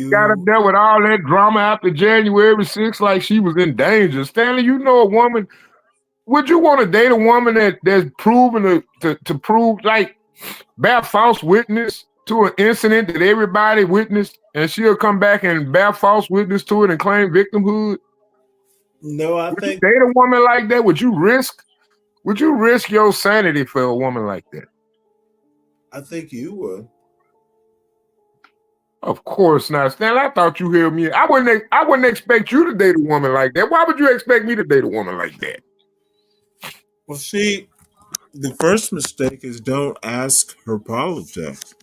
got up there with all that drama after January 6th, like she was in danger. Stanley, you know a woman would you want to date a woman that's proven to prove, like, bear false witness to an incident that everybody witnessed, and she'll come back and bear false witness to it and claim victimhood? No, I Would think you date a woman like that? Would you risk your sanity for a woman like that? I think you would. Of course not, Stanley. I thought you heard me. I wouldn't expect you to date a woman like that. Why would you expect me to date a woman like that? Well, see, the first mistake is don't ask her politics.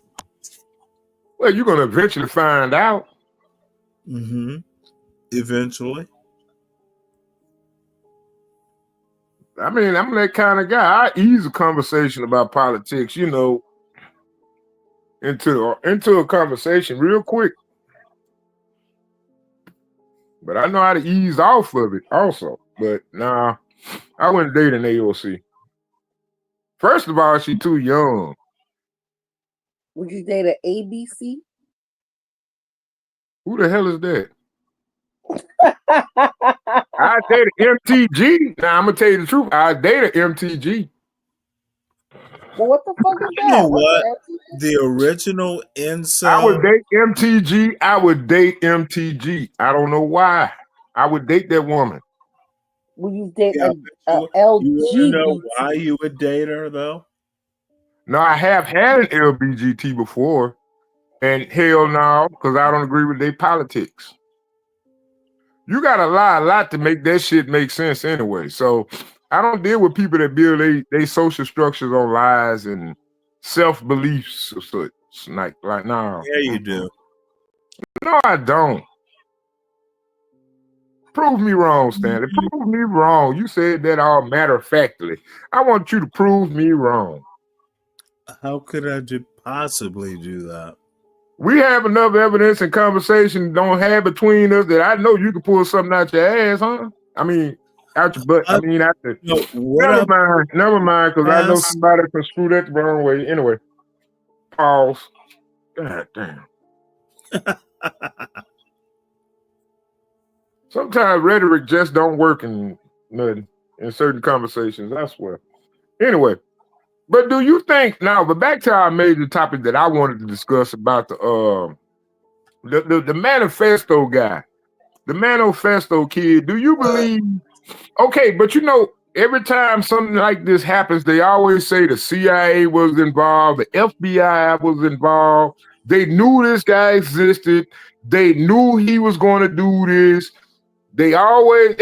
Well, you're gonna eventually find out. Mm-hmm. Eventually. I mean, I'm that kind of guy. I ease a conversation about politics, into a conversation real quick. But I know how to ease off of it also. But nah, I wouldn't date an AOC. First of all, she's too young. Would you date an ABC? Who the hell is that? I date an MTG. Now I'm gonna tell you the truth. I date an MTG. Well, what the fuck is You that? know what? The original incel. I would date MTG. I would date MTG. I don't know why. I would date that woman. Would you date Yeah, a you want to know LGBT? why you would date her, though? No, I have had an LBGT before, and hell no, because I don't agree with their politics. You gotta lie a lot to make that shit make sense anyway. So I don't deal with people that build they social structures on lies and self-beliefs or such. Like no. Yeah, you do. No, I don't. Prove me wrong, Stanley. Prove me wrong. You said that all matter-of-factly. I want you to prove me wrong. How could I possibly do that? We have enough evidence and conversation don't have between us that I know you can pull something out your ass, huh? I mean, out your butt. Never mind, because I know somebody can screw that the wrong way. Anyway, pause. God damn. Sometimes rhetoric just don't work in certain conversations, I swear. Anyway, but do you think now? But back to our major topic that I wanted to discuss about the manifesto guy, the manifesto kid. Do you believe? Okay, but every time something like this happens, they always say the CIA was involved, the FBI was involved. They knew this guy existed. They knew he was going to do this. They always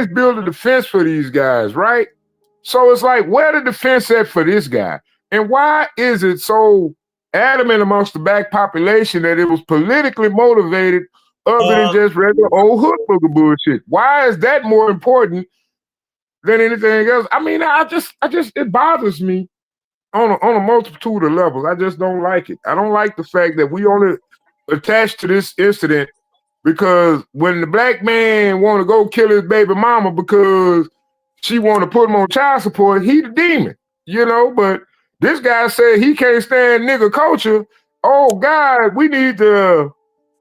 build a defense for these guys, right? So it's like, where the defense at for this guy? And why is it so adamant amongst the black population that it was politically motivated other than just regular old hood booger bullshit? Why is that more important than anything else? I mean, it bothers me on a multitude of levels. I just don't like it. I don't like the fact that we only attached to this incident because when the black man want to go kill his baby mama because she want to put him on child support, he the demon, but this guy said he can't stand nigga culture. Oh God, we need to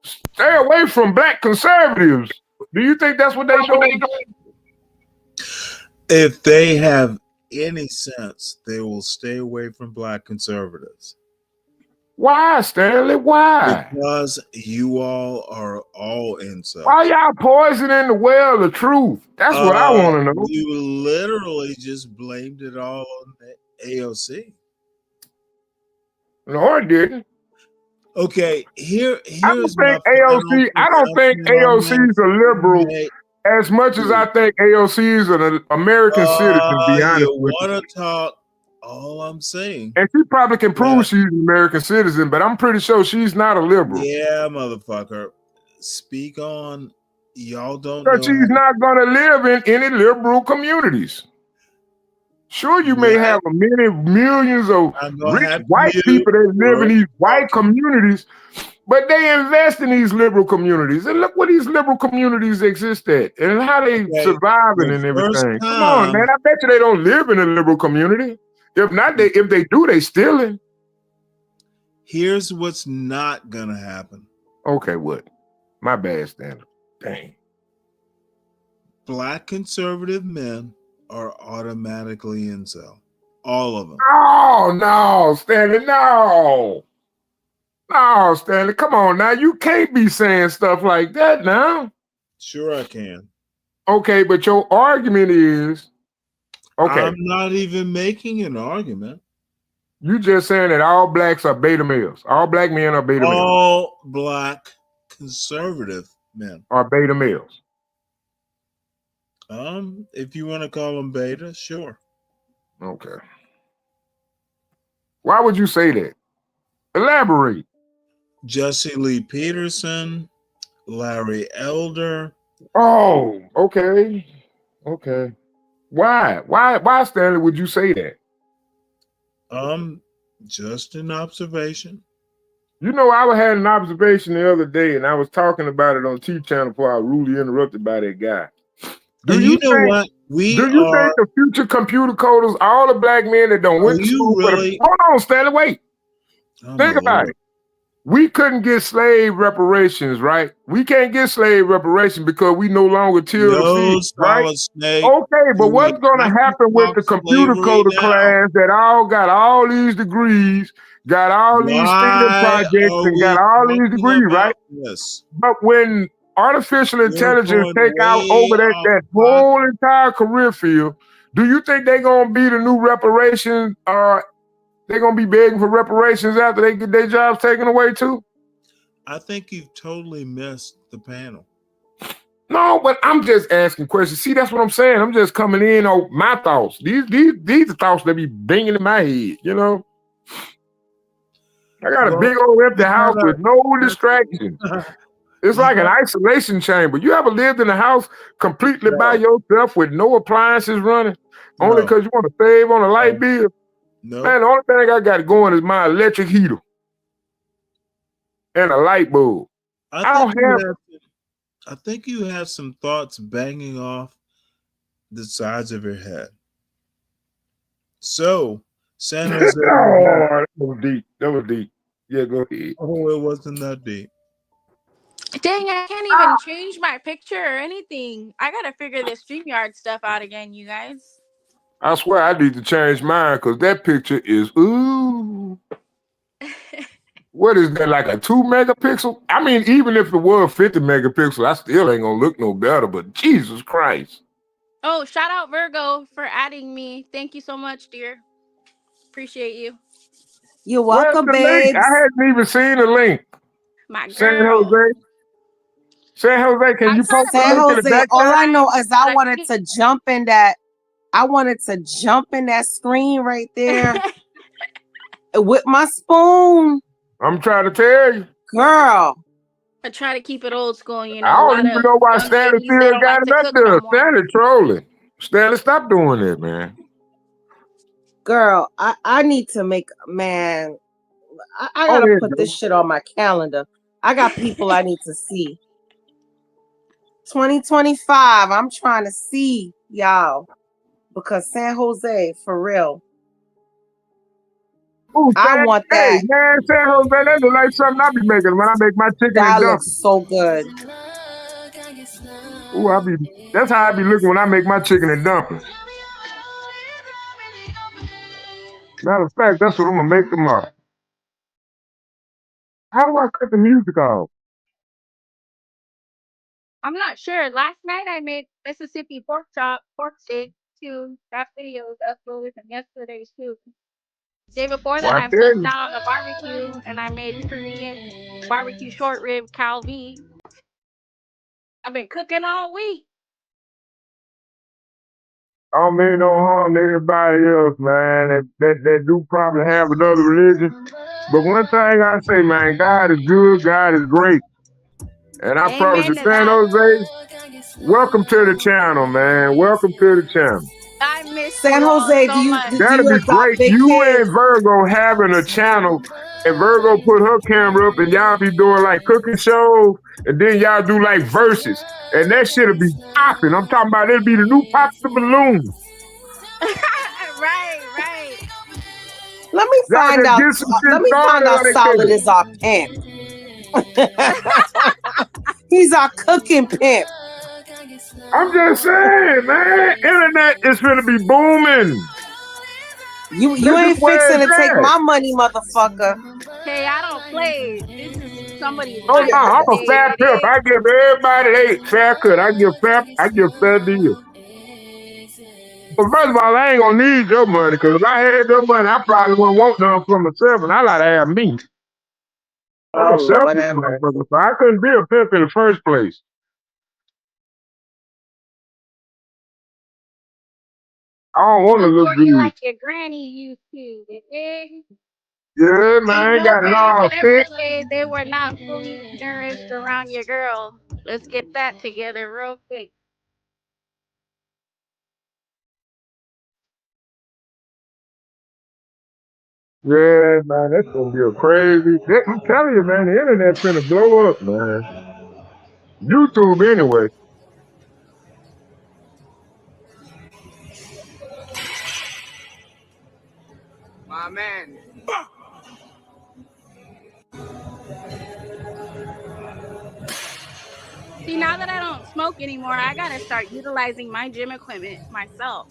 stay away from black conservatives. Do you think that's what they doing? If they have any sense, they will stay away from black conservatives. Why, Stanley? Why? Because you all are all incels. Why y'all poisoning the well of truth? That's what I want to know. You literally just blamed it all on the AOC. No, I didn't. Okay, here's I don't think AOC is a liberal as much as I think AOC is an American citizen. Be honest with you. Want to talk? All I'm saying, and she probably can prove she's an American citizen, but I'm pretty sure she's not a liberal. Yeah, motherfucker. Speak on. Y'all don't. Because she's not going to live in any liberal communities. Sure, you may have many millions of rich white people that live in these white communities, but they invest in these liberal communities. And look where these liberal communities exist at and how they surviving and everything. Come on, man. I bet you they don't live in a liberal community. If not, if they do, they stealing. Here's what's not gonna happen. Okay, what? My bad, Stanley. Dang. Black conservative men are automatically incel. All of them. Oh, no, Stanley, no. No, Stanley, come on now. You can't be saying stuff like that now. Sure I can. Okay, but your argument is, okay. I'm not even making an argument. You just saying that all blacks are beta males. All black men are beta males. All black conservative men are beta males. If you want to call them beta, sure. Okay. Why would you say that? Elaborate. Jesse Lee Peterson, Larry Elder. Oh, okay. Okay. Why, Stanley, would you say that? Just an observation. You know, I had an observation the other day, and I was talking about it on T-Channel before I was rudely interrupted by that guy. Do you know think, what? think the future computer coders, all the black men that don't went to school really? Hold on, Stanley, wait. Think about it. We couldn't get slave reparations, right? We can't get slave reparations because we no longer till the field, right? Okay, but what's going to happen with the computer coder class that all got all these degrees, got all these STEM projects, and got all these degrees, right? Yes. But when artificial intelligence take out over that whole entire career field, do you think they're going to be the new reparations? They're going to be begging for reparations after they get their jobs taken away too? I think you've totally missed the panel. No, but I'm just asking questions. See, that's what I'm saying. I'm just coming in on my thoughts. These are thoughts that be banging in my head, you know? I got a big old empty house with no distractions. It's like an isolation chamber. You ever lived in a house completely by yourself with no appliances running? Only because you want to save on a light bill? No. Man, the only thing I got going is my electric heater and a light bulb. I think you have some thoughts banging off the sides of your head. So, San Jose. That was deep. That was deep. Yeah, go ahead. Oh, it wasn't that deep. Dang, I can't even change my picture or anything. I gotta figure this StreamYard stuff out again, you guys. I swear I need to change mine because that picture is ooh. What is that, like a 2 megapixel? I mean, even if it was 50 megapixels, I still ain't gonna look no better, but Jesus Christ. Oh, shout out Virgo for adding me. Thank you so much, dear. Appreciate you. You're welcome, babes. I hadn't even seen the link. My girl. San Jose, can you post San the link in the Jose, back all chat? I know is I wanted to jump in that screen right there with my spoon. I'm trying to tell you. Girl. I try to keep it old school, you know. I don't even know why Stanley still got it up there. Stanley trolling. Stanley, stop doing that, man. Girl, I need to make, man, I gotta put this shit on my calendar. I got people I need to see. 2025, I'm trying to see y'all because San Jose, for real. Ooh, I want that. Hey, man, San Jose, that look like something I be making when I make my chicken that and looks so good. Ooh, that's how I be looking when I make my chicken and dumplings. Matter of fact, that's what I'm gonna make tomorrow. How do I cut the music off? I'm not sure. Last night I made Mississippi pork steak too. That video was uploaded from yesterday too. Day before that, I flipped out on a barbecue and I made Korean barbecue short rib Calvi. I've been cooking all week. I don't mean no harm to everybody else, man. That do probably have another religion. But one thing I say, man, God is good, God is great. And I promise you, San Jose, welcome to the channel, man. Welcome to the channel. I miss San Jose. so Do you That'd be great. You and Virgo having a channel, and Virgo put her camera up, and y'all be doing like cooking shows, and then y'all do like verses, and that shit'll be popping. I'm talking about it'll be the new Pop the Balloon. Right. Let me find out. Let me find out Solid is our pimp. He's our cooking pimp. I'm just saying, man. Internet is gonna be booming. You This is ain't where fixing to it's take at. my money, motherfucker. Hey, I don't play. This is somebody's Oh life no, at I'm the a end fat of the pimp. day. I give everybody fair cut. I give fair deal. But first of all, I ain't gonna need your money, because if I had your money, I probably wouldn't want none for myself, and I like to have me. I'm a selfish motherfucker, so I couldn't be a pimp in the first place. I don't want to look good. Like your granny used to. Eh? Yeah, man, I ain't got it all fit. They were not fully nourished around your girl. Let's get that together real quick. Yeah, man, that's gonna be a crazy. I'm telling you, man, the internet's finna blow up, man. YouTube, anyway. My man. See, now that I don't smoke anymore, I gotta start utilizing my gym equipment myself.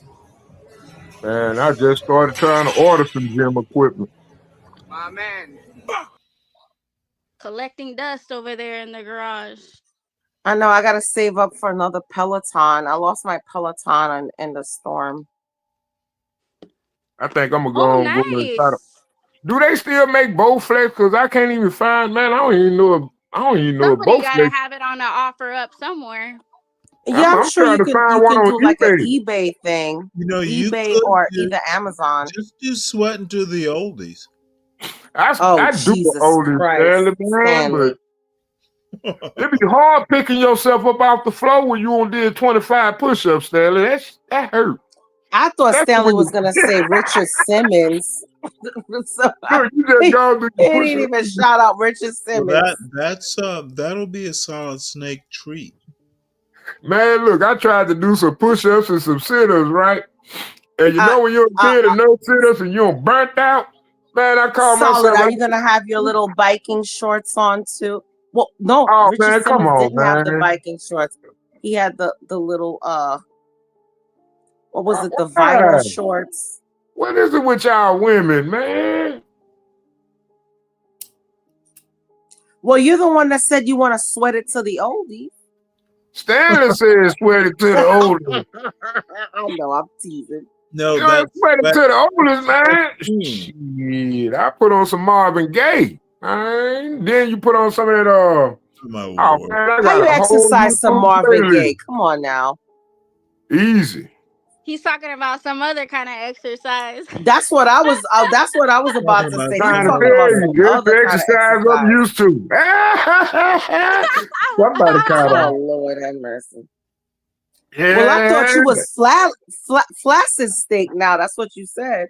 Man, I just started trying to order some gym equipment. My man. Collecting dust over there in the garage. I know I gotta save up for another Peloton. I lost my Peloton in the storm. I think I'm gonna go and try to. Do they still make Bowflex? Because I can't even find. Man, I don't even know if Somebody gotta Bowflex. have it on the offer up somewhere. Yeah, I'm sure trying you to can find one on do like an eBay. eBay thing. You know, you eBay could or either Amazon. just do sweating to the oldies. I do Jesus oldies, Christ, man, but it'd be hard picking yourself up off the floor when you only did 25 push-ups, Stanley. That hurt. I thought That's Stanley was weird. gonna say Richard Simmons. So Look, you just go through he the didn't push-ups. even shout out Richard Simmons. Well, that'll be a solid snake treat. Man, look, I tried to do some push-ups and some sit-ups, right? And you know when you're a kid and no sit-ups and you're burnt out? Man, I called Solid. myself. Are you gonna have your little biking shorts on too? Well, no, Oh, Richard man, come Simmons on, didn't have the man. biking shorts. He had the little what was it? The Yeah. vinyl shorts. What is it with y'all women, man? Well, you're the one that said you want to sweat it to the oldies. Stanley says sweat it to the oldies. I know, I'm teasing. No, you ain't sweat it to the oldies, man. Shit, I put on some Marvin Gaye. Man. Then you put on some of that oh man, I How got you a whole exercise some YouTube Marvin playlist. Gaye? Come on now. Easy. He's talking about some other kind of exercise. That's what I was. That's what I was about to say. He's Trying to talking tell about you, some just other the kind of exercise I'm exercise. used to. Somebody caught Oh on. Lord have mercy. Yeah. Well, I thought you was flaccid steak. Now that's what you said.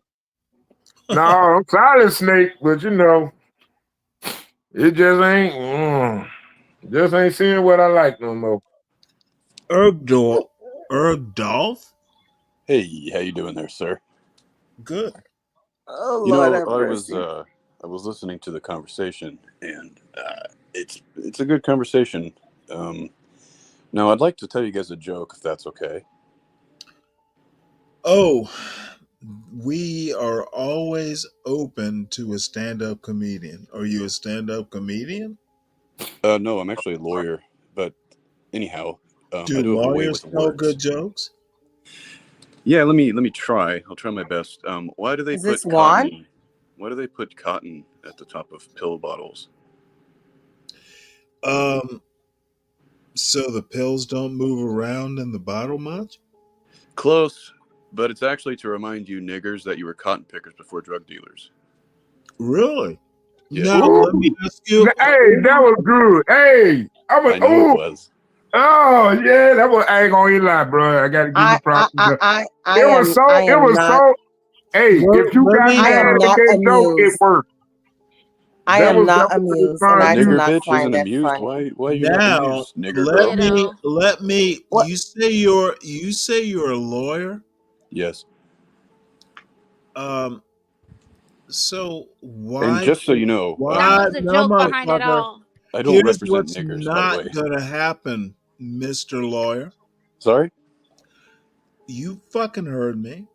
No, I'm solid snake, but you know, it just ain't. Just ain't seeing what I like no more. Ergdolf? Hey, how you doing there, sir? Good. Oh You Lord know, have mercy. I was listening to the conversation, and it's a good conversation. Now, I'd like to tell you guys a joke, if that's okay. Oh, we are always open to a stand-up comedian. Are you a stand-up comedian? No, I'm actually a lawyer, but anyhow, I Do do have a way lawyers with tell words. good jokes? Yeah, let me try. I'll try my best. Why do they Is put this Juan? cotton? Why do they put cotton at the top of pill bottles? So the pills don't move around in the bottle much? Close, but it's actually to remind you niggers that you were cotton pickers before drug dealers. Really? Yeah. Now let me ask you. Hey, that was good. Hey, I know it was. Oh yeah, that was. I ain't gonna lie, bro. I gotta give you props. I It was am not. so. Hey, if you got I mad am at not that joke, it amused. worked. I am not amused, and A I do nigger not bitch find isn't that amused. funny. Why are you not Now amused, nigger girl? let me. What? You say you're a lawyer. Yes. So why? And just so you know, why? That was a No, joke behind it motherfucker. all. I don't Here's represent what's niggers, by the not way. gonna happen, Mr. Lawyer. Sorry? You fucking heard me.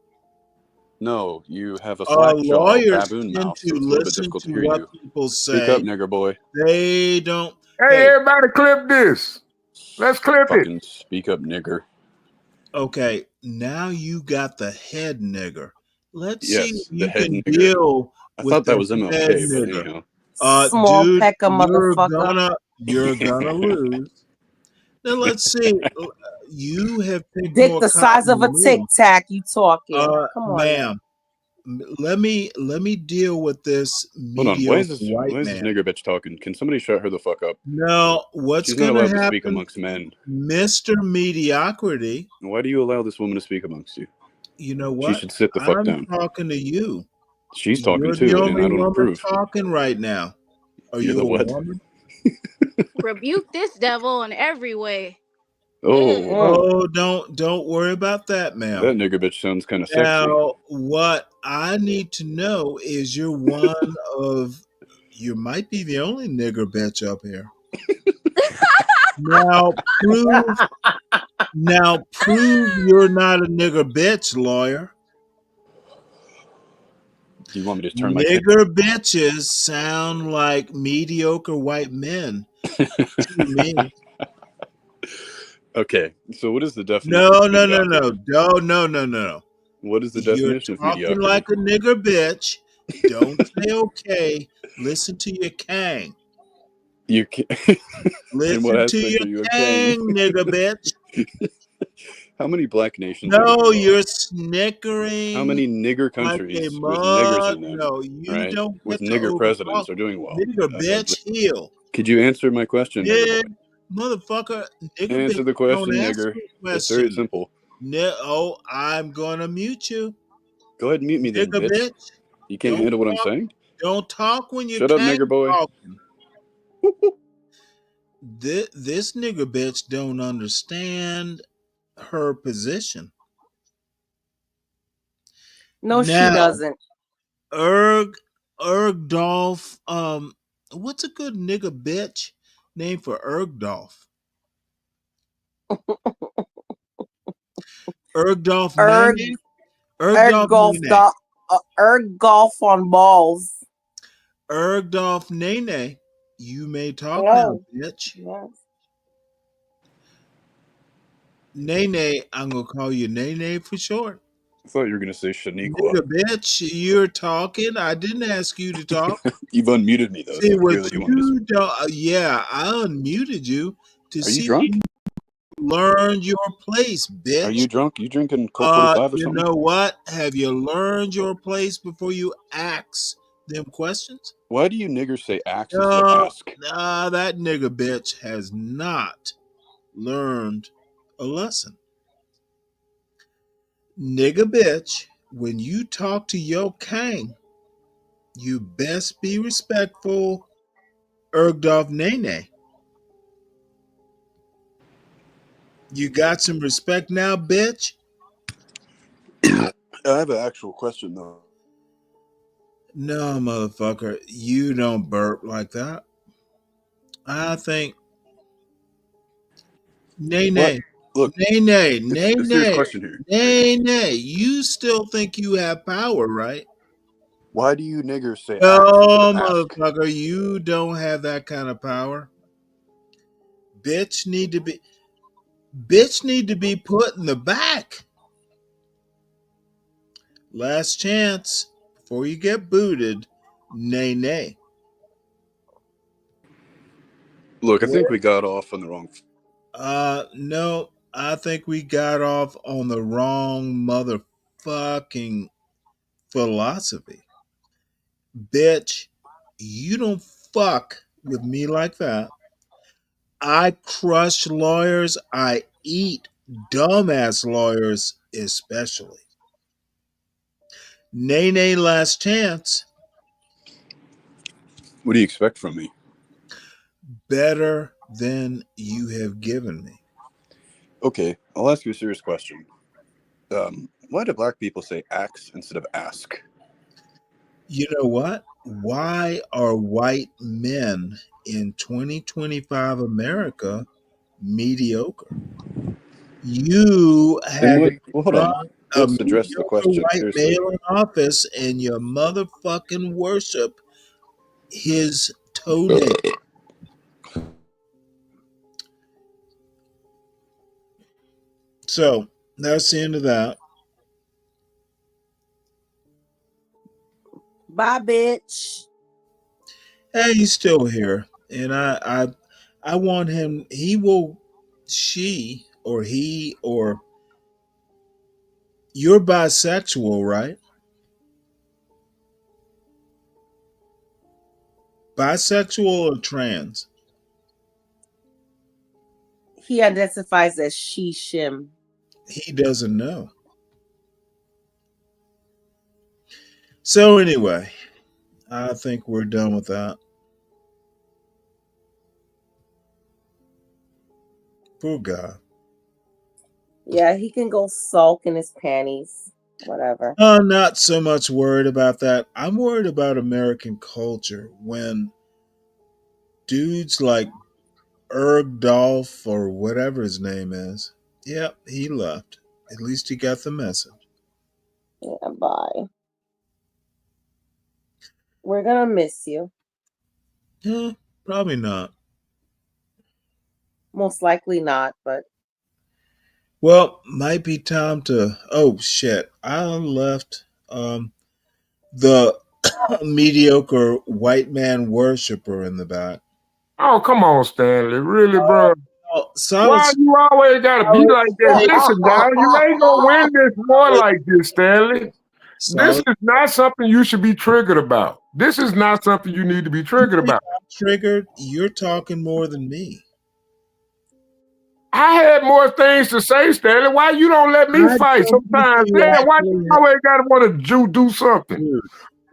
No, you have a slack jaw, Lawyers baboon tend mouth, to so it's a little bit listen difficult to to hear what you. people Speak say. up, nigger boy. They don't. Hey, everybody, clip this. Let's clip it. Fucking speak up, nigger. Okay, now you got the head nigger. Let's see Yes, if the you head can nigger. deal I with thought that the was head MLK, but nigger. anyhow. Small Dude, pecker motherfucker. you're gonna lose. Now let's see. You have picked Dick more the size cotton of a than tic me. tac. You talking? Come on, now. Ma'am, let me deal with this Hold on, why is mediocre white this man. nigger bitch talking? Can somebody shut her the fuck up? No, what's She's not gonna allowed to speak happen, amongst men. Mr. Mediocrity? Why do you allow this woman to speak amongst you? You know She what? should sit the fuck I'm down. talking to you. She's talking You're the too, and only I don't woman approve. talking right now. Are You're you the a what? woman? Rebuke this devil in every way. Oh, don't worry about that, ma'am. that nigger bitch sounds kind of sexy. Now, what I need to know is you might be the only nigger bitch up here. Now prove you're not a nigger bitch, lawyer. Do you want me to turn my Nigger bitches sound like mediocre white men to me. Okay, so what is the definition No. of mediocrity? No. What is the You're definition of talking mediocrity? like a nigger bitch. Don't say okay. Listen to your Kang. You can In what Listen to aspect your are you a Kang, king? nigger bitch. How many black nations are No, doing well? you're snickering. How many nigger Like countries with niggers in them, no, you right? don't With get to nigger overtalk. presidents are doing well. Nigger bitch, heel. Could you answer my question, nigger boy? Motherfucker, nigger Answer bitch the question, don't ask nigger. me It's very questions. simple. No, I'm gonna mute you. Go ahead and mute me then, Nigger bitch. bitch. You can't Don't handle what I'm talk. saying? Don't talk when you're Shut up, nigger boy. talking. This nigger bitch don't understand her position. No, she doesn't. Ergdolf, what's a good nigger bitch name for Ergdolf? Ergdolf Nene? Ergdolf on balls. Ergdolf Nene. You may talk now, bitch. Yes. Nene, I'm gonna call you Nene for short. I thought you were going to say Shaniqua. Nigga, bitch, you're talking. I didn't ask you to talk. You've unmuted me, though. See, So what clearly you want me to you don't, yeah, I unmuted you to Are see you drunk? if you learned your place, bitch. Are you drunk? You drinking Colt 45 or You something? know what? Have you learned your place before you ask them questions? Why do you niggers say axe instead of ask? Nah, that nigga bitch has not learned a lesson. Nigga bitch, when you talk to your king, you best be respectful. Ergdolf Nene. You got some respect now, bitch? I have an actual question, though. No, motherfucker. You don't burp like that. I think. Nene. Look, Nene. a serious question here. Nene. You still think you have power, right? Why do you niggers say axe No, instead of ask? motherfucker. You don't have that kind of power. Bitch need to be put in the back. Last chance before you get booted. Nay. Look, I think we got off on the wrong. No, I think we got off on the wrong motherfucking philosophy. Bitch, you don't fuck with me like that. I crush lawyers. I eat dumbass lawyers, especially. Nay, last chance. What do you expect from me? Better than you have given me. Okay, I'll ask you a serious question. Why do black people say axe instead of ask? You know what? Why are white men in 2025 America mediocre? You had to Hold on. Let's address the question. white Seriously. male in office, and your motherfucking worship his toenail. So that's the end of that. Bye, bitch. Hey, he's still here, and I want him. She or he or you're bisexual, right? Bisexual or trans? He identifies as she, shim. He doesn't know. So anyway, I think we're done with that. Poor guy. Yeah, he can go sulk in his panties. Whatever. I'm not so much worried about that. I'm worried about American culture when dudes like Ergdolf or whatever his name is. Yep, he left. At least he got the message. Yeah, bye. We're gonna miss you. Yeah, probably not. Most likely not, but well, might be time to. Oh shit! I left the mediocre white man worshiper in the back. Oh, come on, Stanley. Really, bro? So why you always gotta be like that? Listen, now you ain't gonna win this war like this, Stanley. This is not something you should be triggered about. This is not something you need to be triggered about. Triggered? You're talking more than me. I had more things to say, Stanley. Why you don't let me fight sometimes? Man, why you always gotta want to do something?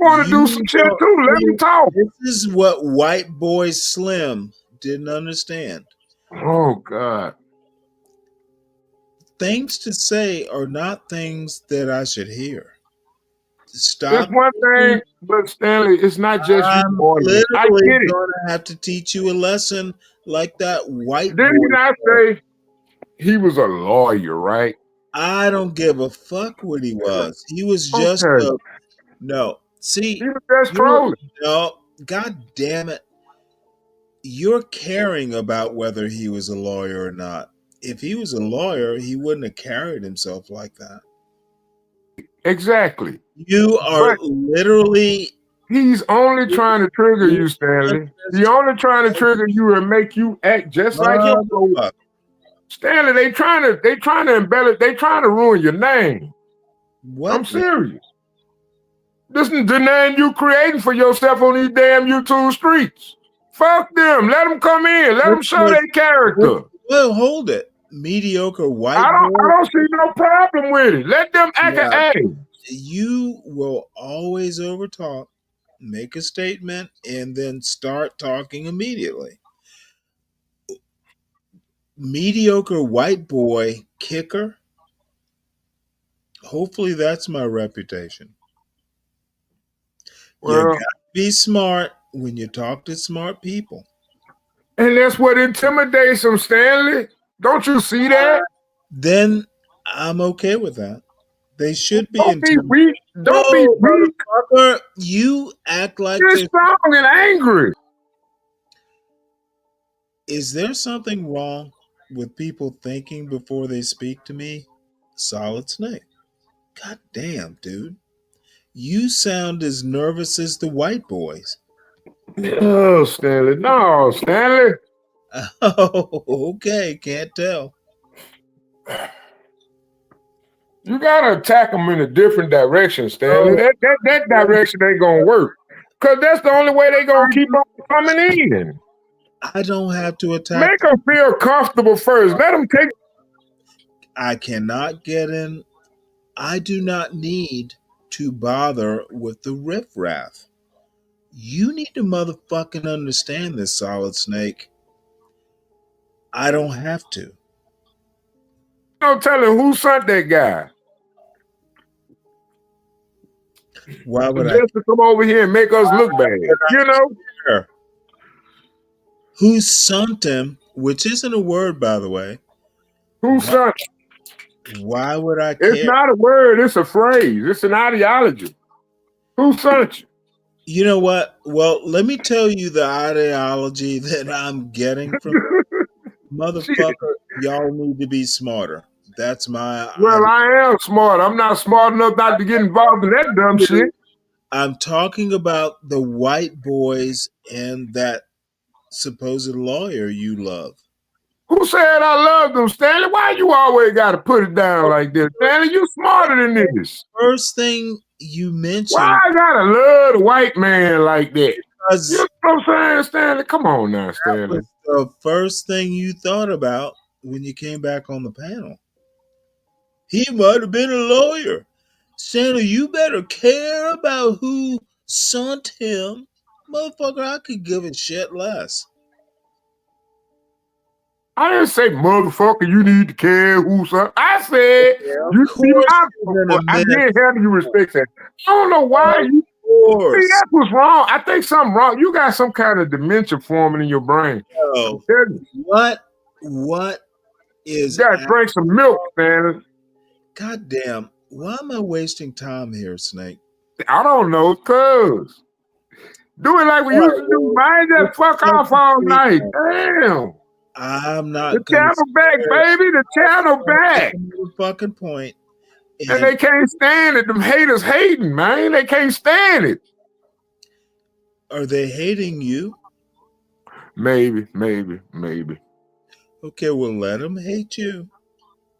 Want to do some shit too? Let me talk. This is what White Boy Slim didn't understand. Oh God. Things to say are not things that I should hear. Stop. It's one thing, but Stanley, it's not just you. I'm Literally I get it. Gonna have to teach you a lesson like that white Did boy. he not say he was a lawyer, right? I don't give a fuck what he was. He was just no. See, he was just trolling. No, God damn it. You're caring about whether he was a lawyer or not. If he was a lawyer, he wouldn't have carried himself like that. Exactly. You are literally. He's only trying to trigger you, Stanley. He's only trying to trigger you and make you act just like him. Stanley, they trying to embellish, they trying to ruin your name. What? I'm serious. This is the name you creating for yourself on these damn YouTube streets. Fuck them. Let them come in. Let them show their character. Well, hold it. Mediocre white I don't see no problem with it. Let them act an ass. You will always overtalk, make a statement, and then start talking immediately. Mediocre white boy kicker. Hopefully that's my reputation. You gotta be smart when you talk to smart people. And that's what intimidates them, Stanley. Don't you see that? Then I'm okay with that. They should be Don't be weak. Don't be weak. Motherfucker, you act like you're strong and angry. Is there something wrong with people thinking before they speak to me? Solid Snake. God damn, dude. You sound as nervous as the white boys. Oh, Stanley. No, Stanley. Oh, okay. Can't tell. You gotta attack them in a different direction, Stanley. That direction ain't gonna work. Cause that's the only way they gonna keep on coming in. I don't have to attack. Make them feel comfortable first. Let them take. I cannot get in. I do not need to bother with the riffraff. You need to motherfucking understand this, Solid Snake. I don't have to. No telling who sent that guy. Why would just to come over here and make us look bad? You know? Who sent him, which isn't a word, by the way. Who sent? Why would I It's care? not a word, it's a phrase. It's an ideology. Who sent you? You know what? Well, let me tell you the ideology that I'm getting from motherfucker. Y'all need to be smarter. That's my. Well, I am smart. I'm not smart enough not to get involved in that dumb shit. I'm talking about the white boys and that supposed lawyer you love. Who said I love them, Stanley? Why you always got to put it down like this? Stanley, you smarter than this. First thing you mentioned. Why I gotta love the white man like that? You know what I'm saying, Stanley? Come on now, Stanley. That was the first thing you thought about when you came back on the panel. He might have been a lawyer. Stanley, you better care about who sent him. Motherfucker, I could give a shit less. I didn't say, motherfucker, you need to care who son. I said, you be my. I did have you respect that. I don't know why you. See, that's what's wrong. I think something wrong. You got some kind of dementia forming in your brain. No. What is. You gotta drink some milk, Stanley. God damn. Why am I wasting time here, Snake? I don't know, cuz. Do it like we used to do. Mind that fuck off all night. Damn. I'm not. The channel back, baby. The channel back. Fucking point. And they can't stand it. Them haters hating, man. They can't stand it. Are they hating you? Maybe. Okay, well, let them hate you.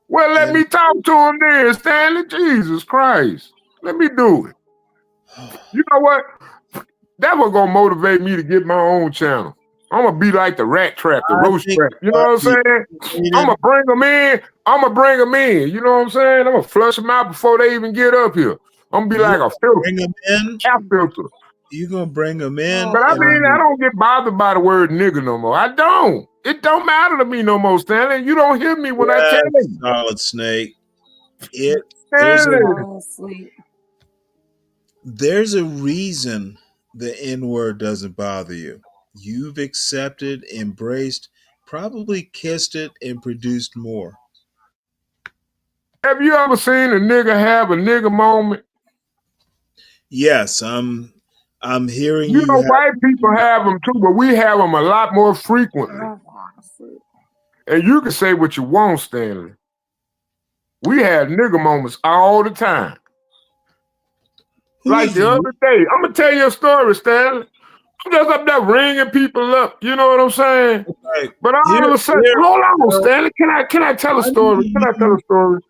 Well, let me talk to them then, Stanley. Jesus Christ. Let me do it. You know what? That was gonna motivate me to get my own channel. I'm gonna be like the rat trap, the roast trap. You know what I'm saying? I'm gonna bring them in. You know what I'm saying? I'm gonna flush them out before they even get up here. I'm gonna be like a filter. Bring them in. Filter. You gonna bring them in? But I mean, I don't get bothered by the word nigga no more. I don't. It don't matter to me no more, Stanley. You don't hear me when I tell you. Solid Snake. There's a reason the N-word doesn't bother you. You've accepted, embraced, probably kissed it, and produced more. Have you ever seen a nigga have a nigga moment? Yes, I'm hearing you. You know, white people have them too, but we have them a lot more frequently. And you can say what you want, Stanley. We had nigga moments all the time. Like the other day, I'm gonna tell you a story, Stanley. I'm just up there ringing people up. You know what I'm saying? Right. But all of a sudden, hold on, Stanley. Can I tell a story? Can I tell a story?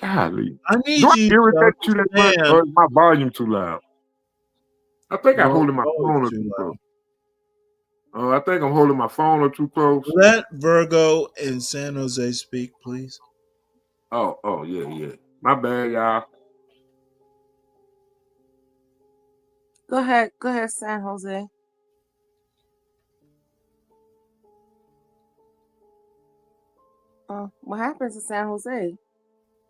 Golly, I need do I you irritate you that much, or is my volume too loud? I think I'm holding my phone up too close. Oh, I think I'm holding my phone up too close. Let Virgo and San Jose speak, please. Oh, yeah. My bad, y'all. Go ahead, San Jose. What happens to San Jose?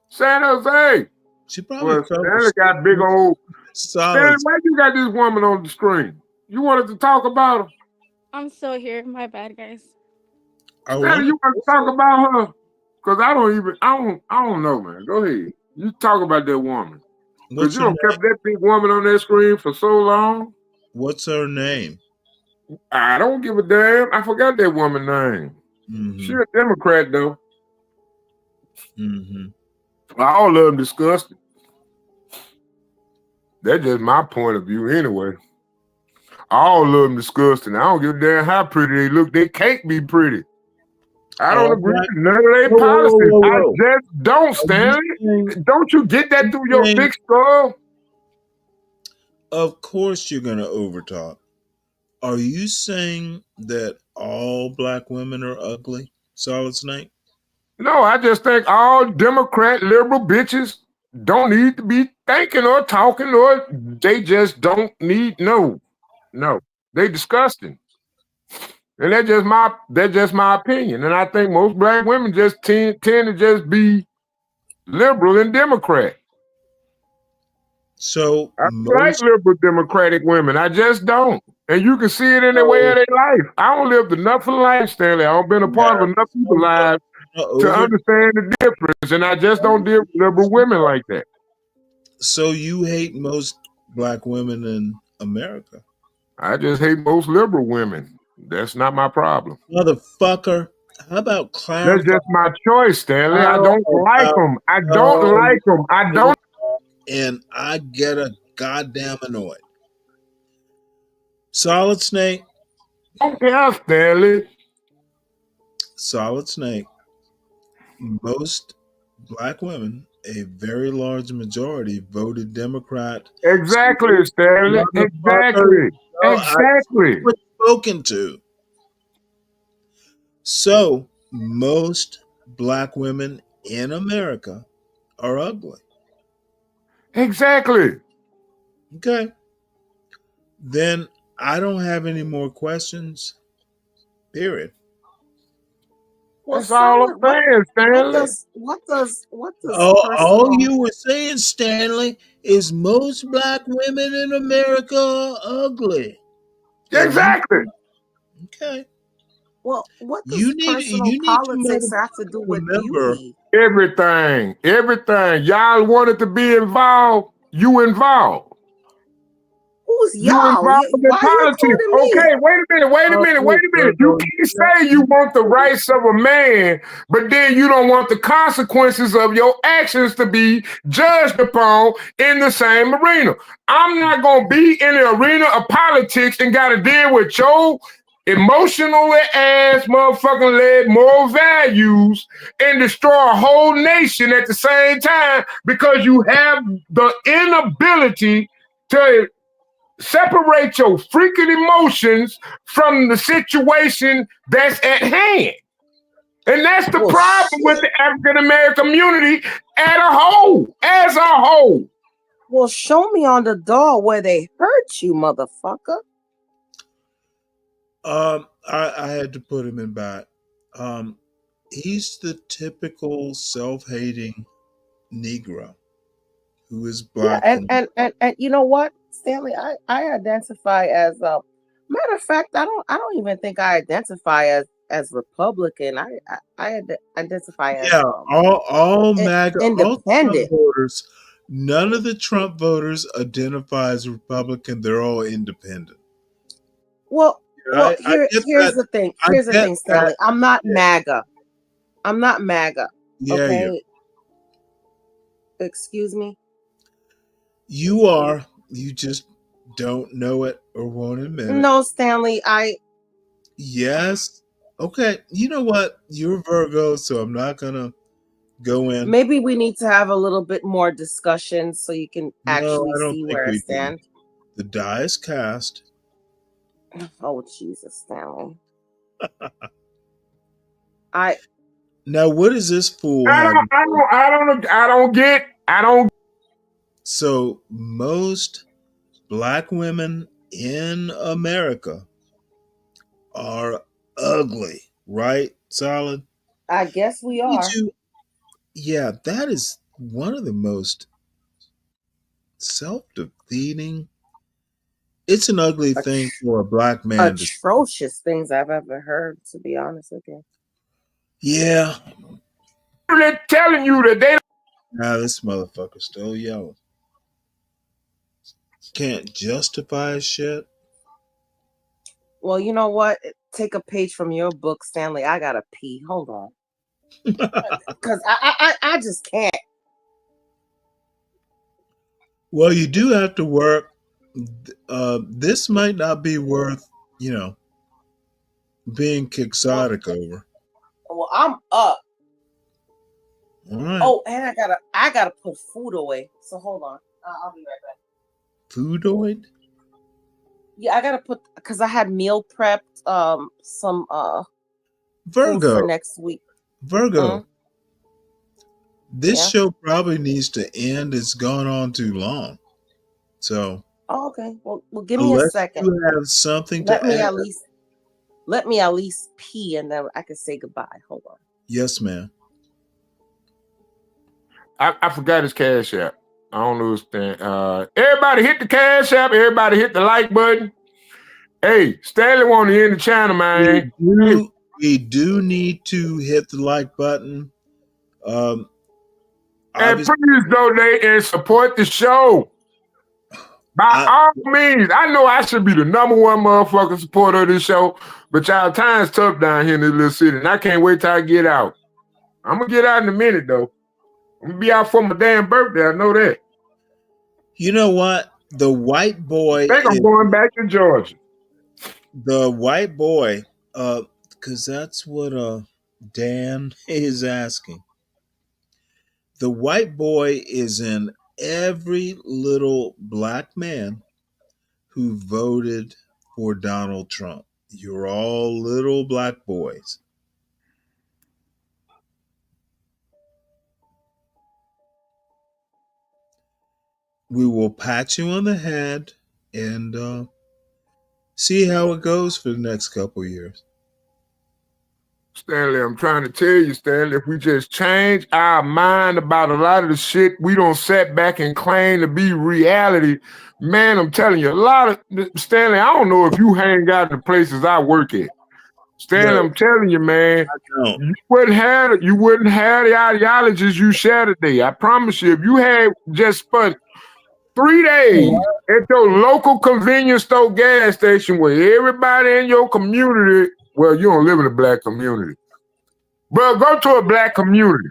San Jose. She probably Stanley got big old. Stanley, why you got this woman on the screen? You wanted to talk about her? I'm still here. My bad, guys. Stanley, you want to talk about her? Because I don't know, man. Go ahead. You talk about that woman. Because you don't kept that big woman on that screen for so long. What's her name? I don't give a damn. I forgot that woman's name. Mm-hmm. She a Democrat, though. Mm-hmm. All of them disgusting. That's just my point of view anyway. All of them disgusting. I don't give a damn how pretty they look. They can't be pretty. I don't agree with none of their policies. I just don't, Stanley. Don't you get that through your big skull? Of course you're going to overtalk. Are you saying that all black women are ugly, Solid Snake? No, I just think all Democrat liberal bitches don't need to be thinking or talking, or they just don't need no. They disgusting. And that's just my opinion. And I think most black women just tend to just be liberal and Democrat. So I like liberal Democratic women. I just don't. And you can see it in the way of their life. I don't live enough of life, Stanley. I don't been a part of enough people's lives to understand the difference, and I just don't deal with liberal women like that. So you hate most black women in America? I just hate most liberal women. That's not my problem. Motherfucker. How about clarify? That's just my choice, Stanley. I don't like them. I don't like them. I don't. And I get a goddamn annoyed. Solid Snake. Yeah, Stanley. Solid Snake. Most black women, a very large majority, voted Democrat. Exactly, Stanley. Exactly. Exactly. Spoken to. So most black women in America are ugly. Exactly. Okay. Then I don't have any more questions. Period. Well, that's all I'm saying, Stanley. What does All you were saying, Stanley, is most black women in America are ugly. Exactly. Okay. Well, what does personal politics have to do with beauty? Everything. Y'all wanted to be involved, you involved. Who's you y'all? involved in Why you politics. including me? Okay, wait a minute. You can't say you want the rights of a man, but then you don't want the consequences of your actions to be judged upon in the same arena. I'm not going to be in the arena of politics and got to deal with your emotionally ass motherfucking led moral values and destroy a whole nation at the same time because you have the inability to separate your freaking emotions from the situation that's at hand. And that's the problem with the African American community as a whole. Well, show me on the door where they hurt you, motherfucker. I had to put him in back. He's the typical self-hating Negro who is black. Yeah, and you know what, Stanley, I identify as matter of fact, I don't even think I identify as Republican. I identify as all MAGA, independent. all Trump voters. None of the Trump voters identify as Republican. They're all independent. Well, here's the thing. Here's the thing, Stanley. I'm not MAGA. I'm not MAGA. Okay. Yeah. Excuse me. You are. You just don't know it or won't admit it. No, Stanley. Yes. Okay. You know what? You're Virgo, so I'm not gonna go in. Maybe we need to have a little bit more discussion so you can actually see where I stand. The die is cast. Oh Jesus, Stanley. Now what is this fool? I don't get. So most black women in America are ugly, right? Solid. I guess we are. Yeah, that is one of the most self-defeating. It's an ugly thing for a black man. Atrocious things I've ever heard, to be honest with you. Yeah. They're telling you that they. Nah, this motherfucker's still yelling. Can't justify shit. Well, you know what? Take a page from your book, Stanley. I gotta pee. Hold on. Because I just can't. Well, you do have to work. This might not be worth, being quixotic over. Well, I'm up. All right. Oh, and I gotta put food away. So hold on. I'll be right back. Foodoid? Yeah, I gotta put because I had meal prepped some Virgo food for next week. Virgo. This show probably needs to end. It's gone on too long. So okay. Well give me a second. You have something to add. Let me at least pee and then I can say goodbye. Hold on. Yes, ma'am. I forgot his Cash App. I don't know his thing. Everybody hit the Cash App. Everybody hit the like button. Hey, Stanley want to end the channel, man. we do need to hit the like button. And please donate and support the show. By all means, I know I should be the #1 motherfucking supporter of this show, but y'all time's tough down here in this little city, and I can't wait till I get out. I'm gonna get out in a minute though. I'm gonna be out for my damn birthday. I know that. You know what? The white boy. I think I'm going back to Georgia. The white boy, because that's what Dan is asking. The white boy is in every little black man who voted for Donald Trump. You're all little black boys. We will pat you on the head and see how it goes for the next couple of years. Stanley, I'm trying to tell you, Stanley, if we just change our mind about a lot of the shit we don't set back and claim to be reality, man, I'm telling you, a lot of, Stanley, I don't know if you hang out in the places I work at. Stanley, no, I'm telling you, man, you wouldn't have the ideologies you share today. I promise you, if you had just spent 3 days at your local convenience store gas station where everybody in your community, well, you don't live in a black community, but go to a black community.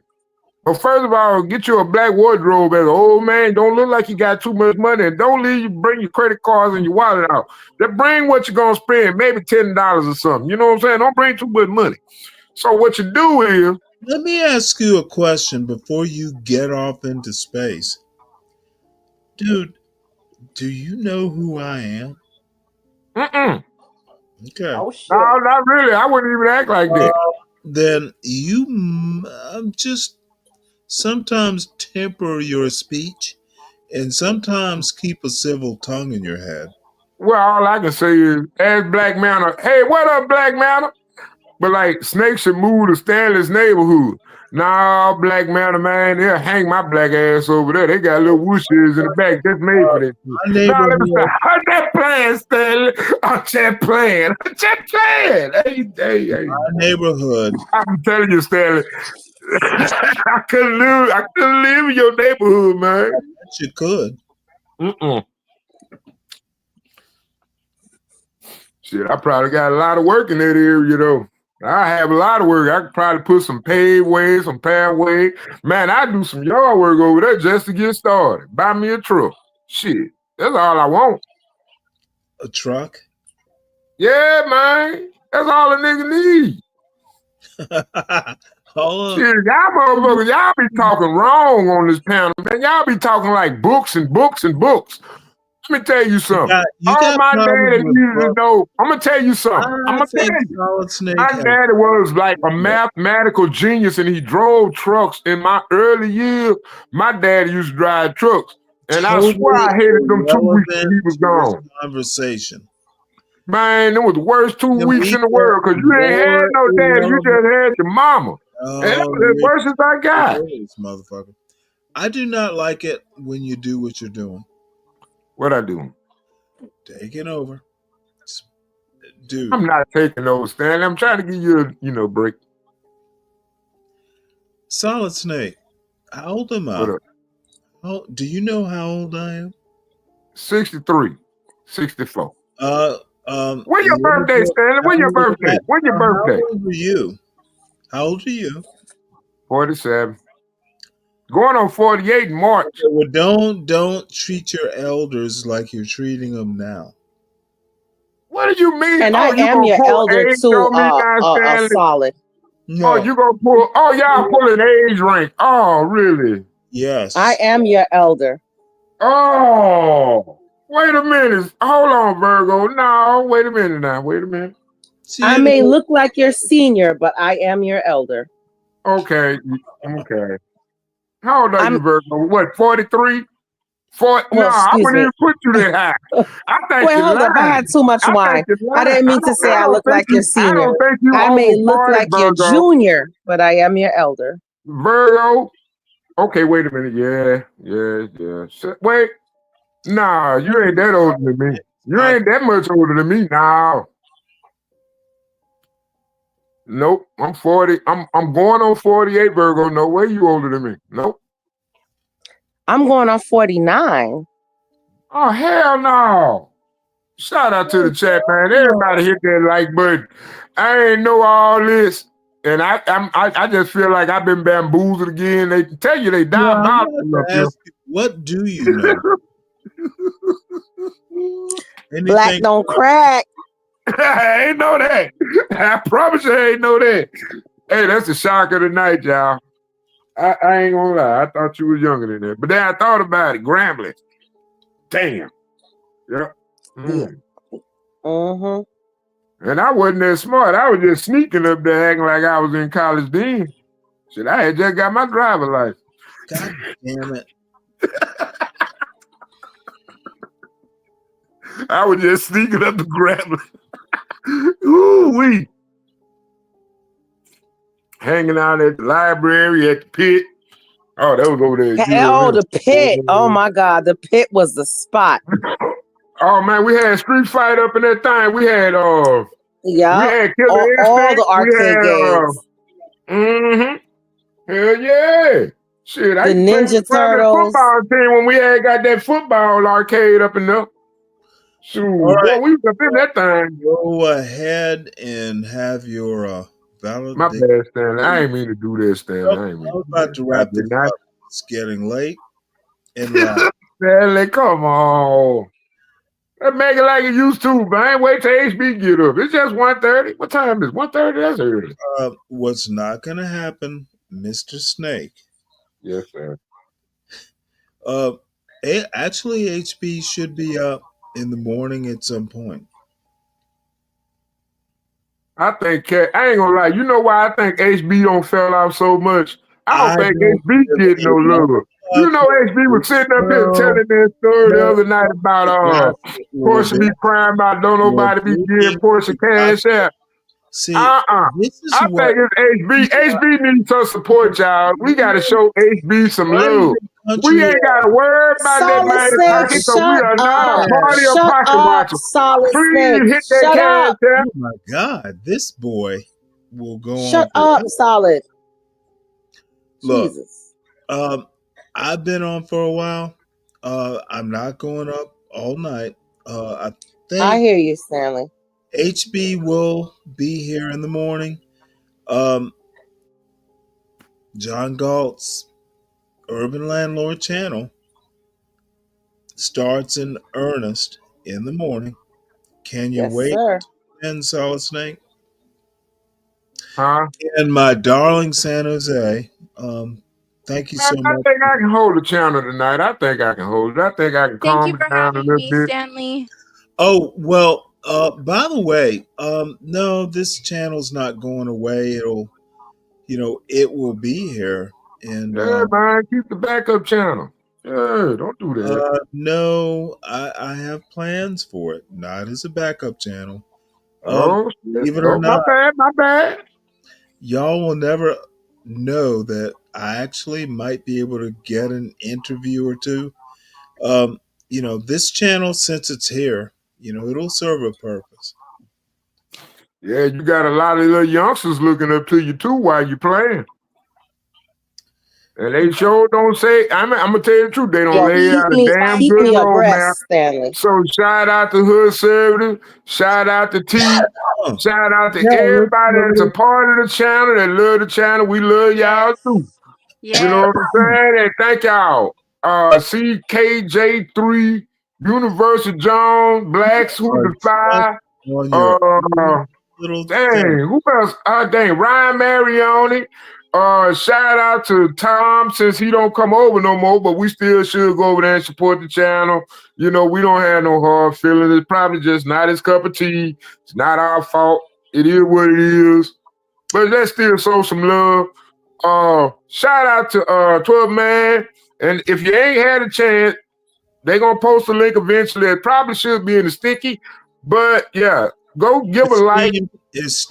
Well, first of all, get you a black wardrobe as an old man. Don't look like you got too much money, and don't bring your credit cards and your wallet out. Just bring what you're gonna spend, maybe $10 or something. You know what I'm saying? Don't bring too much money. So what you do is, let me ask you a question before you get off into space. Dude, do you know who I am? Okay. Oh, shit. No, not really. I wouldn't even act like that. Then you just sometimes temper your speech and sometimes keep a civil tongue in your head. Well, all I can say is, as Black Manor, hey, what up, Black Manor? But like, Snake should move to Stanley's neighborhood. Nah, Black Manor, man, they'll hang my black ass over there. They got little whooshes in the back just made for that. Nah, let me say, I'm just playing, Stanley. I'm just playing. I'm just playing. Hey. My neighborhood. I'm telling you, Stanley. I couldn't live in your neighborhood, man. I bet you could. Shit, I probably got a lot of work in that area, though. I have a lot of work. I could probably put some paved ways, some pathway. Man, I do some yard work over there just to get started. Buy me a truck. Shit, that's all I want. A truck? Yeah, man. That's all a nigga need. Shit, y'all motherfuckers, y'all be talking wrong on this panel, man. Y'all be talking like books and books and books. Let me tell you something. All my daddy needed to know. I'm gonna tell you something. I'm gonna tell you. My daddy was like a mathematical genius, and he drove trucks. In my early years, my daddy used to drive trucks, and I swear I hated them 2 weeks when he was gone. Conversation. Man, it was the worst 2 weeks in the world because you ain't had no daddy. You just had your mama, and that was the worst I got. Motherfucker. I do not like it when you do what you're doing. What I do? Taking over. Dude. I'm not taking over, Stanley. I'm trying to give you a break. Solid Snake. How old am I? Do you know how old I am? 63. 64. When your birthday, Stanley? When your birthday? When your birthday? How old are you? How old are you? 47. Going on 48 in March. Okay, well, don't treat your elders like you're treating them now. What do you mean? And I am your elder too, Solid. No. Oh, you gonna pull? Oh, y'all pull an age rank. Oh, really? Yes. I am your elder. Oh, wait a minute. Hold on, Virgo. No, wait a minute now. Wait a minute. I may look like your senior, but I am your elder. Okay. How old are you, Virgo? What, 43? I wouldn't even put you that high. I think Wait, hold up. I had too much wine. I didn't mean to say I look like your senior. I may look like your junior, but I am your elder. Virgo? Okay, wait a minute. Yeah. Wait. Nah, you ain't that older than me. You ain't that much older than me now. Nope. I'm 40. I'm going on 48, Virgo. No way you older than me. Nope. I'm going on 49. Oh, hell no. Shout out to the chat, man. Everybody hit that like button. I ain't know all this. And I just feel like I've been bamboozled again. They tell you they diabolical up here. What do you know? Black don't crack. I ain't know that. I promise you I ain't know that. Hey, that's the shock of the night, y'all. I ain't gonna lie. I thought you was younger than that. But then I thought about it. Grambling. Damn. Yep. Mm. And I wasn't that smart. I was just sneaking up there acting like I was in college then. Shit, I had just got my driver's license. God damn it. I was just sneaking up the Grambling. Ooh-wee. Hanging out at the library, at the pit. Oh, that was over there. The pit. Oh, my God. The pit was the spot. Oh, man, we had Street Fight up in that thing. We had, we had Killer all the arcade games. Hell yeah. Shit, I the Ninja Turtles. Football team when we had got that football arcade up in there. Shoot, boy, we was up in that thing. Go ahead and have your valid. My bad, Stanley. I ain't mean to do this, Stanley. I ain't mean I'm about to wrap this up. It's getting late. And Stanley, come on. Let's make it like it used to, man. Wait till HB get up. It's just 1:30. What time is it? 1:30? That's early. What's not going to happen, Mr. Snake? Yes, sir. Actually, HB should be up in the morning at some point. I think, I ain't gonna lie. You know why I think HB don't fell out so much? I don't think HB get no love. You know, HB was sitting up here telling that story the other night about Portia be crying about don't nobody be giving Portia cash out. See, I think it's HB. HB needs some support, y'all. We got to show HB some love. We ain't got to worry about that money pocket, so we are not a party of pocket watchers. Please hit that cash out. Oh my God, this boy will go on. Shut up, Solid. Look, Jesus. I've been on for a while. I'm not going up all night. I hear you, Stanley. HB will be here in the morning. John Galt's Urban Landlord channel starts in earnest in the morning. Can you wait in Solid Snake? And my darling San Jose, thank you so much. I think I can hold the channel tonight. I think I can hold it. I think I can calm it down a little bit. Stanley. Oh, well, by the way, no, this channel's not going away. It will be here. And yeah, man, keep the backup channel. Yeah, don't do that. No, I have plans for it. Not as a backup channel. Believe it or not, my bad. Y'all will never know that I actually might be able to get an interview or two. This channel, since it's here, it'll serve a purpose. Yeah, you got a lot of little youngsters looking up to you too while you playing. And they sure don't say, I'm gonna tell you the truth, they don't lay out a damn good roadmap. So shout out to Hood Service, shout out to T, shout out to everybody that's a part of the channel, that love the channel. We love y'all too. You know what I'm saying? And thank y'all. CKJ3, Universal Jones, Blacks Who Defy. Dang, who else? Ryan Marioni. Shout out to Tom, since he don't come over no more, but we still should go over there and support the channel. We don't have no hard feelings. It's probably just not his cup of tea. It's not our fault. It is what it is. But let's still show some love. Shout out to 12 Man. And if you ain't had a chance, they're gonna post a link eventually. It probably should be in the sticky. But yeah, go give a like. And let's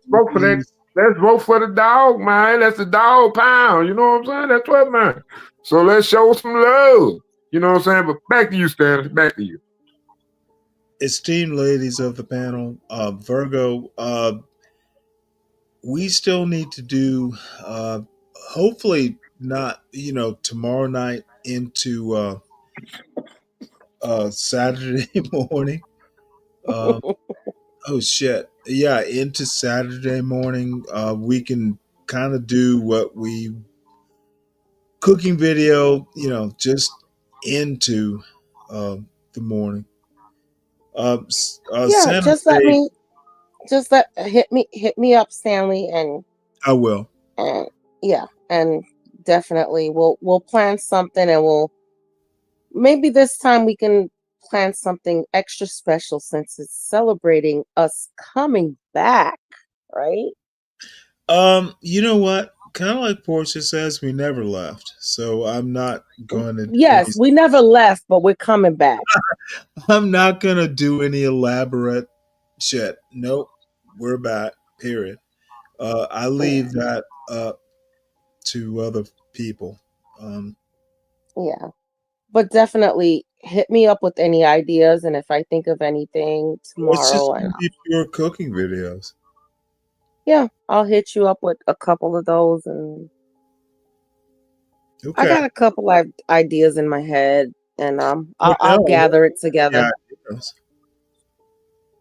vote for that. Let's vote for the dog, man. That's the dog pound. You know what I'm saying? That's 12 Man. So let's show some love. You know what I'm saying? But back to you, Stanley. Back to you. Esteemed ladies of the panel, Virgo, we still need to do, hopefully not, tomorrow night into Saturday morning. Oh shit! Yeah, into Saturday morning, we can kind of do what we cooking video, just into the morning. Yeah, San just let Jose, me hit me up, Stanley, and I will. yeah, and definitely we'll plan something, and maybe this time we can plan something extra special since it's celebrating us coming back, right? You know what? Kind of like Portia says, we never left. So I'm not going to do Yes, we never left, but we're coming back. I'm not going to do any elaborate shit. Nope. We're back. Period. I leave that up to other people. Yeah. But definitely hit me up with any ideas, and if I think of anything It's just tomorrow, going and to be pure cooking videos. yeah, I'll hit you up with a couple of those, and I Okay. got a couple of ideas in my head, and Oh, I'll no. gather it together. Yeah.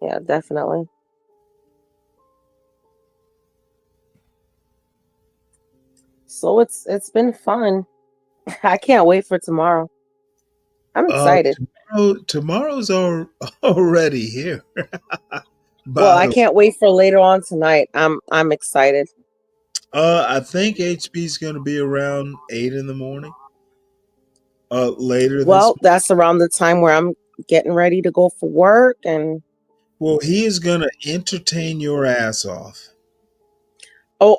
Yeah, definitely. So it's been fun. I can't wait for tomorrow. I'm excited. Tomorrow's already here. Well, I can't wait for later on tonight. I'm excited. I think HB's going to be around 8 in the morning. Later Well, this. that's around the time where I'm getting ready to go for work, and well, he is going to entertain your ass off. oh,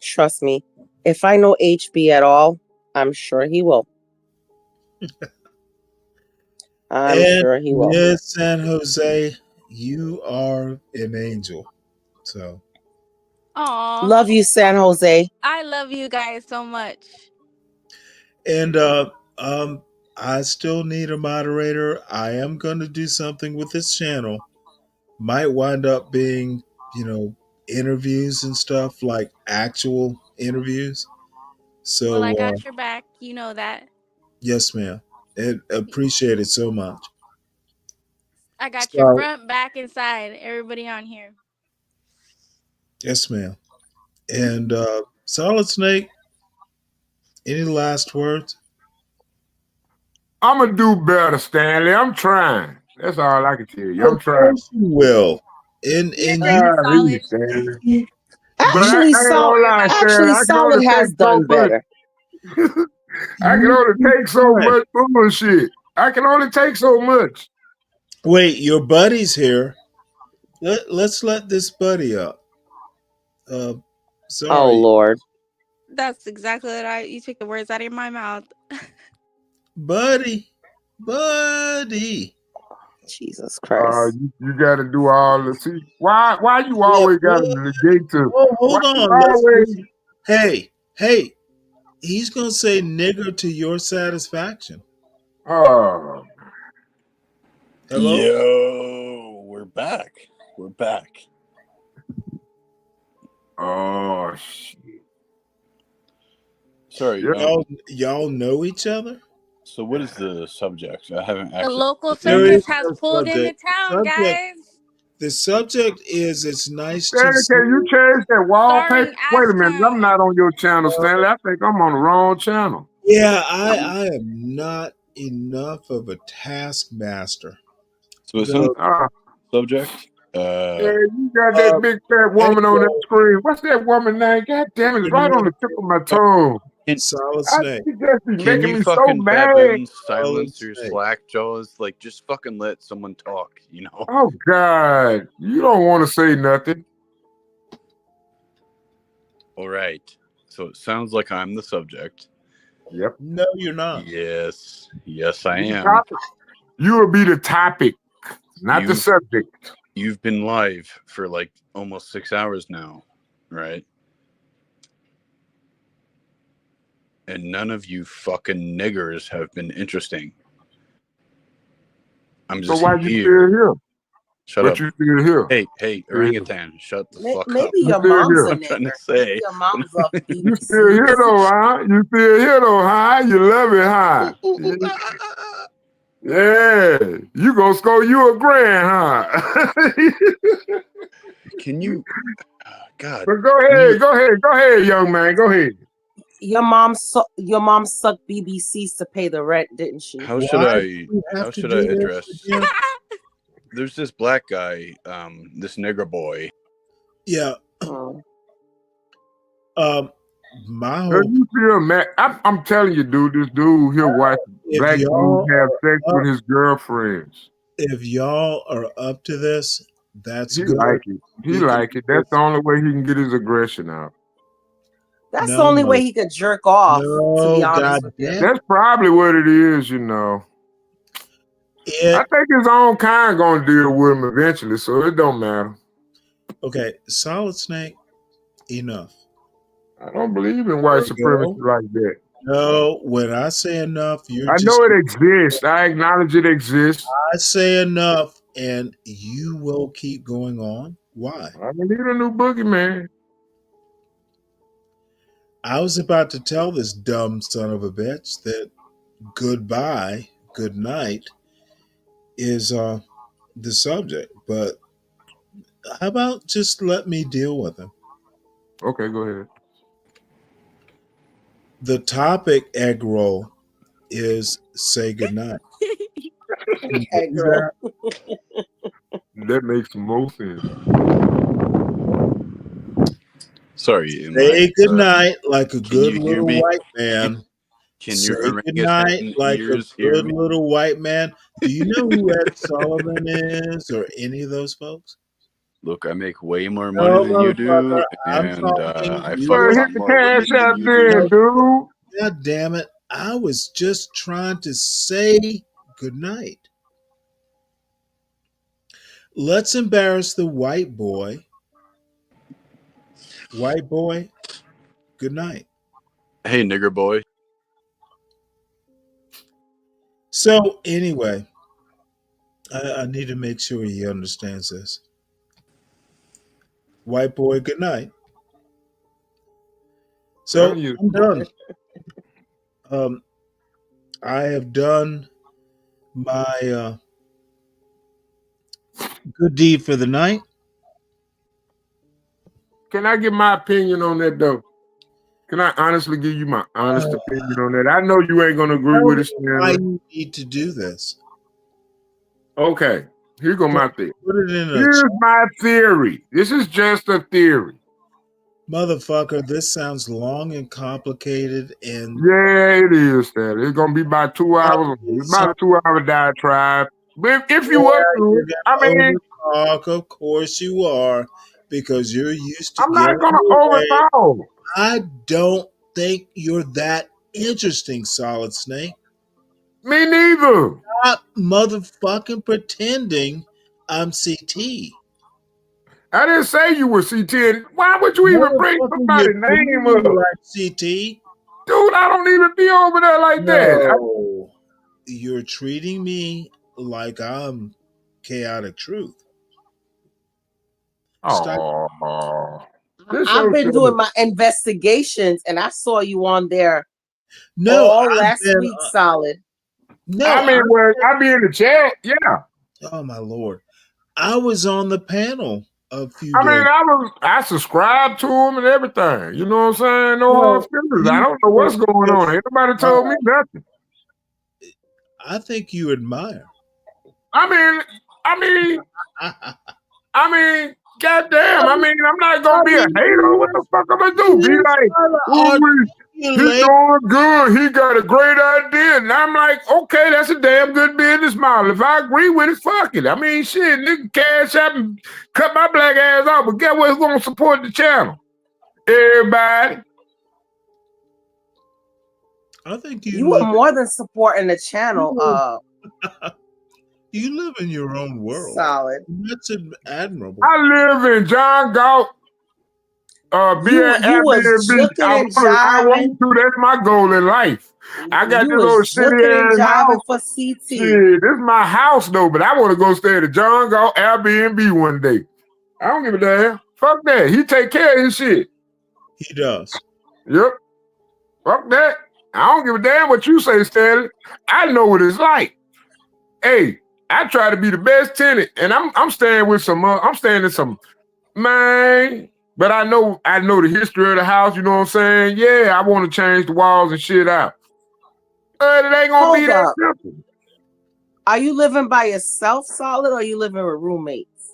trust me. If I know HB at all, I'm sure he will. I'm sure he will. With San Jose, you are an angel. So Aw. Love you, San Jose. I love you guys so much. And I still need a moderator. I am going to do something with this channel. Might wind up being, interviews and stuff, like actual interviews. So Well, I got your back. You know that. yes, ma'am. And appreciate it so much. I got your front, back, and side. Everybody on here. Yes, ma'am. And Solid Snake, any last words? I'm gonna do better, Stanley. I'm trying. That's all I can tell you. I'm trying. Of course you will. In Solid. Stanley. Actually, Solid has done better. I can only take so much bullshit. I can only take so much. Wait, your buddy's here. Let's let this buddy up. Sorry. Oh Lord. That's exactly what you took the words out of my mouth. Buddy. Jesus Christ. You got to do all the see. Why you always got to negate to? Oh, hold on. Always, hey. He's gonna say nigger to your satisfaction. Oh. Hello? Yo, we're back. We're back. Oh shit. Sorry. Y'all know each other? So what is the subject? I haven't actually. The local circus has pulled into town, subject. guys. The subject is it's nice Stanley, to see. can you change that wallpaper? Wait a minute, I'm not on your channel, Stanley. I think I'm on the wrong channel. Yeah, I am not enough of a taskmaster. So it's not subject. Yeah, you got that big fat woman on that screen. What's that woman's name? God damn it, it's right on the tip of my tongue. Solid Snake. Can you fucking baboons silence your slack jaws? Like, just fucking let someone talk, you know? Oh, God. You don't want to say nothing. All right. So it sounds like I'm the subject. Yep. No, you're not. Yes, I am. You will be the topic, not the subject. You've been live for like almost 6 hours now, right? And none of you fucking niggers have been interesting. I'm just so why here. you still here? Shut But up. you still here. Hey, orangutan, shut the fuck Maybe up. You your still mom's here. a I'm trying to nigger. say. Maybe your mom's off You still here BBC. though, huh? You still here though, huh? You love it, huh? Yeah. You gonna score you a grand, huh? Can you? God. But go ahead, young man. Go ahead. Your mom sucked BBCs to pay the rent, didn't she? How should I address? There's this black guy, this nigger boy. Yeah. My So whole you feel mad? I'm telling you, dude. This dude here watch black dudes have sex with his girlfriends. If y'all are up to this, that's He good. like it. He like it. That's the only way he can get his aggression out. That's the only way he could jerk off, to be honest with you. That's probably what it is, you know. I think his own kind gonna deal with him eventually, so it don't matter. Okay, Solid Snake, enough. I don't believe in white supremacy like that. No, when I say enough, you're I just. know it exists. I acknowledge it exists. I say enough, and you will keep going on. Why? I need a new boogeyman. I was about to tell this dumb son of a bitch that goodbye, good night is the subject, but how about just let me deal with him? Okay, go ahead. The topic, egg roll, is say goodnight. Egg roll. That makes the most sense. Sorry. Say goodnight like a good you hear little me? white man. Can Say your goodnight orangutan like a ears hear good me? little white man. Do you know who Ed Sullivan is or any of those folks? Look, I make way more money No, than you do, motherfucker. I'm and talking. I You fuck a were- lot Hit the more women cash out than you there, do. dude. God damn it. I was just trying to say goodnight. Let's embarrass the white boy. White boy, good night. Hey, nigger boy. So, anyway, I need to make sure he understands this. White boy, good night. So, I'm done. I have done my good deed for the night. Can I give my opinion on that, though? Can I honestly give you my honest opinion on that? I know you ain't going to agree with it, Why Stanley. you need to do this? Okay, here go my theory. Put it in a Here's my theory. This is just a theory. Motherfucker, this sounds long and complicated and Yeah, it is, Stanley. It's going to be about 2 hours. It's about a 2-hour diatribe. But if you up to it, I mean, overtalk, of course you are, because you're used to I'm not getting going to away. overtalk. I don't think you're that interesting, Solid Snake. Me neither. Stop motherfucking pretending I'm CT. I didn't say you were CT. Why would you even bring somebody's name up? Like CT. Dude, I don't even be over there like that. No. You're treating me like I'm chaotic truth. Oh, I've been doing my investigations, and I saw you on there. No, all last week, Solid. No, I mean, I be in the chat. Yeah. Oh my lord, I was on the panel a few I days. mean, I subscribed to him and everything. You know what I'm saying? No hard feelings. I don't know what's going on. Ain't nobody told me nothing. I think you admire. I mean, goddamn. I mean, I'm not gonna be a hater. What the fuck am I do? Be like, he's doing good. He got a great idea. And I'm like, okay, that's a damn good business model. If I agree with it, fuck it. I mean, shit, nigga, cash out and cut my black ass off. But guess what's gonna support the channel? Everybody. I think you were more than supporting the channel. You live in your own world. Solid. That's admirable. I live in John Galt. Be at You was Airbnb. juking and I want jiving. to. That's my goal in life. I got You this little was shitty juking and ass jiving house. for CT. Shit, this is my house though, but I want to go stay at the John Galt Airbnb one day. I don't give a damn. Fuck that. He take care of his shit. He does. Yep. Fuck that. I don't give a damn what you say, Stanley. I know what it's like. Hey, I try to be the best tenant, and I'm staying with some. I'm staying in some man. But I know the history of the house. You know what I'm saying? Yeah, I want to change the walls and shit out. But it ain't gonna be that simple. Are you living by yourself, Solid, or are you living with roommates?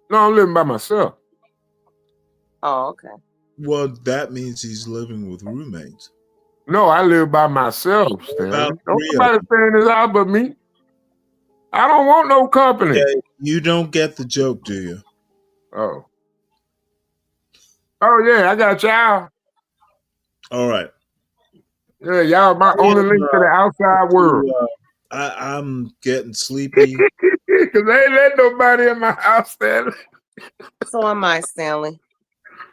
No, I'm living by myself. Oh, okay. Well, that means he's living with roommates. No, I live by myself, Stanley. Don't nobody stay in this house but me. I don't want no company. Okay, you don't get the joke, do you? Oh. Oh, yeah, I got y'all. All right. Yeah, y'all my only link to the outside world. I'm getting sleepy. Because they ain't let nobody in my house, Stanley. So am I, Stanley.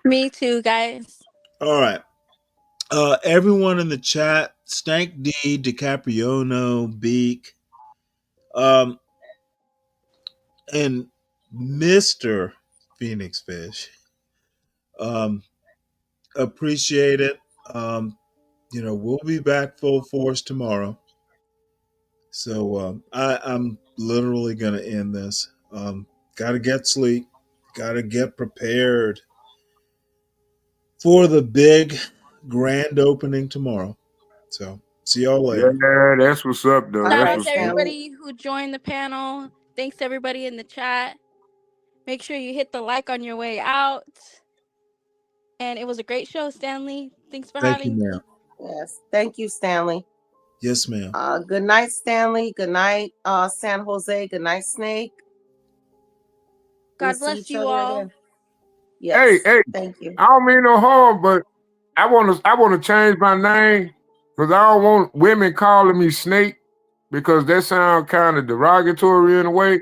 Me too, guys. All right. Everyone in the chat, Stank D, DiCapriono, Beak, and Mr. Phoenix Fish. Appreciate it. We'll be back full force tomorrow. So I'm literally going to end this. Got to get sleep. Got to get prepared for the big grand opening tomorrow. So see y'all later. Yeah, that's what's up, though. Shout out to everybody who joined the panel. Thanks to everybody in the chat. Make sure you hit the like on your way out. And it was a great show, Stanley. Thanks for having me. Yes, thank you, Stanley. Yes, ma'am. Good night, Stanley. Good night, San Jose. Good night, Snake. God bless you all. Yes, hey, thank you. I don't mean no harm, but I want to change my name because I don't want women calling me Snake because that sounds kind of derogatory in a way.